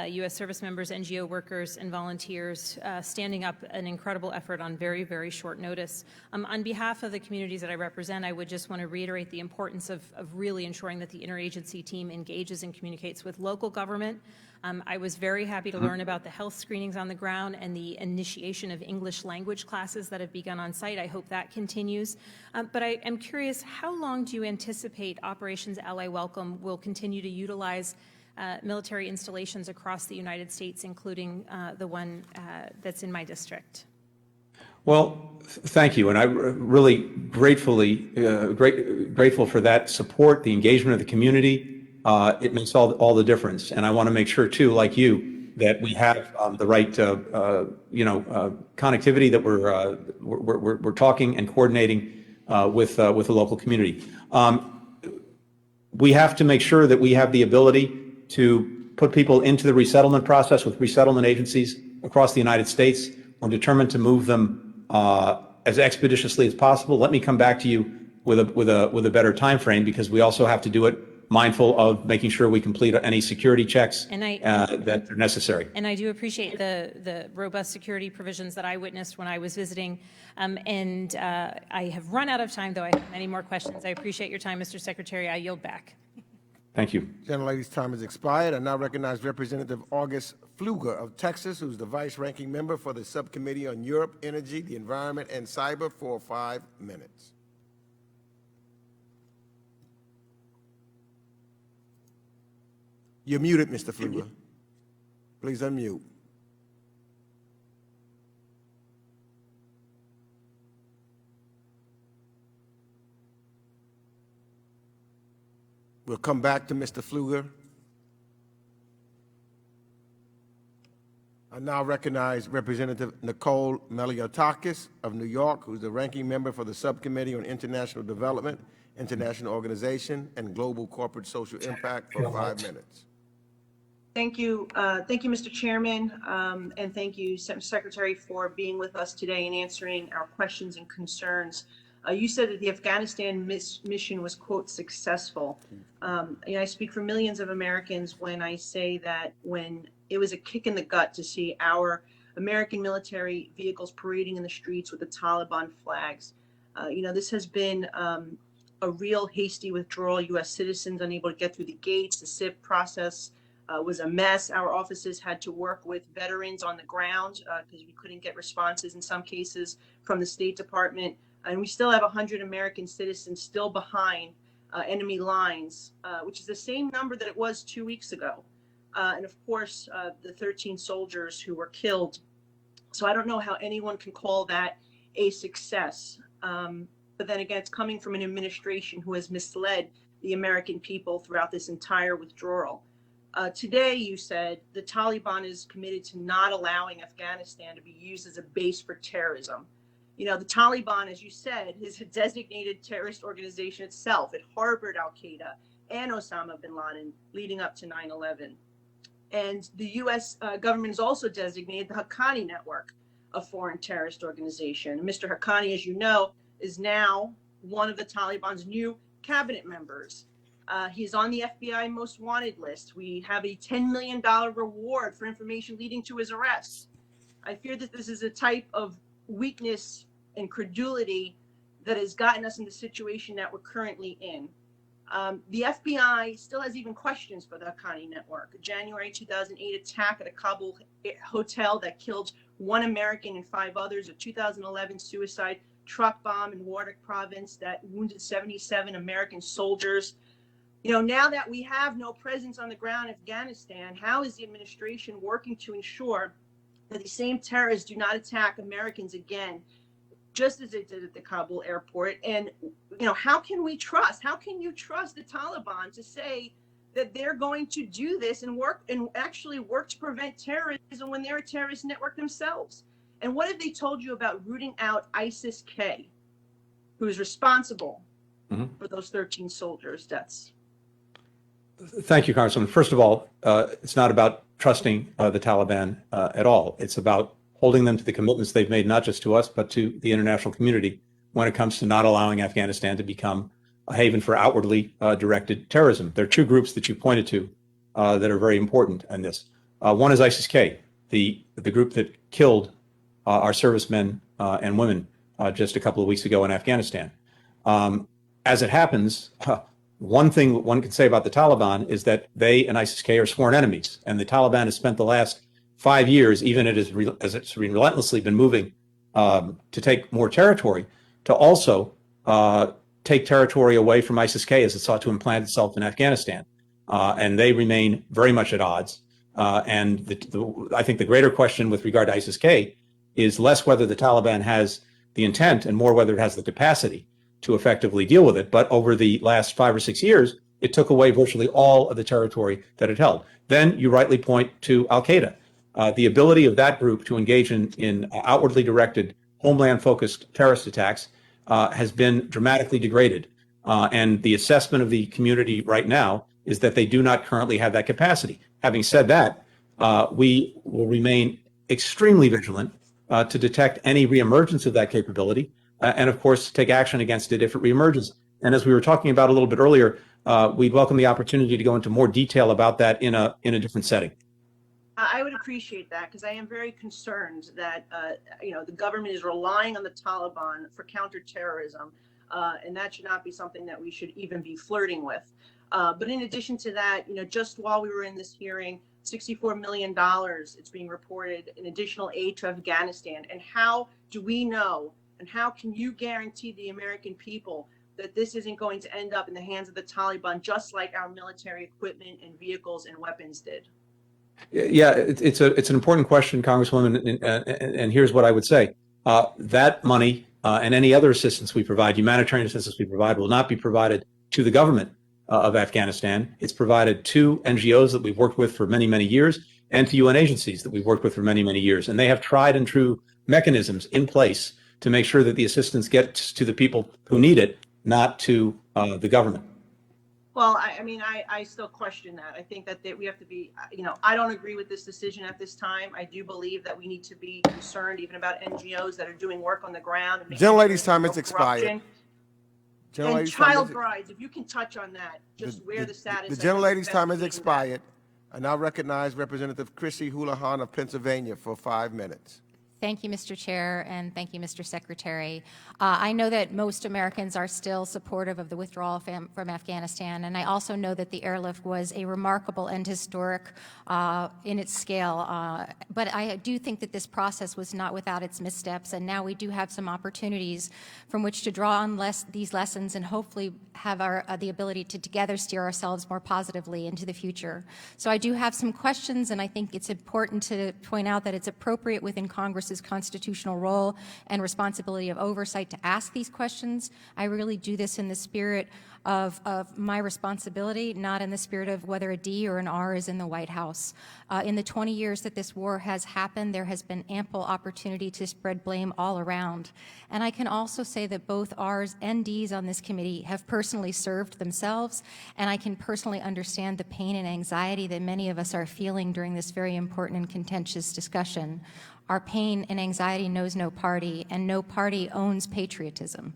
U.S. service members, NGO workers, and volunteers standing up an incredible effort on very, very short notice. On behalf of the communities that I represent, I would just want to reiterate the importance of really ensuring that the interagency team engages and communicates with local government. I was very happy to learn about the health screenings on the ground and the initiation of English language classes that have begun on site. I hope that continues. But I am curious, how long do you anticipate Operations Ally Welcome will continue to utilize military installations across the United States, including the one that's in my district? Well, thank you, and I really grateful for that support, the engagement of the community. It makes all the difference, and I want to make sure too, like you, that we have the right, connectivity, that we're talking and coordinating with the local community. We have to make sure that we have the ability to put people into the resettlement process with resettlement agencies across the United States. We're determined to move them as expeditiously as possible. Let me come back to you with a better time frame, because we also have to do it mindful of making sure we complete any security checks that are necessary. And I do appreciate the robust security provisions that I witnessed when I was visiting. I have run out of time, though I have many more questions. I appreciate your time, Mr. Secretary. I yield back. Thank you. Gentlelady's time has expired. I now recognize Representative August Pfluger of Texas, who's the vice-ranking member for the Subcommittee on Europe, Energy, the Environment, and Cyber, for 5 minutes. You're muted, Mr. Pfluger. Please unmute. We'll come back to Mr. Pfluger. I now recognize Representative Nicole Meliotakis of New York, who's the ranking member for the Subcommittee on International Development, International Organization, and Global Corporate Social Impact, for 5 minutes. Thank you. Thank you, Mr. Chairman, and thank you, Secretary, for being with us today and answering our questions and concerns. You said that the Afghanistan mission was, quote, successful. I speak for millions of Americans when I say that when it was a kick in the gut to see our American military vehicles parading in the streets with the Taliban flags. This has been a real hasty withdrawal. U.S. citizens unable to get through the gates. The SIP process was a mess. Our offices had to work with veterans on the ground because we couldn't get responses in some cases from the State Department. And we still have 100 American citizens still behind enemy lines, which is the same number that it was 2 weeks ago. And of course, the 13 soldiers who were killed. So I don't know how anyone can call that a success. But then again, it's coming from an administration who has misled the American people throughout this entire withdrawal. Today, you said the Taliban is committed to not allowing Afghanistan to be used as a base for terrorism. The Taliban, as you said, is a designated terrorist organization itself. It harbored al-Qaeda and Osama bin Laden leading up to 9/11. And the U.S. government has also designated the Haqqani Network a foreign terrorist organization. Mr. Haqqani, as you know, is now one of the Taliban's new cabinet members. He's on the FBI most wanted list. We have a $10 million reward for information leading to his arrest. I fear that this is a type of weakness and credulity that has gotten us in the situation that we're currently in. The FBI still has even questions for the Haqqani Network. A January 2008 attack at a Kabul hotel that killed 1 American and 5 others, a 2011 suicide truck bomb in Wardak province that wounded 77 American soldiers. Now that we have no presence on the ground in Afghanistan, how is the administration working to ensure that the same terrorists do not attack Americans again, just as they did at the Kabul airport? And, how can you trust the Taliban to say that they're going to do this and actually work to prevent terrorism when they're a terrorist network themselves? And what have they told you about rooting out ISIS-K? who is responsible Mm-hmm. for those 13 soldiers' deaths? Thank you, Congresswoman. First of all, it's not about trusting the Taliban at all. It's about holding them to the commitments they've made, not just to us, but to the international community when it comes to not allowing Afghanistan to become a haven for outwardly directed terrorism. There are two groups that you pointed to that are very important in this. One is ISIS-K, the group that killed our servicemen and women just a couple of weeks ago in Afghanistan. As it happens, one thing one can say about the Taliban is that they and ISIS-K are sworn enemies, and the Taliban has spent the last 5 years, even as it's relentlessly been moving to take more territory, to also take territory away from ISIS-K as it sought to implant itself in Afghanistan. And they remain very much at odds. And I think the greater question with regard to ISIS-K is less whether the Taliban has the intent and more whether it has the capacity to effectively deal with it. But over the last 5 or 6 years, it took away virtually all of the territory that it held. Then you rightly point to al-Qaeda. The ability of that group to engage in outwardly directed, homeland-focused terrorist attacks has been dramatically degraded. And the assessment of the community right now is that they do not currently have that capacity. Having said that, we will remain extremely vigilant to detect any reemergence of that capability, and of course, take action against it if it reemerges. And as we were talking about a little bit earlier, we'd welcome the opportunity to go into more detail about that in a different setting. I would appreciate that, because I am very concerned that the government is relying on the Taliban for counterterrorism, and that should not be something that we should even be flirting with. But in addition to that, just while we were in this hearing, $64 million, it's being reported, in additional aid to Afghanistan. And how do we know, and how can you guarantee the American people that this isn't going to end up in the hands of the Taliban, just like our military equipment and vehicles and weapons did? Yeah, it's an important question, Congresswoman, and here's what I would say. That money and any other assistance we provide, humanitarian assistance we provide, will not be provided to the government of Afghanistan. It's provided to NGOs that we've worked with for many, many years, and to UN agencies that we've worked with for many, many years. And they have tried and true mechanisms in place to make sure that the assistance gets to the people who need it, not to the government. Well, I still question that. I think that we have to be, I don't agree with this decision at this time. I do believe that we need to be concerned even about NGOs that are doing work on the ground. Gentlelady's time has expired. And child brides, if you can touch on that, just where the status. The gentlelady's time has expired. I now recognize Representative Chrissy Houlihan of Pennsylvania for 5 minutes. Thank you, Mr. Chair, and thank you, Mr. Secretary. I know that most Americans are still supportive of the withdrawal from Afghanistan, and I also know that the airlift was a remarkable and historic in its scale. But I do think that this process was not without its missteps, and now we do have some opportunities from which to draw on these lessons and hopefully have the ability to together steer ourselves more positively into the future. So I do have some questions, and I think it's important to point out that it's appropriate within Congress's constitutional role and responsibility of oversight to ask these questions. I really do this in the spirit of my responsibility, not in the spirit of whether a D or an R is in the White House. In the 20 years that this war has happened, there has been ample opportunity to spread blame all around. And I can also say that both R's and D's on this committee have personally served themselves, and I can personally understand the pain and anxiety that many of us are feeling during this very important and contentious discussion. Our pain and anxiety knows no party, and no party owns patriotism.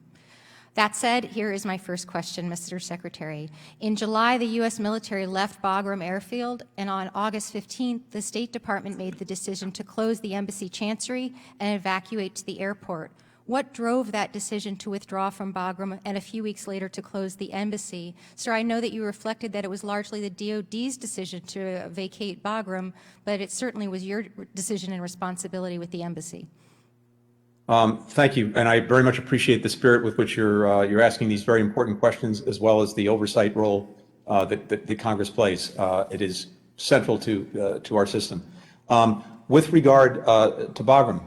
That said, here is my first question, Mr. Secretary. In July, the U.S. military left Bagram Airfield, and on August 15th, the State Department made the decision to close the embassy chancery and evacuate to the airport. What drove that decision to withdraw from Bagram and a few weeks later to close the embassy? Sir, I know that you reflected that it was largely the DOD's decision to vacate Bagram, but it certainly was your decision and responsibility with the embassy. Thank you, and I very much appreciate the spirit with which you're asking these very important questions, as well as the oversight role that Congress plays. It is central to our system. With regard to Bagram,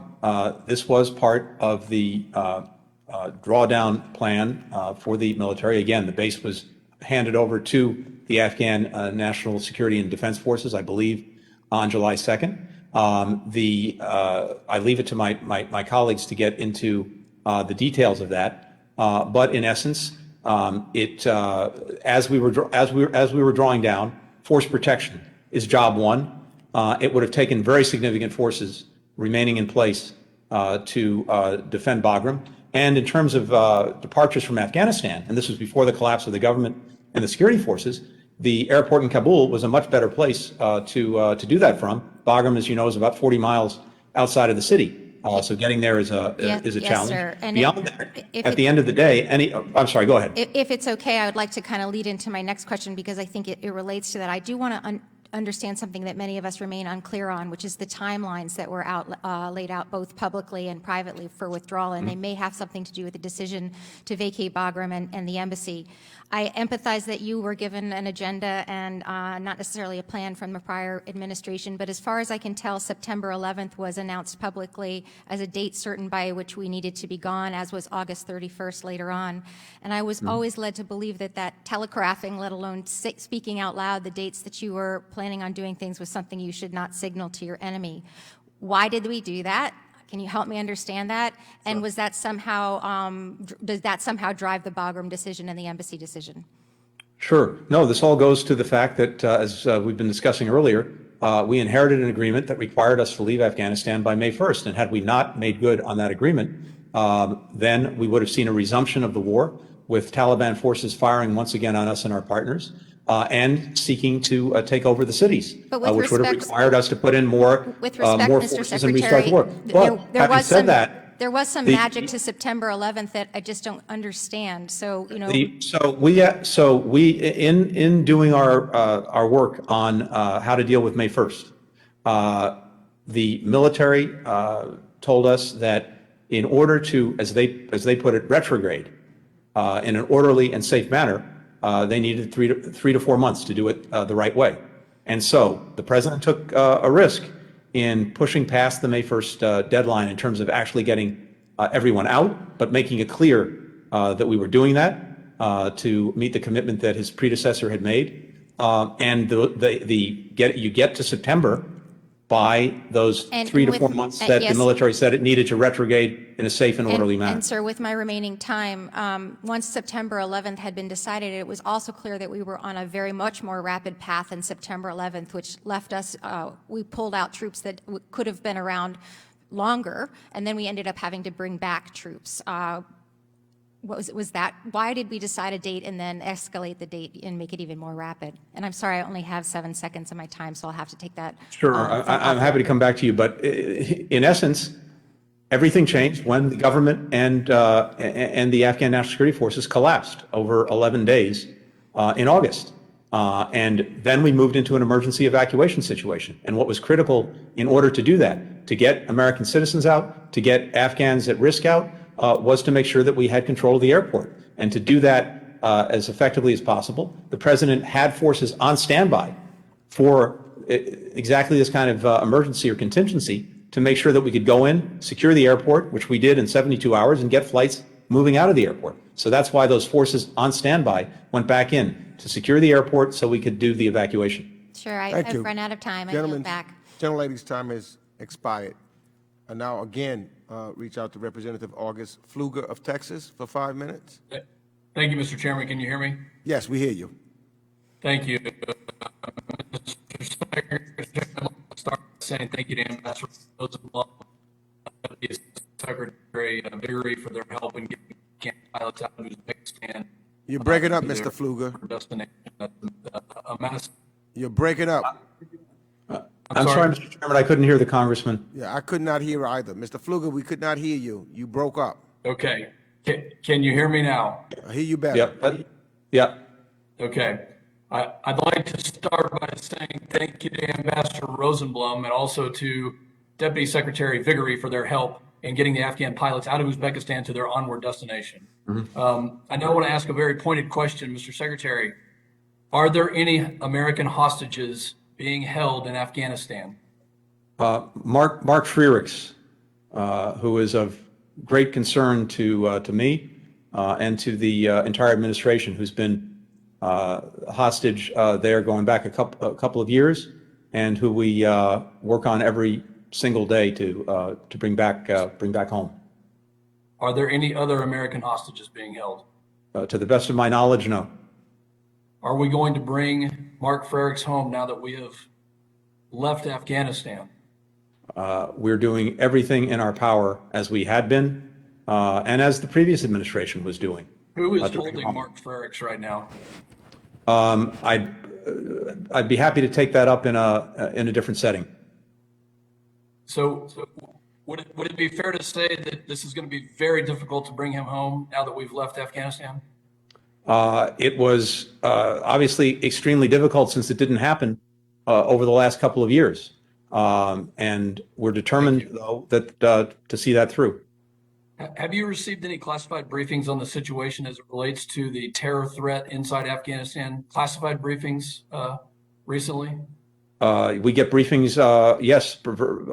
this was part of the drawdown plan for the military. Again, the base was handed over to the Afghan National Security and Defense Forces, I believe, on July 2nd. I leave it to my colleagues to get into the details of that. But in essence, as we were drawing down, force protection is job one. It would have taken very significant forces remaining in place to defend Bagram. And in terms of departures from Afghanistan, and this was before the collapse of the government and the security forces, the airport in Kabul was a much better place to do that from. Bagram, as you know, is about 40 miles outside of the city. So getting there is a challenge. Sir. And Beyond that, at the end of the day, I'm sorry, go ahead. If it's okay, I would like to kind of lead into my next question because I think it relates to that. I do want to understand something that many of us remain unclear on, which is the timelines that were laid out both publicly and privately for withdrawal, and they may have something to do with the decision to vacate Bagram and the embassy. I empathize that you were given an agenda and not necessarily a plan from the prior administration, but as far as I can tell, September 11th was announced publicly as a date certain by which we needed to be gone, as was August 31st later on. And I was always led to believe that telegraphing, let alone speaking out loud, the dates that you were planning on doing things was something you should not signal to your enemy. Why did we do that? Can you help me understand that? And was that somehow, does that somehow drive the Bagram decision and the embassy decision? Sure. No, this all goes to the fact that, as we've been discussing earlier, we inherited an agreement that required us to leave Afghanistan by May 1st. And had we not made good on that agreement, then we would have seen a resumption of the war with Taliban forces firing once again on us and our partners. And seeking to take over the cities, which would have required us to put in more forces and restart the war. But having said that, there was some magic to September 11th that I just don't understand. So you know, so we in doing our work on how to deal with May 1st, the military told us that in order to, as they put it, retrograde in an orderly and safe manner. They needed 3 to 4 months to do it the right way. And so the president took a risk in pushing past the May 1st deadline in terms of actually getting everyone out, but making it clear that we were doing that to meet the commitment that his predecessor had made. And you get to September by those 3 to 4 months that the military said it needed to retrograde in a safe and orderly manner. And sir, with my remaining time, once September 11th had been decided, it was also clear that we were on a very much more rapid path than September 11th, which left us, we pulled out troops that could have been around longer, and then we ended up having to bring back troops. Was that, why did we decide a date and then escalate the date and make it even more rapid? And I'm sorry, I only have 7 seconds of my time, so I'll have to take that. Sure, I'm happy to come back to you, but in essence, everything changed when the government and the Afghan National Security Forces collapsed over 11 days in August. And then we moved into an emergency evacuation situation. And what was critical in order to do that, to get American citizens out, to get Afghans at risk out, was to make sure that we had control of the airport. And to do that as effectively as possible, the president had forces on standby for exactly this kind of emergency or contingency to make sure that we could go in, secure the airport, which we did in 72 hours, and get flights moving out of the airport. So that's why those forces on standby went back in to secure the airport so we could do the evacuation. Sure, I've run out of time. I yield back. Gentlelady's time has expired. And now again, reach out to Representative August Pfluger of Texas for 5 minutes. Thank you, Mr. Chairman. Can you hear me? Yes, we hear you. Thank you. Start saying thank you to Ambassador Rosenblum, Secretary Vickery for their help in getting pilots out of Uzbekistan. You're breaking up, Mr. Pfluger. You're breaking up. I'm sorry, Mr. Chairman, I couldn't hear the congressman. Yeah, I could not hear either. Mr. Pfluger, we could not hear you. You broke up. Okay. Can you hear me now? I hear you better. Yep. Okay. I'd like to start by saying thank you to Ambassador Rosenblum and also to Deputy Secretary Vickery for their help in getting the Afghan pilots out of Uzbekistan to their onward destination. I now want to ask a very pointed question, Mr. Secretary. Are there any American hostages being held in Afghanistan? Mark Frerichs, who is of great concern to me and to the entire administration, who's been hostage there going back a couple of years, and who we work on every single day to bring back home. Are there any other American hostages being held? To the best of my knowledge, no. Are we going to bring Mark Frerichs home now that we have left Afghanistan? We're doing everything in our power, as we had been, and as the previous administration was doing. Who is holding Mark Frerichs right now? I'd be happy to take that up in a different setting. So would it be fair to say that this is going to be very difficult to bring him home now that we've left Afghanistan? It was obviously extremely difficult since it didn't happen over the last couple of years. And we're determined, though, that to see that through. Have you received any classified briefings on the situation as it relates to the terror threat inside Afghanistan? Classified briefings recently? We get briefings, yes,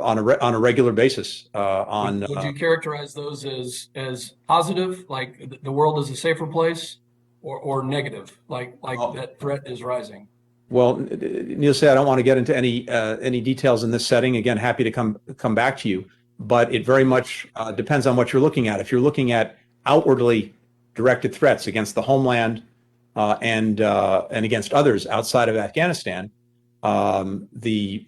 on a regular basis. Would you characterize those as positive, like the world is a safer place, or negative, like that threat is rising? Well, needless to say, I don't want to get into any details in this setting. Again, happy to come back to you, but it very much depends on what you're looking at. If you're looking at outwardly directed threats against the homeland and against others outside of Afghanistan, the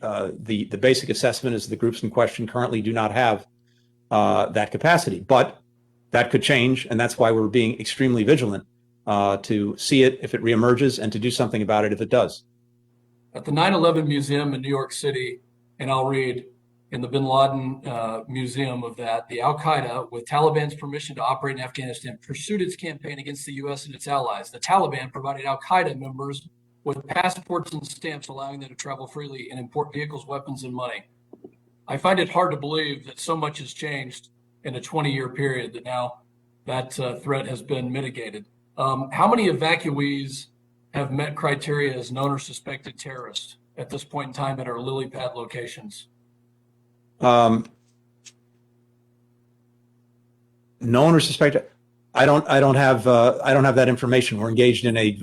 basic assessment is the groups in question currently do not have that capacity, but that could change, and that's why we're being extremely vigilant to see it if it reemerges and to do something about it if it does. At the 9/11 Museum in New York City, and I'll read, in the bin Laden museum of that, the Al-Qaeda, with Taliban's permission to operate in Afghanistan, pursued its campaign against the U.S. and its allies. The Taliban provided Al-Qaeda members with passports and stamps allowing them to travel freely and import vehicles, weapons, and money. I find it hard to believe that so much has changed in a 20-year period that now that threat has been mitigated. How many evacuees have met criteria as known or suspected terrorists at this point in time at our lily pad locations? Known or suspected? I don't have that information. We're engaged in a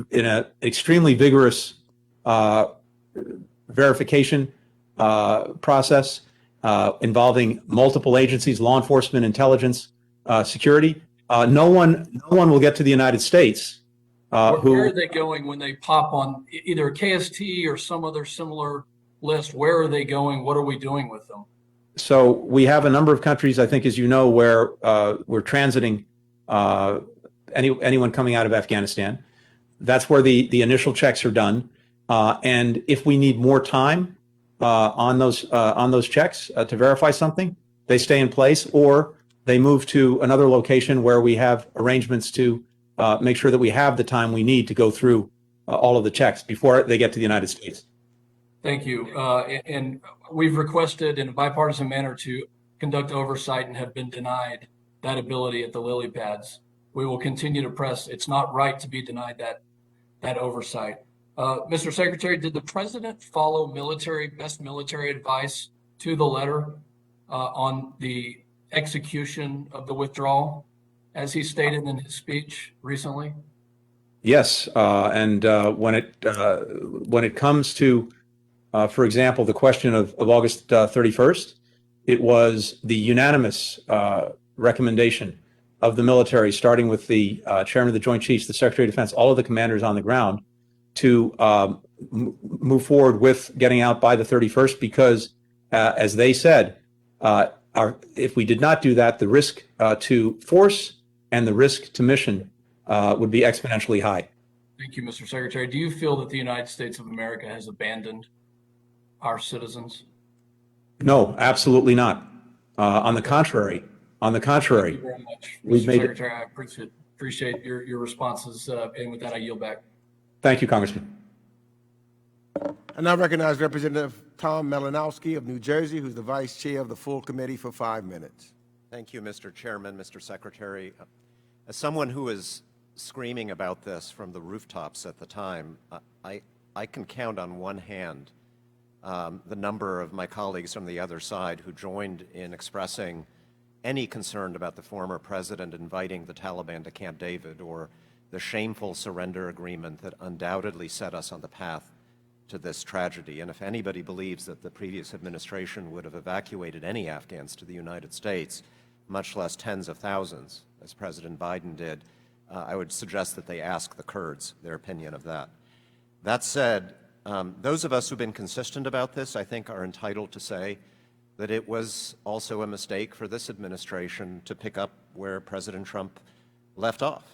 extremely vigorous verification process involving multiple agencies, law enforcement, intelligence, security. No one will get to the United States. Where are they going when they pop on either KST or some other similar list? Where are they going? What are we doing with them? So we have a number of countries, I think, as you know, where we're transiting anyone coming out of Afghanistan. That's where the initial checks are done. And if we need more time on those checks to verify something, they stay in place, or they move to another location where we have arrangements to make sure that we have the time we need to go through all of the checks before they get to the United States. Thank you. And we've requested in a bipartisan manner to conduct oversight and have been denied that ability at the lily pads. We will continue to press. It's not right to be denied that oversight. Mr. Secretary, did the president follow best military advice to the letter on the execution of the withdrawal, as he stated in his speech recently? Yes, and when it comes to, for example, the question of August 31st, it was the unanimous recommendation of the military, starting with the chairman of the Joint Chiefs, the Secretary of Defense, all of the commanders on the ground, to move forward with getting out by the 31st, because, as they said, if we did not do that, the risk to force and the risk to mission would be exponentially high. Thank you, Mr. Secretary. Do you feel that the United States of America has abandoned our citizens? No, absolutely not. On the contrary. Thank you very much, We've Mr. made Secretary. I appreciate your responses. And with that, I yield back. Thank you, Congressman. I now recognize Representative Tom Malinowski of New Jersey, who's the Vice Chair of the full committee, for 5 minutes. Thank you, Mr. Chairman, Mr. Secretary. As someone who was screaming about this from the rooftops at the time, I can count on one hand the number of my colleagues from the other side who joined in expressing any concern about the former president inviting the Taliban to Camp David, or the shameful surrender agreement that undoubtedly set us on the path to this tragedy. And if anybody believes that the previous administration would have evacuated any Afghans to the United States, much less tens of thousands, as President Biden did, I would suggest that they ask the Kurds their opinion of that. That said, those of us who've been consistent about this, I think, are entitled to say that it was also a mistake for this administration to pick up where President Trump left off.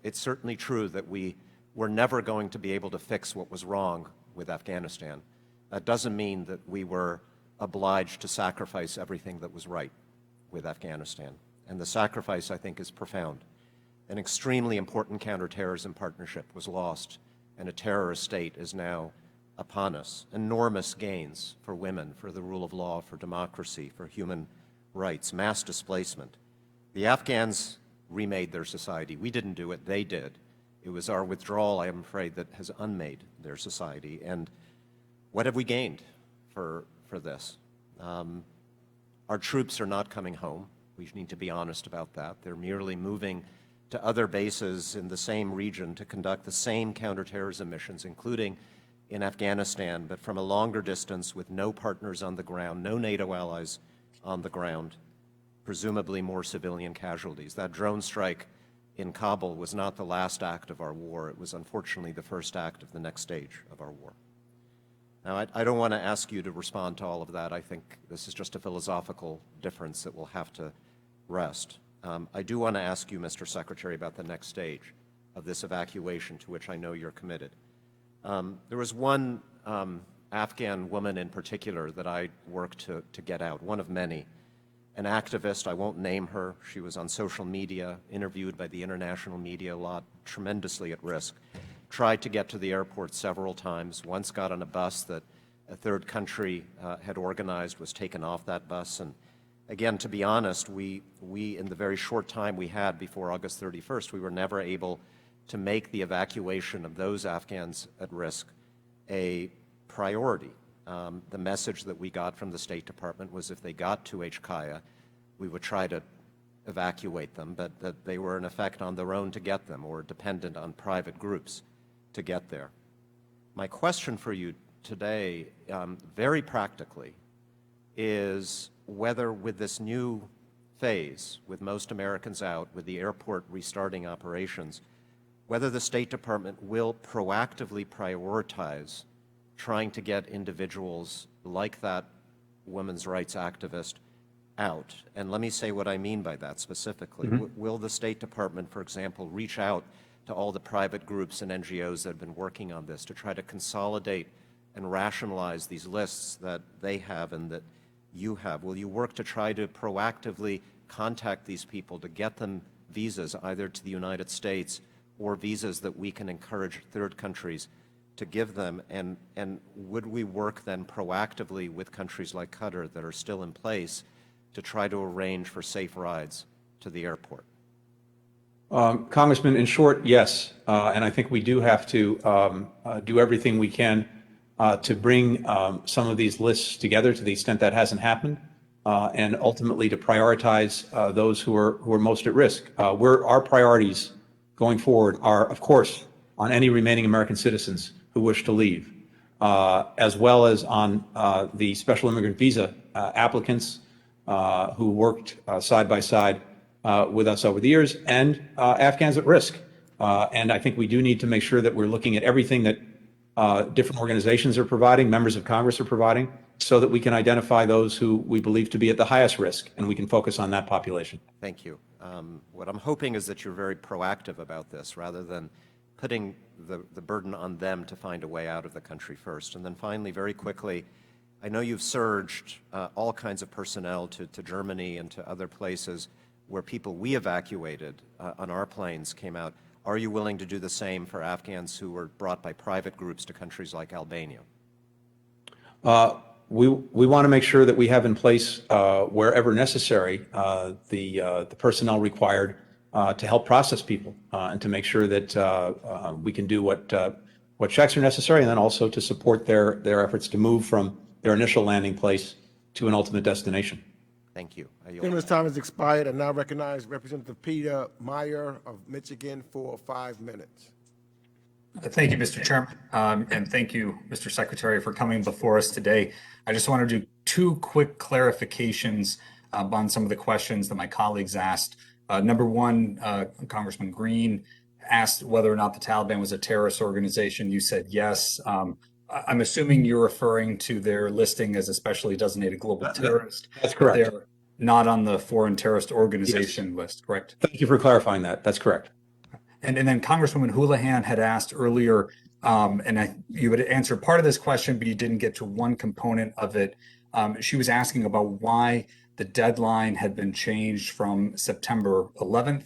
It's certainly true that we were never going to be able to fix what was wrong with Afghanistan. That doesn't mean that we were obliged to sacrifice everything that was right with Afghanistan. And the sacrifice, I think, is profound. An extremely important counterterrorism partnership was lost, and a terrorist state is now upon us. Enormous gains for women, for the rule of law, for democracy, for human rights, mass displacement. The Afghans remade their society. We didn't do it, they did. It was our withdrawal, I am afraid, that has unmade their society. And what have we gained for this? Our troops are not coming home. We need to be honest about that. They're merely moving to other bases in the same region to conduct the same counterterrorism missions, including in Afghanistan, but from a longer distance with no partners on the ground, no NATO allies on the ground, presumably more civilian casualties. That drone strike in Kabul was not the last act of our war. It was unfortunately the first act of the next stage of our war. Now, I don't want to ask you to respond to all of that. I think this is just a philosophical difference that will have to rest. I do want to ask you, Mr. Secretary, about the next stage of this evacuation to which I know you're committed. There was one Afghan woman in particular that I worked to get out, one of many. An activist, I won't name her. She was on social media, interviewed by the international media a lot, tremendously at risk. Tried to get to the airport several times. Once got on a bus that a third country had organized, was taken off that bus. And again, to be honest, we in the very short time we had before August 31st, we were never able to make the evacuation of those Afghans at risk a priority. The message that we got from the State Department was if they got to HKIA, we would try to evacuate them, but that they were in effect on their own to get them or dependent on private groups to get there. My question for you today, very practically, is whether with this new phase, with most Americans out, with the airport restarting operations, whether the State Department will proactively prioritize trying to get individuals like that women's rights activist out. And let me say what I mean by that specifically. Will the State Department, for example, reach out to all the private groups and NGOs that have been working on this to try to consolidate and rationalize these lists that they have and that you have? Will you work to try to proactively contact these people to get them visas either to the United States or visas that we can encourage third countries to give them? And would we work then proactively with countries like Qatar that are still in place to try to arrange for safe rides to the airport? Congressman, in short, yes. And I think we do have to do everything we can to bring some of these lists together to the extent that hasn't happened, and ultimately to prioritize those who are most at risk. Our priorities going forward are, of course, on any remaining American citizens who wish to leave, as well as on the special immigrant visa applicants who worked side by side with us over the years, and Afghans at risk. And I think we do need to make sure that we're looking at everything that different organizations are providing, members of Congress are providing, so that we can identify those who we believe to be at the highest risk, and we can focus on that population. Thank you. What I'm hoping is that you're very proactive about this rather than putting the burden on them to find a way out of the country first. And then finally, very quickly, I know you've surged all kinds of personnel to Germany and to other places where people we evacuated on our planes came out. Are you willing to do the same for Afghans who were brought by private groups to countries like Albania? We want to make sure that we have in place, wherever necessary, the personnel required to help process people and to make sure that we can do what checks are necessary, and then also to support their efforts to move from their initial landing place to an ultimate destination. Thank you. Gentleman's time has expired. I now recognize Representative Peter Meyer of Michigan for 5 minutes. Thank you, Mr. Chairman, and thank you, Mr. Secretary, for coming before us today. I just want to do two quick clarifications on some of the questions that my colleagues asked. Number one, Congressman Green asked whether or not the Taliban was a terrorist organization. You said yes. I'm assuming you're referring to their listing as a specially designated global terrorist. That's correct. They're not on the foreign terrorist organization list, correct? Thank you for clarifying that. That's correct. And then Congresswoman Houlihan had asked earlier, you had answered part of this question, but you didn't get to one component of it. She was asking about why the deadline had been changed from September 11th,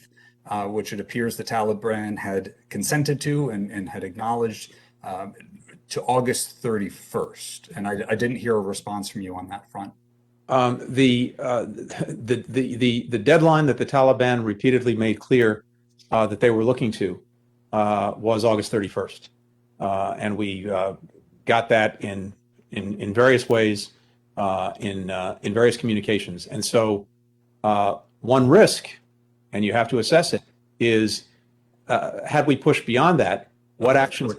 which it appears the Taliban had consented to and had acknowledged, to August 31st. And I didn't hear a response from you on that front. The deadline that the Taliban repeatedly made clear that they were looking to was August 31st. And we got that in various ways, in various communications. And so one risk, and you have to assess it, is had we pushed beyond that, what actions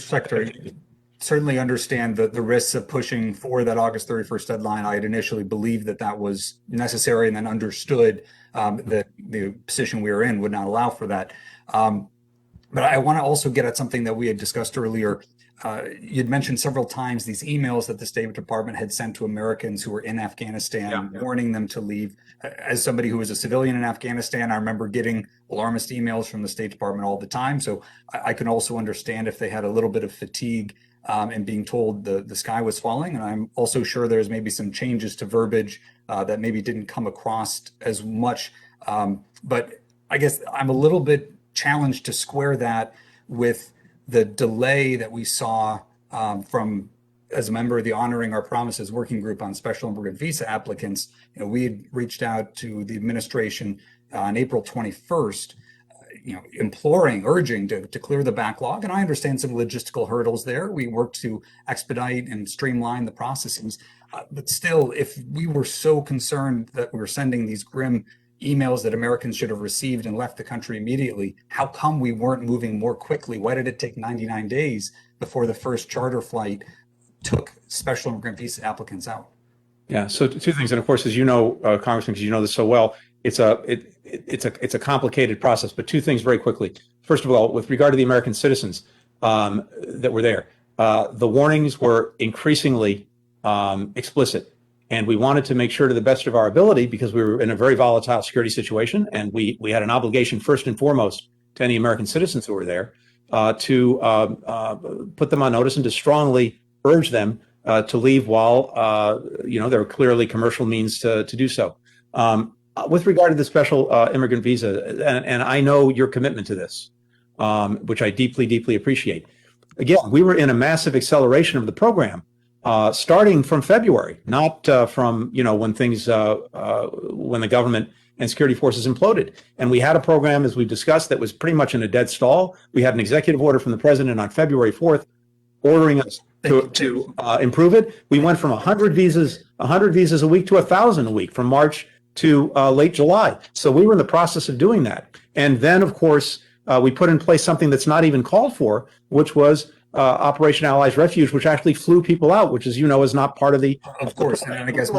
Secretary, certainly understand the risks of pushing for that August 31st deadline. I had initially believed that was necessary and then understood that the position we were in would not allow for that. But I want to also get at something that we had discussed earlier. You'd mentioned several times these emails that the State Department had sent to Americans who were in Afghanistan, warning them to leave. As somebody who was a civilian in Afghanistan, I remember getting alarmist emails from the State Department all the time. So I can also understand if they had a little bit of fatigue and being told the sky was falling. And I'm also sure there's maybe some changes to verbiage that maybe didn't come across as much. But I guess I'm a little bit challenged to square that with the delay that we saw from, as a member of the Honoring Our Promises working group on special immigrant visa applicants. We had reached out to the administration on April 21st, urging to clear the backlog. And I understand some logistical hurdles there. We worked to expedite and streamline the processes. But still, if we were so concerned that we were sending these grim emails that Americans should have received and left the country immediately, how come we weren't moving more quickly? Why did it take 99 days before the first charter flight took special immigrant visa applicants out? Yeah, so two things. And of course, as you know, Congressman, because you know this so well, it's a complicated process, but two things very quickly. First of all, with regard to the American citizens that were there, the warnings were increasingly explicit. And we wanted to make sure to the best of our ability, because we were in a very volatile security situation, and we had an obligation first and foremost to any American citizens who were there to put them on notice and to strongly urge them to leave while there are clearly commercial means to do so. With regard to the special immigrant visa, and I know your commitment to this, which I deeply, deeply appreciate. Again, we were in a massive acceleration of the program. Starting from February, not from when the government and security forces imploded. And we had a program, as we've discussed, that was pretty much in a dead stall. We had an executive order from the president on February 4th ordering us to improve it. We went from 100 visas a week to 1,000 a week from March to late July. So we were in the process of doing that. And then, of course, we put in place something that's not even called for, which was Operation Allies Refuge, which actually flew people out, which, as you know, is not part of the. Of course, and I guess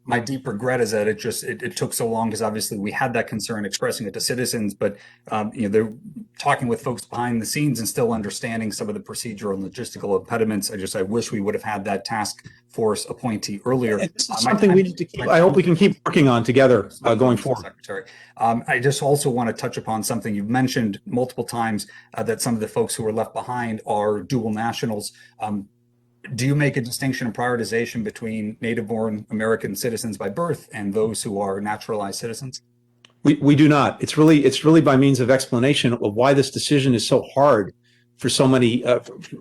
my deep regret is that it took so long, because obviously we had that concern, expressing it to citizens, but they're talking with folks behind the scenes and still understanding some of the procedural and logistical impediments. I wish we would have had that task force appointee earlier. It's something we need to keep. I hope we can keep working on together going forward. Secretary, I just also want to touch upon something you've mentioned multiple times, that some of the folks who were left behind are dual nationals. Do you make a distinction and prioritization between native-born American citizens by birth and those who are naturalized citizens? We do not. It's really by means of explanation of why this decision is so hard for so many,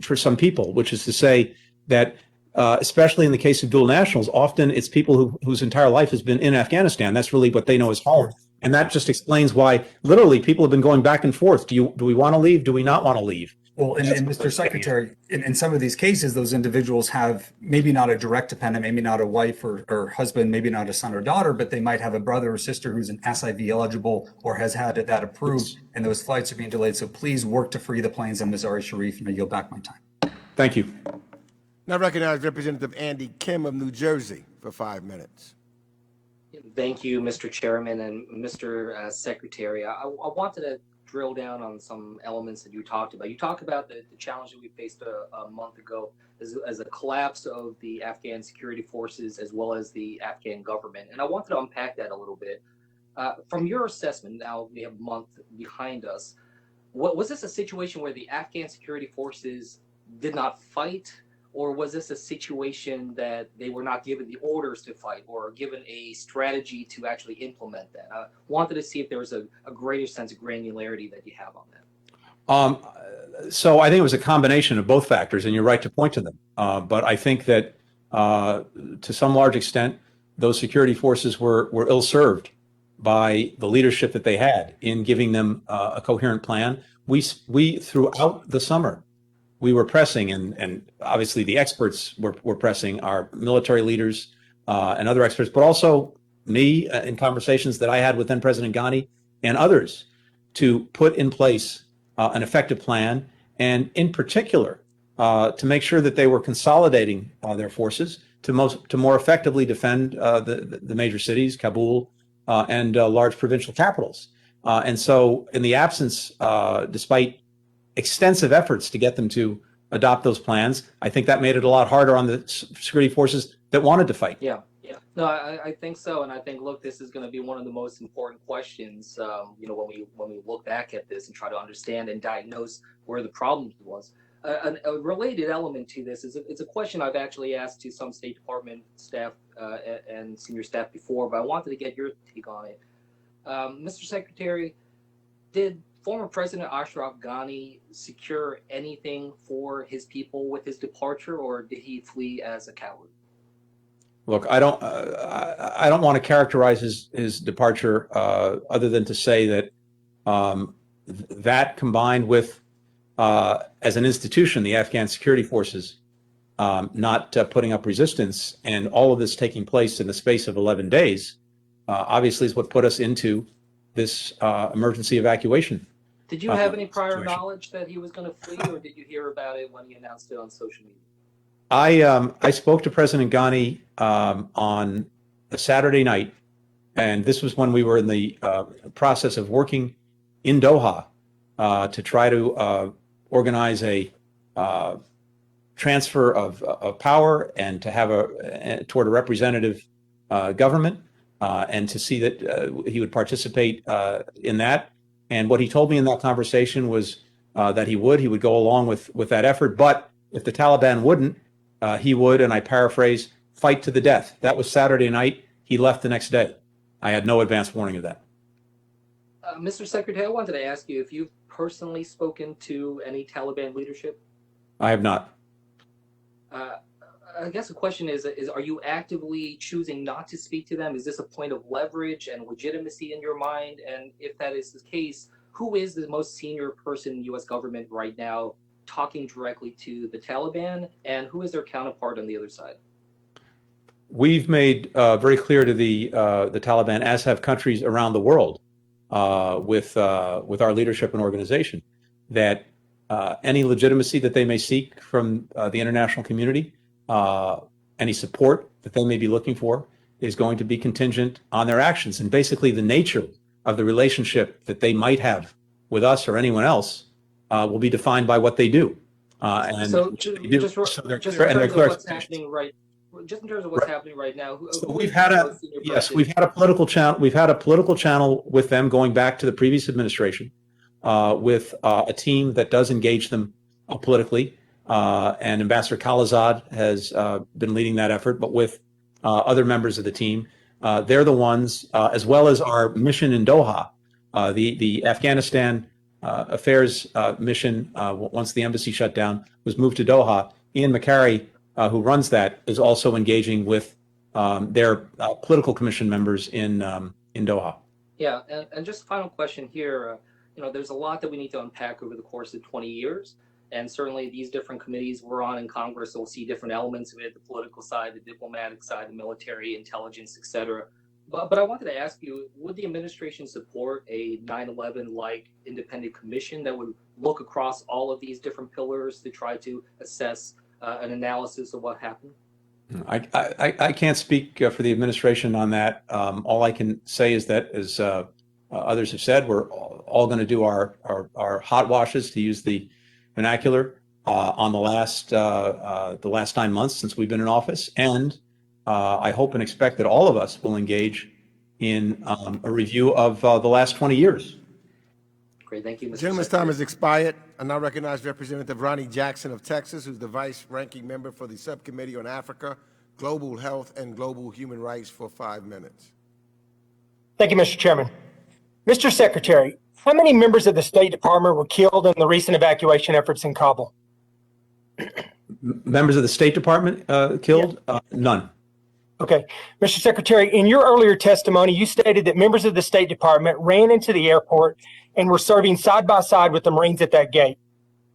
for some people, which is to say that especially in the case of dual nationals, often it's people whose entire life has been in Afghanistan. That's really what they know as home. And that just explains why literally people have been going back and forth. Do we want to leave? Do we not want to leave? Well, and Mr. Secretary, in some of these cases, those individuals have maybe not a direct dependent, maybe not a wife or husband, maybe not a son or daughter, but they might have a brother or sister who's an SIV eligible or has had that approved, and those flights are being delayed. So please work to free the planes on Mazar-e Sharif, and I yield back my time. Thank you. Now recognize Representative Andy Kim of New Jersey for 5 minutes. Thank you, Mr. Chairman and Mr. Secretary. I wanted to drill down on some elements that you talked about. You talked about the challenge that we faced a month ago as a collapse of the Afghan security forces as well as the Afghan government. And I wanted to unpack that a little bit. From your assessment, now we have a month behind us, was this a situation where the Afghan security forces did not fight? Or was this a situation that they were not given the orders to fight or given a strategy to actually implement that? I wanted to see if there was a greater sense of granularity that you have on that. So I think it was a combination of both factors, and you're right to point to them. But I think that to some large extent, those security forces were ill-served by the leadership that they had in giving them a coherent plan. We throughout the summer, we were pressing, and obviously the experts were pressing, our military leaders and other experts, but also me in conversations that I had with then President Ghani and others to put in place an effective plan, and in particular to make sure that they were consolidating their forces to more effectively defend the major cities, Kabul and large provincial capitals. And so in the absence, despite extensive efforts to get them to adopt those plans, I think that made it a lot harder on the security forces that wanted to fight. Yeah. No, I think so, and I think, look, this is going to be one of the most important questions. When we look back at this and try to understand and diagnose where the problem was. A related element to this is it's a question I've actually asked to some State Department staff and senior staff before, but I wanted to get your take on it. Mr. Secretary, did former President Ashraf Ghani secure anything for his people with his departure, or did he flee as a coward? Look, I don't want to characterize his departure other than to say that that combined with, as an institution, the Afghan security forces not putting up resistance, and all of this taking place in the space of 11 days, obviously is what put us into this emergency evacuation. Did you have any prior knowledge that he was going to flee, or did you hear about it when he announced it on social media? I spoke to President Ghani on a Saturday night, and this was when we were in the process of working in Doha to try to organize a transfer of power and to have toward a representative government, and to see that he would participate in that. And what he told me in that conversation was that he would go along with that effort, but if the Taliban wouldn't, he would, and I paraphrase, fight to the death. That was Saturday night. He left the next day. I had no advance warning of that. Mr. Secretary, I wanted to ask you if you've personally spoken to any Taliban leadership? I have not. I guess the question is are you actively choosing not to speak to them? Is this a point of leverage and legitimacy in your mind? And if that is the case, who is the most senior person in the U.S. government right now talking directly to the Taliban, and who is their counterpart on the other side? We've made very clear to the Taliban, as have countries around the world, with our leadership and organization, that any legitimacy that they may seek from the international community, any support that they may be looking for, is going to be contingent on their actions. And basically the nature of the relationship that they might have with us or anyone else will be defined by what they do. And so just in terms of what's happening right now, we've had a political channel. We've had a political channel with them going back to the previous administration, with a team that does engage them politically, and Ambassador Khalilzad has been leading that effort, but with other members of the team. They're the ones, as well as our mission in Doha, the Afghanistan affairs mission, once the embassy shut down, was moved to Doha. Ian McCarry, who runs that, is also engaging with their political commission members in Doha. Yeah, and just final question here. There's a lot that we need to unpack over the course of 20 years. And certainly these different committees we're on in Congress will see different elements of it, the political side, the diplomatic side, the military, intelligence, et cetera. But I wanted to ask you, would the administration support a 9/11-like independent commission that would look across all of these different pillars to try to assess an analysis of what happened? I can't speak for the administration on that. All I can say is that, as others have said, we're all going to do our hot washes, to use the vernacular, on the last 9 months since we've been in office, and I hope and expect that all of us will engage in a review of the last 20 years. Great, thank you, Mr. The gentleman's time has expired. I now recognize Representative Ronnie Jackson of Texas, who's the vice-ranking member for the Subcommittee on Africa, Global Health, and Global Human Rights, for 5 minutes. Thank you, Mr. Chairman. Mr. Secretary, how many members of the State Department were killed in the recent evacuation efforts in Kabul? Members of the State Department killed? Yeah. None. Okay. Mr. Secretary, in your earlier testimony, you stated that members of the State Department ran into the airport and were serving side by side with the Marines at that gate.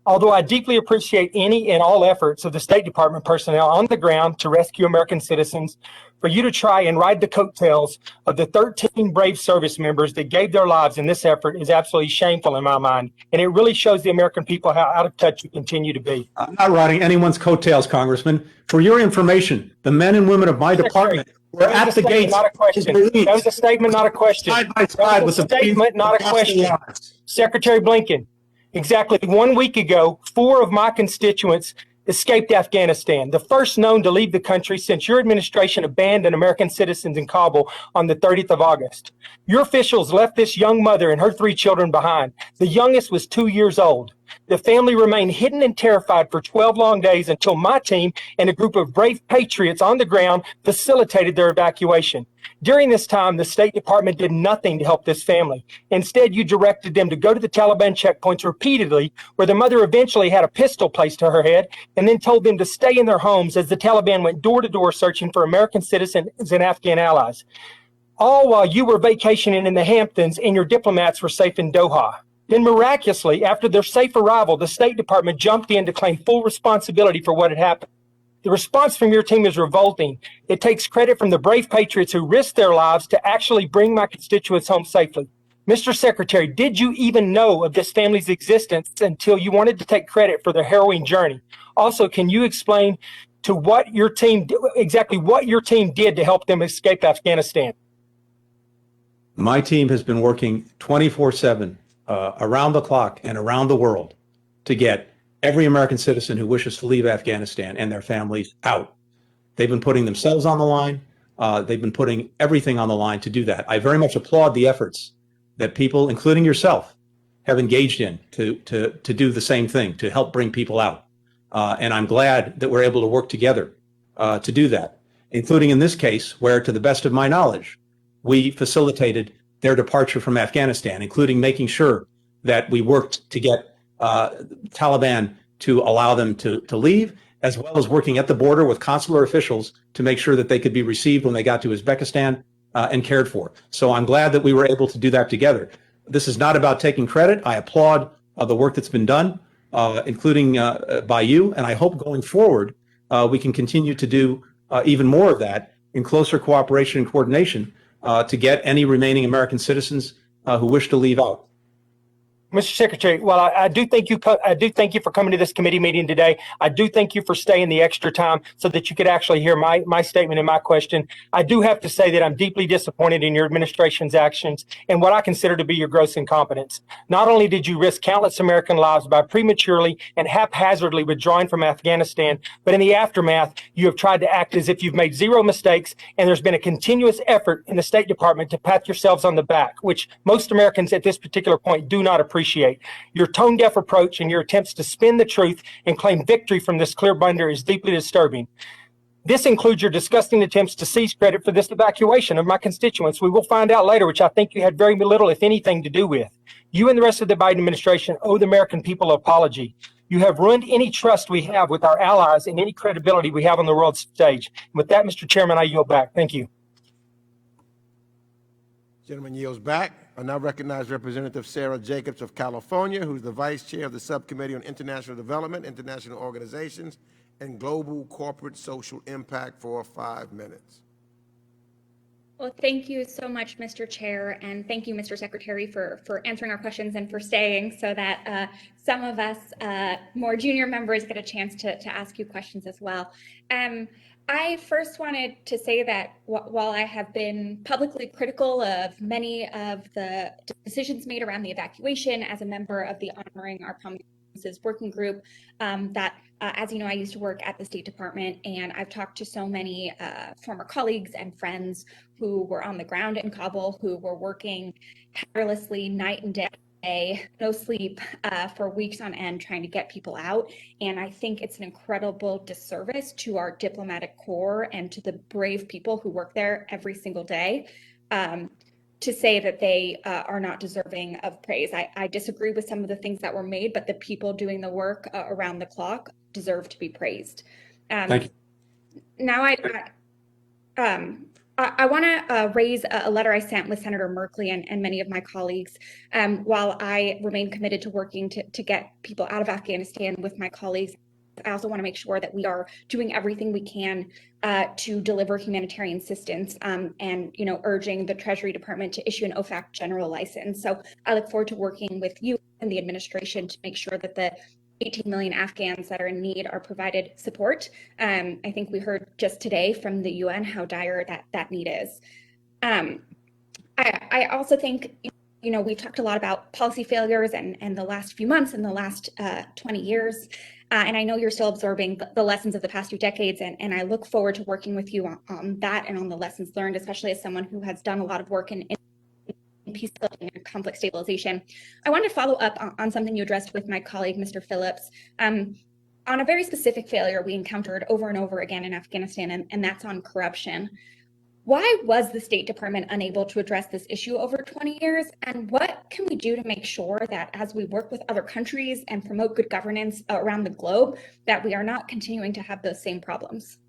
Although I deeply appreciate any and all efforts of the State Department personnel on the ground to rescue American citizens, for you to try and ride the coattails of the 13 brave service members that gave their lives in this effort is absolutely shameful in my mind. And it really shows the American people how out of touch you continue to be. I'm not riding anyone's coattails, Congressman. For your information, the men and women of my department were at the gates. Not a question. That was a statement, not a question. Side by side with the statement, not a question. Secretary Blinken, exactly 1 week ago, 4 of my constituents escaped Afghanistan, the first known to leave the country since your administration abandoned American citizens in Kabul on the 30th of August. Your officials left this young mother and her 3 children behind. The youngest was 2 years old. The family remained hidden and terrified for 12 long days until my team and a group of brave patriots on the ground facilitated their evacuation. During this time, the State Department did nothing to help this family. Instead, you directed them to go to the Taliban checkpoints repeatedly, where the mother eventually had a pistol placed to her head, and then told them to stay in their homes as the Taliban went door to door searching for American citizens and Afghan allies. All while you were vacationing in the Hamptons and your diplomats were safe in Doha. Then miraculously, after their safe arrival, the State Department jumped in to claim full responsibility for what had happened. The response from your team is revolting. It takes credit from the brave patriots who risked their lives to actually bring my constituents home safely. Mr. Secretary, did you even know of this family's existence until you wanted to take credit for their harrowing journey? Also, can you explain to what your team, exactly what your team did to help them escape Afghanistan? My team has been working 24/7 around the clock and around the world to get every American citizen who wishes to leave Afghanistan and their families out. They've been putting themselves on the line. They've been putting everything on the line to do that. I very much applaud the efforts that people, including yourself, have engaged in to do the same thing, to help bring people out. And I'm glad that we're able to work together to do that, including in this case, where, to the best of my knowledge, we facilitated their departure from Afghanistan, including making sure that we worked to get Taliban to allow them to leave, as well as working at the border with consular officials to make sure that they could be received when they got to Uzbekistan and cared for. So I'm glad that we were able to do that together. This is not about taking credit. I applaud the work that's been done, including by you, and I hope going forward we can continue to do even more of that in closer cooperation and coordination to get any remaining American citizens who wish to leave out. Mr. Secretary, well, I do thank you for coming to this committee meeting today. I do thank you for staying the extra time so that you could actually hear my statement and my question. I do have to say that I'm deeply disappointed in your administration's actions and what I consider to be your gross incompetence. Not only did you risk countless American lives by prematurely and haphazardly withdrawing from Afghanistan, but in the aftermath, you have tried to act as if you've made zero mistakes, and there's been a continuous effort in the State Department to pat yourselves on the back, which most Americans at this particular point do not appreciate. Your tone-deaf approach and your attempts to spin the truth and claim victory from this clear blunder is deeply disturbing. This includes your disgusting attempts to seize credit for this evacuation of my constituents. We will find out later, which I think you had very little, if anything, to do with. You and the rest of the Biden administration owe the American people an apology. You have ruined any trust we have with our allies and any credibility we have on the world stage. And with that, Mr. Chairman, I yield back. Thank you. Gentleman yields back. I now recognize Representative Sarah Jacobs of California, who's the Vice Chair of the Subcommittee on International Development, International Organizations, and Global Corporate Social Impact, for 5 minutes. Well, thank you so much, Mr. Chair, and thank you, Mr. Secretary, for answering our questions and for staying so that some of us more junior members get a chance to ask you questions as well. I first wanted to say that while I have been publicly critical of many of the decisions made around the evacuation as a member of the Honoring Our Promises working group, as you know, I used to work at the State Department, and I've talked to so many former colleagues and friends who were on the ground in Kabul, who were working tirelessly night and day, no sleep, for weeks on end trying to get people out. And I think it's an incredible disservice to our diplomatic corps and to the brave people who work there every single day to say that they are not deserving of praise. I disagree with some of the things that were made, but the people doing the work around the clock deserve to be praised. Thank you. Now I want to raise a letter I sent with Senator Merkley and many of my colleagues. While I remain committed to working to get people out of Afghanistan with my colleagues, I also want to make sure that we are doing everything we can to deliver humanitarian assistance and, urging the Treasury Department to issue an OFAC general license. So I look forward to working with you and the administration to make sure that the 18 million Afghans that are in need are provided support. I think we heard just today from the UN how dire that need is. I also think, we've talked a lot about policy failures and the last few months and the last 20 years. And I know you're still absorbing the lessons of the past 2 decades, and I look forward to working with you on that and on the lessons learned, especially as someone who has done a lot of work in peace building and conflict stabilization. I wanted to follow up on something you addressed with my colleague, Mr. Phillips, on a very specific failure we encountered over and over again in Afghanistan, and that's on corruption. Why was the State Department unable to address this issue over 20 years? And what can we do to make sure that as we work with other countries and promote good governance around the globe, that we are not continuing to have those same problems?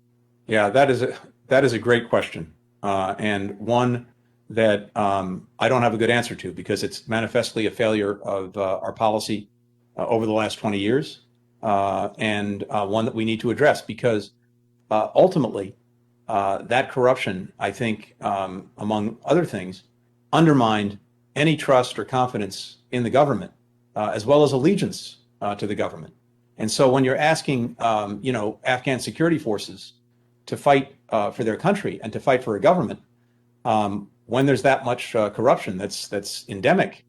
Yeah, that is a great question, and one that I don't have a good answer to, because it's manifestly a failure of our policy over the last 20 years, and one that we need to address, because ultimately that corruption, I think, among other things, undermined any trust or confidence in the government, as well as allegiance to the government. And so when you're asking, Afghan security forces to fight for their country and to fight for a government, when there's that much corruption that's endemic,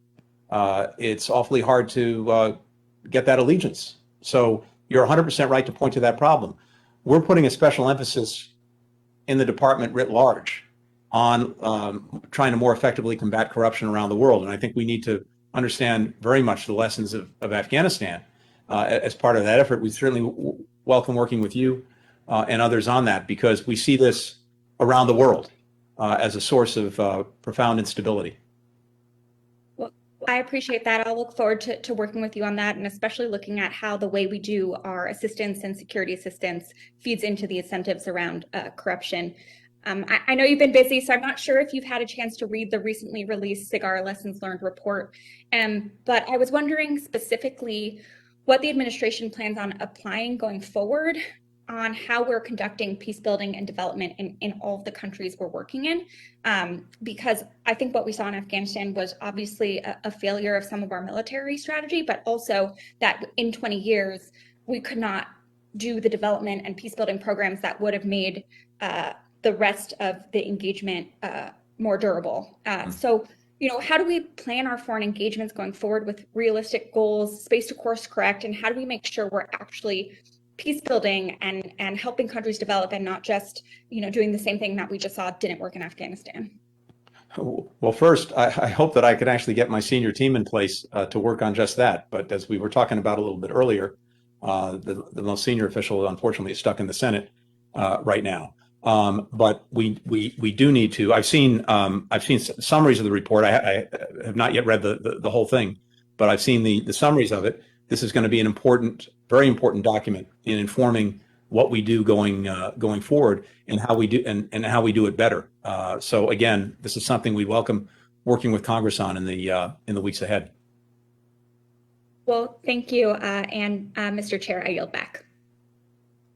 it's awfully hard to get that allegiance. So you're 100% right to point to that problem. We're putting a special emphasis in the department writ large on trying to more effectively combat corruption around the world. And I think we need to understand very much the lessons of Afghanistan. As part of that effort, we certainly welcome working with you and others on that, because we see this around the world as a source of profound instability. Well, I appreciate that. I'll look forward to working with you on that, and especially looking at how the way we do our assistance and security assistance feeds into the incentives around corruption. I know you've been busy, so I'm not sure if you've had a chance to read the recently released SIGAR Lessons Learned report, but I was wondering specifically what the administration plans on applying going forward on how we're conducting peace building and development in all of the countries we're working in. Because I think what we saw in Afghanistan was obviously a failure of some of our military strategy, but also that in 20 years, we could not do the development and peace building programs that would have made the rest of the engagement more durable. So, how do we plan our foreign engagements going forward with realistic goals, space to course correct, and how do we make sure we're actually peace building and helping countries develop, and not just, doing the same thing that we just saw didn't work in Afghanistan? Well, first, I hope that I could actually get my senior team in place to work on just that. But as we were talking about a little bit earlier, the most senior official, unfortunately, is stuck in the Senate right now. But we do need to. I've seen summaries of the report. I have not yet read the whole thing, but I've seen the summaries of it. This is going to be an very important document in informing what we do going forward, and how we do and how we do it better. So again, this is something we welcome working with Congress on in the weeks ahead. Well, thank you, and Mr. Chair, I yield back.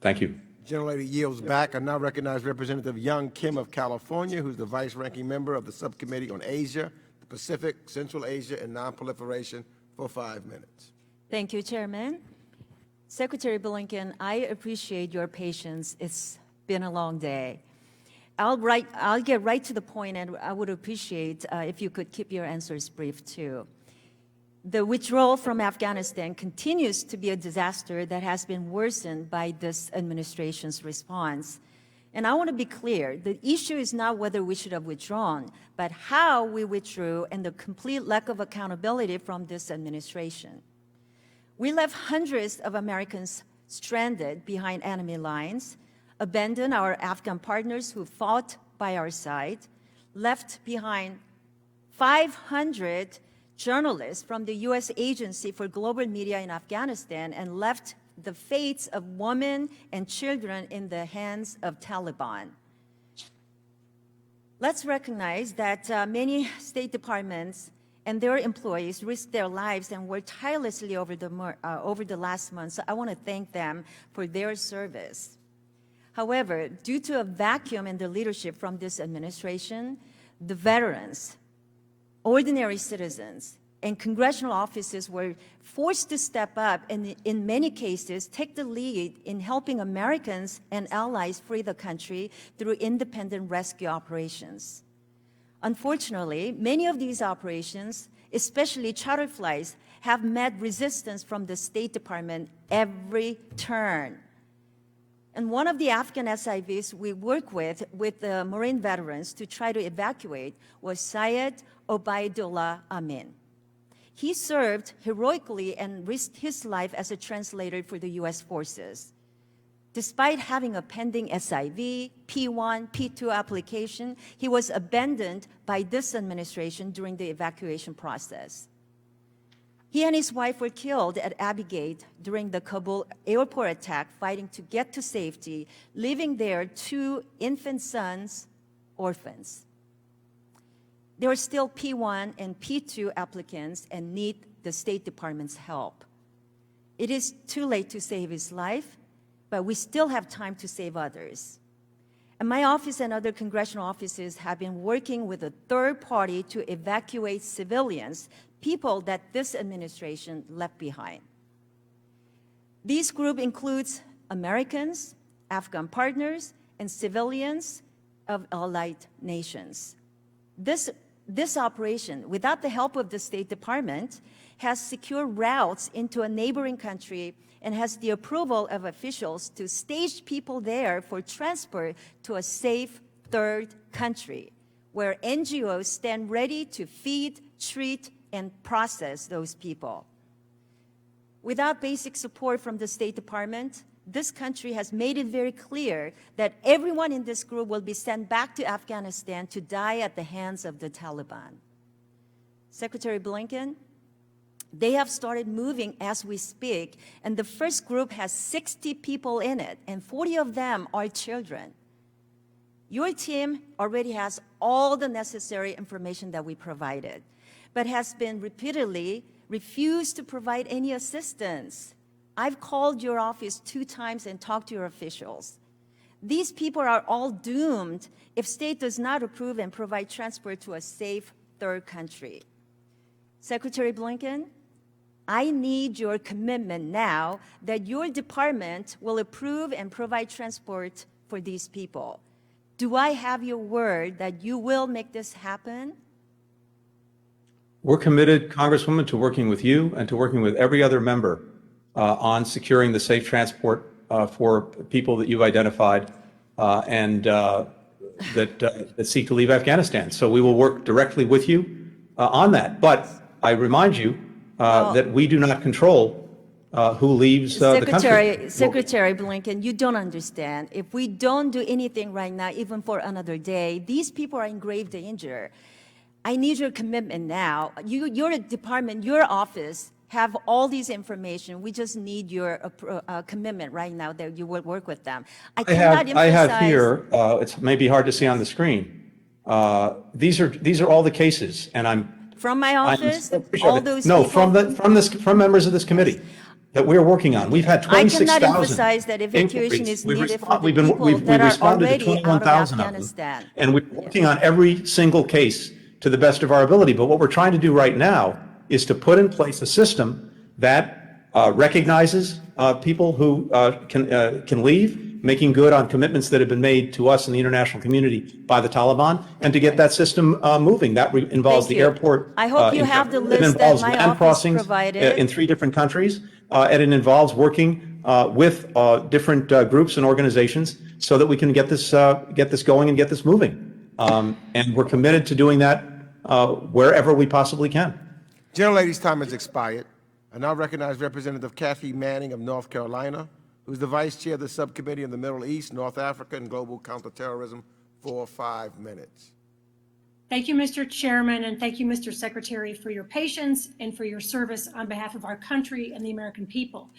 Thank you. Gentlelady yields back. I now recognize Representative Young Kim of California, who's the vice-ranking member of the Subcommittee on Asia, the Pacific, Central Asia, and Nonproliferation, for 5 minutes. Thank you, Chairman. Secretary Blinken, I appreciate your patience. It's been a long day. I'll get right to the point, and I would appreciate if you could keep your answers brief too. The withdrawal from Afghanistan continues to be a disaster that has been worsened by this administration's response. And I want to be clear, the issue is not whether we should have withdrawn, but how we withdrew and the complete lack of accountability from this administration. We left hundreds of Americans stranded behind enemy lines, abandoned our Afghan partners who fought by our side, left behind 500 journalists from the U.S. Agency for Global Media in Afghanistan, and left the fates of women and children in the hands of Taliban. Let's recognize that many State Departments and their employees risked their lives and worked tirelessly over the last month, so I want to thank them for their service. However, due to a vacuum in the leadership from this administration, the veterans, ordinary citizens, and congressional offices were forced to step up and, in many cases, take the lead in helping Americans and allies free the country through independent rescue operations. Unfortunately, many of these operations, especially charter flights, have met resistance from the State Department every turn. And one of the Afghan SIVs we work with the Marine veterans to try to evacuate was Syed Obaidullah Amin. He served heroically and risked his life as a translator for the U.S. forces. Despite having a pending SIV, P1, P2 application, he was abandoned by this administration during the evacuation process. He and his wife were killed at Abbey Gate during the Kabul airport attack, fighting to get to safety, leaving their 2 infant sons orphans. There are still P1 and P2 applicants and need the State Department's help. It is too late to save his life, but we still have time to save others. And my office and other congressional offices have been working with a third party to evacuate civilians, people that this administration left behind. This group includes Americans, Afghan partners, and civilians of allied nations. This operation, without the help of the State Department, has secured routes into a neighboring country and has the approval of officials to stage people there for transport to a safe third country, where NGOs stand ready to feed, treat, and process those people. Without basic support from the State Department, this country has made it very clear that everyone in this group will be sent back to Afghanistan to die at the hands of the Taliban. Secretary Blinken, they have started moving as we speak, and the first group has 60 people in it, and 40 of them are children. Your team already has all the necessary information that we provided, but has been repeatedly refused to provide any assistance. I've called your office 2 times and talked to your officials. These people are all doomed if state does not approve and provide transport to a safe third country. Secretary Blinken, I need your commitment now that your department will approve and provide transport for these people. Do I have your word that you will make this happen? We're committed, Congresswoman, to working with you and to working with every other member on securing the safe transport for people that you've identified and that seek to leave Afghanistan. So we will work directly with you on that. But I remind you that we do not control who leaves the country. Secretary Blinken, you don't understand. If we don't do anything right now, even for another day, these people are in grave danger. I need your commitment now. Your department, your office, have all these information. We just need your commitment right now that you will work with them. I have here, it's maybe hard to see on the screen. These are all the cases, and I'm from my office. All those no, people? from members of this committee that we're working on. We've had 26,000. I cannot emphasize that evacuation is needed for the people that are already out of Afghanistan. And we're working on every single case to the best of our ability. But what we're trying to do right now is to put in place a system that recognizes people who can leave, making good on commitments that have been made to us and the international community by the Taliban, and to get that system moving. That involves the airport. I hope you have the list it involves that my land office crossings provided. in 3 different countries, and it involves working with different groups and organizations so that we can get this going and get this moving. And we're committed to doing that wherever we possibly can. Gentlelady's time has expired. I now recognize Representative Kathy Manning of North Carolina, who's the Vice Chair of the Subcommittee on the Middle East, North Africa, and Global Counterterrorism, for 5 minutes. Thank you, Mr. Chairman, and thank you, Mr. Secretary, for your patience and for your service on behalf of our country and the American people.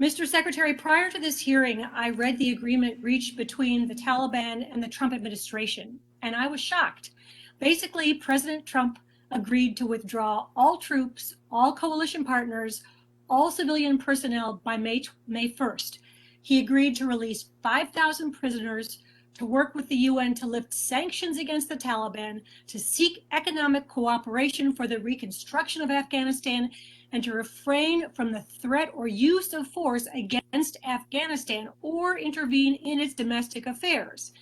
Mr. Secretary, prior to this hearing, I read the agreement reached between the Taliban and the Trump administration, and I was shocked. Basically, President Trump agreed to withdraw all troops, all coalition partners, all civilian personnel by May 1st. He agreed to release 5,000 prisoners, to work with the UN to lift sanctions against the Taliban, to seek economic cooperation for the reconstruction of Afghanistan, and to refrain from the threat or use of force against Afghanistan or intervene in its domestic affairs.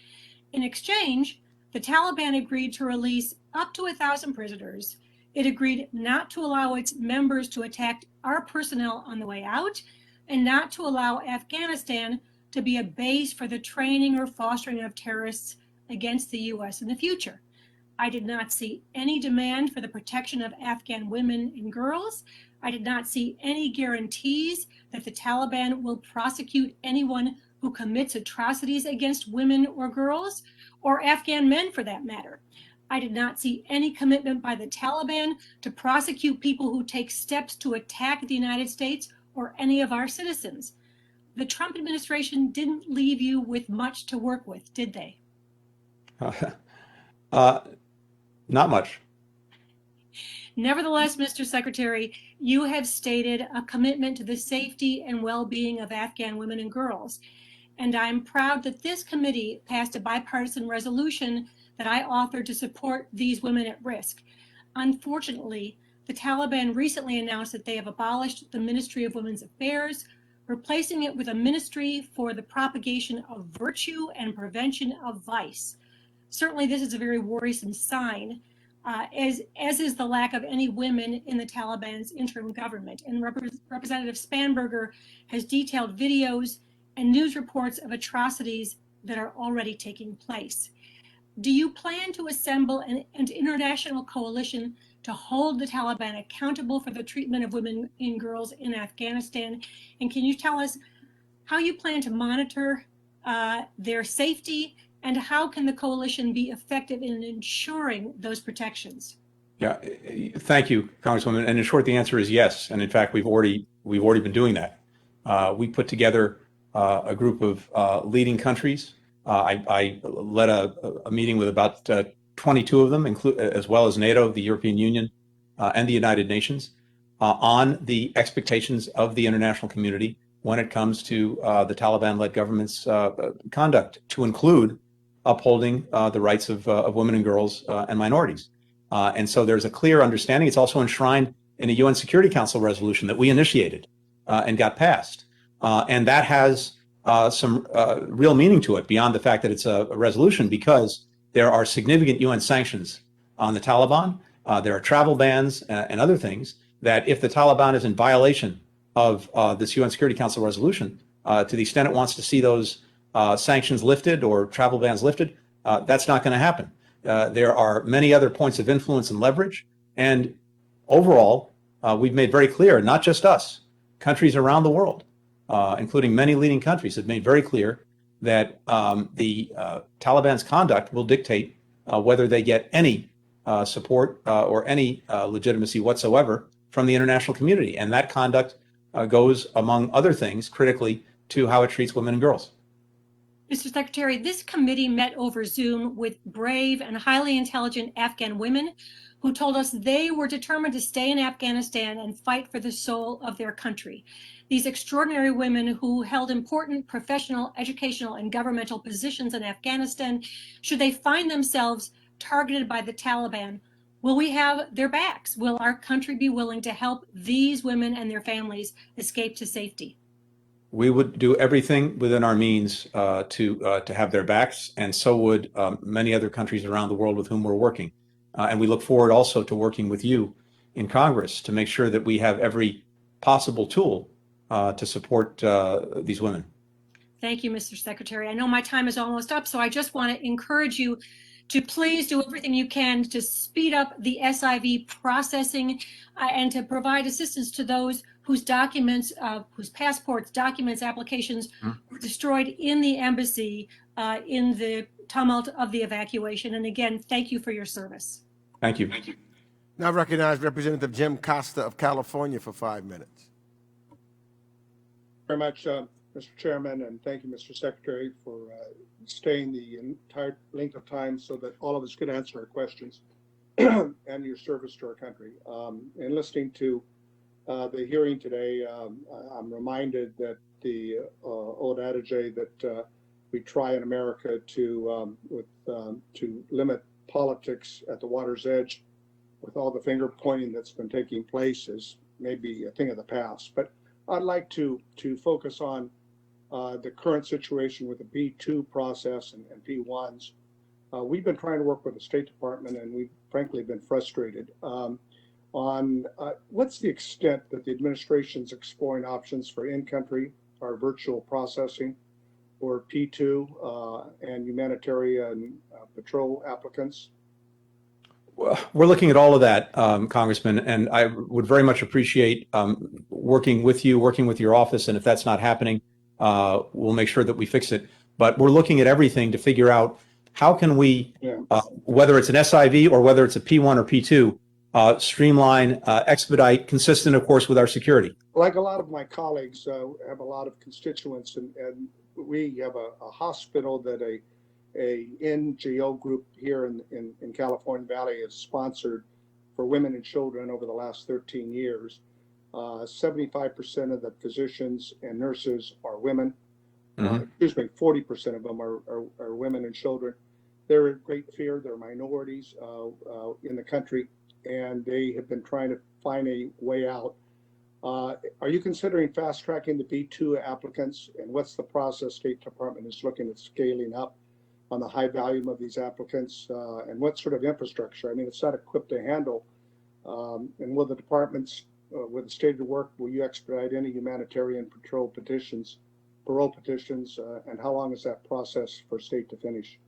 In exchange, the Taliban agreed to release up to 1,000 prisoners. It agreed not to allow its members to attack our personnel on the way out, and not to allow Afghanistan to be a base for the training or fostering of terrorists against the U.S. in the future. I did not see any demand for the protection of Afghan women and girls. I did not see any guarantees that the Taliban will prosecute anyone who commits atrocities against women or girls, or Afghan men for that matter. I did not see any commitment by the Taliban to prosecute people who take steps to attack the United States or any of our citizens. The Trump administration didn't leave you with much to work with, did they? Not much. Nevertheless, Mr. Secretary, you have stated a commitment to the safety and well-being of Afghan women and girls. And I'm proud that this committee passed a bipartisan resolution that I authored to support these women at risk. Unfortunately, the Taliban recently announced that they have abolished the Ministry of Women's Affairs, replacing it with a ministry for the propagation of virtue and prevention of vice. Certainly, this is a very worrisome sign, as is the lack of any women in the Taliban's interim government. And Representative Spanberger has detailed videos and news reports of atrocities that are already taking place. Do you plan to assemble an international coalition to hold the Taliban accountable for the treatment of women and girls in Afghanistan? And can you tell us how you plan to monitor their safety, and how can the coalition be effective in ensuring those protections? Yeah, thank you, Congresswoman. And in short, the answer is yes. And in fact, we've already been doing that. We put together a group of leading countries. I led a meeting with about 22 of them, as well as NATO, the European Union, and the United Nations, on the expectations of the international community when it comes to the Taliban-led government's conduct, to include upholding the rights of women and girls and minorities. And so there's a clear understanding. It's also enshrined in a UN Security Council resolution that we initiated and got passed. And that has some real meaning to it beyond the fact that it's a resolution, because there are significant UN sanctions on the Taliban. There are travel bans and other things that, if the Taliban is in violation of this UN Security Council resolution, to the extent it wants to see those sanctions lifted or travel bans lifted, that's not going to happen. There are many other points of influence and leverage. And overall, we've made very clear, not just us, countries around the world, including many leading countries, have made very clear that the Taliban's conduct will dictate whether they get any support or any legitimacy whatsoever from the international community. And that conduct goes, among other things, critically to how it treats women and girls. Mr. Secretary, this committee met over Zoom with brave and highly intelligent Afghan women who told us they were determined to stay in Afghanistan and fight for the soul of their country. These extraordinary women who held important professional, educational, and governmental positions in Afghanistan, should they find themselves targeted by the Taliban, will we have their backs? Will our country be willing to help these women and their families escape to safety? we would do everything within our means to have their backs, and so would many other countries around the world with whom we're working. And we look forward also to working with you in Congress to make sure that we have every possible tool to support these women. Thank you, Mr. Secretary. I know my time is almost up, so I just want to encourage you to please do everything you can to speed up the SIV processing and to provide assistance to those whose documents, whose passports, documents, applications were destroyed in the embassy in the tumult of the evacuation. And again, thank you for your service. Thank you. Thank you. Now I recognize Representative Jim Costa of California for 5 minutes. Very much, Mr. Chairman, and thank you, Mr. Secretary, for staying the entire length of time so that all of us could answer our questions and your service to our country. And listening to the hearing today, I'm reminded that the old adage that we try in America to limit politics at the water's edge with all the finger pointing that's been taking place is maybe a thing of the past. But I'd like to focus on the current situation with the P2 process and P1s. We've been trying to work with the State Department, and we've frankly been frustrated on what's the extent that the administration's exploring options for in-country or virtual processing for P2 and humanitarian patrol applicants. We're looking at all of that, Congressman, and I would very much appreciate working with you, working with your office, and if that's not happening, we'll make sure that we fix it. But we're looking at everything to figure out how can we, whether it's an SIV or whether it's a P1 or P2, streamline, expedite, consistent, of course, with our security. Like a lot of my colleagues have a lot of constituents, and we have a hospital that a NGO group here in California Valley has sponsored for women and children over the last 13 years. 75% of the physicians and nurses are women. 40% of them are women and children. They're in great fear. They're minorities in the country, and they have been trying to find a way out. Are you considering fast tracking the B2 applicants, and what's the process State Department is looking at scaling up on the high volume of these applicants, and what sort of infrastructure? I mean, it's not equipped to handle. And will the departments, with the state of work, will you expedite any humanitarian parole petitions, and how long is that process for state to finish?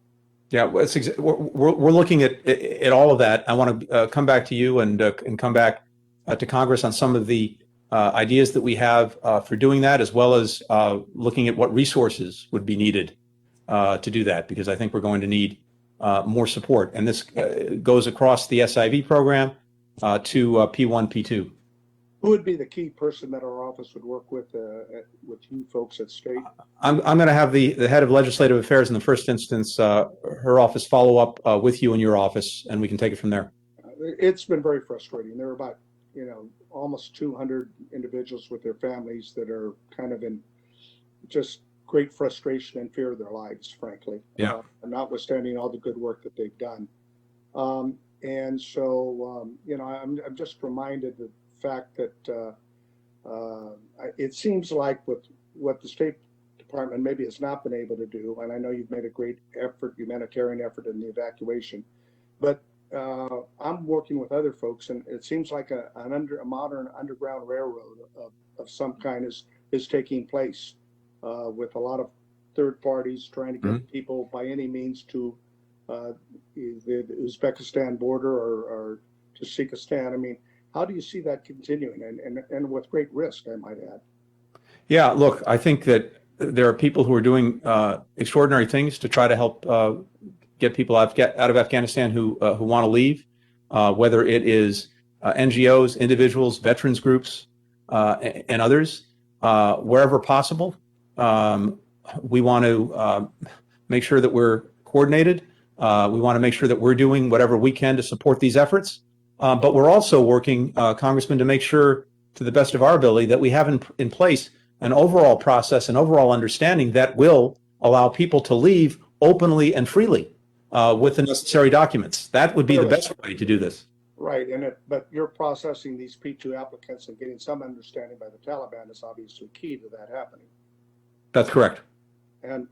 Yeah, we're looking at all of that. I want to come back to you and come back to Congress on some of the ideas that we have for doing that, as well as looking at what resources would be needed to do that, because I think we're going to need more support. And this goes across the SIV program to P1, P2. Who would be the key person that our office would work with you folks at State? I'm going to have the head of legislative affairs in the first instance, her office follow up with you in your office, and we can take it from there. It's been very frustrating. There are about, almost 200 individuals with their families that are kind of in just great frustration and fear of their lives, frankly. Notwithstanding all the good work that they've done. And so, I'm just reminded of the fact that it seems like with what the State Department maybe has not been able to do, and I know you've made a great effort, humanitarian effort in the evacuation, but I'm working with other folks, and it seems like a modern underground railroad of some kind is taking place with a lot of third parties trying to get people by any means to the Uzbekistan border or to Sikhistan. I mean, how do you see that continuing, and with great risk, I might add? Yeah, look, I think that there are people who are doing extraordinary things to try to help get people out of Afghanistan who want to leave, whether it is NGOs, individuals, veterans groups, and others, wherever possible. We want to make sure that we're coordinated. We want to make sure that we're doing whatever we can to support these efforts. But we're also working, Congressman, to make sure, to the best of our ability, that we have in place an overall process, an overall understanding that will allow people to leave openly and freely with the necessary documents. That would be the best way to do this. Right, but you're processing these P2 applicants and getting some understanding by the Taliban is obviously key to that happening. That's correct.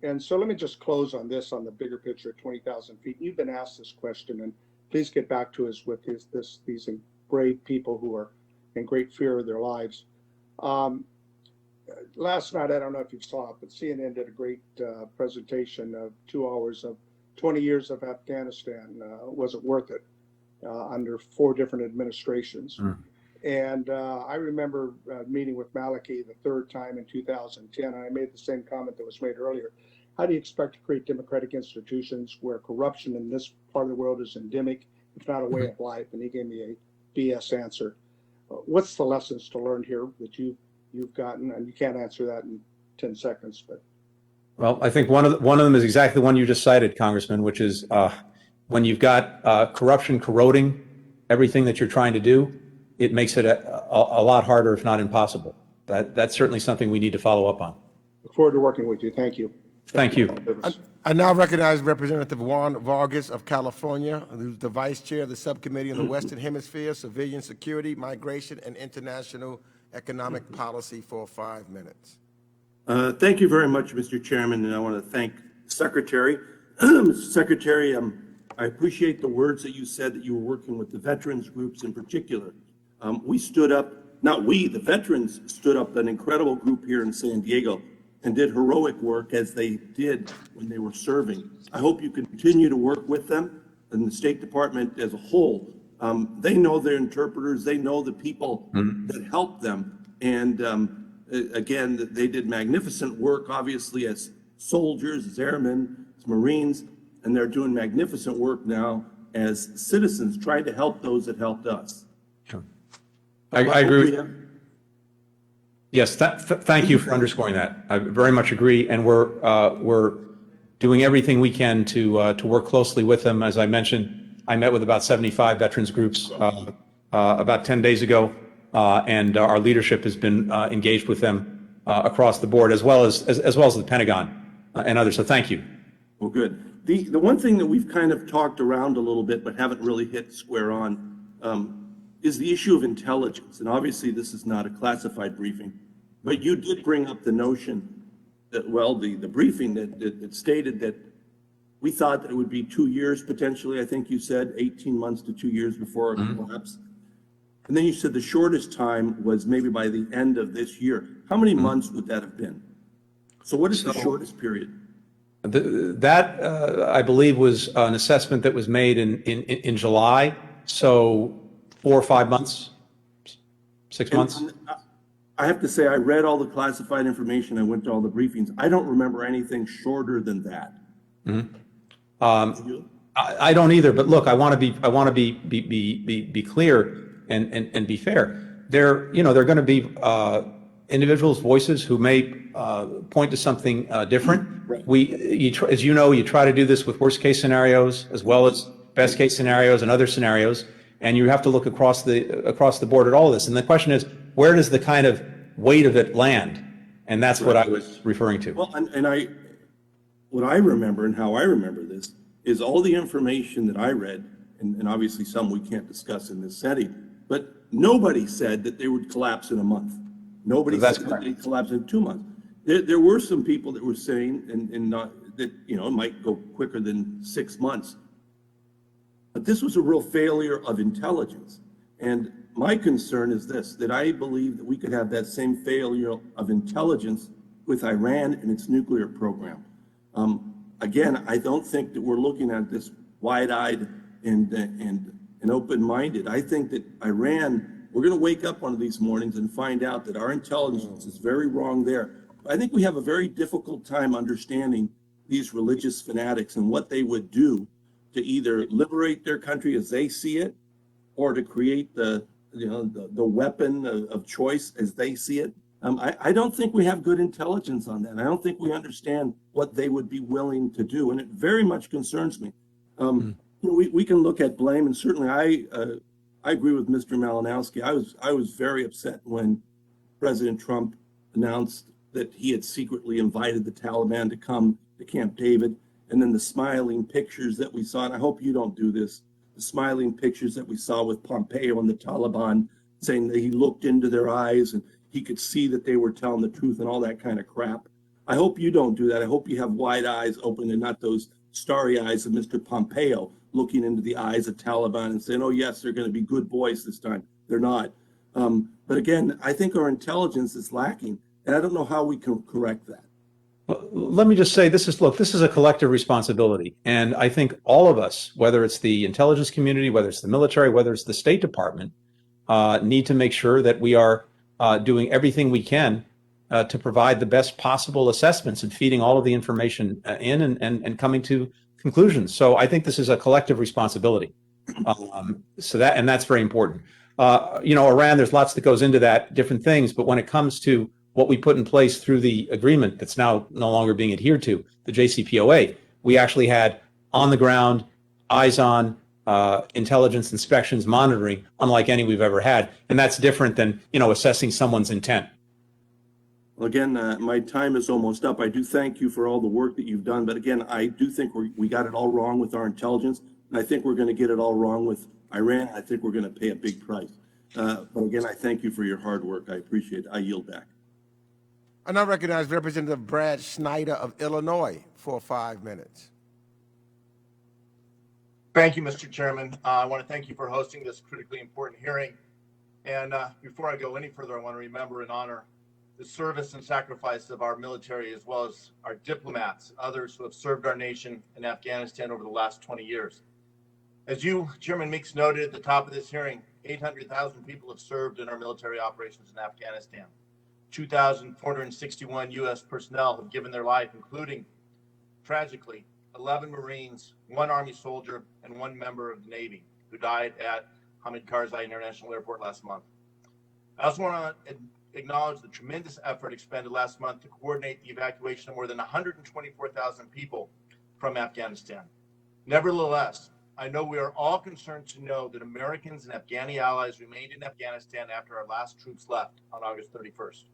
And so let me just close on this, on the bigger picture, 20,000 feet. You've been asked this question, and please get back to us with these brave people who are in great fear of their lives. Last night, I don't know if you saw it, but CNN did a great presentation of 2 hours of 20 years of Afghanistan. Was it worth it? Under 4 different administrations. And I remember meeting with Maliki the 3rd time in 2010, and I made the same comment that was made earlier. How do you expect to create democratic institutions where corruption in this part of the world is endemic, if not a way of life? And he gave me a BS answer. What's the lessons to learn here that you've gotten? And you can't answer that in 10 seconds, but. Well, I think one of them is exactly the one you just cited, Congressman, which is when you've got corruption corroding everything that you're trying to do, it makes it a lot harder, if not impossible. That's certainly something we need to follow up on. Look forward to working with you. Thank you. Thank you. I now recognize Representative Juan Vargas of California, who's the Vice Chair of the Subcommittee on the Western Hemisphere, Civilian Security, Migration, and International Economic Policy for 5 minutes. Thank you very much, Mr. Chairman, and I want to thank the Secretary. Mr. Secretary, I appreciate the words that you said that you were working with the veterans groups in particular. We stood up, not we, the veterans stood up an incredible group here in San Diego and did heroic work as they did when they were serving. I hope you continue to work with them and the State Department as a whole. They know their interpreters, they know the people that help them. And again, they did magnificent work, obviously, as soldiers, as airmen, as Marines, and they're doing magnificent work now as citizens, trying to help those that helped us. Sure. I agree. Yes, thank you for underscoring that. I very much agree, and we're doing everything we can to work closely with them. As I mentioned, I met with about 75 veterans groups about 10 days ago, and our leadership has been engaged with them across the board, as well as the Pentagon and others. So thank you. Well, good. The one thing that we've kind of talked around a little bit but haven't really hit square on is the issue of intelligence. And obviously this is not a classified briefing, but you did bring up the notion that, well, the briefing that stated that we thought that it would be 2 years potentially. I think you said 18 months to 2 years before it collapsed. And then you said the shortest time was maybe by the end of this year. How many months would that have been? So what is the shortest period? That I believe was an assessment that was made in July. So 4 or 5 months, 6 months. I have to say, I read all the classified information. I went to all the briefings. I don't remember anything shorter than that. I don't either. But look, I want to be clear and be fair. There are going to be individuals' voices who may point to something different. Right. As you know, you try to do this with worst case scenarios as well as best case scenarios and other scenarios, and you have to look across the board at all of this. And the question is, where does the kind of weight of it land? And that's what I was referring to. Well, what I remember and how I remember this is all the information that I read, and obviously some we can't discuss in this setting, but nobody said that they would collapse in a month. Nobody said that they'd collapse in 2 months. There were some people that were saying, and not that, it might go quicker than 6 months. But this was a real failure of intelligence. And my concern is this, that I believe that we could have that same failure of intelligence with Iran and its nuclear program. Again, I don't think that we're looking at this wide-eyed and open-minded. I think that Iran, we're going to wake up one of these mornings and find out that our intelligence is very wrong there. I think we have a very difficult time understanding these religious fanatics and what they would do to either liberate their country as they see it, or to create the weapon of choice as they see it. I don't think we have good intelligence on that. I don't think we understand what they would be willing to do, and it very much concerns me. We can look at blame, and certainly I agree with Mr. Malinowski. I was very upset when President Trump announced that he had secretly invited the Taliban to come to Camp David, and then the smiling pictures that we saw, and I hope you don't do this, the smiling pictures that we saw with Pompeo and the Taliban saying that he looked into their eyes and he could see that they were telling the truth and all that kind of crap. I hope you don't do that. I hope you have wide eyes open and not those starry eyes of Mr. Pompeo looking into the eyes of Taliban and saying, oh, yes, they're going to be good boys this time. They're not. But again, I think our intelligence is lacking, and I don't know how we can correct that. Well, let me just say, this is a collective responsibility. And I think all of us, whether it's the intelligence community, whether it's the military, whether it's the State Department, need to make sure that we are doing everything we can to provide the best possible assessments and feeding all of the information in and coming to conclusions. So I think this is a collective responsibility. That's very important. Iran, there's lots that goes into that, different things, but when it comes to what we put in place through the agreement that's now no longer being adhered to, the JCPOA, we actually had on the ground, eyes on, intelligence inspections, monitoring, unlike any we've ever had. And that's different than, assessing someone's intent. Well, again, my time is almost up. I do thank you for all the work that you've done. But again, I do think we got it all wrong with our intelligence. And I think we're going to get it all wrong with Iran. I think we're going to pay a big price. But again, I thank you for your hard work. I appreciate it. I yield back. I now recognize Representative Brad Snyder of Illinois for 5 minutes. Thank you, Mr. Chairman. I want to thank you for hosting this critically important hearing. And before I go any further, I want to remember and honor the service and sacrifice of our military, as well as our diplomats and others who have served our nation in Afghanistan over the last 20 years. As you, Chairman Meeks, noted at the top of this hearing, 800,000 people have served in our military operations in Afghanistan. 2,461 U.S. personnel have given their life, including, tragically, 11 Marines, 1 Army soldier, and 1 member of the Navy who died at Hamid Karzai International Airport last month. I also want to acknowledge the tremendous effort expended last month to coordinate the evacuation of more than 124,000 people from Afghanistan. Nevertheless, I know we are all concerned to know that Americans and Afghani allies remained in Afghanistan after our last troops left on August 31st.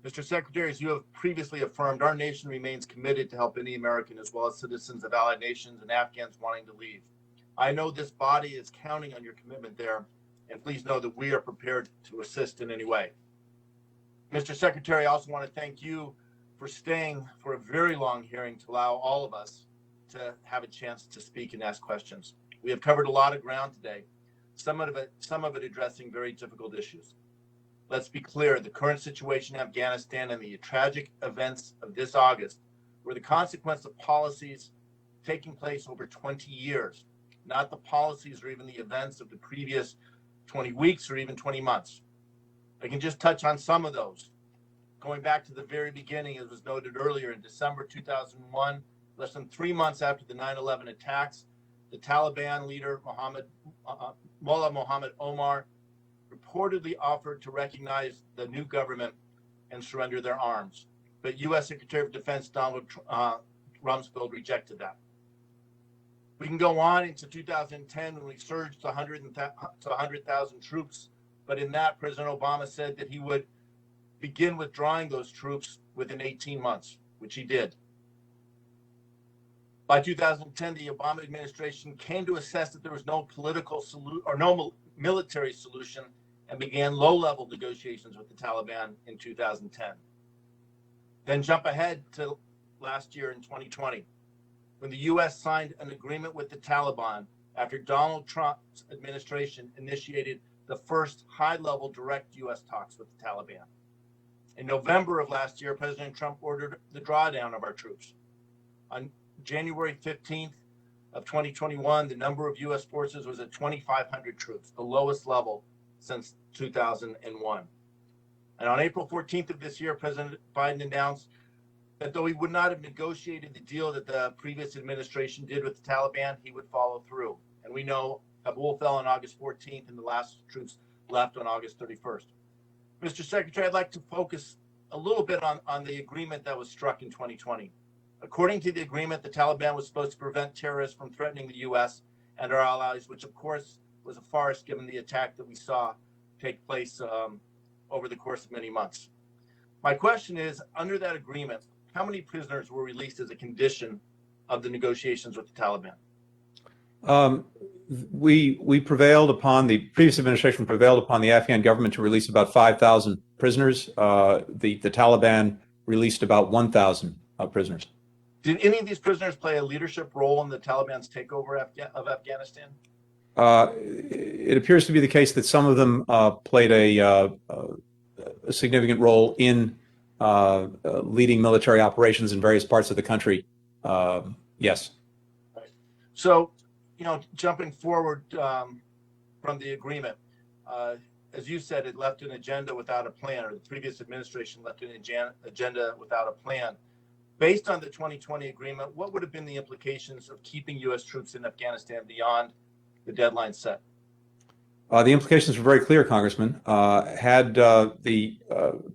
Mr. Secretary, as you have previously affirmed, our nation remains committed to help any American as well as citizens of allied nations and Afghans wanting to leave. I know this body is counting on your commitment there, and please know that we are prepared to assist in any way. Mr. Secretary, I also want to thank you for staying for a very long hearing to allow all of us to have a chance to speak and ask questions. We have covered a lot of ground today, some of it addressing very difficult issues. Let's be clear, the current situation in Afghanistan and the tragic events of this August were the consequence of policies taking place over 20 years, not the policies or even the events of the previous 20 weeks or even 20 months. I can just touch on some of those. Going back to the very beginning, as was noted earlier, in December 2001, less than 3 months after the 9/11 attacks, the Taliban leader Mullah Muhammad Omar reportedly offered to recognize the new government and surrender their arms. But U.S. Secretary of Defense Donald Rumsfeld rejected that. We can go on into 2010 when we surged to 100,000 troops. But in that, President Obama said that he would begin withdrawing those troops within 18 months, which he did. By 2010, the Obama administration came to assess that there was no political solution or no military solution and began low-level negotiations with the Taliban in 2010. Then jump ahead to last year in 2020, when the U.S. signed an agreement with the Taliban after Donald Trump's administration initiated the first high-level direct U.S. talks with the Taliban. In November of last year, President Trump ordered the drawdown of our troops. On January 15th of 2021, the number of U.S. forces was at 2,500 troops, the lowest level since 2001. And on April 14th of this year, President Biden announced that though he would not have negotiated the deal that the previous administration did with the Taliban, he would follow through. And we know Kabul fell on August 14th and the last troops left on August 31st. Mr. Secretary, I'd like to focus a little bit on the agreement that was struck in 2020. According to the agreement, the Taliban was supposed to prevent terrorists from threatening the U.S. and our allies, which of course was a farce given the attack that we saw take place over the course of many months. My question is, under that agreement, how many prisoners were released as a condition of the negotiations with the Taliban? We prevailed upon, the previous administration prevailed upon the Afghan government to release about 5,000 prisoners. The Taliban released about 1,000 prisoners. Did any of these prisoners play a leadership role in the Taliban's takeover of Afghanistan? It appears to be the case that some of them played a significant role in leading military operations in various parts of the country. Yes. So, jumping forward from the agreement, as you said, it left an agenda without a plan, or the previous administration left an agenda without a plan. Based on the 2020 agreement, what would have been the implications of keeping U.S. troops in Afghanistan beyond the deadline set? The implications were very clear, Congressman. Had the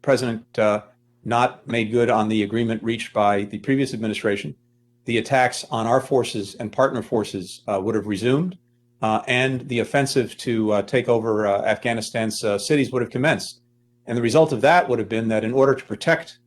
president not made good on the agreement reached by the previous administration, the attacks on our forces and partner forces would have resumed, and the offensive to take over Afghanistan's cities would have commenced. And the result of that would have been that in order to protect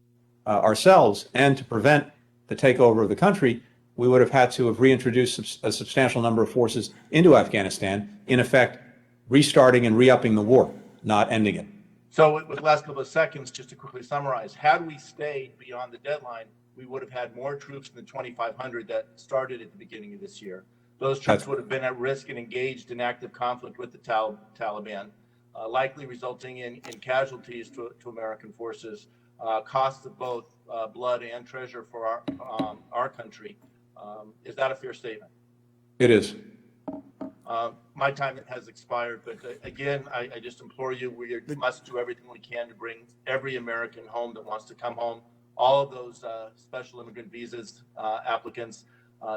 ourselves and to prevent the takeover of the country, we would have had to have reintroduced a substantial number of forces into Afghanistan, in effect, restarting and re-upping the war, not ending it. So with the last couple of seconds, just to quickly summarize, had we stayed beyond the deadline, we would have had more troops than the 2,500 that started at the beginning of this year. Those troops would have been at risk and engaged in active conflict with the Taliban, likely resulting in casualties to American forces, costs of both blood and treasure for our country. Is that a fair statement? It is. My time has expired, but again, I just implore you, we must do everything we can to bring every American home that wants to come home. All of those special immigrant visas applicants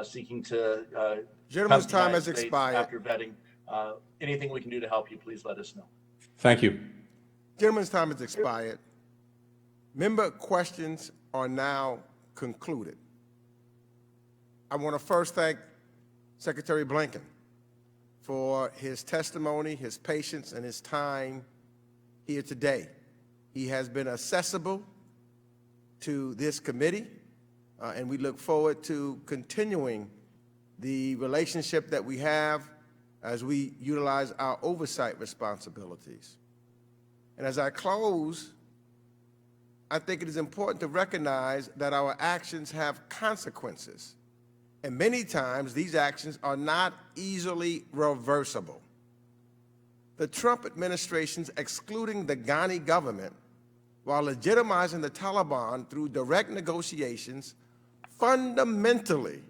seeking to Gentleman's come to the time United has States expired. after vetting. Anything we can do to help you, please let us know. Thank you. Gentleman's time has expired. Member questions are now concluded. I want to first thank Secretary Blinken for his testimony, his patience, and his time here today. He has been accessible to this committee, and we look forward to continuing the relationship that we have as we utilize our oversight responsibilities. And as I close, I think it is important to recognize that our actions have consequences. And many times, these actions are not easily reversible. The Trump administration's excluding the Ghani government while legitimizing the Taliban through direct negotiations fundamentally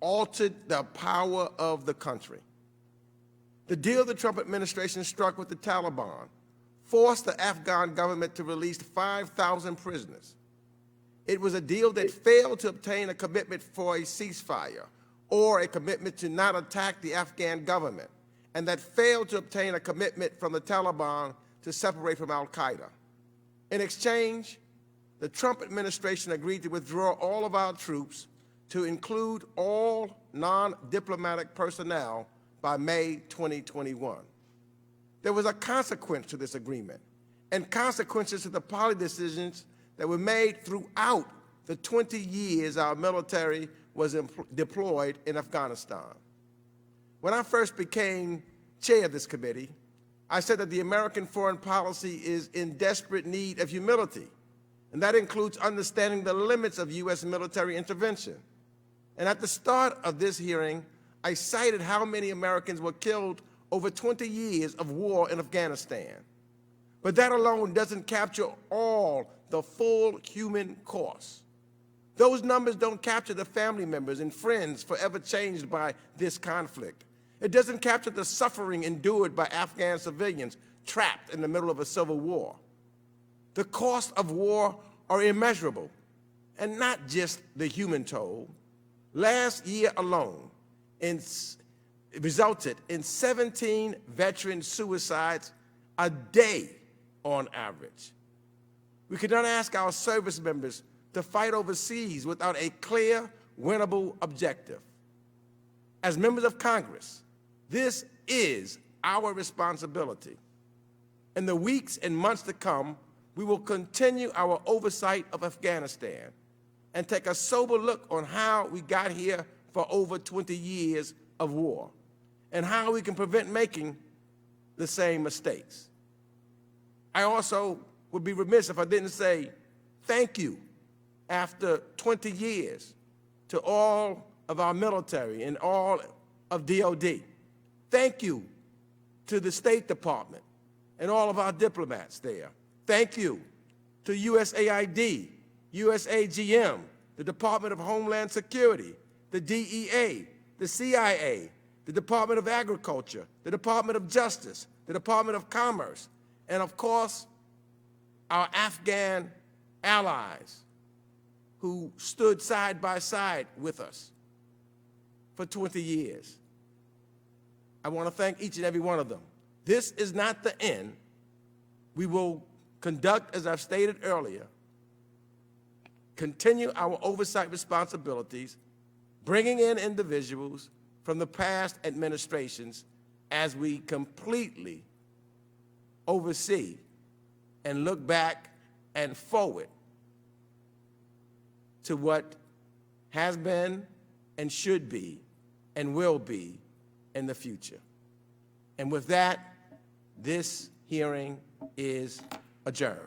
altered the power of the country. The deal the Trump administration struck with the Taliban forced the Afghan government to release 5,000 prisoners. It was a deal that failed to obtain a commitment for a ceasefire or a commitment to not attack the Afghan government, and that failed to obtain a commitment from the Taliban to separate from al-Qaeda. In exchange, the Trump administration agreed to withdraw all of our troops, to include all non-diplomatic personnel, by May 2021. There was a consequence to this agreement, and consequences to the policy decisions that were made throughout the 20 years our military was deployed in Afghanistan. When I first became chair of this committee, I said that the American foreign policy is in desperate need of humility, and that includes understanding the limits of U.S. military intervention. And at the start of this hearing, I cited how many Americans were killed over 20 years of war in Afghanistan. But that alone doesn't capture all the full human cost. Those numbers don't capture the family members and friends forever changed by this conflict. It doesn't capture the suffering endured by Afghan civilians trapped in the middle of a civil war. The costs of war are immeasurable, and not just the human toll. Last year alone, resulted in 17 veteran suicides a day on average. We could not ask our service members to fight overseas without a clear, winnable objective. As members of Congress, this is our responsibility. In the weeks and months to come, we will continue our oversight of Afghanistan and take a sober look on how we got here for over 20 years of war and how we can prevent making the same mistakes. I also would be remiss if I didn't say thank you after 20 years to all of our military and all of DOD. Thank you to the State Department and all of our diplomats there. Thank you to USAID, USAGM, the Department of Homeland Security, the DEA, the CIA, the Department of Agriculture, the Department of Justice, the Department of Commerce, and of course, our Afghan allies who stood side by side with us for 20 years. I want to thank each and every one of them. This is not the end. We will conduct, as I've stated earlier, continue our oversight responsibilities, bringing in individuals from the past administrations as we completely oversee and look back and forward to what has been and should be and will be in the future. And with that, this hearing is adjourned.